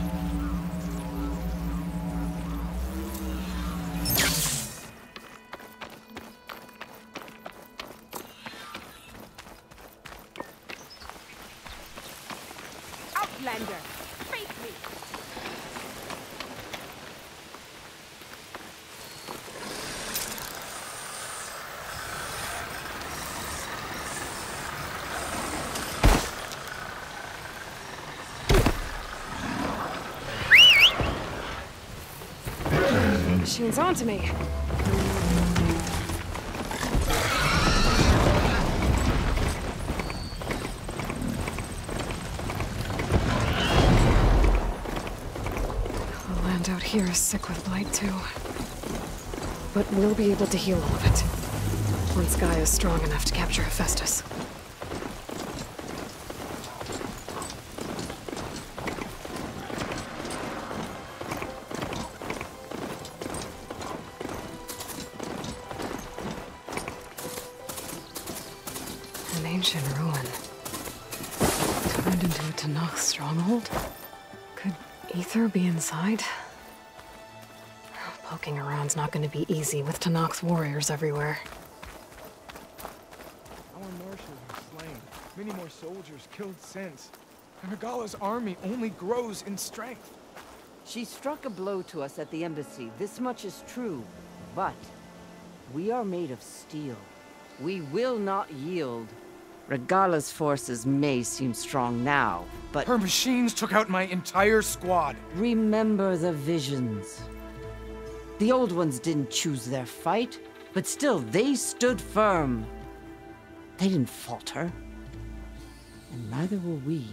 Outlander, face me! Machine's onto me. The land out here is sick with blight too. But we'll be able to heal all of it. Once Gaia's strong enough to capture Hephaestus. An ancient ruin. Turned into a Tenakth stronghold? Could Ether be inside? Poking around's not going to be easy with Tenakth warriors everywhere. Our marshals are slain. Many more soldiers killed since. And Regala's army only grows in strength. She struck a blow to us at the embassy. This much is true. But we are made of steel. We will not yield. Regala's forces may seem strong now, but... Her machines took out my entire squad. Remember the visions. The old ones didn't choose their fight, but still, they stood firm. They didn't falter. And neither will we.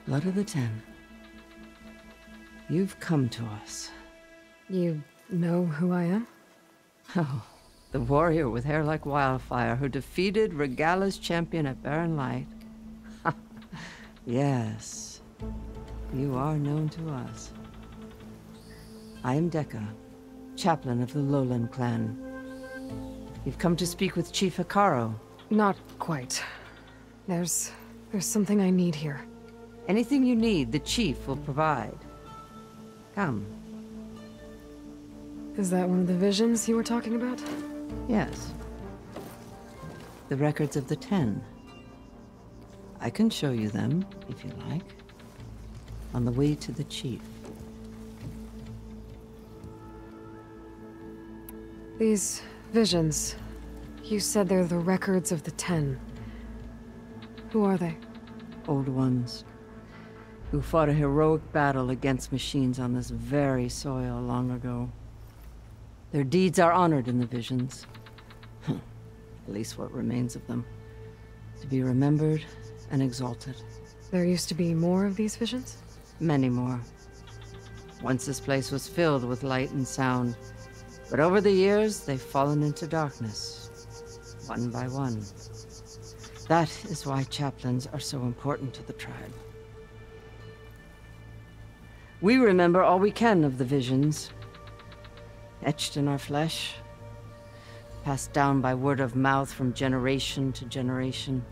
Blood of the Ten. You've come to us. You know who I am? Oh, the warrior with hair like wildfire who defeated Regala's champion at Barren Light. Yes, you are known to us. I am Dekka, chaplain of the Lowland clan. You've come to speak with Chief Hekarro. Not quite. There's something I need here. Anything you need, the chief will provide. Come. Is that one of the visions you were talking about? Yes. The records of the 10. I can show you them, if you like. On the way to the chief. These visions, you said they're the records of the 10. Who are they? Old ones. Who fought a heroic battle against machines on this very soil long ago. Their deeds are honored in the visions. At least what remains of them. To be remembered and exalted. There used to be more of these visions? Many more. Once this place was filled with light and sound. But over the years, they've fallen into darkness. One by one. That is why chaplains are so important to the tribe. We remember all we can of the visions. Etched in our flesh. passed down by word of mouth from generation to generation.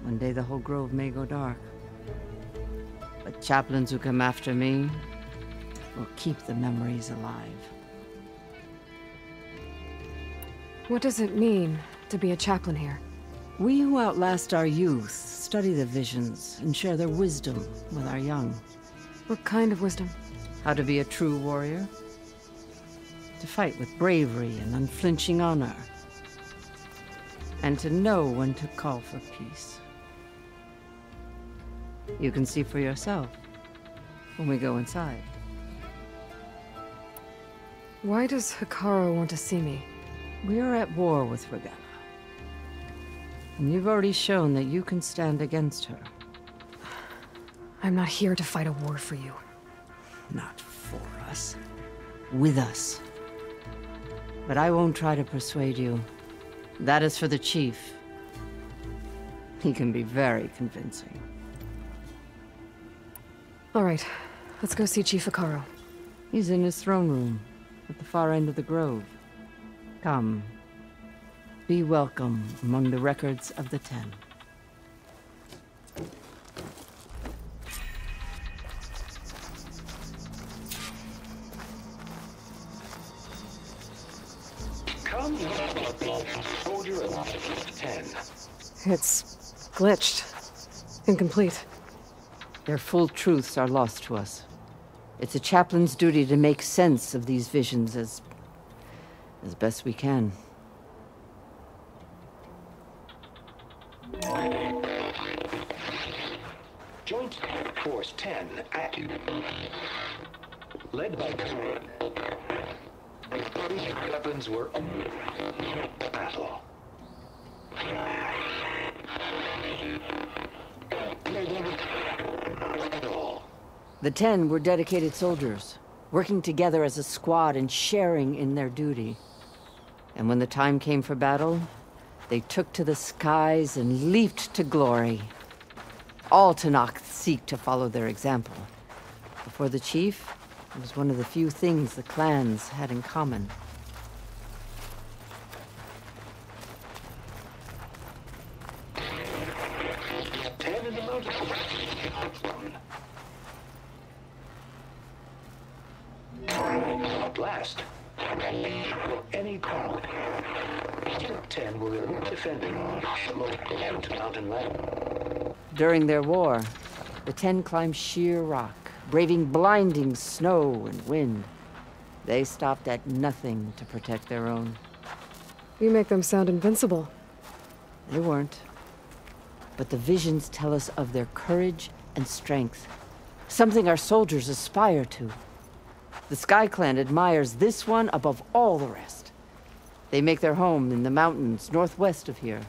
One day the whole grove may go dark. But chaplains who come after me will keep the memories alive. What does it mean to be a chaplain here? We who outlast our youth study the visions and share their wisdom with our young. What kind of wisdom? How to be a true warrior. To fight with bravery and unflinching honor. And to know when to call for peace. You can see for yourself when we go inside. Why does Hekarro want to see me? We're at war with Regalla. And you've already shown that you can stand against her. I'm not here to fight a war for you. Not for us. With us. But I won't try to persuade you. That is for the chief. He can be very convincing. All right, let's go see Chief Hekarro. He's in his throne room, at the far end of the grove. Come. Be welcome among the records of the Ten. Come, soldier of 10. It's glitched. Incomplete. Their full truths are lost to us. It's a chaplain's duty to make sense of these visions as best we can. Joint Force 10 active. Led by weapons were battle. The 10 were dedicated soldiers, working together as a squad and sharing in their duty. And when the time came for battle, they took to the skies and leaped to glory. All Tenakth seek to follow their example. Before the chief, it was one of the few things the clans had in common. At last, any crowd. 10 were defending the mountain land. During their war, the 10 climbed sheer rock, braving blinding snow and wind. They stopped at nothing to protect their own. You make them sound invincible. They weren't. But the visions tell us of their courage and strength, something our soldiers aspire to. The Sky Clan admires this one above all the rest. They make their home in the mountains northwest of here.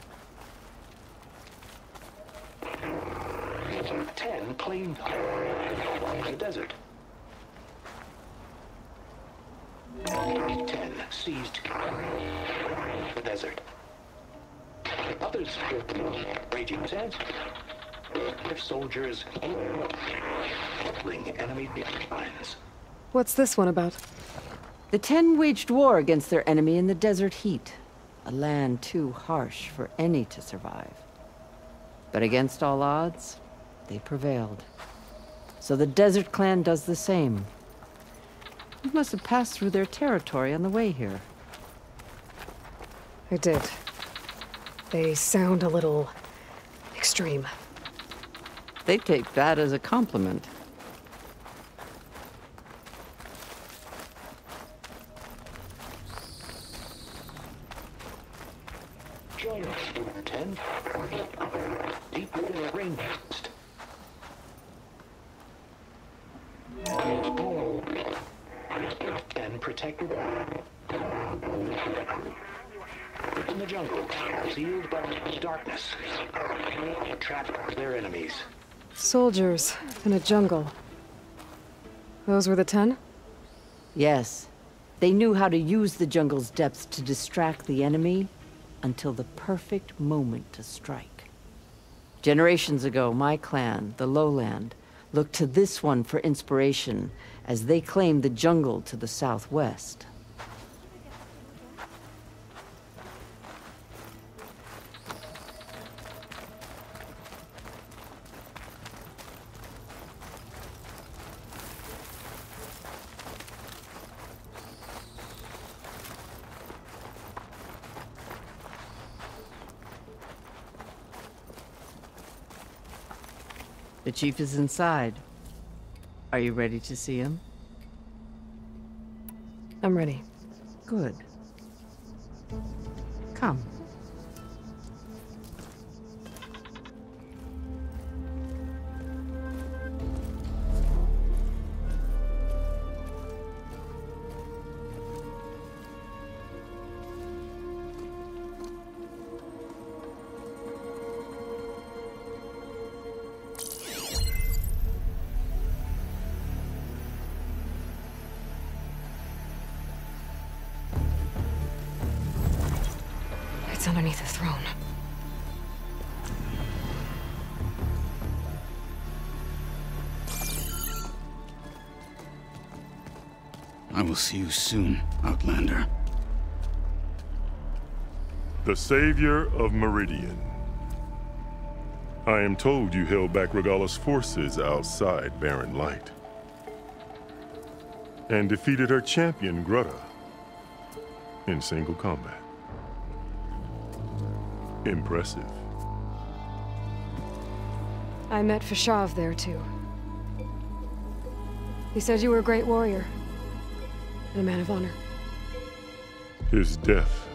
10 claimed the desert. 10 seized the desert. Others raging sands. Their soldiers killing enemy lines. What's this one about? The 10 waged war against their enemy in the desert heat, a land too harsh for any to survive. But against all odds, they prevailed. So the Desert Clan does the same. You must have passed through their territory on the way here. I did. They sound a little extreme. They take that as a compliment. Join us, 10. Deep within the rainforest. And protected in the jungle, sealed by darkness, trapped their enemies. Soldiers in a jungle. Those were the 10? Yes. They knew how to use the jungle's depths to distract the enemy until the perfect moment to strike. Generations ago, my clan, the Lowland, looked to this one for inspiration as they claimed the jungle to the southwest. The chief is inside. Are you ready to see him? I'm ready. Good. Come. It's underneath the throne. I will see you soon, Outlander. The Savior of Meridian. I am told you held back Regalla's forces outside Barren Light. And defeated her champion, Grutta, in single combat. Impressive. I met Fashav there, too. He said you were a great warrior. And a man of honor. His death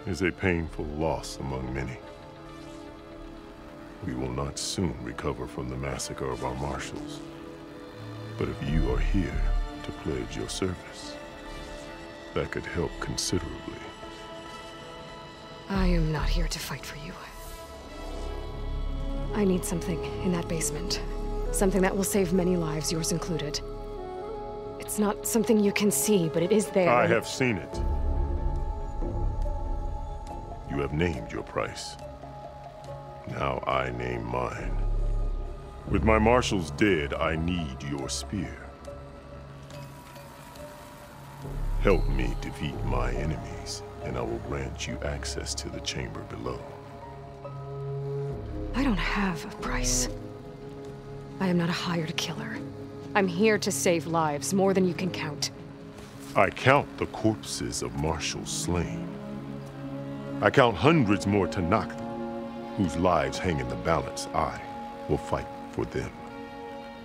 is a painful loss among many. We will not soon recover from the massacre of our marshals. But if you are here to pledge your service, that could help considerably. I am not here to fight for you. I need something in that basement. Something that will save many lives, yours included. It's not something you can see, but it is there. I have seen it. You have named your price. Now I name mine. With my marshals dead, I need your spear. Help me defeat my enemies, and I will grant you access to the chamber below. I don't have a price. I am not a hired killer. I'm here to save lives, more than you can count. I count the corpses of marshals slain. I count hundreds more Tanakh, whose lives hang in the balance. I will fight for them.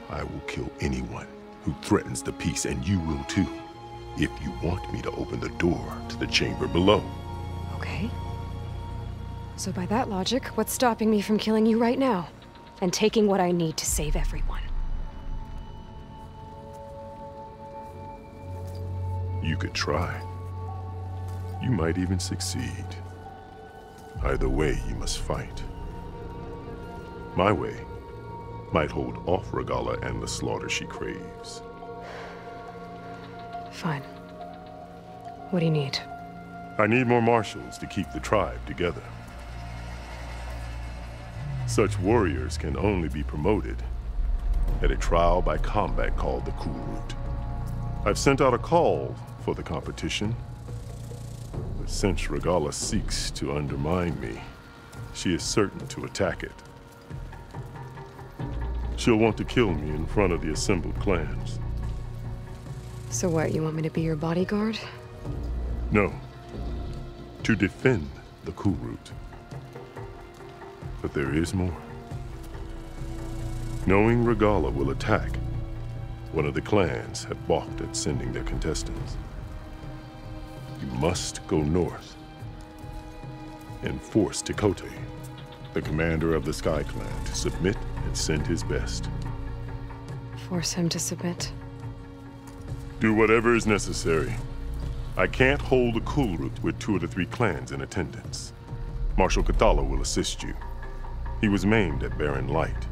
I will kill anyone who threatens the peace, and you will too, if you want me to open the door to the chamber below. Okay. So by that logic, what's stopping me from killing you right now? And taking what I need to save everyone? You could try. You might even succeed. Either way, you must fight. My way might hold off Regalla and the slaughter she craves. Fine. What do you need? I need more marshals to keep the tribe together. Such warriors can only be promoted at a trial by combat called the Cool Route. I've sent out a call for the competition, but since Regalla seeks to undermine me, she is certain to attack it. She'll want to kill me in front of the assembled clans. So what, you want me to be your bodyguard? No. To defend the Cool Route. But there is more. Knowing Regalla will attack, one of the clans have balked at sending their contestants. You must go north and force Tekote, the commander of the Sky Clan, to submit and send his best. Force him to submit? Do whatever is necessary. I can't hold the Cool Route with 2 of the 3 clans in attendance. Marshal Cathala will assist you. He was maimed at Barren Light,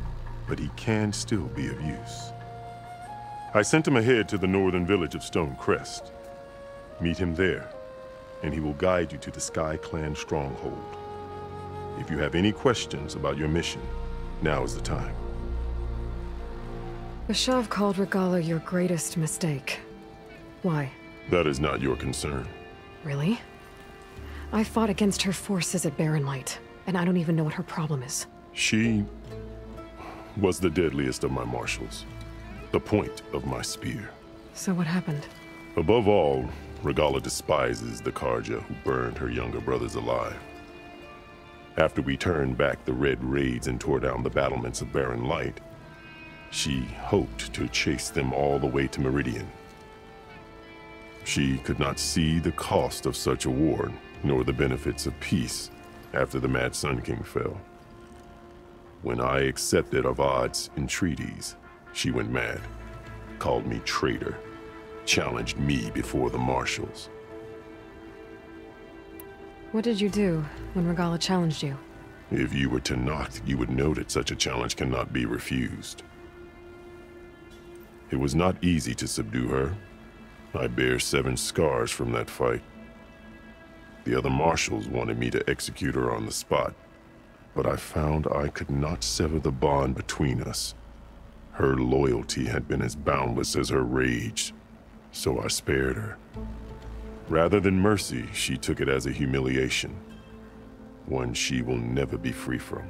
but he can still be of use. I sent him ahead to the northern village of Stone Crest. Meet him there, and he will guide you to the Sky Clan stronghold. If you have any questions about your mission, now is the time. Fashav called Regalla your greatest mistake. Why? That is not your concern. Really? I fought against her forces at Barren Light, and I don't even know what her problem is. She was the deadliest of my marshals, the point of my spear. So what happened? Above all, Regalla despises the Karja who burned her younger brothers alive. After we turned back the Red Raids and tore down the battlements of Barren Light, She hoped to chase them all the way to Meridian. She could not see the cost of such a war, nor the benefits of peace after the Mad Sun King fell. When I accepted Avad's entreaties, she went mad, called me traitor, challenged me before the marshals. What did you do when Regalla challenged you? If you were Tenakth, you would know that such a challenge cannot be refused. It was not easy to subdue her. I bear 7 scars from that fight. The other marshals wanted me to execute her on the spot, but I found I could not sever the bond between us. Her loyalty had been as boundless as her rage, so I spared her. Rather than mercy, she took it as a humiliation, one she will never be free from.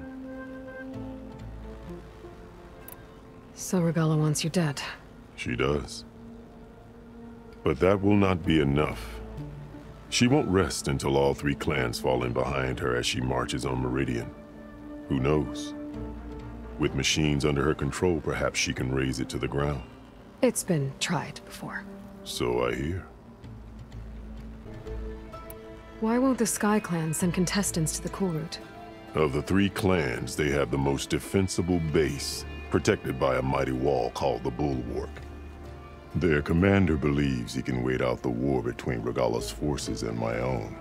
So Regalla wants you dead? She does. But that will not be enough. She won't rest until all 3 clans fall in behind her as she marches on Meridian. Who knows? With machines under her control, perhaps she can raise it to the ground. It's been tried before. So I hear. Why won't the Sky Clan send contestants to the Cool Route? Of the 3 clans, they have the most defensible base, protected by a mighty wall called the Bulwark. Their commander believes he can wait out the war between Regalla's forces and my own,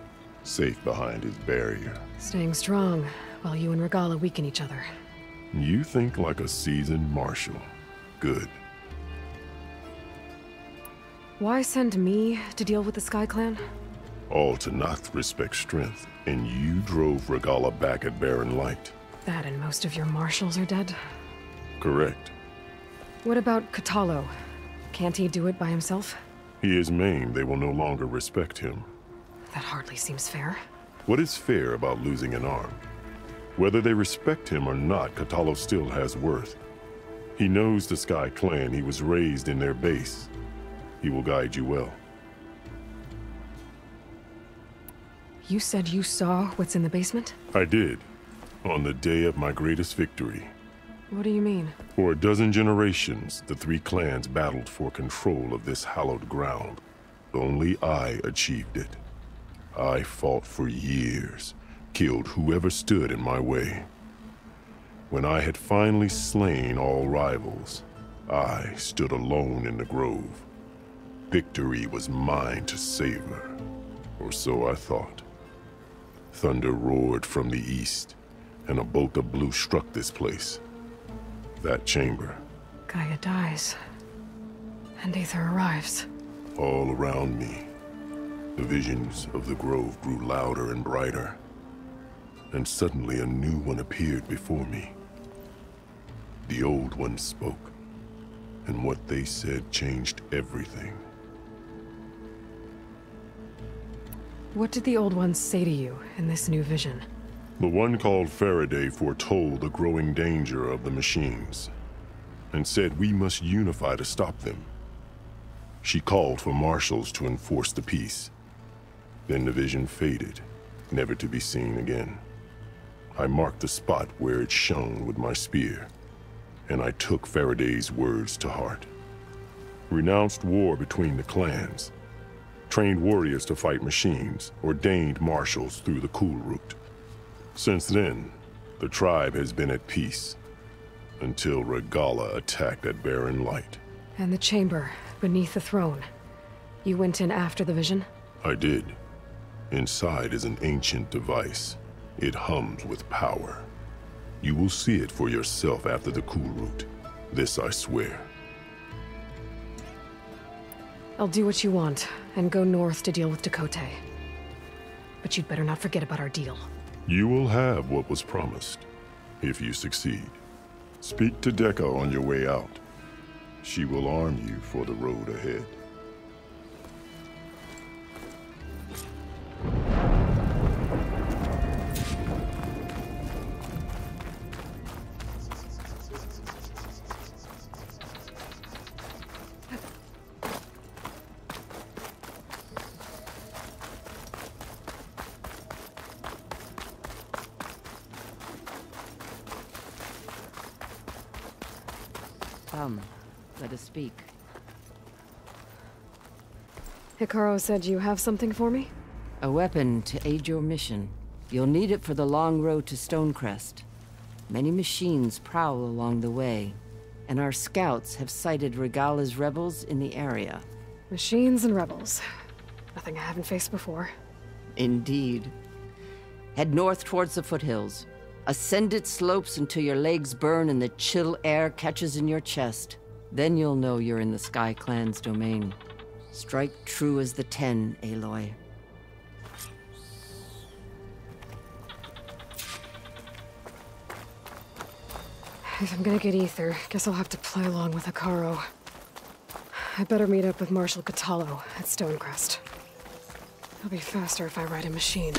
safe behind his barrier. Staying strong, while you and Regalla weaken each other. You think like a seasoned marshal. Good. Why send me to deal with the Sky Clan? All Tenakth respect strength, and you drove Regalla back at Barren Light. That and most of your marshals are dead? Correct. What about Kotallo? Can't he do it by himself? He is maimed. They will no longer respect him. That hardly seems fair. What is fair about losing an arm? Whether they respect him or not, Kotallo still has worth. He knows the Sky Clan. He was raised in their base. He will guide you well. You said you saw what's in the basement? I did. On the day of my greatest victory. What do you mean? For a dozen generations, the 3 clans battled for control of this hallowed ground. Only I achieved it. I fought for years, killed whoever stood in my way. When I had finally slain all rivals, I stood alone in the grove. Victory was mine to savor, or so I thought. Thunder roared from the east, and a bolt of blue struck this place. That chamber. Gaia dies, and Aether arrives. All around me, the visions of the grove grew louder and brighter, and suddenly a new one appeared before me. The old one spoke, and what they said changed everything. What did the old ones say to you in this new vision? The one called Faraday foretold the growing danger of the machines, and said we must unify to stop them. She called for marshals to enforce the peace. Then the vision faded, never to be seen again. I marked the spot where it shone with my spear, and I took Faraday's words to heart. Renounced war between the clans, trained warriors to fight machines, ordained marshals through the Cool Route. Since then, the tribe has been at peace, until Regalla attacked at Barren Light. And the chamber, beneath the throne. You went in after the vision? I did. Inside is an ancient device. It hums with power. You will see it for yourself after the Cool Route. This I swear. I'll do what you want, and go north to deal with Dakota. But you'd better not forget about our deal. You will have what was promised, if you succeed. Speak to Dekka on your way out. She will arm you for the road ahead. Come, let us speak. Hikaru said you have something for me? A weapon to aid your mission. You'll need it for the long road to Stonecrest. Many machines prowl along the way, and our scouts have sighted Regala's rebels in the area. Machines and rebels. Nothing I haven't faced before. Indeed. Head north towards the foothills. Ascend its slopes until your legs burn and the chill air catches in your chest. Then you'll know you're in the Sky Clan's domain. Strike true as the 10, Aloy. If I'm gonna get ether, guess I'll have to play along with Hikaru. I better meet up with Marshal Catallo at Stonecrest. It'll be faster if I ride a machine.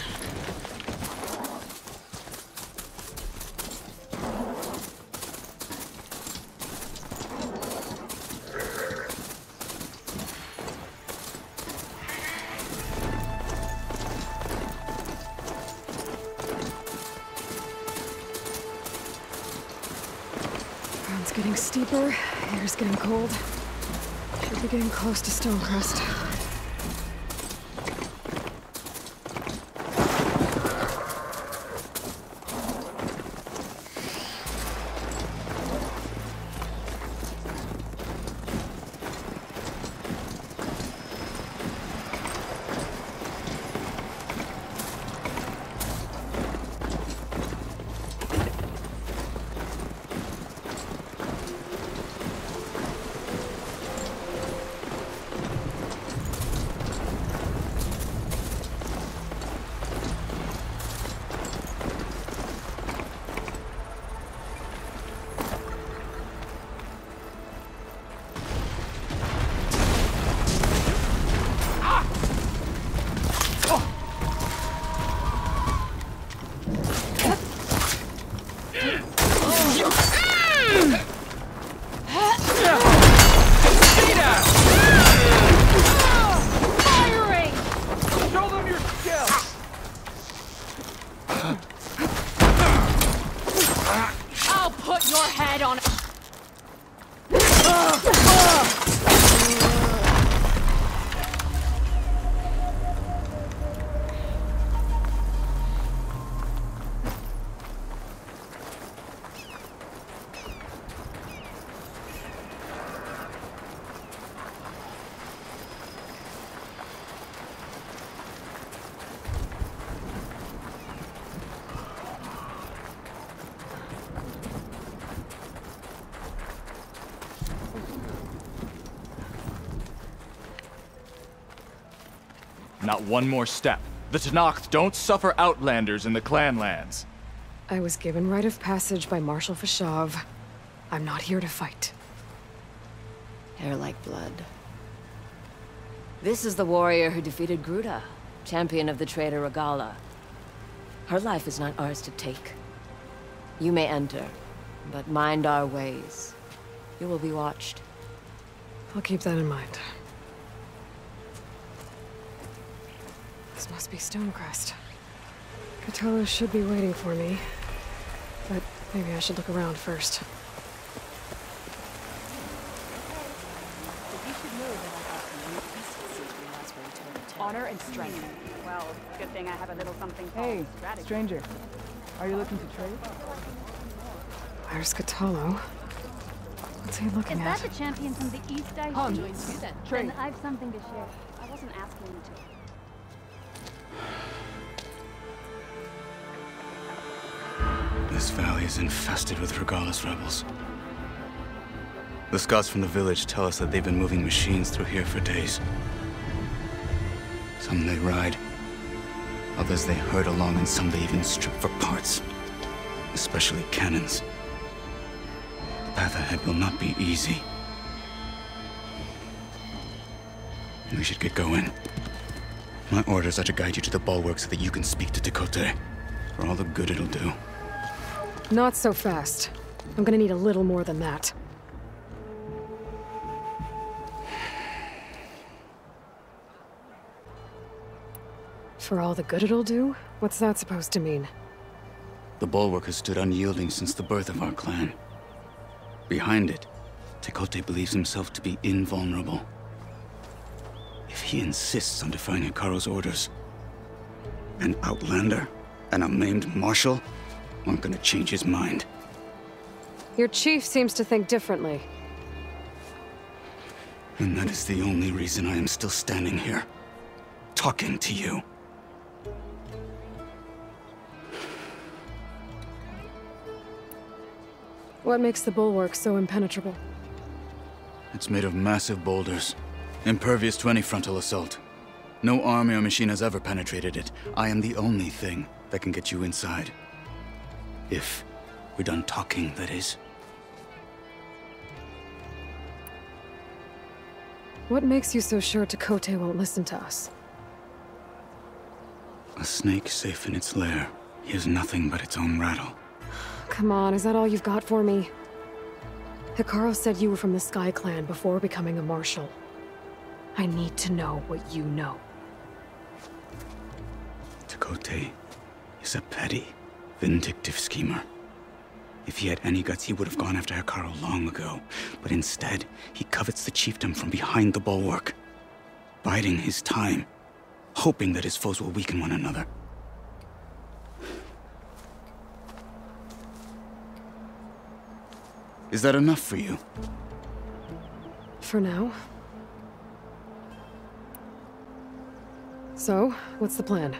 Ground's getting steeper, air's getting cold. Should be getting close to Stonecrest. Not one more step. The Tenakth don't suffer outlanders in the clan lands. I was given rite of passage by Marshal Fashav. I'm not here to fight. Hair like blood. This is the warrior who defeated Gruda, champion of the traitor Regala. Her life is not ours to take. You may enter, but mind our ways. You will be watched. I'll keep that in mind. This must be Stonecrest. Catallo should be waiting for me, but maybe I should look around first. Honor and strength. Well, good thing I have a little something called Hey, strategy. stranger. Are you looking to trade? Where's Catallo? What's he looking at? Is that the champion from the East I Hun, see? trade. Then I've something to share. I wasn't asking you to. This valley is infested with Regala's rebels. The scouts from the village tell us that they've been moving machines through here for days. Some they ride, others they herd along, and some they even strip for parts, especially cannons. The path ahead will not be easy. We should get going. My orders are to guide you to the bulwark so that you can speak to Tekote, for all the good it'll do. Not so fast. I'm gonna need a little more than that. For all the good it'll do? What's that supposed to mean? The bulwark has stood unyielding since the birth of our clan. Behind it, Tekote believes himself to be invulnerable. If he insists on defying Hikaru's orders, an outlander and a maimed marshal aren't gonna change his mind. Your chief seems to think differently. And that is the only reason I am still standing here, talking to you. What makes the bulwark so impenetrable? It's made of massive boulders, impervious to any frontal assault. No army or machine has ever penetrated it. I am the only thing that can get you inside. If we're done talking, that is. What makes you so sure Tekote won't listen to us? A snake safe in its lair hears nothing but its own rattle. Come on, is that all you've got for me? Hikaru said you were from the Sky Clan before becoming a marshal. I need to know what you know. Tekote is a petty, vindictive schemer. If he had any guts, he would have gone after Hikaru long ago. But instead, he covets the chiefdom from behind the bulwark, biding his time, hoping that his foes will weaken one another. Is that enough for you? For now. So, what's the plan?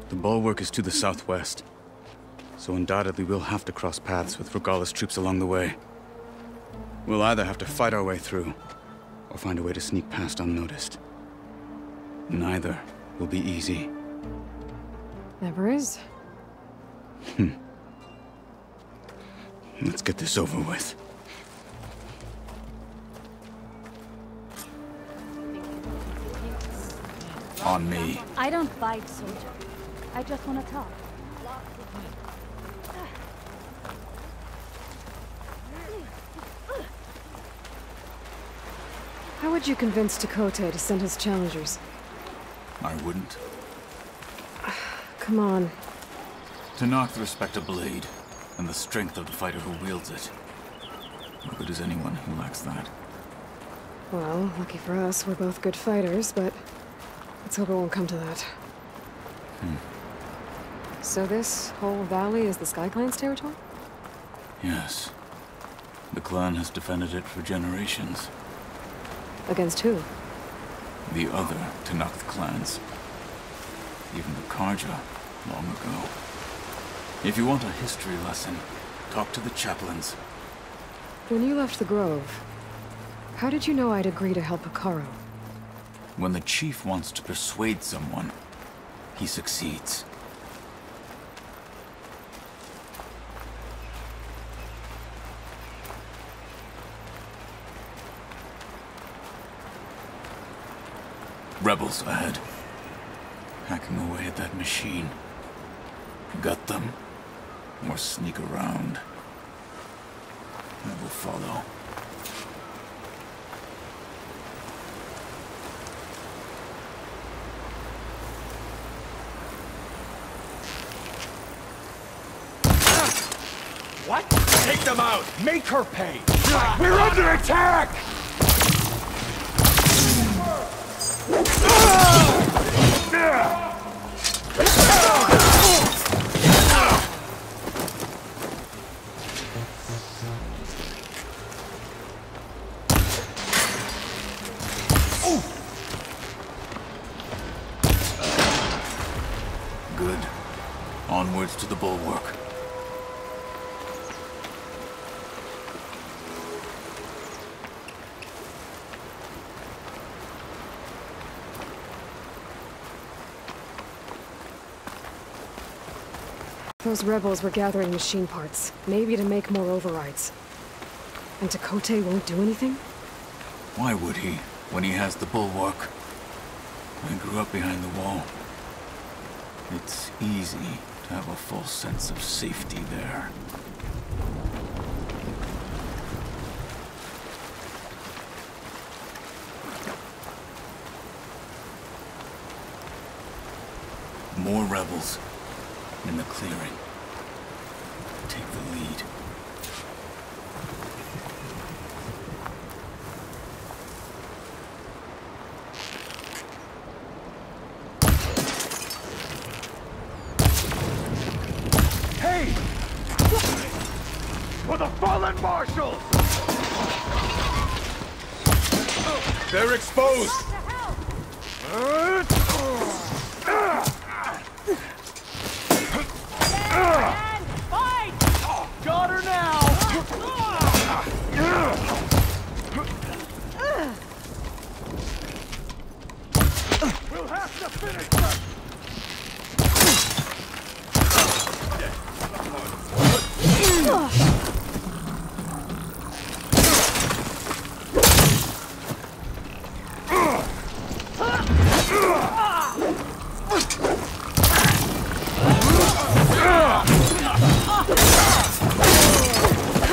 The bulwark is to the southwest, so undoubtedly we'll have to cross paths with Regala's troops along the way. We'll either have to fight our way through, or find a way to sneak past unnoticed. Neither will be easy. Never is. Let's get this over with. On me. I don't fight, soldier. I just want to talk. How would you convince Tekote to send his challengers? I wouldn't. Come on. Tanakh respect a blade, and the strength of the fighter who wields it. How good is anyone who lacks that? Well, lucky for us, we're both good fighters, but let's hope it won't come to that. So this whole valley is the Sky Clan's territory? Yes. The clan has defended it for generations. Against who? The other Tanakh clans. Even the Karja, long ago. If you want a history lesson, talk to the chaplains. When you left the Grove, how did you know I'd agree to help Hikaru? When the chief wants to persuade someone, he succeeds. Rebels ahead. Hacking away at that machine. Gut them, or sneak around. I will follow. What? Take them out! Make her pay! We're under attack! Good. Onwards to the bulwark. Those rebels were gathering machine parts, maybe to make more overrides. And Tekote won't do anything? Why would he, when he has the bulwark? I grew up behind the wall. It's easy to have a false sense of safety there. More rebels in the clearing. Take the lead. For the fallen marshals! They're exposed! Fight! Got her now! We'll have to finish them!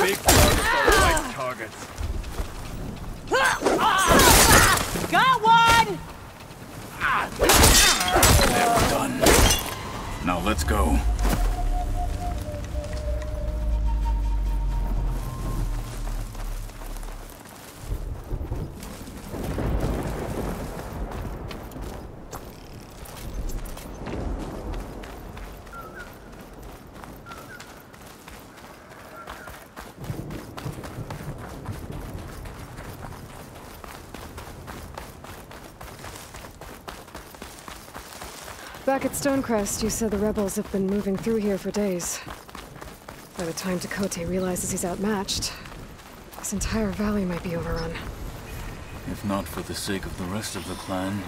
Big targets are light targets. Got one! They're done. Now let's go. Back at Stonecrest, you said the rebels have been moving through here for days. By the time Tekote realizes he's outmatched, this entire valley might be overrun. If not for the sake of the rest of the clan,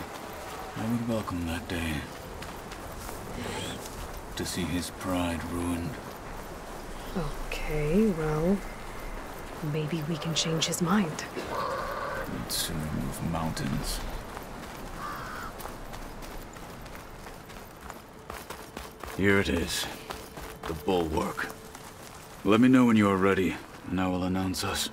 I would welcome that day. To see his pride ruined. Okay, well, maybe we can change his mind. We'd sooner move mountains. Here it is. The bulwark. Let me know when you are ready, and I will announce us.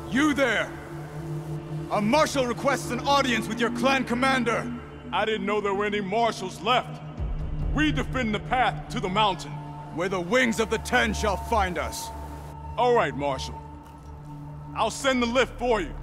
You there! A marshal requests an audience with your clan commander. I didn't know there were any marshals left. We defend the path to the mountain. Where the wings of the Ten shall find us. All right, Marshal. I'll send the lift for you.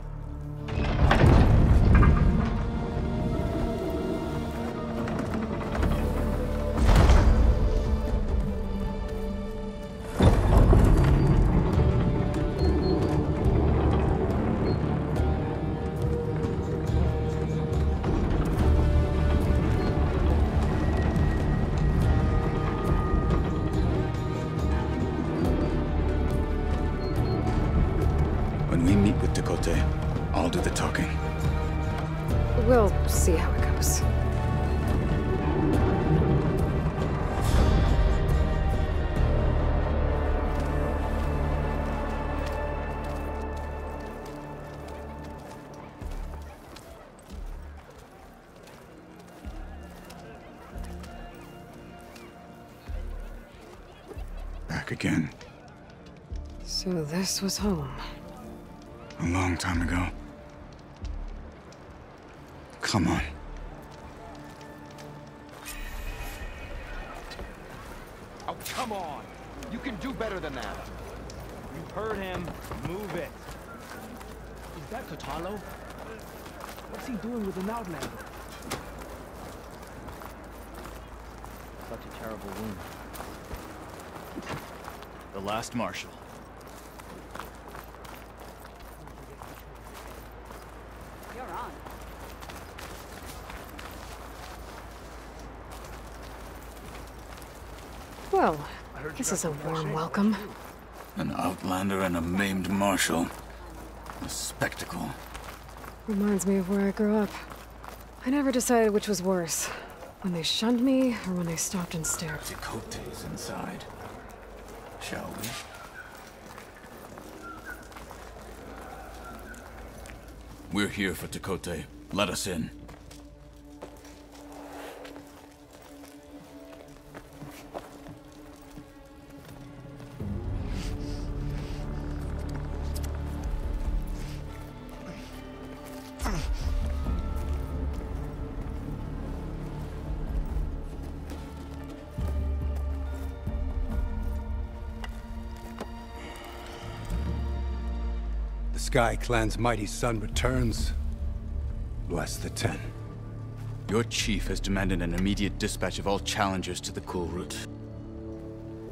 When we meet with Tekote, I'll do the talking. We'll see how it goes. Back again. So this was home. A long time ago. Come on. Oh, come on! You can do better than that. You heard him. Move it. Is that Totalo? What's he doing with an outlander? Such a terrible wound. The last marshal. You're on. Well, this is a warm welcome. An outlander and a maimed marshal. A spectacle. Reminds me of where I grew up. I never decided which was worse. When they shunned me, or when they stopped and stared. Tekote's inside. Shall we? We're here for Tekote. Let us in. Sky Clan's mighty son returns, bless the 10. Your chief has demanded an immediate dispatch of all challengers to the cool route.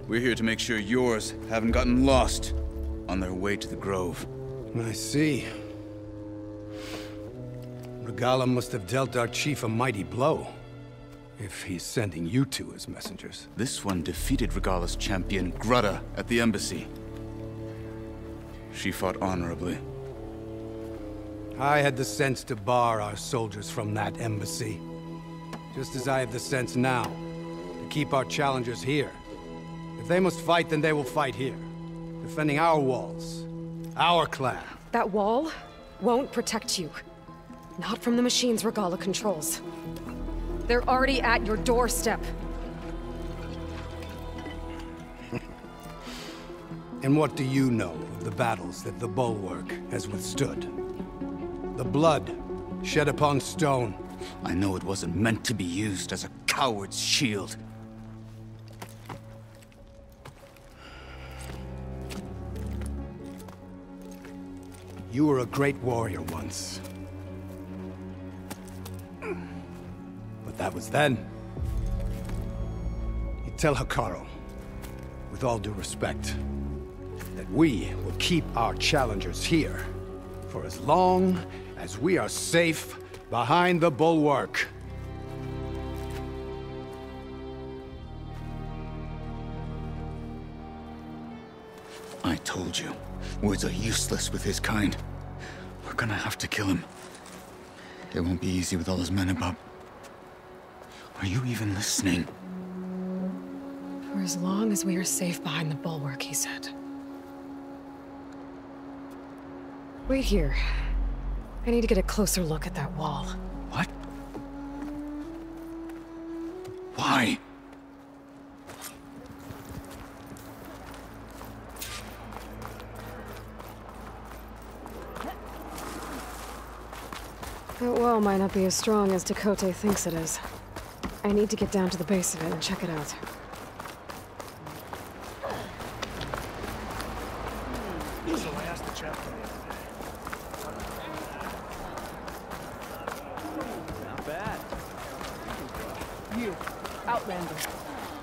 We're here to make sure yours haven't gotten lost on their way to the Grove. I see. Regala must have dealt our chief a mighty blow, if he's sending you two as messengers. This one defeated Regala's champion, Grutta, at the embassy. She fought honorably. I had the sense to bar our soldiers from that embassy. Just as I have the sense now, to keep our challengers here. If they must fight, then they will fight here. Defending our walls. Our clan. That wall won't protect you. Not from the machines Regala controls. They're already at your doorstep. And what do you know of the battles that the Bulwark has withstood? The blood shed upon stone. I know it wasn't meant to be used as a coward's shield. You were a great warrior once. But that was then. You tell Hikaru, with all due respect, that we will keep our challengers here for as long as we are safe behind the Bulwark. I told you, words are useless with his kind. We're gonna have to kill him. It won't be easy with all his men about. Are you even listening? For as long as we are safe behind the Bulwark, he said. Wait here. I need to get a closer look at that wall. What? Why? That wall might not be as strong as Dakota thinks it is. I need to get down to the base of it and check it out. So I asked the chaplain the other day. Not bad. You, Outlander.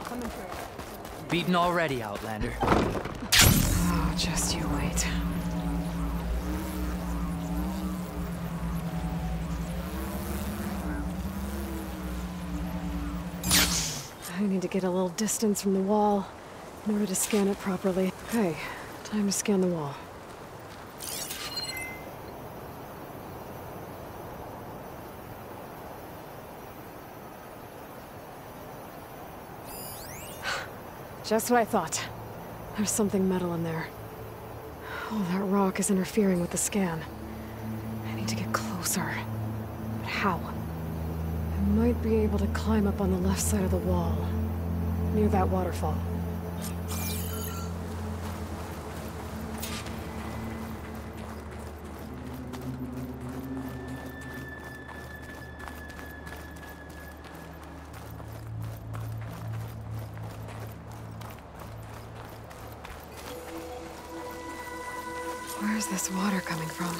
Come and trade. Beaten already, Outlander. Oh, just you wait. I need to get a little distance from the wall in order to scan it properly. Okay, time to scan the wall. Just what I thought. There's something metal in there. Oh, that rock is interfering with the scan. I need to get closer. But how? I might be able to climb up on the left side of the wall, near that waterfall. Where's this water coming from?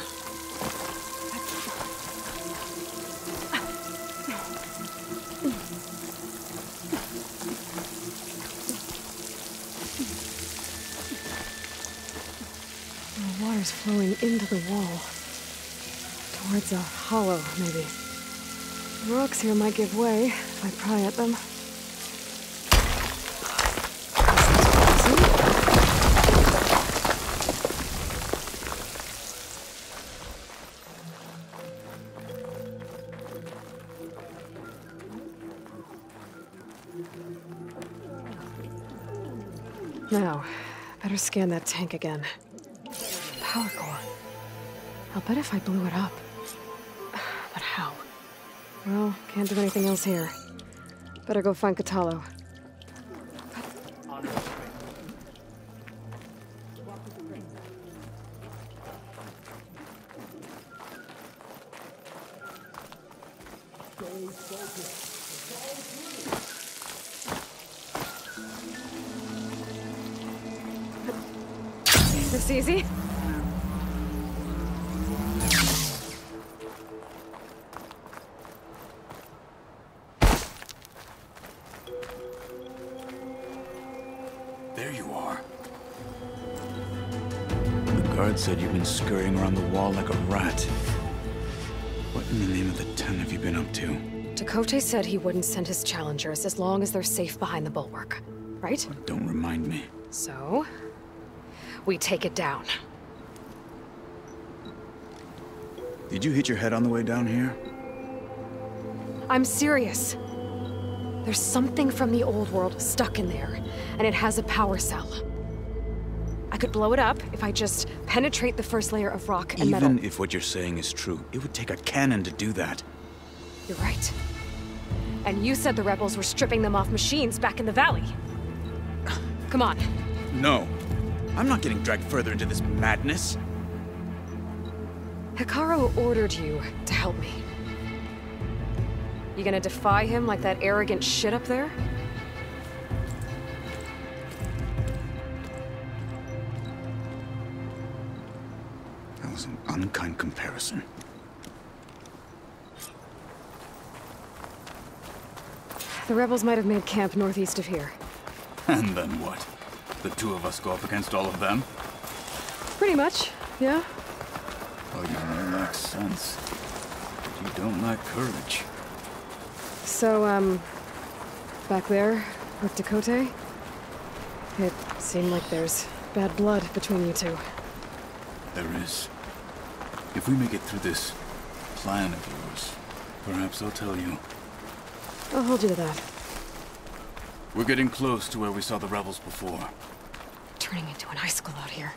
The water's flowing into the wall. Towards a hollow, maybe. The rocks here might give way if I pry at them. Now, better scan that tank again. Power core. I'll bet if I blew it up. But how? Well, can't do anything else here. Better go find Katalo. This easy? there you are. The guard said you've been scurrying around the wall like a rat. What in the name of the 10 have you been up to? Dakota said he wouldn't send his challengers as long as they're safe behind the bulwark, right? Don't remind me. So, we take it down. Did you hit your head on the way down here? I'm serious. There's something from the old world stuck in there, and it has a power cell. I could blow it up if I just penetrate the first layer of rock and metal. Even if what you're saying is true, it would take a cannon to do that. You're right. And you said the rebels were stripping them off machines back in the valley. Come on. No. I'm not getting dragged further into this madness. Hikaru ordered you to help me. You gonna defy him like that arrogant shit up there? That was an unkind comparison. The rebels might have made camp northeast of here. And then what? The two of us go up against all of them? Pretty much, yeah. Oh, you may lack sense, but you don't lack courage. So, back there, with Dakota, it seemed like there's bad blood between you two. There is. If we make it through this plan of yours, perhaps I'll tell you. I'll hold you to that. We're getting close to where we saw the rebels before. Turning into an icicle out here.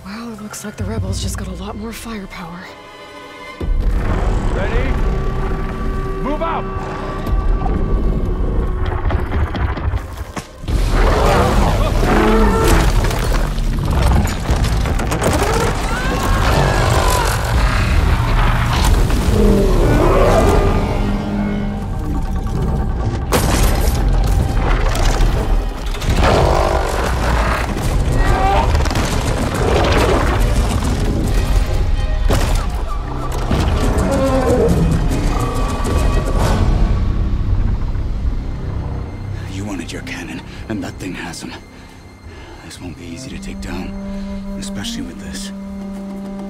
Well, it looks like the rebels just got a lot more firepower. Ready? Move out! This won't be easy to take down, especially with this.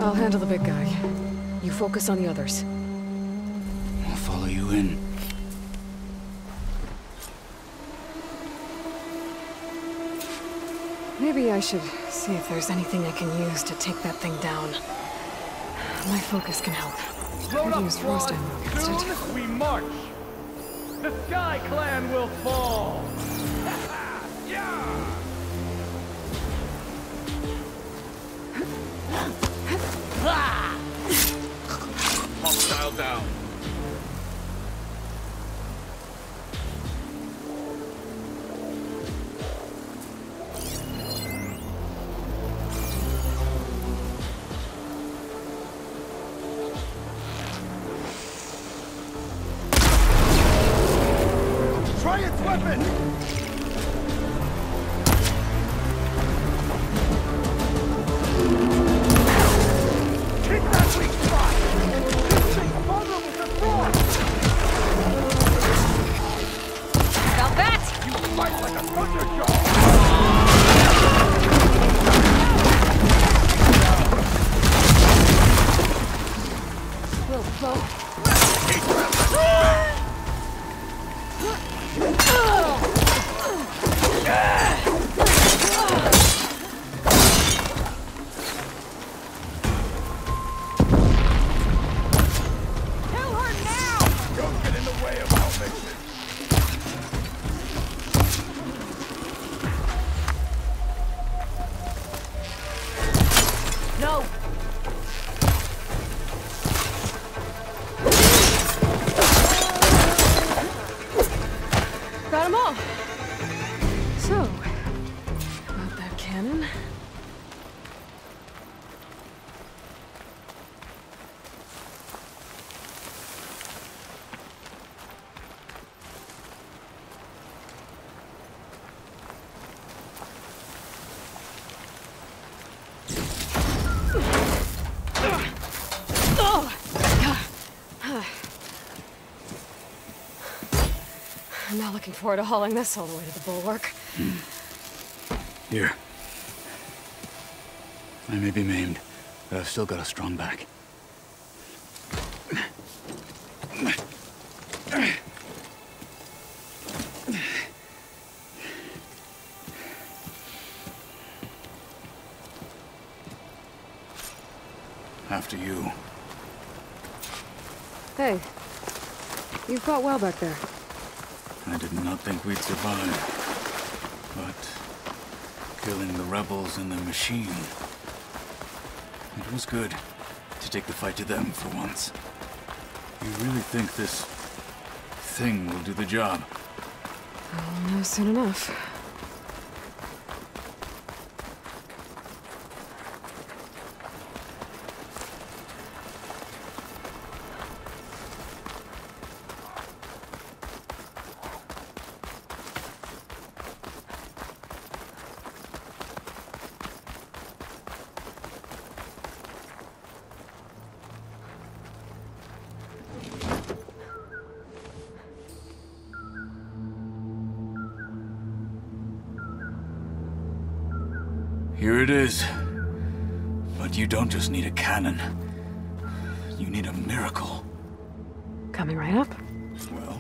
I'll handle the big guy. You focus on the others. I'll follow you in. Maybe I should see if there's anything I can use to take that thing down. My focus can help. I'd use frost ammo against it. Soon we march. The Sky Clan will fall. Yeah. Hostile down. Try its weapon! Hit that weak spot! This thing's vulnerable to frost! About that! You fight like a thunderjaw! Little boat. Don't get in the way of our mission. No! Got them all. So, about that cannon. Not looking forward to hauling this all the way to the bulwark. Here. I may be maimed, but I've still got a strong back. After you. Hey. You fought well back there. I did not think we'd survive. But killing the rebels and the machine. It was good to take the fight to them for once. You really think this thing will do the job? I'll know soon enough. Here it is. But you don't just need a cannon. You need a miracle. Coming right up. Well,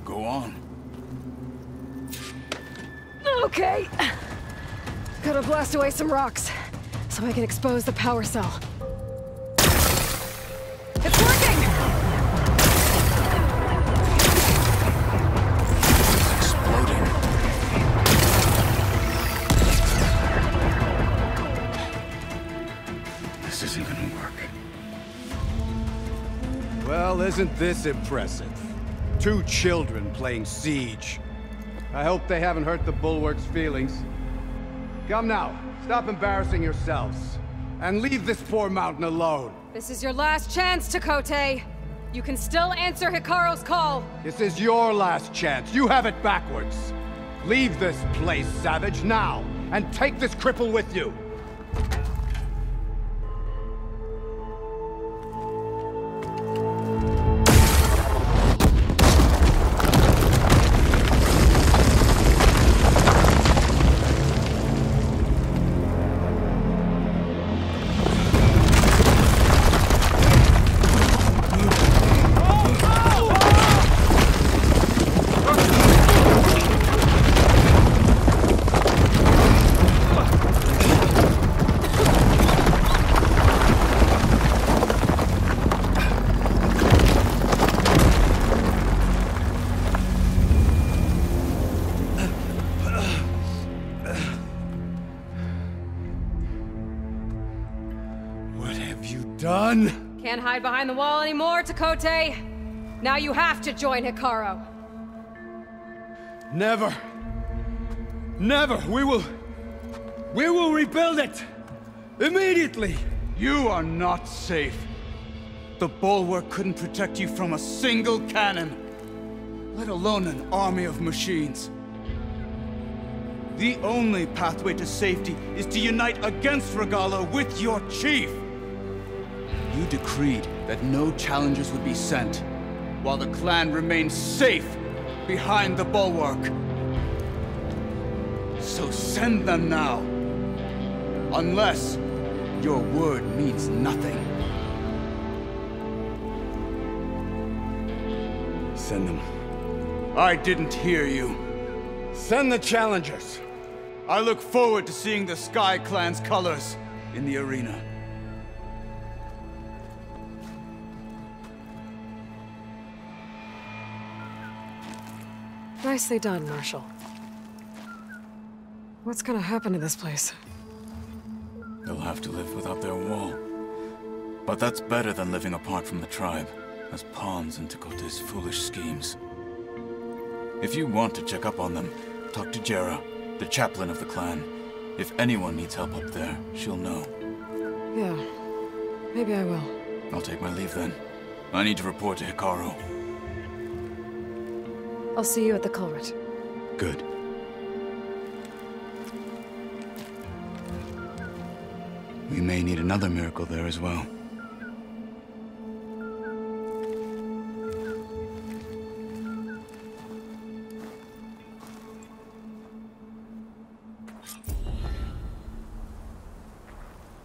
go on. Okay. Gotta blast away some rocks, so I can expose the power cell. It's working! This isn't gonna work. Well, isn't this impressive? 2 children playing siege. I hope they haven't hurt the Bulwark's feelings. Come now, stop embarrassing yourselves. And leave this poor mountain alone. This is your last chance, Takote. You can still answer Hikaru's call. This is your last chance. You have it backwards. Leave this place, Savage, now. And take this cripple with you. Can't hide behind the wall anymore, Takote. Now you have to join Hikaru. Never. Never. We will rebuild it. Immediately. You are not safe. The Bulwark couldn't protect you from a single cannon, let alone an army of machines. The only pathway to safety is to unite against Regala with your chief. You decreed that no challengers would be sent, while the clan remained safe behind the Bulwark. So send them now. Unless your word means nothing. Send them. I didn't hear you. Send the challengers. I look forward to seeing the Sky Clan's colors in the arena. Nicely done, Marshal. What's gonna happen to this place? They'll have to live without their wall. But that's better than living apart from the tribe, as pawns in Takote's foolish schemes. If you want to check up on them, talk to Jera, the chaplain of the clan. If anyone needs help up there, she'll know. Yeah, maybe I will. I'll take my leave then. I need to report to Hikaru. I'll see you at the culvert. Good. We may need another miracle there as well.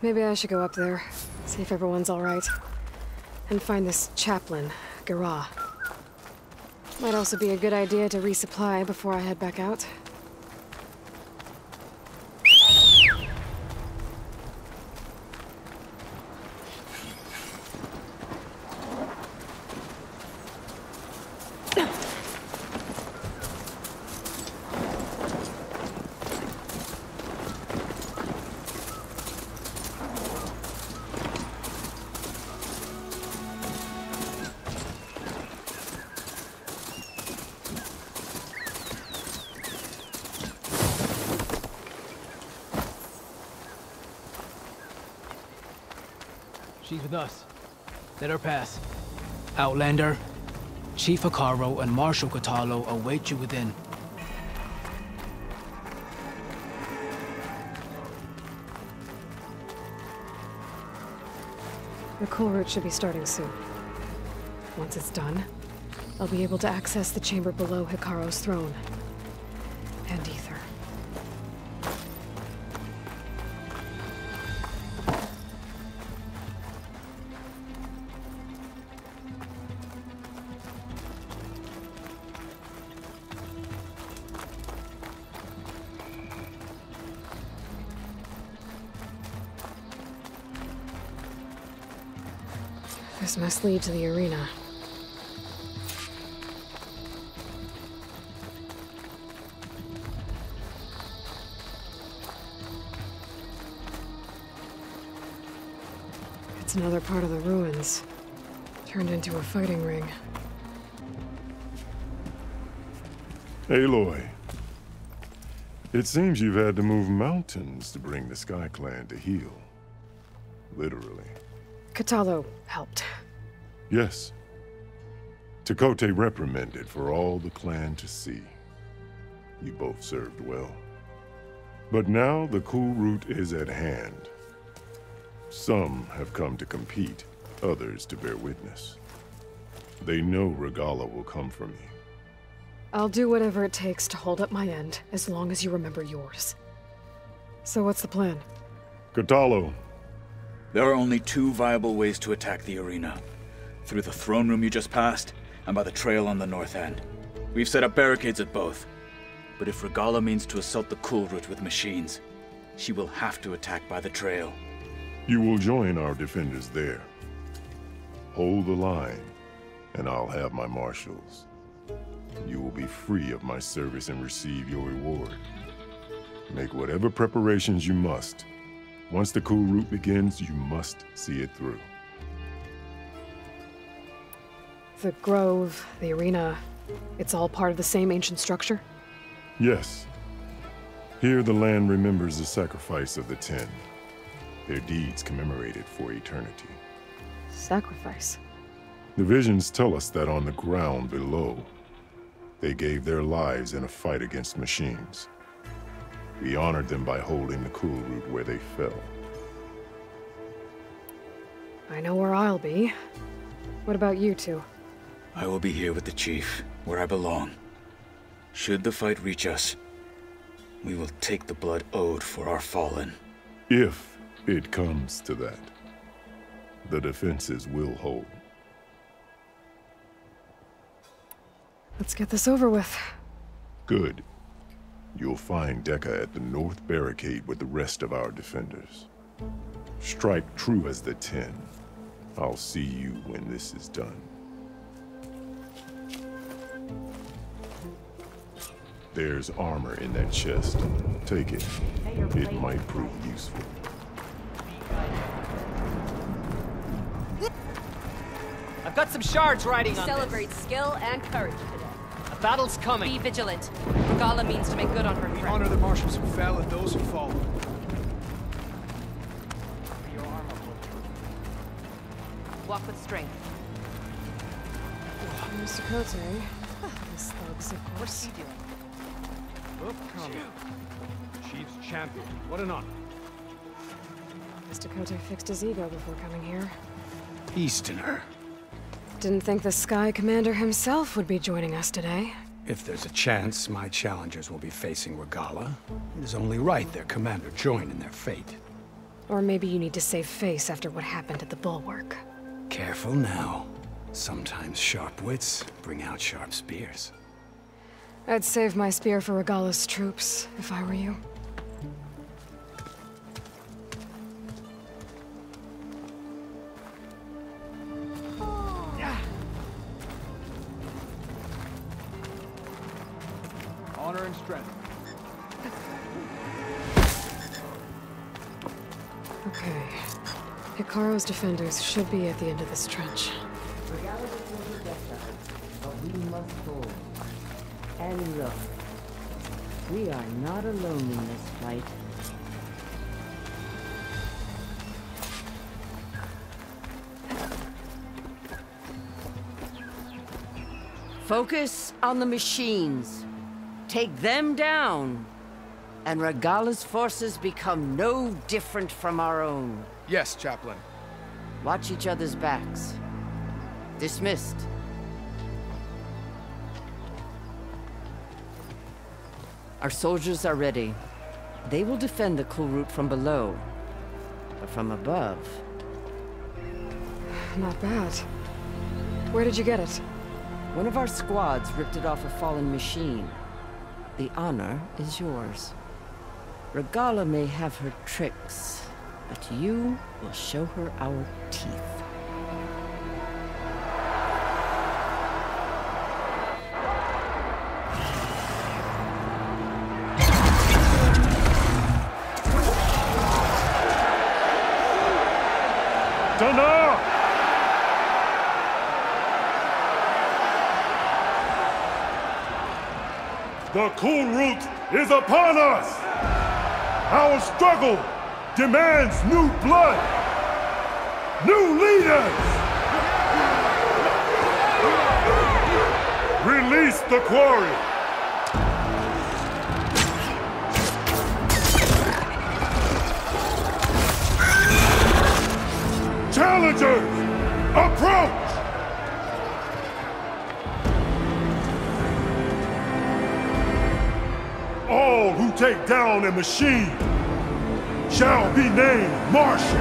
Maybe I should go up there, see if everyone's all right, and find this chaplain, Gara. Might also be a good idea to resupply before I head back out. She's with us. Let her pass. Outlander, Chief Hekarro and Marshal Kotallo await you within. The coal route should be starting soon. Once it's done, I'll be able to access the chamber below Hekarro's throne. And Ether. This must lead to the arena. It's another part of the ruins, turned into a fighting ring. Aloy, it seems you've had to move mountains to bring the Sky Clan to heel. Literally. Kotallo helped. Yes. Tekote reprimanded for all the clan to see. You both served well. But now the cool route is at hand. Some have come to compete, others to bear witness. They know Regalla will come for me. I'll do whatever it takes to hold up my end, as long as you remember yours. So what's the plan? Kotallo. There are only two viable ways to attack the arena. Through the throne room you just passed, and by the trail on the north end. We've set up barricades at both. But if Regalla means to assault the cool route with machines, she will have to attack by the trail. You will join our defenders there. Hold the line, and I'll have my marshals. You will be free of my service and receive your reward. Make whatever preparations you must. Once the cool route begins, you must see it through. The grove, the arena, it's all part of the same ancient structure? Yes. Here the land remembers the sacrifice of the 10. Their deeds commemorated for eternity. Sacrifice? The visions tell us that on the ground below, they gave their lives in a fight against machines. We honored them by holding the cool route where they fell. I know where I'll be. What about you two? I will be here with the chief, where I belong. Should the fight reach us, we will take the blood owed for our fallen. If it comes to that, the defenses will hold. Let's get this over with. Good. You'll find Dekka at the north barricade with the rest of our defenders. Strike true as the 10. I'll see you when this is done. There's armor in that chest. Take it. It might prove useful. I've got some shards riding on Celebrate skill and courage today. A battle's coming. Be vigilant. Regalla means to make good on her We threat. honor the marshals who fell and those who fall. Walk with strength. Mr. Kote. This thug's, of course. Upcoming. Chief's champion. What an honor. Mr. Kote fixed his ego before coming here. Easterner. Didn't think the Sky Commander himself would be joining us today. If there's a chance my challengers will be facing Regalla, it is only right their commander join in their fate. Or maybe you need to save face after what happened at the bulwark. Careful now. Sometimes sharp wits bring out sharp spears. I'd save my spear for Regala's troops, if I were you. Honor and strength. Okay. Hikaru's defenders should be at the end of this trench. But we must hold. And look, we are not alone in this fight. Focus on the machines. Take them down. And Regala's forces become no different from our own. Yes, Chaplain. Watch each other's backs. Dismissed. Our soldiers are ready. They will defend the cool route from below. But from above... Not bad. Where did you get it? One of our squads ripped it off a fallen machine. The honor is yours. Regala may have her tricks, but you will show her our teeth. Dana! The cool route is upon us! Our struggle demands new blood, new leaders! Release the quarry! Challengers, approach! All who take down a machine shall be named Marshal.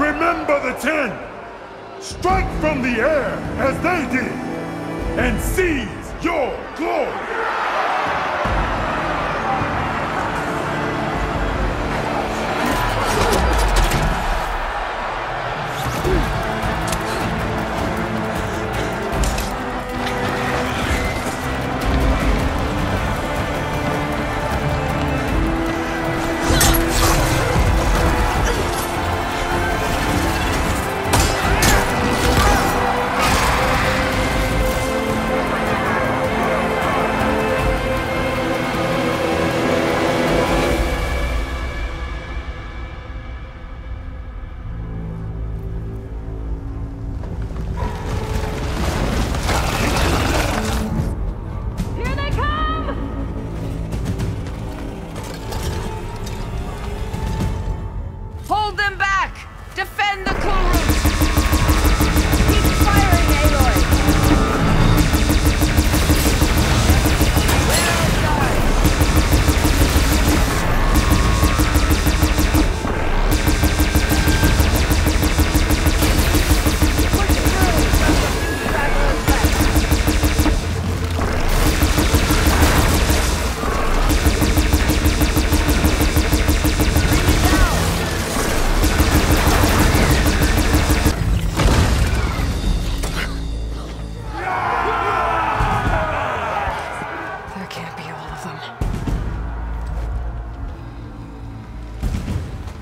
Remember the 10. Strike from the air as they did, and seize your glory.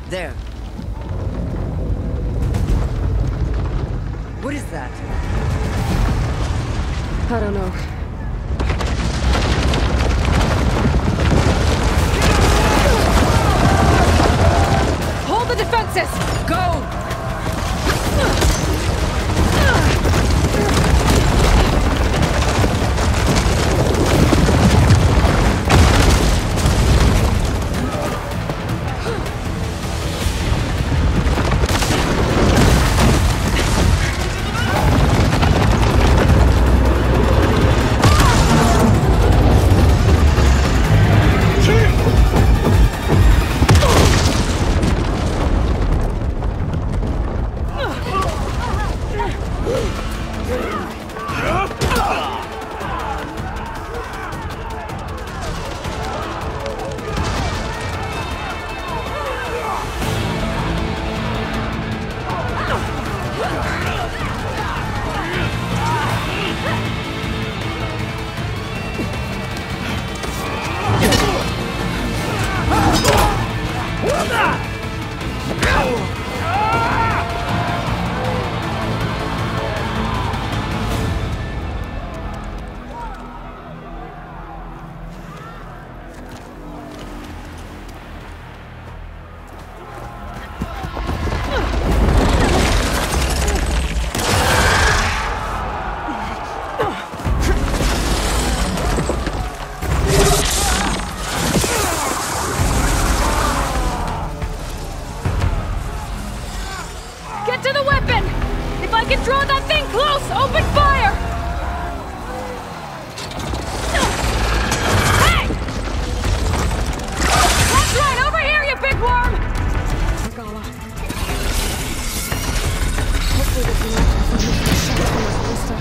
There. What is that? I don't know. Hold the defenses! Go! Get to the weapon! If I can draw that thing close, open fire! Hey! That's right, over here, you big worm! Regala. Hopefully this will not from the shot from this ballista.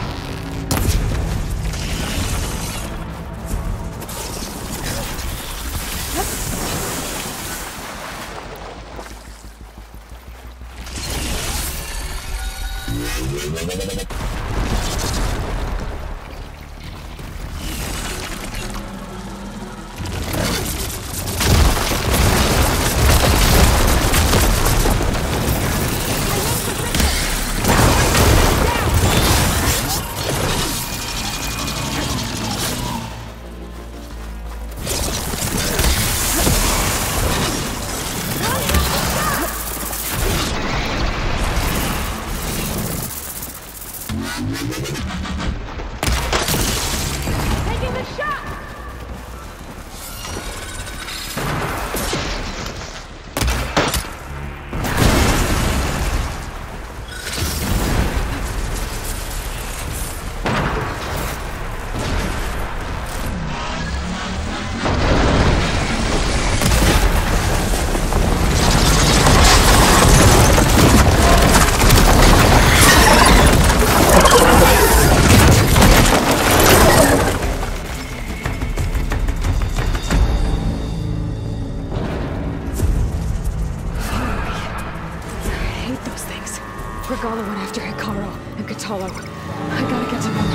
Regala went after Hikaru and Katalo. I gotta get to them.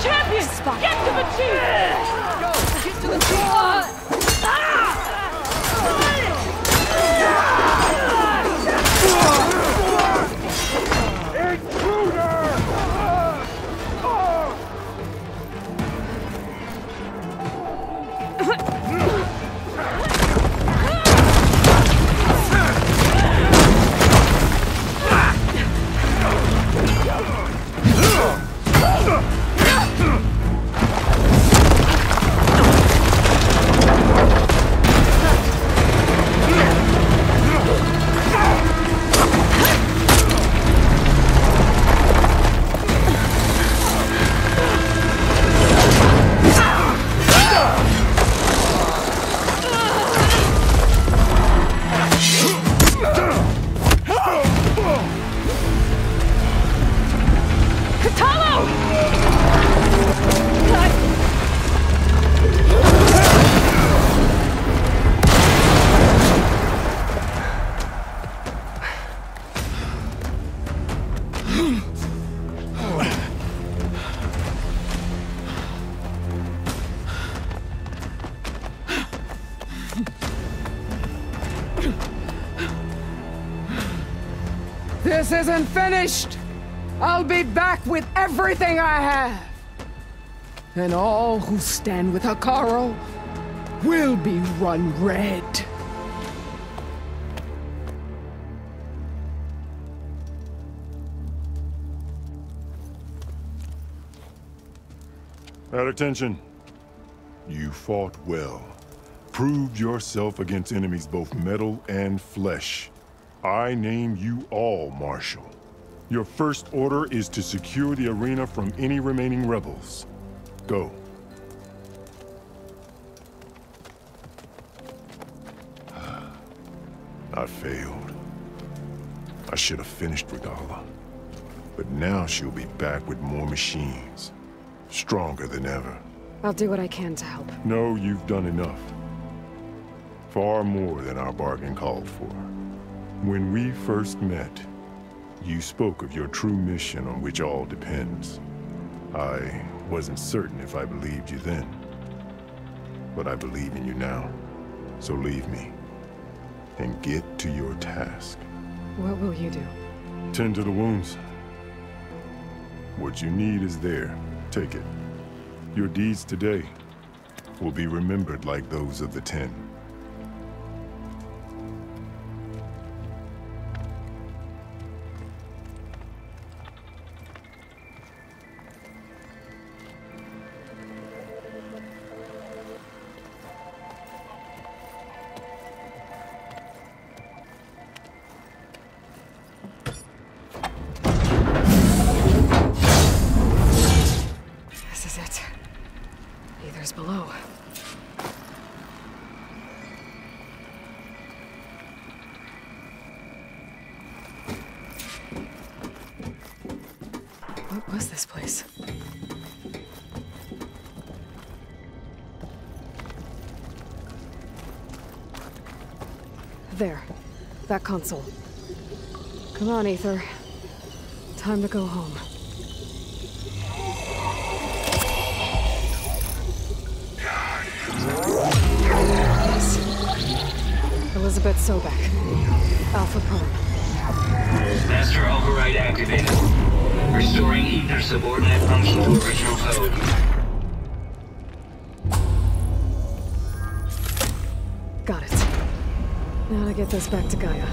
Champion! Spot. Get to the chief! Go! Get to the chief! This isn't finished! I'll be back with everything I have! And all who stand with Hikaru will be run red. At attention. You fought well. Proved yourself against enemies both metal and flesh. I name you all Marshal. Your first order is to secure the arena from any remaining rebels. Go. I failed. I should have finished Regala. But now she'll be back with more machines. Stronger than ever. I'll do what I can to help. No, you've done enough. Far more than our bargain called for. When we first met, you spoke of your true mission on which all depends. I wasn't certain if I believed you then. But I believe in you now. So leave me. And get to your task. What will you do? Tend to the wounds. What you need is there. Take it. Your deeds today will be remembered like those of the 10. was this place? There. That console. Come on, Aether. Time to go home. Yes. Elizabeth Sobek. Alpha Prime. Master override activated. Restoring Aether subordinate function to original code. Got it. Now to get this back to Gaia.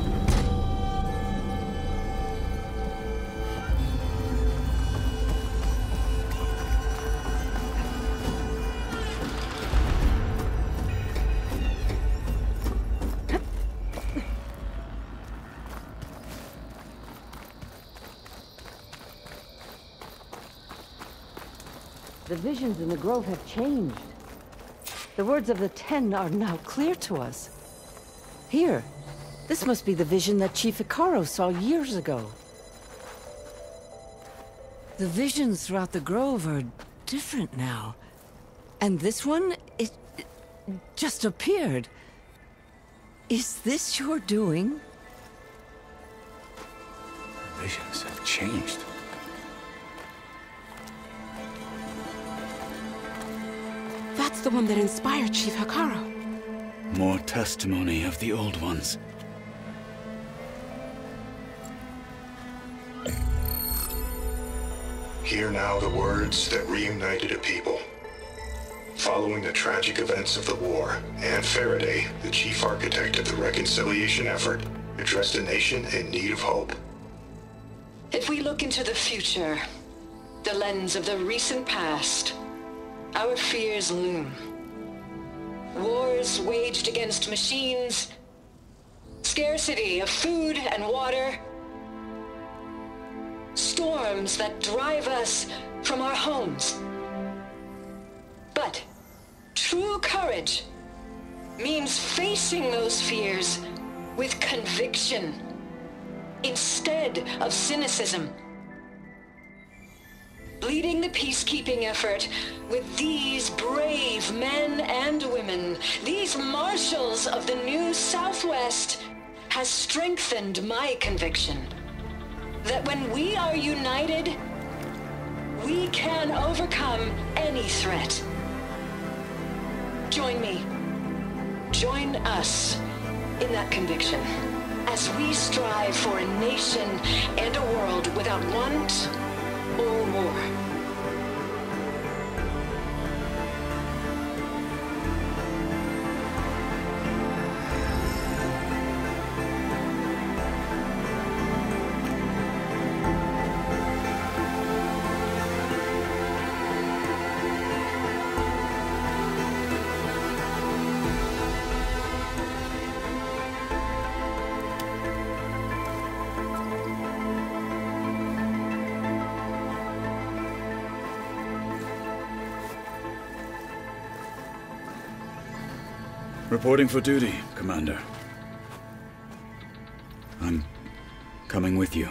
The visions in the grove have changed. The words of the Ten are now clear to us. Here, this must be the vision that Chief Icaro saw years ago. The visions throughout the grove are different now. And this one, it just appeared. Is this your doing? Visions have changed. That's the one that inspired Chief Icaro. More testimony of the old ones. Hear now the words that reunited a people. Following the tragic events of the war, Anne Faraday, the chief architect of the reconciliation effort, addressed a nation in need of hope. If we look into the future, the lens of the recent past, our fears loom. Wars waged against machines, scarcity of food and water, storms that drive us from our homes. But true courage means facing those fears with conviction instead of cynicism. Leading the peacekeeping effort with these brave men and women, these marshals of the new Southwest, has strengthened my conviction that when we are united, we can overcome any threat. Join me. Join us in that conviction as we strive for a nation and a world without want or war. Reporting for duty, Commander. I'm coming with you.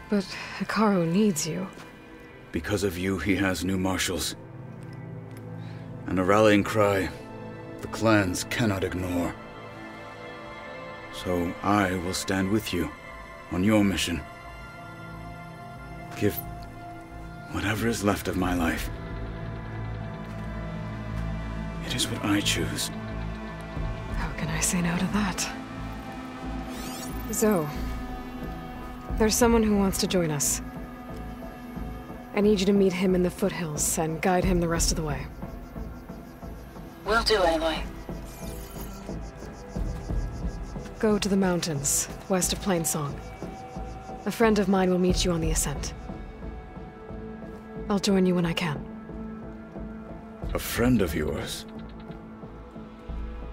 But Icaro needs you. Because of you, he has new marshals. And a rallying cry the clans cannot ignore. So I will stand with you on your mission. Give whatever is left of my life. It is what I choose. How can I say no to that? Zoe, there's someone who wants to join us. I need you to meet him in the foothills and guide him the rest of the way. Will do, Aloy. Go to the mountains, west of Plainsong. A friend of mine will meet you on the ascent. I'll join you when I can. A friend of yours?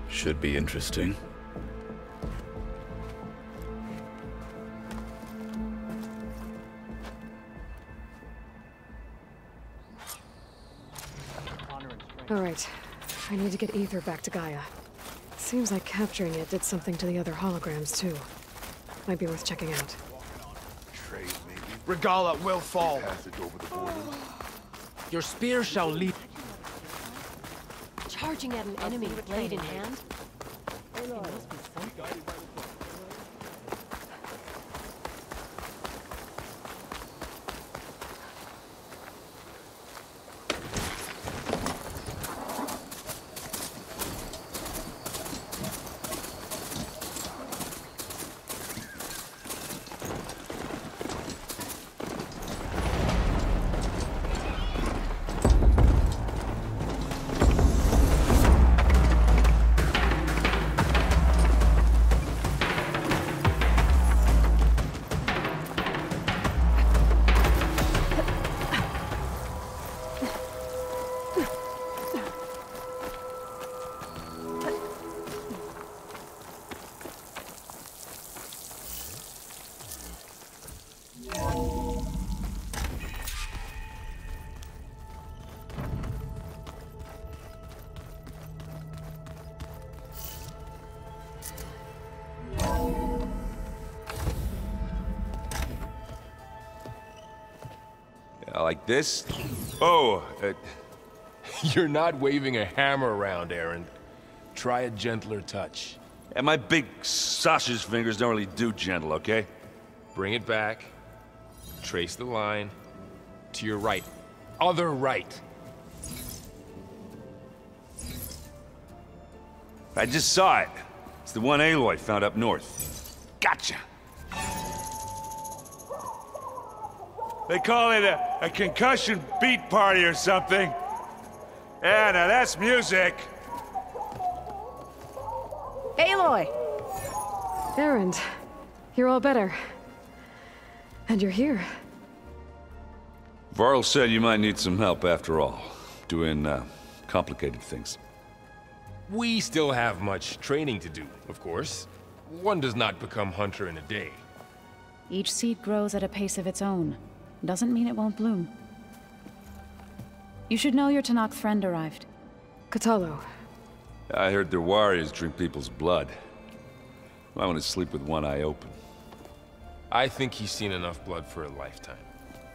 Should be interesting. All right. I need to get Aether back to Gaia. Seems like capturing it did something to the other holograms, too. Might be worth checking out. Trade, maybe? Regala will fall. Passage over the border. Your spear shall leap. Charging at an enemy, blade in hand? It must be something. Like this? Oh, You're not waving a hammer around, Aaron. Try a gentler touch. And my big sausage fingers don't really do gentle, okay? Bring it back. Trace the line. To your right. Other right. I just saw it. It's the one Aloy found up north. Gotcha! They call it a concussion beat party or something. Yeah, now that's music. Aloy! Aaron, you're all better. And you're here. Varl said you might need some help after all. Doing, complicated things. We still have much training to do, of course. One does not become hunter in a day. Each seed grows at a pace of its own. Doesn't mean it won't bloom. You should know your Tanakh friend arrived. Kotallo. I heard their warriors drink people's blood. I want to sleep with one eye open. I think he's seen enough blood for a lifetime.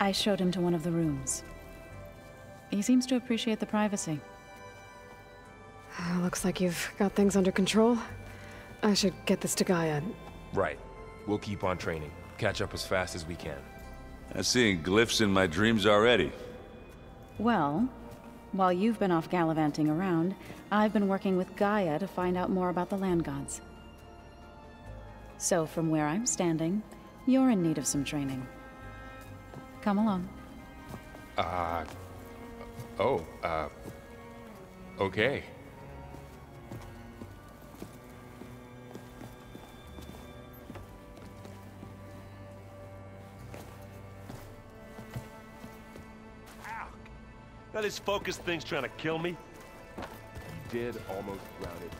I showed him to one of the rooms. He seems to appreciate the privacy. Looks like you've got things under control. I should get this to Gaia. Right. We'll keep on training. Catch up as fast as we can. I'm seeing glyphs in my dreams already. Well, while you've been off gallivanting around, I've been working with Gaia to find out more about the land gods. So from where I'm standing, you're in need of some training. Come along. Okay. Now this focus thing's trying to kill me? He did almost drown it.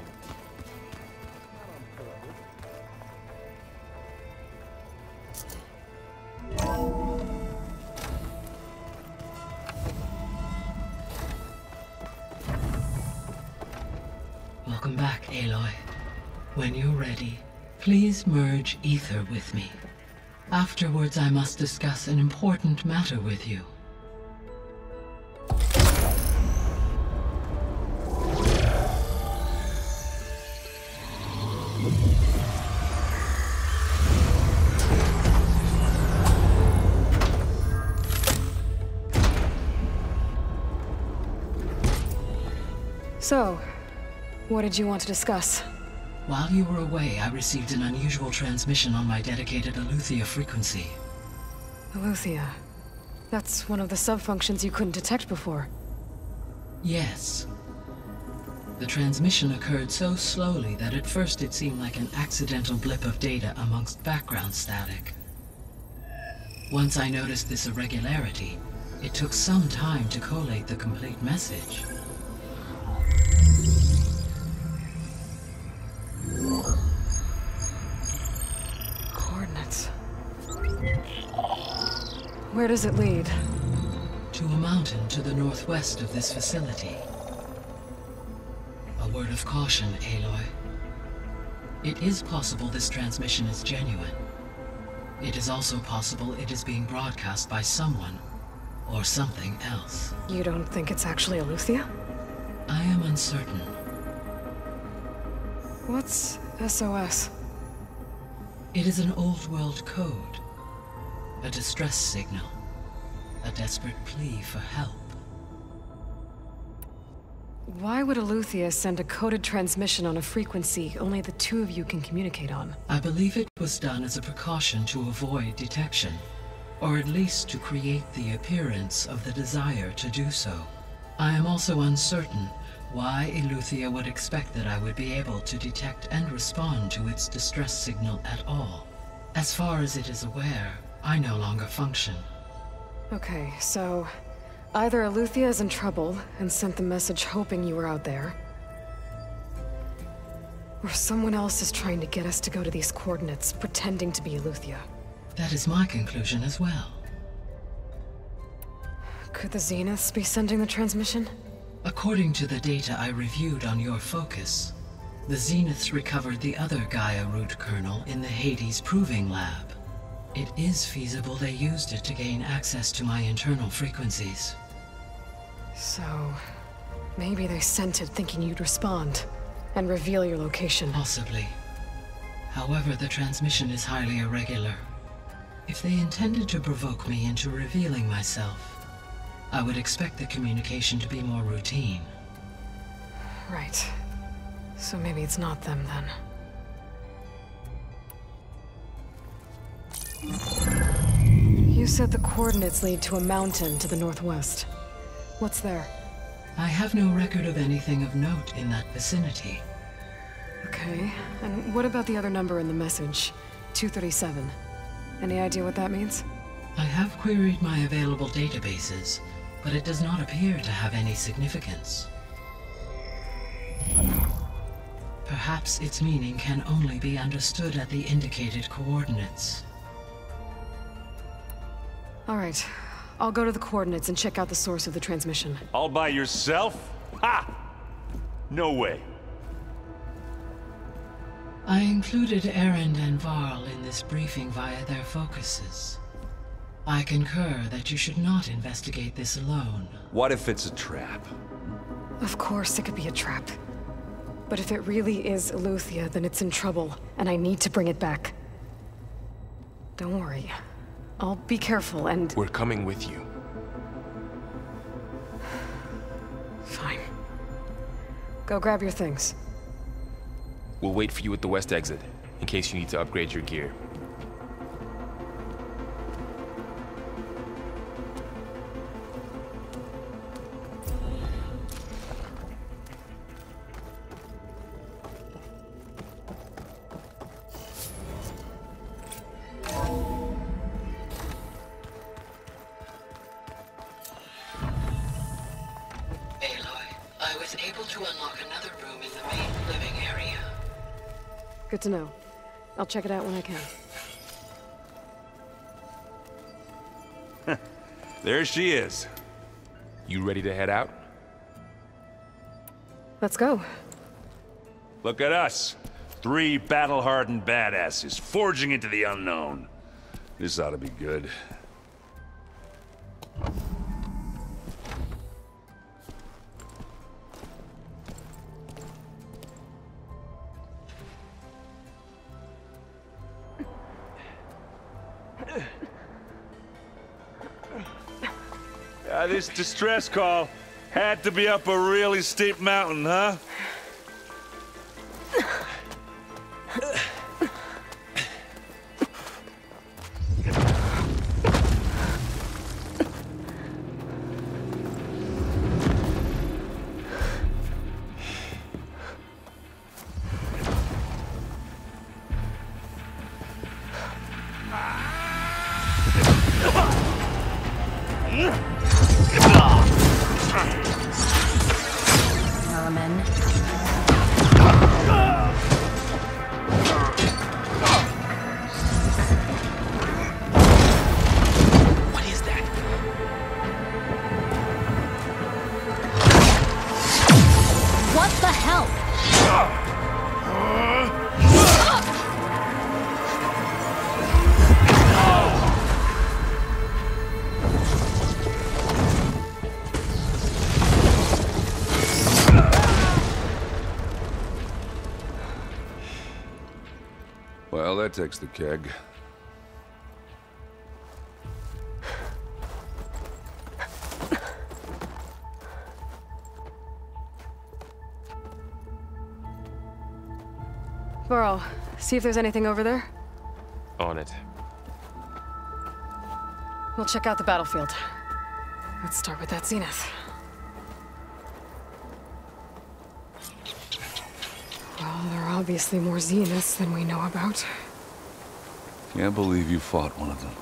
Welcome back, Aloy. When you're ready, please merge ether with me. Afterwards, I must discuss an important matter with you. So, what did you want to discuss? While you were away, I received an unusual transmission on my dedicated Aletheia frequency. Aletheia. That's one of the sub-functions you couldn't detect before. Yes. The transmission occurred so slowly that at first it seemed like an accidental blip of data amongst background static. Once I noticed this irregularity, it took some time to collate the complete message. Coordinates. Where does it lead? To a mountain to the northwest of this facility. A word of caution, Aloy. It is possible this transmission is genuine. It is also possible it is being broadcast by someone or something else. You don't think it's actually Eleuthia? I am uncertain. What's SOS? It is an old world code. A distress signal. A desperate plea for help. Why would Eleuthia send a coded transmission on a frequency only the two of you can communicate on? I believe it was done as a precaution to avoid detection, or at least to create the appearance of the desire to do so. I am also uncertain why Eleuthia would expect that I would be able to detect and respond to its distress signal at all. As far as it is aware, I no longer function. Okay, so either Eleuthia is in trouble and sent the message hoping you were out there, or someone else is trying to get us to go to these coordinates, pretending to be Eleuthia. That is my conclusion as well. Could the Zeniths be sending the transmission? According to the data I reviewed on your focus, the Zeniths recovered the other Gaia root kernel in the Hades Proving Lab. It is feasible they used it to gain access to my internal frequencies. So, maybe they sent it thinking you'd respond and reveal your location. Possibly. However, the transmission is highly irregular. If they intended to provoke me into revealing myself, I would expect the communication to be more routine. Right. So maybe it's not them then. You said the coordinates lead to a mountain to the northwest. What's there? I have no record of anything of note in that vicinity. Okay, and what about the other number in the message? 237. Any idea what that means? I have queried my available databases, but it does not appear to have any significance. Perhaps its meaning can only be understood at the indicated coordinates. All right. I'll go to the coordinates and check out the source of the transmission. All by yourself? Ha! No way. I included Erend and Varl in this briefing via their focuses. I concur that you should not investigate this alone. What if it's a trap? Of course it could be a trap. But if it really is Eleuthia, then it's in trouble, and I need to bring it back. Don't worry. I'll be careful and... We're coming with you. Fine. Go grab your things. We'll wait for you at the west exit, in case you need to upgrade your gear. Good to know. I'll check it out when I can. There she is. You ready to head out? Let's go. Look at us. 3 battle-hardened badasses forging into the unknown. This ought to be good. This distress call had to be up a really steep mountain, huh? that takes the keg. Burrow, see if there's anything over there. On it. We'll check out the battlefield. Let's start with that Zenith. Well, there are obviously more Zeniths than we know about. Can't believe you fought one of them.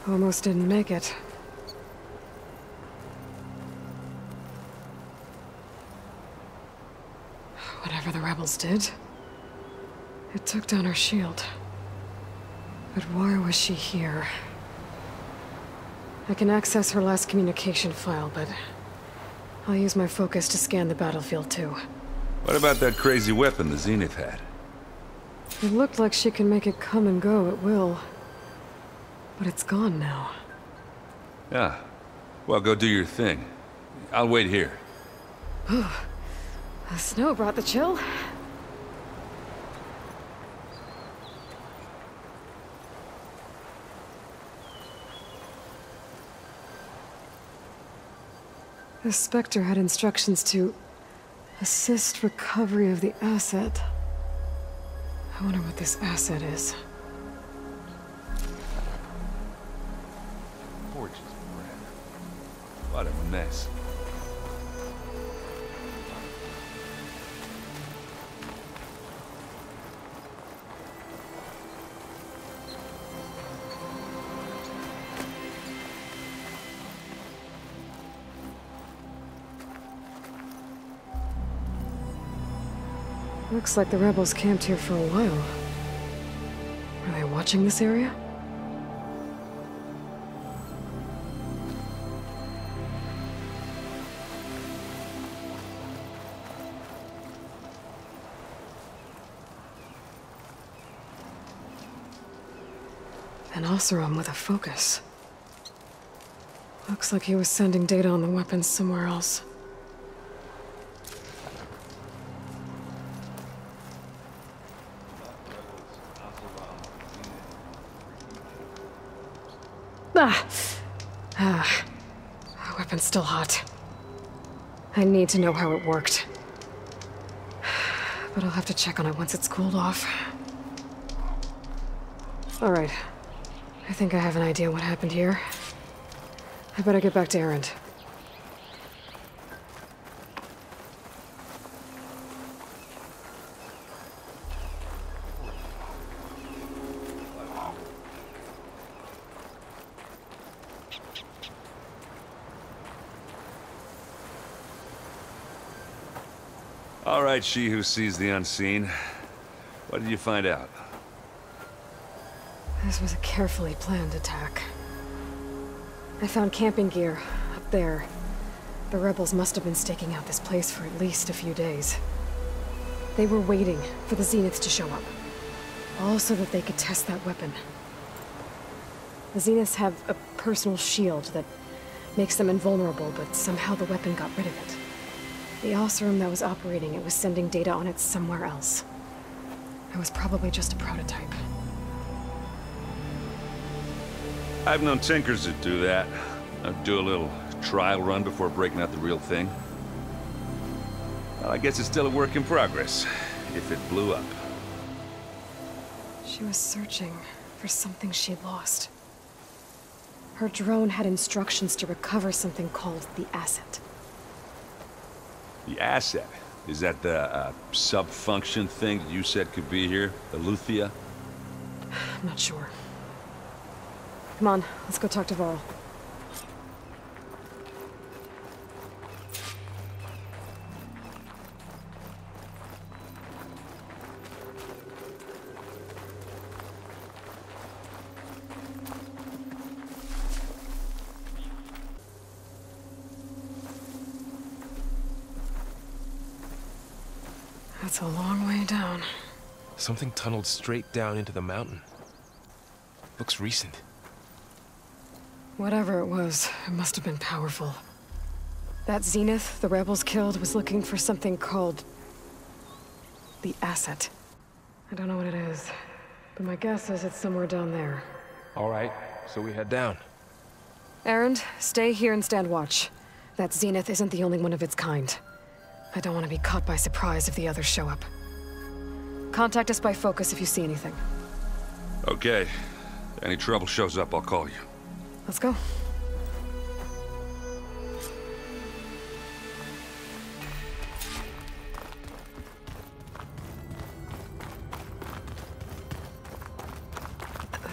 Almost didn't make it. Whatever the rebels did, it took down her shield. But why was she here? I can access her last communication file, but I'll use my focus to scan the battlefield too. What about that crazy weapon the Zenith had? It looked like she can make it come and go at will. But it's gone now. Yeah. Well, go do your thing. I'll wait here. The snow brought the chill. The Spectre had instructions to assist recovery of the asset. I wonder what this asset is. Gorgeous bread. What a mess. Looks like the rebels camped here for a while. Are they watching this area? An Oseram with a focus. Looks like he was sending data on the weapons somewhere else. Weapon's still hot. I need to know how it worked. But I'll have to check on it once it's cooled off. Alright. I think I have an idea what happened here. I better get back to Erend. All right, she who sees the unseen. What did you find out? This was a carefully planned attack. I found camping gear up there. The rebels must have been staking out this place for at least a few days. They were waiting for the Zeniths to show up. All so that they could test that weapon. The Zeniths have a personal shield that makes them invulnerable, but somehow the weapon got rid of it. The Oseram that was operating it was sending data on it somewhere else. It was probably just a prototype. I've known tinkers that do that. I'd do a little trial run before breaking out the real thing. Well, I guess it's still a work in progress, if it blew up. She was searching for something she lost. Her drone had instructions to recover something called the asset. The asset? Is that the sub-function thing that you said could be here? The Luthia? I'm not sure. Come on, let's go talk to Varl. That's a long way down. Something tunneled straight down into the mountain. Looks recent. Whatever it was, it must have been powerful. That Zenith the rebels killed was looking for something called the asset. I don't know what it is, but my guess is it's somewhere down there. All right, so we head down. Erend, stay here and stand watch. That Zenith isn't the only one of its kind. I don't want to be caught by surprise if the others show up. Contact us by focus if you see anything. Okay. Any trouble shows up, I'll call you. Let's go.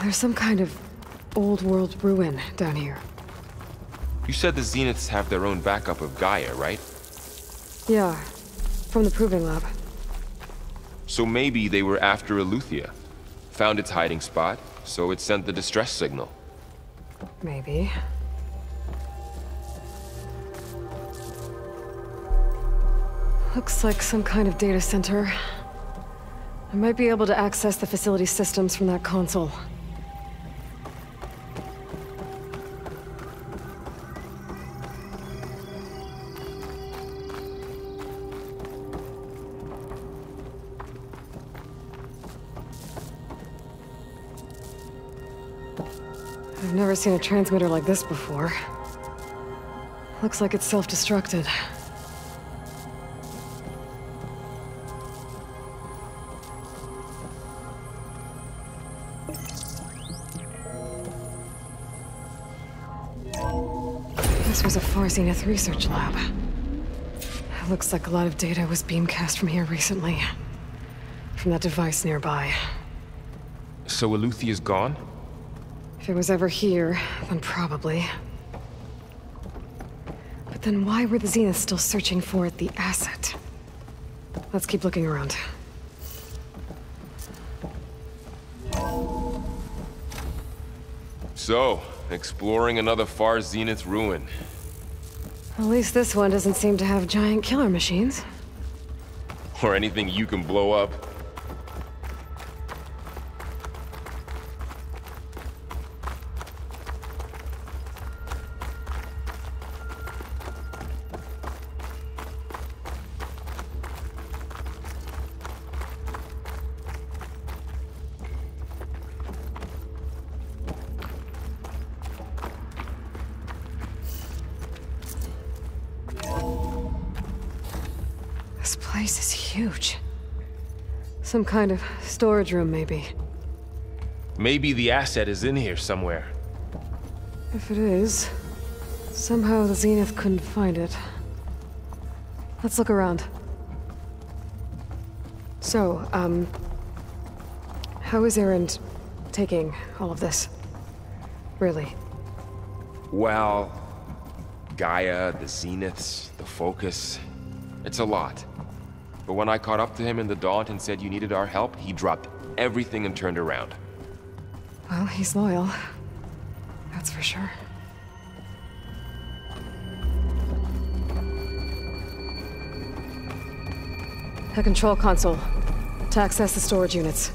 There's some kind of old-world ruin down here. You said the Zeniths have their own backup of Gaia, right? Yeah, from the Proving Lab. So maybe they were after Eleuthia. Found its hiding spot, so it sent the distress signal. Maybe. Looks like some kind of data center. I might be able to access the facility systems from that console. I've never seen a transmitter like this before. Looks like it's self-destructed. This was a 4 Zenith research lab. It looks like a lot of data was beamcast from here recently. From that device nearby. So Eleuthia's gone? If it was ever here, then probably. But then why were the Zeniths still searching for the asset? Let's keep looking around. So, exploring another far Zenith ruin. At least this one doesn't seem to have giant killer machines. Or anything you can blow up. This place is huge. Some kind of storage room, maybe. Maybe the asset is in here somewhere. If it is, somehow the Zenith couldn't find it. Let's look around. So, how is Erend taking all of this? Really? Well, Gaia, the Zeniths, the Focus. It's a lot. But when I caught up to him in the Daunt and said you needed our help, he dropped everything and turned around. Well, he's loyal. That's for sure. A control console. To access the storage units.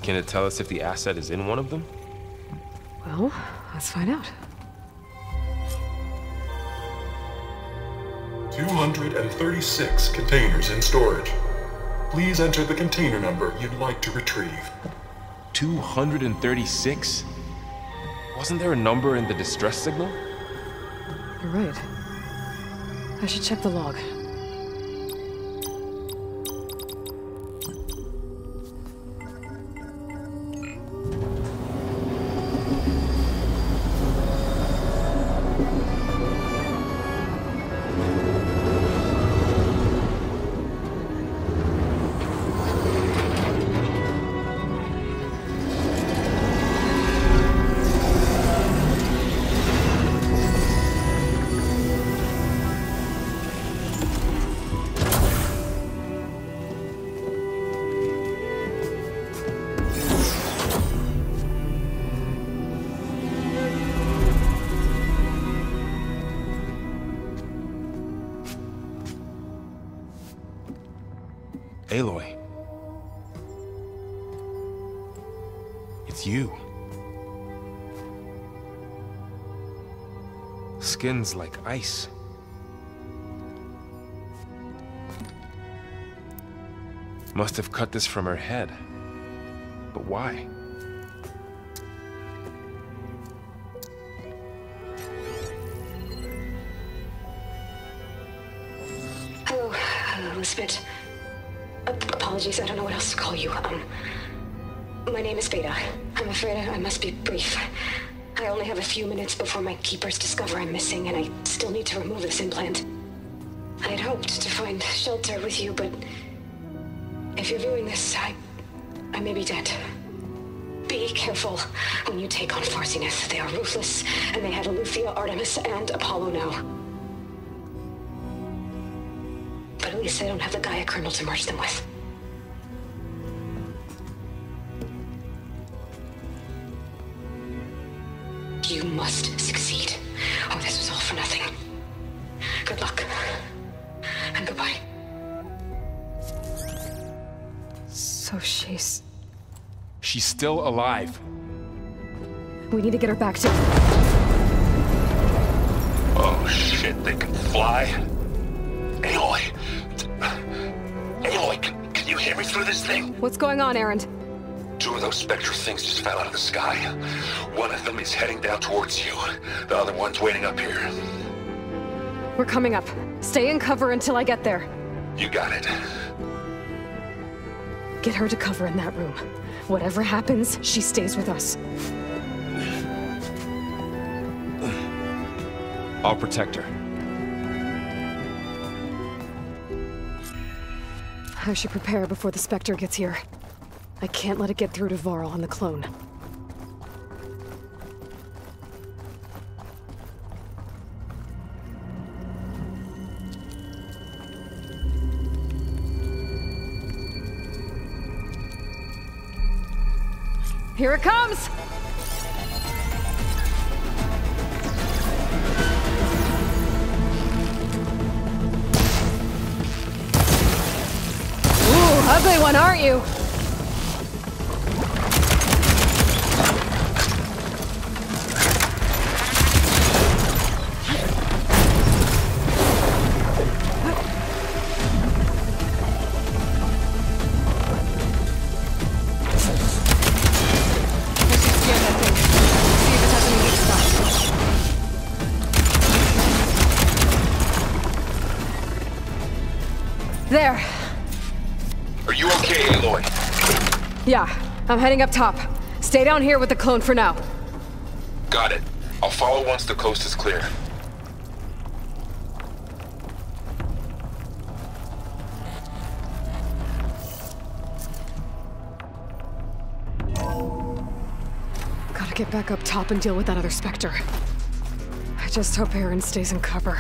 Can it tell us if the asset is in one of them? Well, let's find out. 236 containers in storage. Please enter the container number you'd like to retrieve. 236? Wasn't there a number in the distress signal? You're right. I should check the log. Aloy. It's you. Skin's like ice. Must have cut this from her head. But why? Hello, Elizabeth. Apologies, I don't know what else to call you. My name is Veda. I'm afraid I must be brief. I only have a few minutes before my keepers discover I'm missing, and I still need to remove this implant. I had hoped to find shelter with you, but if you're viewing this, I may be dead. Be careful when you take on Far Zenith. They are ruthless, and they have Aletheia, Artemis, and Apollo now. But at least they don't have the Gaia kernel to merge them with. You must succeed, or this was all for nothing. Good luck. And goodbye. So she's still alive. We need to get her back to... Oh shit, they can fly? Aloy! Aloy, can you hear me through this thing? What's going on, Erend? 2 of those Spectre things just fell out of the sky. One of them is heading down towards you. The other one's waiting up here. We're coming up. Stay in cover until I get there. You got it. Get her to cover in that room. Whatever happens, she stays with us. I'll protect her. I should prepare before the Spectre gets here. I can't let it get through to Varl and the clone. Here it comes! Ooh, ugly one, aren't you? There. Are you okay, Aloy? Yeah, I'm heading up top. Stay down here with the clone for now. Got it. I'll follow once the coast is clear. Gotta get back up top and deal with that other Spectre. I just hope Erend stays in cover.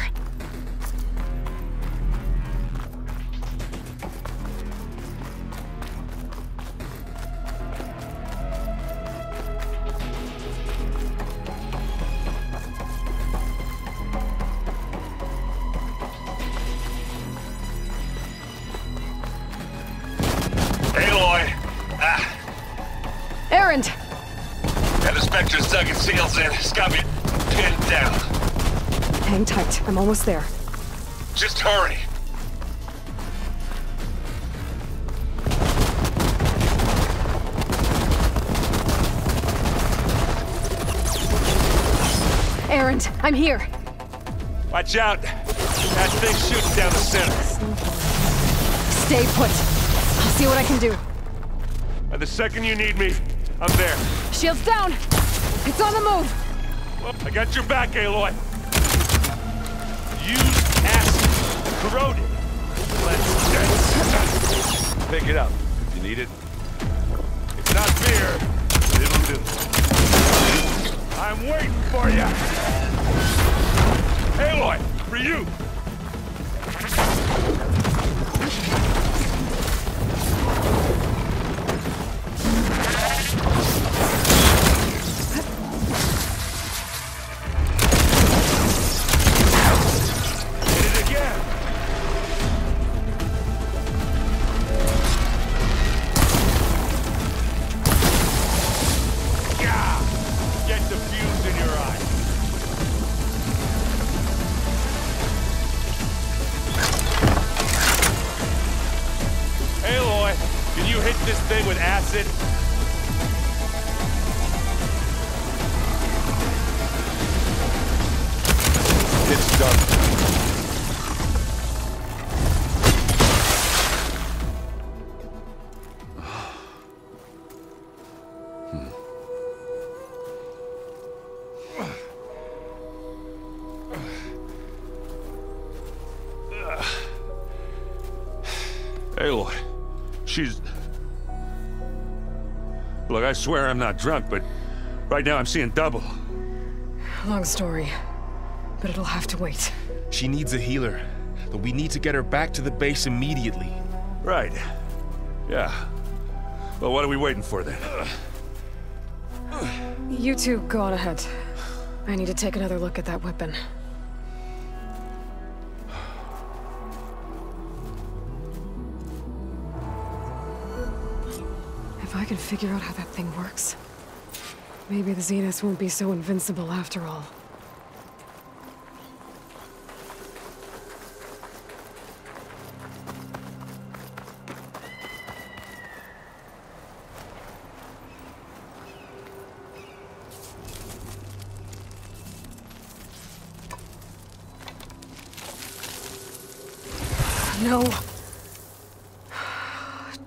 Erend! And the Spectre's dug its seals in. It's got me pinned down. Hang tight. I'm almost there. Just hurry. Erend, I'm here. Watch out. That thing's shooting down the center. Stay put. I'll see what I can do. By the second you need me, I'm there. Shields down! It's on the move! Well, I got your back, Aloy. Use acid. Corroded. Let's pick it up if you need it. It's not fear. It'll do. I'm waiting for you. Aloy, for you. shit's done. Aloy, she's... Look, I swear I'm not drunk, but right now I'm seeing double. Long story, but it'll have to wait. She needs a healer, but we need to get her back to the base immediately. Right. Yeah. Well, what are we waiting for then? You two go on ahead. I need to take another look at that weapon. If I can figure out how that thing works, maybe the Zeniths won't be so invincible after all. No.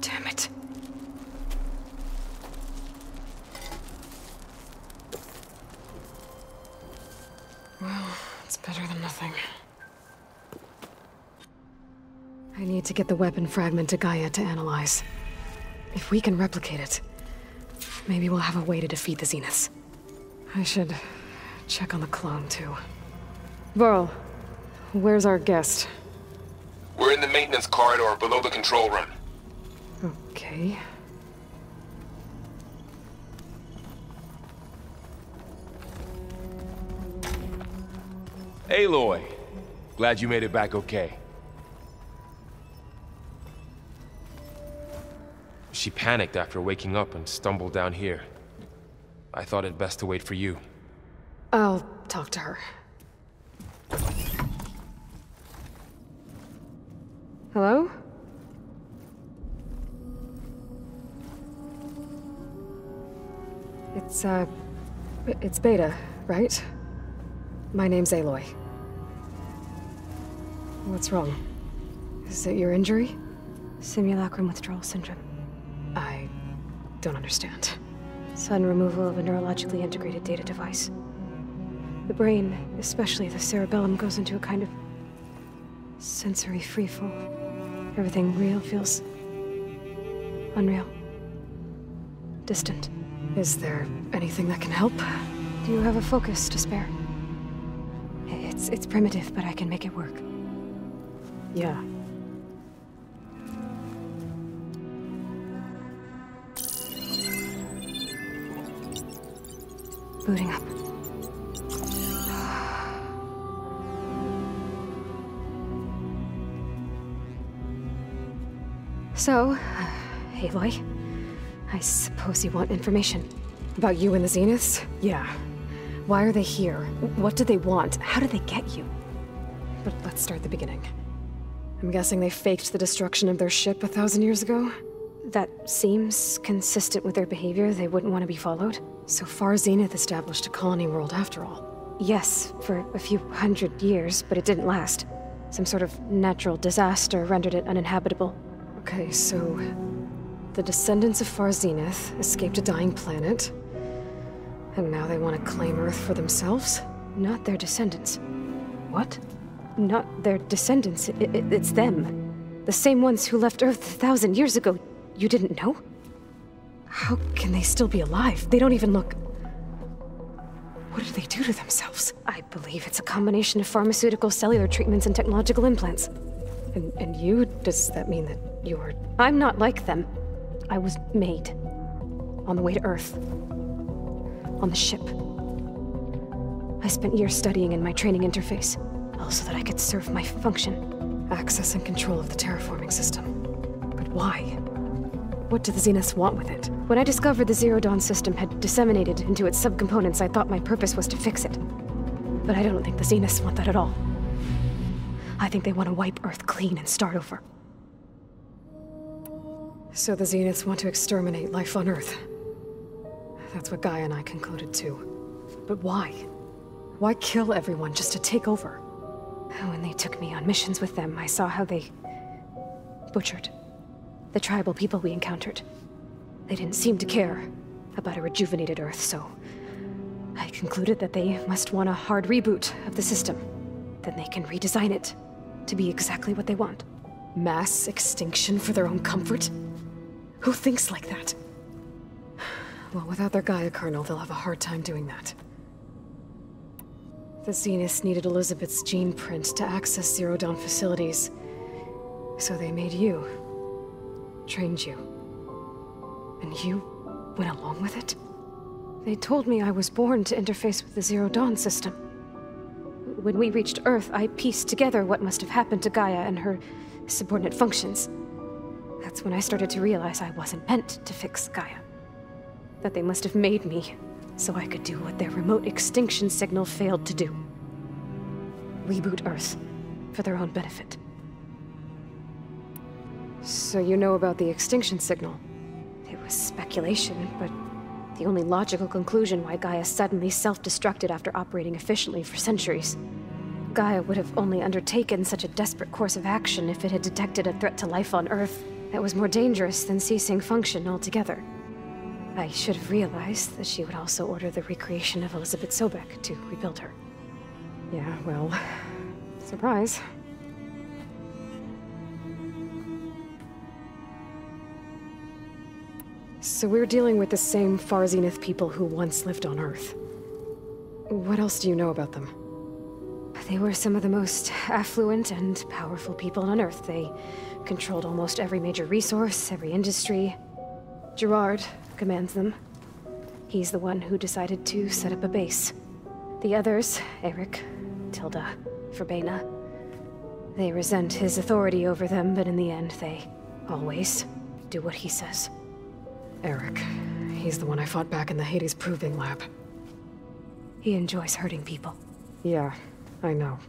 Damn it. Well, it's better than nothing. I need to get the weapon fragment to Gaia to analyze. If we can replicate it, maybe we'll have a way to defeat the Zeniths. I should check on the clone, too. Varl, where's our guest? We're in the maintenance corridor below the control room. Okay. Aloy, glad you made it back okay. She panicked after waking up and stumbled down here. I thought it best to wait for you. I'll talk to her. Hello? It's Beta, right? My name's Aloy. What's wrong? Is it your injury? Simulacrum withdrawal syndrome. I don't understand. Sudden removal of a neurologically integrated data device. The brain, especially the cerebellum, goes into a kind of sensory freefall. Everything real feels unreal. Distant. Is there anything that can help? Do you have a focus to spare? It's primitive, but I can make it work. Yeah. Booting up. So, Aloy, I suppose you want information. About you and the Zeniths? Yeah. Why are they here? What do they want? How did they get you? But let's start at the beginning. I'm guessing they faked the destruction of their ship 1,000 years ago? That seems consistent with their behavior. They wouldn't want to be followed. So far, Zenith established a colony world after all. Yes, for a few hundred years, but it didn't last. Some sort of natural disaster rendered it uninhabitable. Okay, so the descendants of Far Zenith escaped a dying planet, and now they want to claim Earth for themselves? Not their descendants. What? Not their descendants. It's them. The same ones who left Earth 1,000 years ago. You didn't know? How can they still be alive? They don't even look... What did they do to themselves? I believe it's a combination of pharmaceutical, cellular treatments, and technological implants. And you? Does that mean that you're... I'm not like them. I was made. On the way to Earth. On the ship. I spent years studying in my training interface, all so that I could serve my function. Access and control of the terraforming system. But why? What do the Zeniths want with it? When I discovered the Zero Dawn system had disseminated into its subcomponents, I thought my purpose was to fix it. But I don't think the Zeniths want that at all. I think they want to wipe Earth clean and start over. So the Zeniths want to exterminate life on Earth. That's what Gaia and I concluded too. But why? Why kill everyone just to take over? When they took me on missions with them, I saw how they butchered the tribal people we encountered. They didn't seem to care about a rejuvenated Earth, so I concluded that they must want a hard reboot of the system. Then they can redesign it to be exactly what they want. Mass extinction for their own comfort? Who thinks like that? Well, without their Gaia kernel, they'll have a hard time doing that. The Zeniths needed Elizabeth's gene print to access Zero Dawn facilities. So they made you. Trained you. And you went along with it? They told me I was born to interface with the Zero Dawn system. When we reached Earth, I pieced together what must have happened to Gaia and her subordinate functions. That's when I started to realize I wasn't meant to fix Gaia. That they must have made me so I could do what their remote extinction signal failed to do. Reboot Earth for their own benefit. So you know about the extinction signal? It was speculation, but the only logical conclusion why Gaia suddenly self-destructed after operating efficiently for centuries. Gaia would have only undertaken such a desperate course of action if it had detected a threat to life on Earth that was more dangerous than ceasing function altogether. I should have realized that she would also order the recreation of Elizabeth Sobek to rebuild her. Yeah, well, surprise. So we're dealing with the same Far Zenith people who once lived on Earth. What else do you know about them? They were some of the most affluent and powerful people on Earth. They controlled almost every major resource, every industry. Gerard commands them. He's the one who decided to set up a base. The others, Eric, Tilda, Verbena, they resent his authority over them, but in the end, they always do what he says. Eric. He's the one I fought back in the Hades Proving Lab. He enjoys hurting people. Yeah, I know.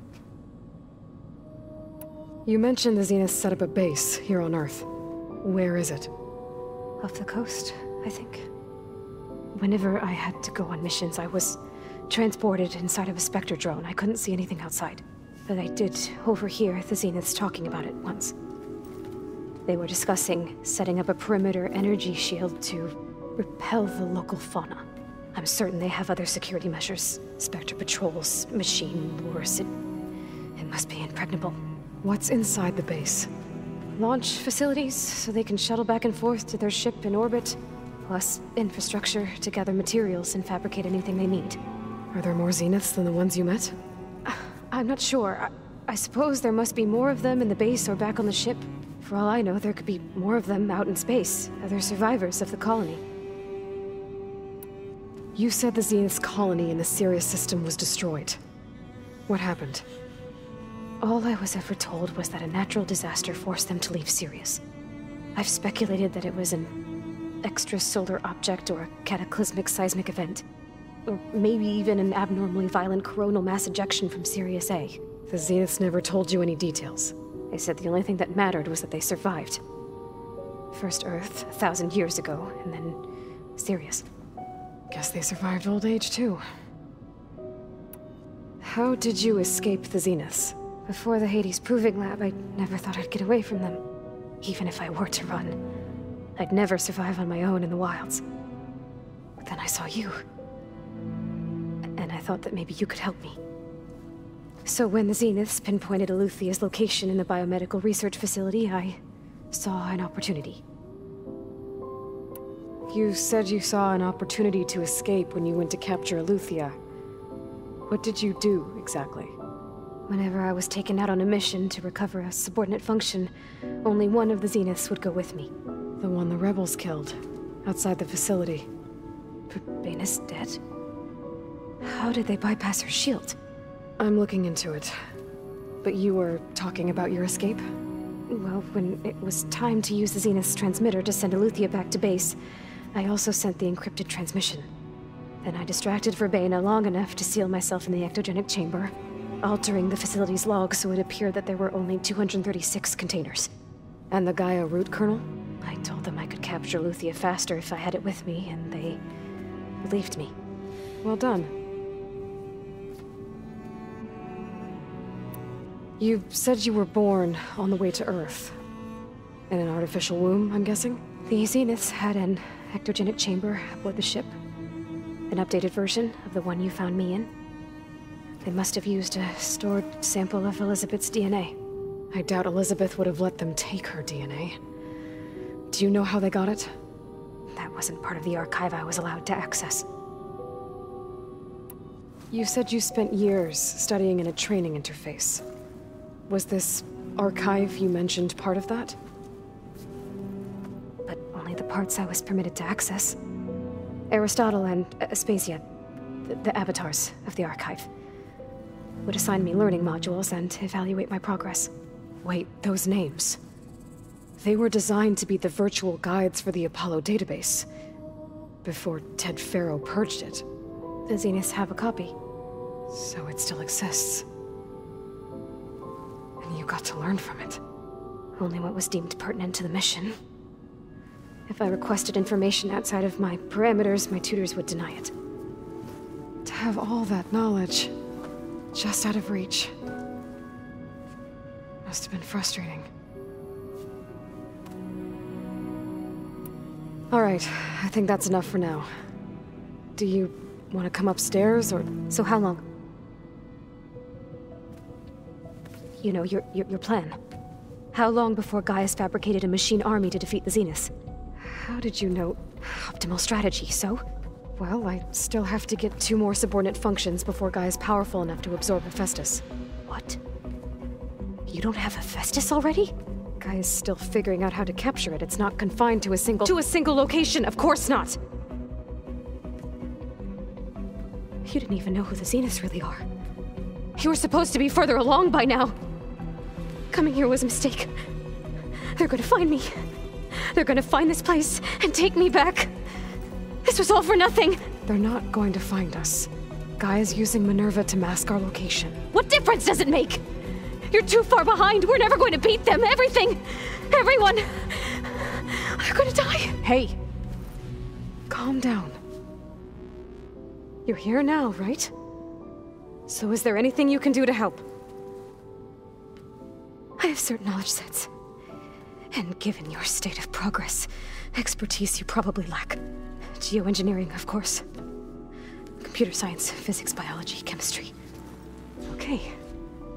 You mentioned the Zeniths set up a base here on Earth. Where is it? Off the coast, I think. Whenever I had to go on missions, I was transported inside of a Spectre drone. I couldn't see anything outside. But I did overhear the Zeniths talking about it once. They were discussing setting up a perimeter energy shield to repel the local fauna. I'm certain they have other security measures. Spectre patrols, machine wars. It must be impregnable. What's inside the base? Launch facilities, so they can shuttle back and forth to their ship in orbit. Plus infrastructure to gather materials and fabricate anything they need. Are there more Zeniths than the ones you met? I'm not sure. I suppose there must be more of them in the base or back on the ship. For all I know, there could be more of them out in space, other survivors of the colony. You said the Zenith's colony in the Sirius system was destroyed. What happened? All I was ever told was that a natural disaster forced them to leave Sirius. I've speculated that it was an extrasolar object or a cataclysmic seismic event. Or maybe even an abnormally violent coronal mass ejection from Sirius A. The Zeniths never told you any details. They said the only thing that mattered was that they survived. First Earth, 1,000 years ago, and then Sirius. Guess they survived old age, too. How did you escape the Zeniths? Before the Hades Proving Lab, I never thought I'd get away from them. Even if I were to run, I'd never survive on my own in the wilds. But then I saw you. And I thought that maybe you could help me. So when the Zeniths pinpointed Eluthia's location in the biomedical research facility, I saw an opportunity. You said you saw an opportunity to escape when you went to capture Eluthia. What did you do, exactly? Whenever I was taken out on a mission to recover a subordinate function, only one of the Zeniths would go with me. The one the rebels killed, outside the facility. Verbena's dead? How did they bypass her shield? I'm looking into it. But you were talking about your escape? Well, when it was time to use the Zenith's transmitter to send Eluthia back to base, I also sent the encrypted transmission. Then I distracted Verbena long enough to seal myself in the ectogenic chamber, altering the facility's log so it appeared that there were only 236 containers. And the Gaia root kernel? I told them I could capture Eluthia faster if I had it with me, and they believed me. Well done. You said you were born on the way to Earth. In an artificial womb, I'm guessing? The Zeniths had an ectogenic chamber aboard the ship. An updated version of the one you found me in. They must have used a stored sample of Elizabeth's DNA. I doubt Elizabeth would have let them take her DNA. Do you know how they got it? That wasn't part of the archive I was allowed to access. You said you spent years studying in a training interface. Was this archive you mentioned part of that? But only the parts I was permitted to access. Aristotle and Aspasia, the avatars of the archive, would assign me learning modules and evaluate my progress. Wait, those names. They were designed to be the virtual guides for the Apollo database. Before Ted Faro purged it. The Zeniths have a copy. So it still exists. And you got to learn from it. Only what was deemed pertinent to the mission. If I requested information outside of my parameters, my tutors would deny it. To have all that knowledge, just out of reach, must have been frustrating. All right, I think that's enough for now. Do you want to come upstairs, or... So how long? You know, your plan. How long before Gaius fabricated a machine army to defeat the Zeniths? How did you know? Optimal strategy, so? Well, I still have to get 2 more subordinate functions before Gaia's powerful enough to absorb Hephaestus. What? You don't have Hephaestus already? Gaia's still figuring out how to capture it. It's not confined to a single... To a single location, of course not! You didn't even know who the Zeniths really are. You were supposed to be further along by now! Coming here was a mistake. They're gonna find me. They're gonna find this place and take me back. This was all for nothing! They're not going to find us. Gaia's using Minerva to mask our location. What difference does it make? You're too far behind. We're never going to beat them. Everything! Everyone! They're gonna die! Hey! Calm down. You're here now, right? So is there anything you can do to help? I have certain knowledge sets. And given your state of progress, expertise you probably lack. Geoengineering, of course. Computer science, physics, biology, chemistry. Okay.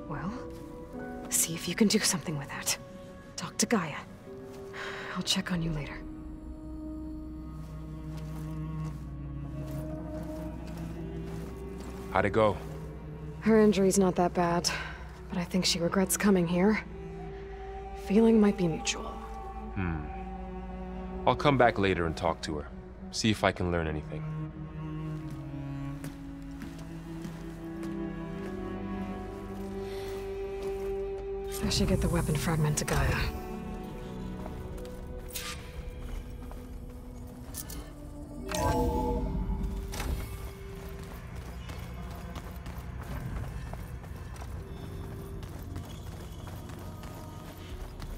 Well, see if you can do something with that. Talk to Gaia. I'll check on you later. How'd it go? Her injury's not that bad, but I think she regrets coming here. Feeling might be mutual. I'll come back later and talk to her. See if I can learn anything. I should get the weapon fragment to Gaia.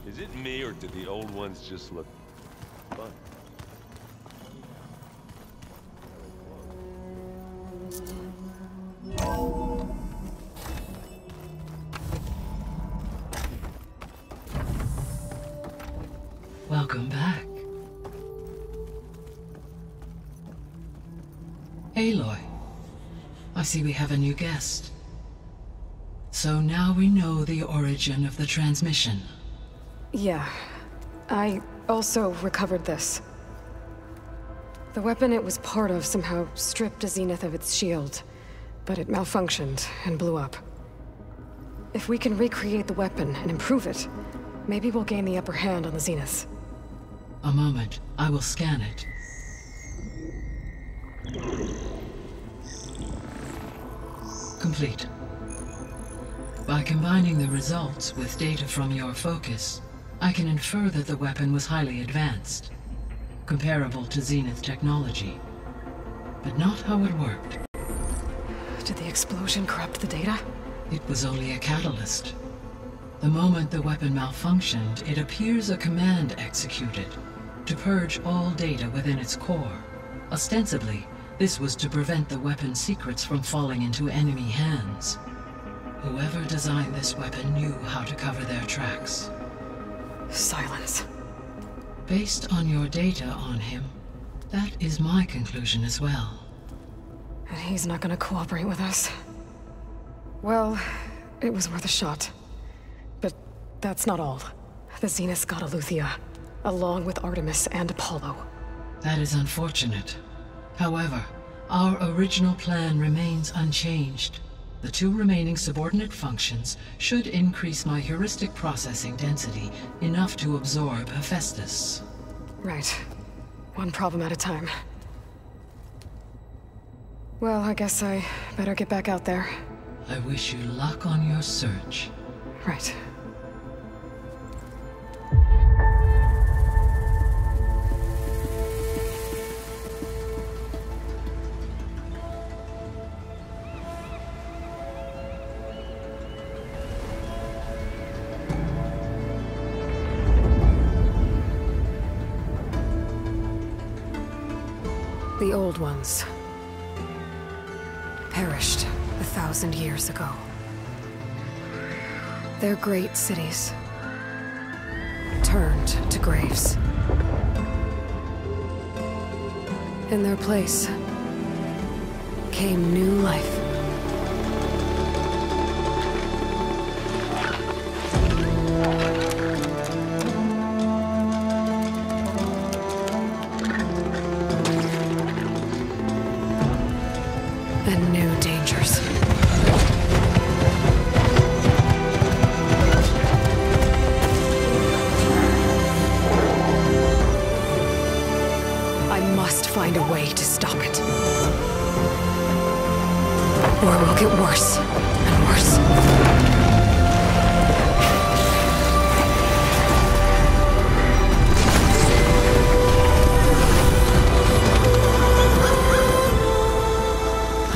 Is it me, or did the old ones just look fun? Welcome back. Aloy, I see we have a new guest. So now we know the origin of the transmission. Yeah. I also recovered this. The weapon it was part of somehow stripped a Zenith of its shield, but it malfunctioned and blew up. If we can recreate the weapon and improve it, maybe we'll gain the upper hand on the Zeniths. A moment. I will scan it. Complete. By combining the results with data from your focus, I can infer that the weapon was highly advanced, comparable to Zenith technology, but not how it worked. Did the explosion corrupt the data? It was only a catalyst. The moment the weapon malfunctioned, it appears a command executed to purge all data within its core. Ostensibly, this was to prevent the weapon's secrets from falling into enemy hands. Whoever designed this weapon knew how to cover their tracks. Silence. Based on your data on him, that is my conclusion as well. And he's not gonna cooperate with us. Well, it was worth a shot. But that's not all. The Zeniths got Eleuthia, along with Artemis and Apollo. That is unfortunate. However, our original plan remains unchanged. The 2 remaining subordinate functions should increase my heuristic processing density enough to absorb Hephaestus. Right. One problem at a time. Well, I guess I better get back out there. I wish you luck on your search. Right. The old ones perished 1,000 years ago. Their great cities turned to graves. In their place came new life. And new dangers. I must find a way to stop it. Or it will get worse and worse.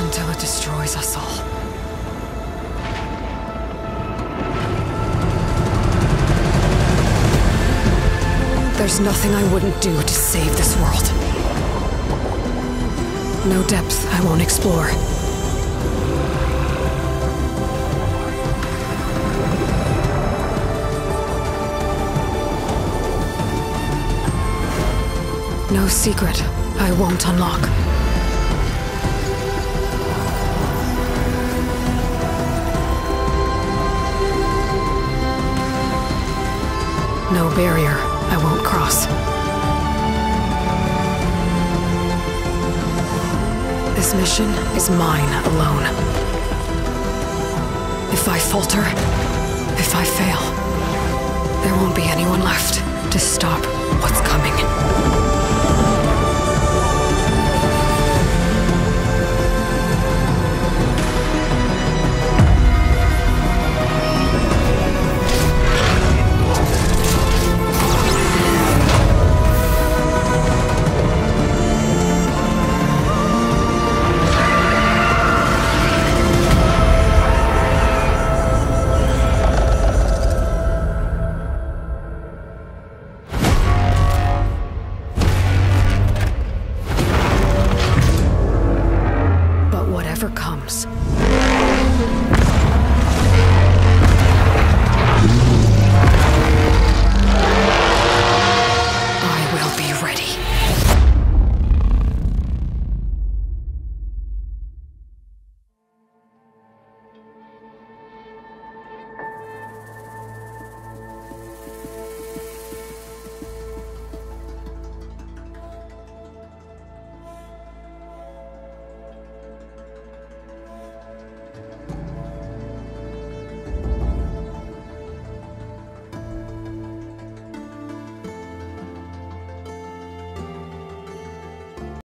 Until it destroys us all. There's nothing I wouldn't do to save this world. No depth I won't explore. No secret I won't unlock. No barrier I won't cross. This mission is mine alone. If I falter, if I fail, there won't be anyone left to stop what's coming.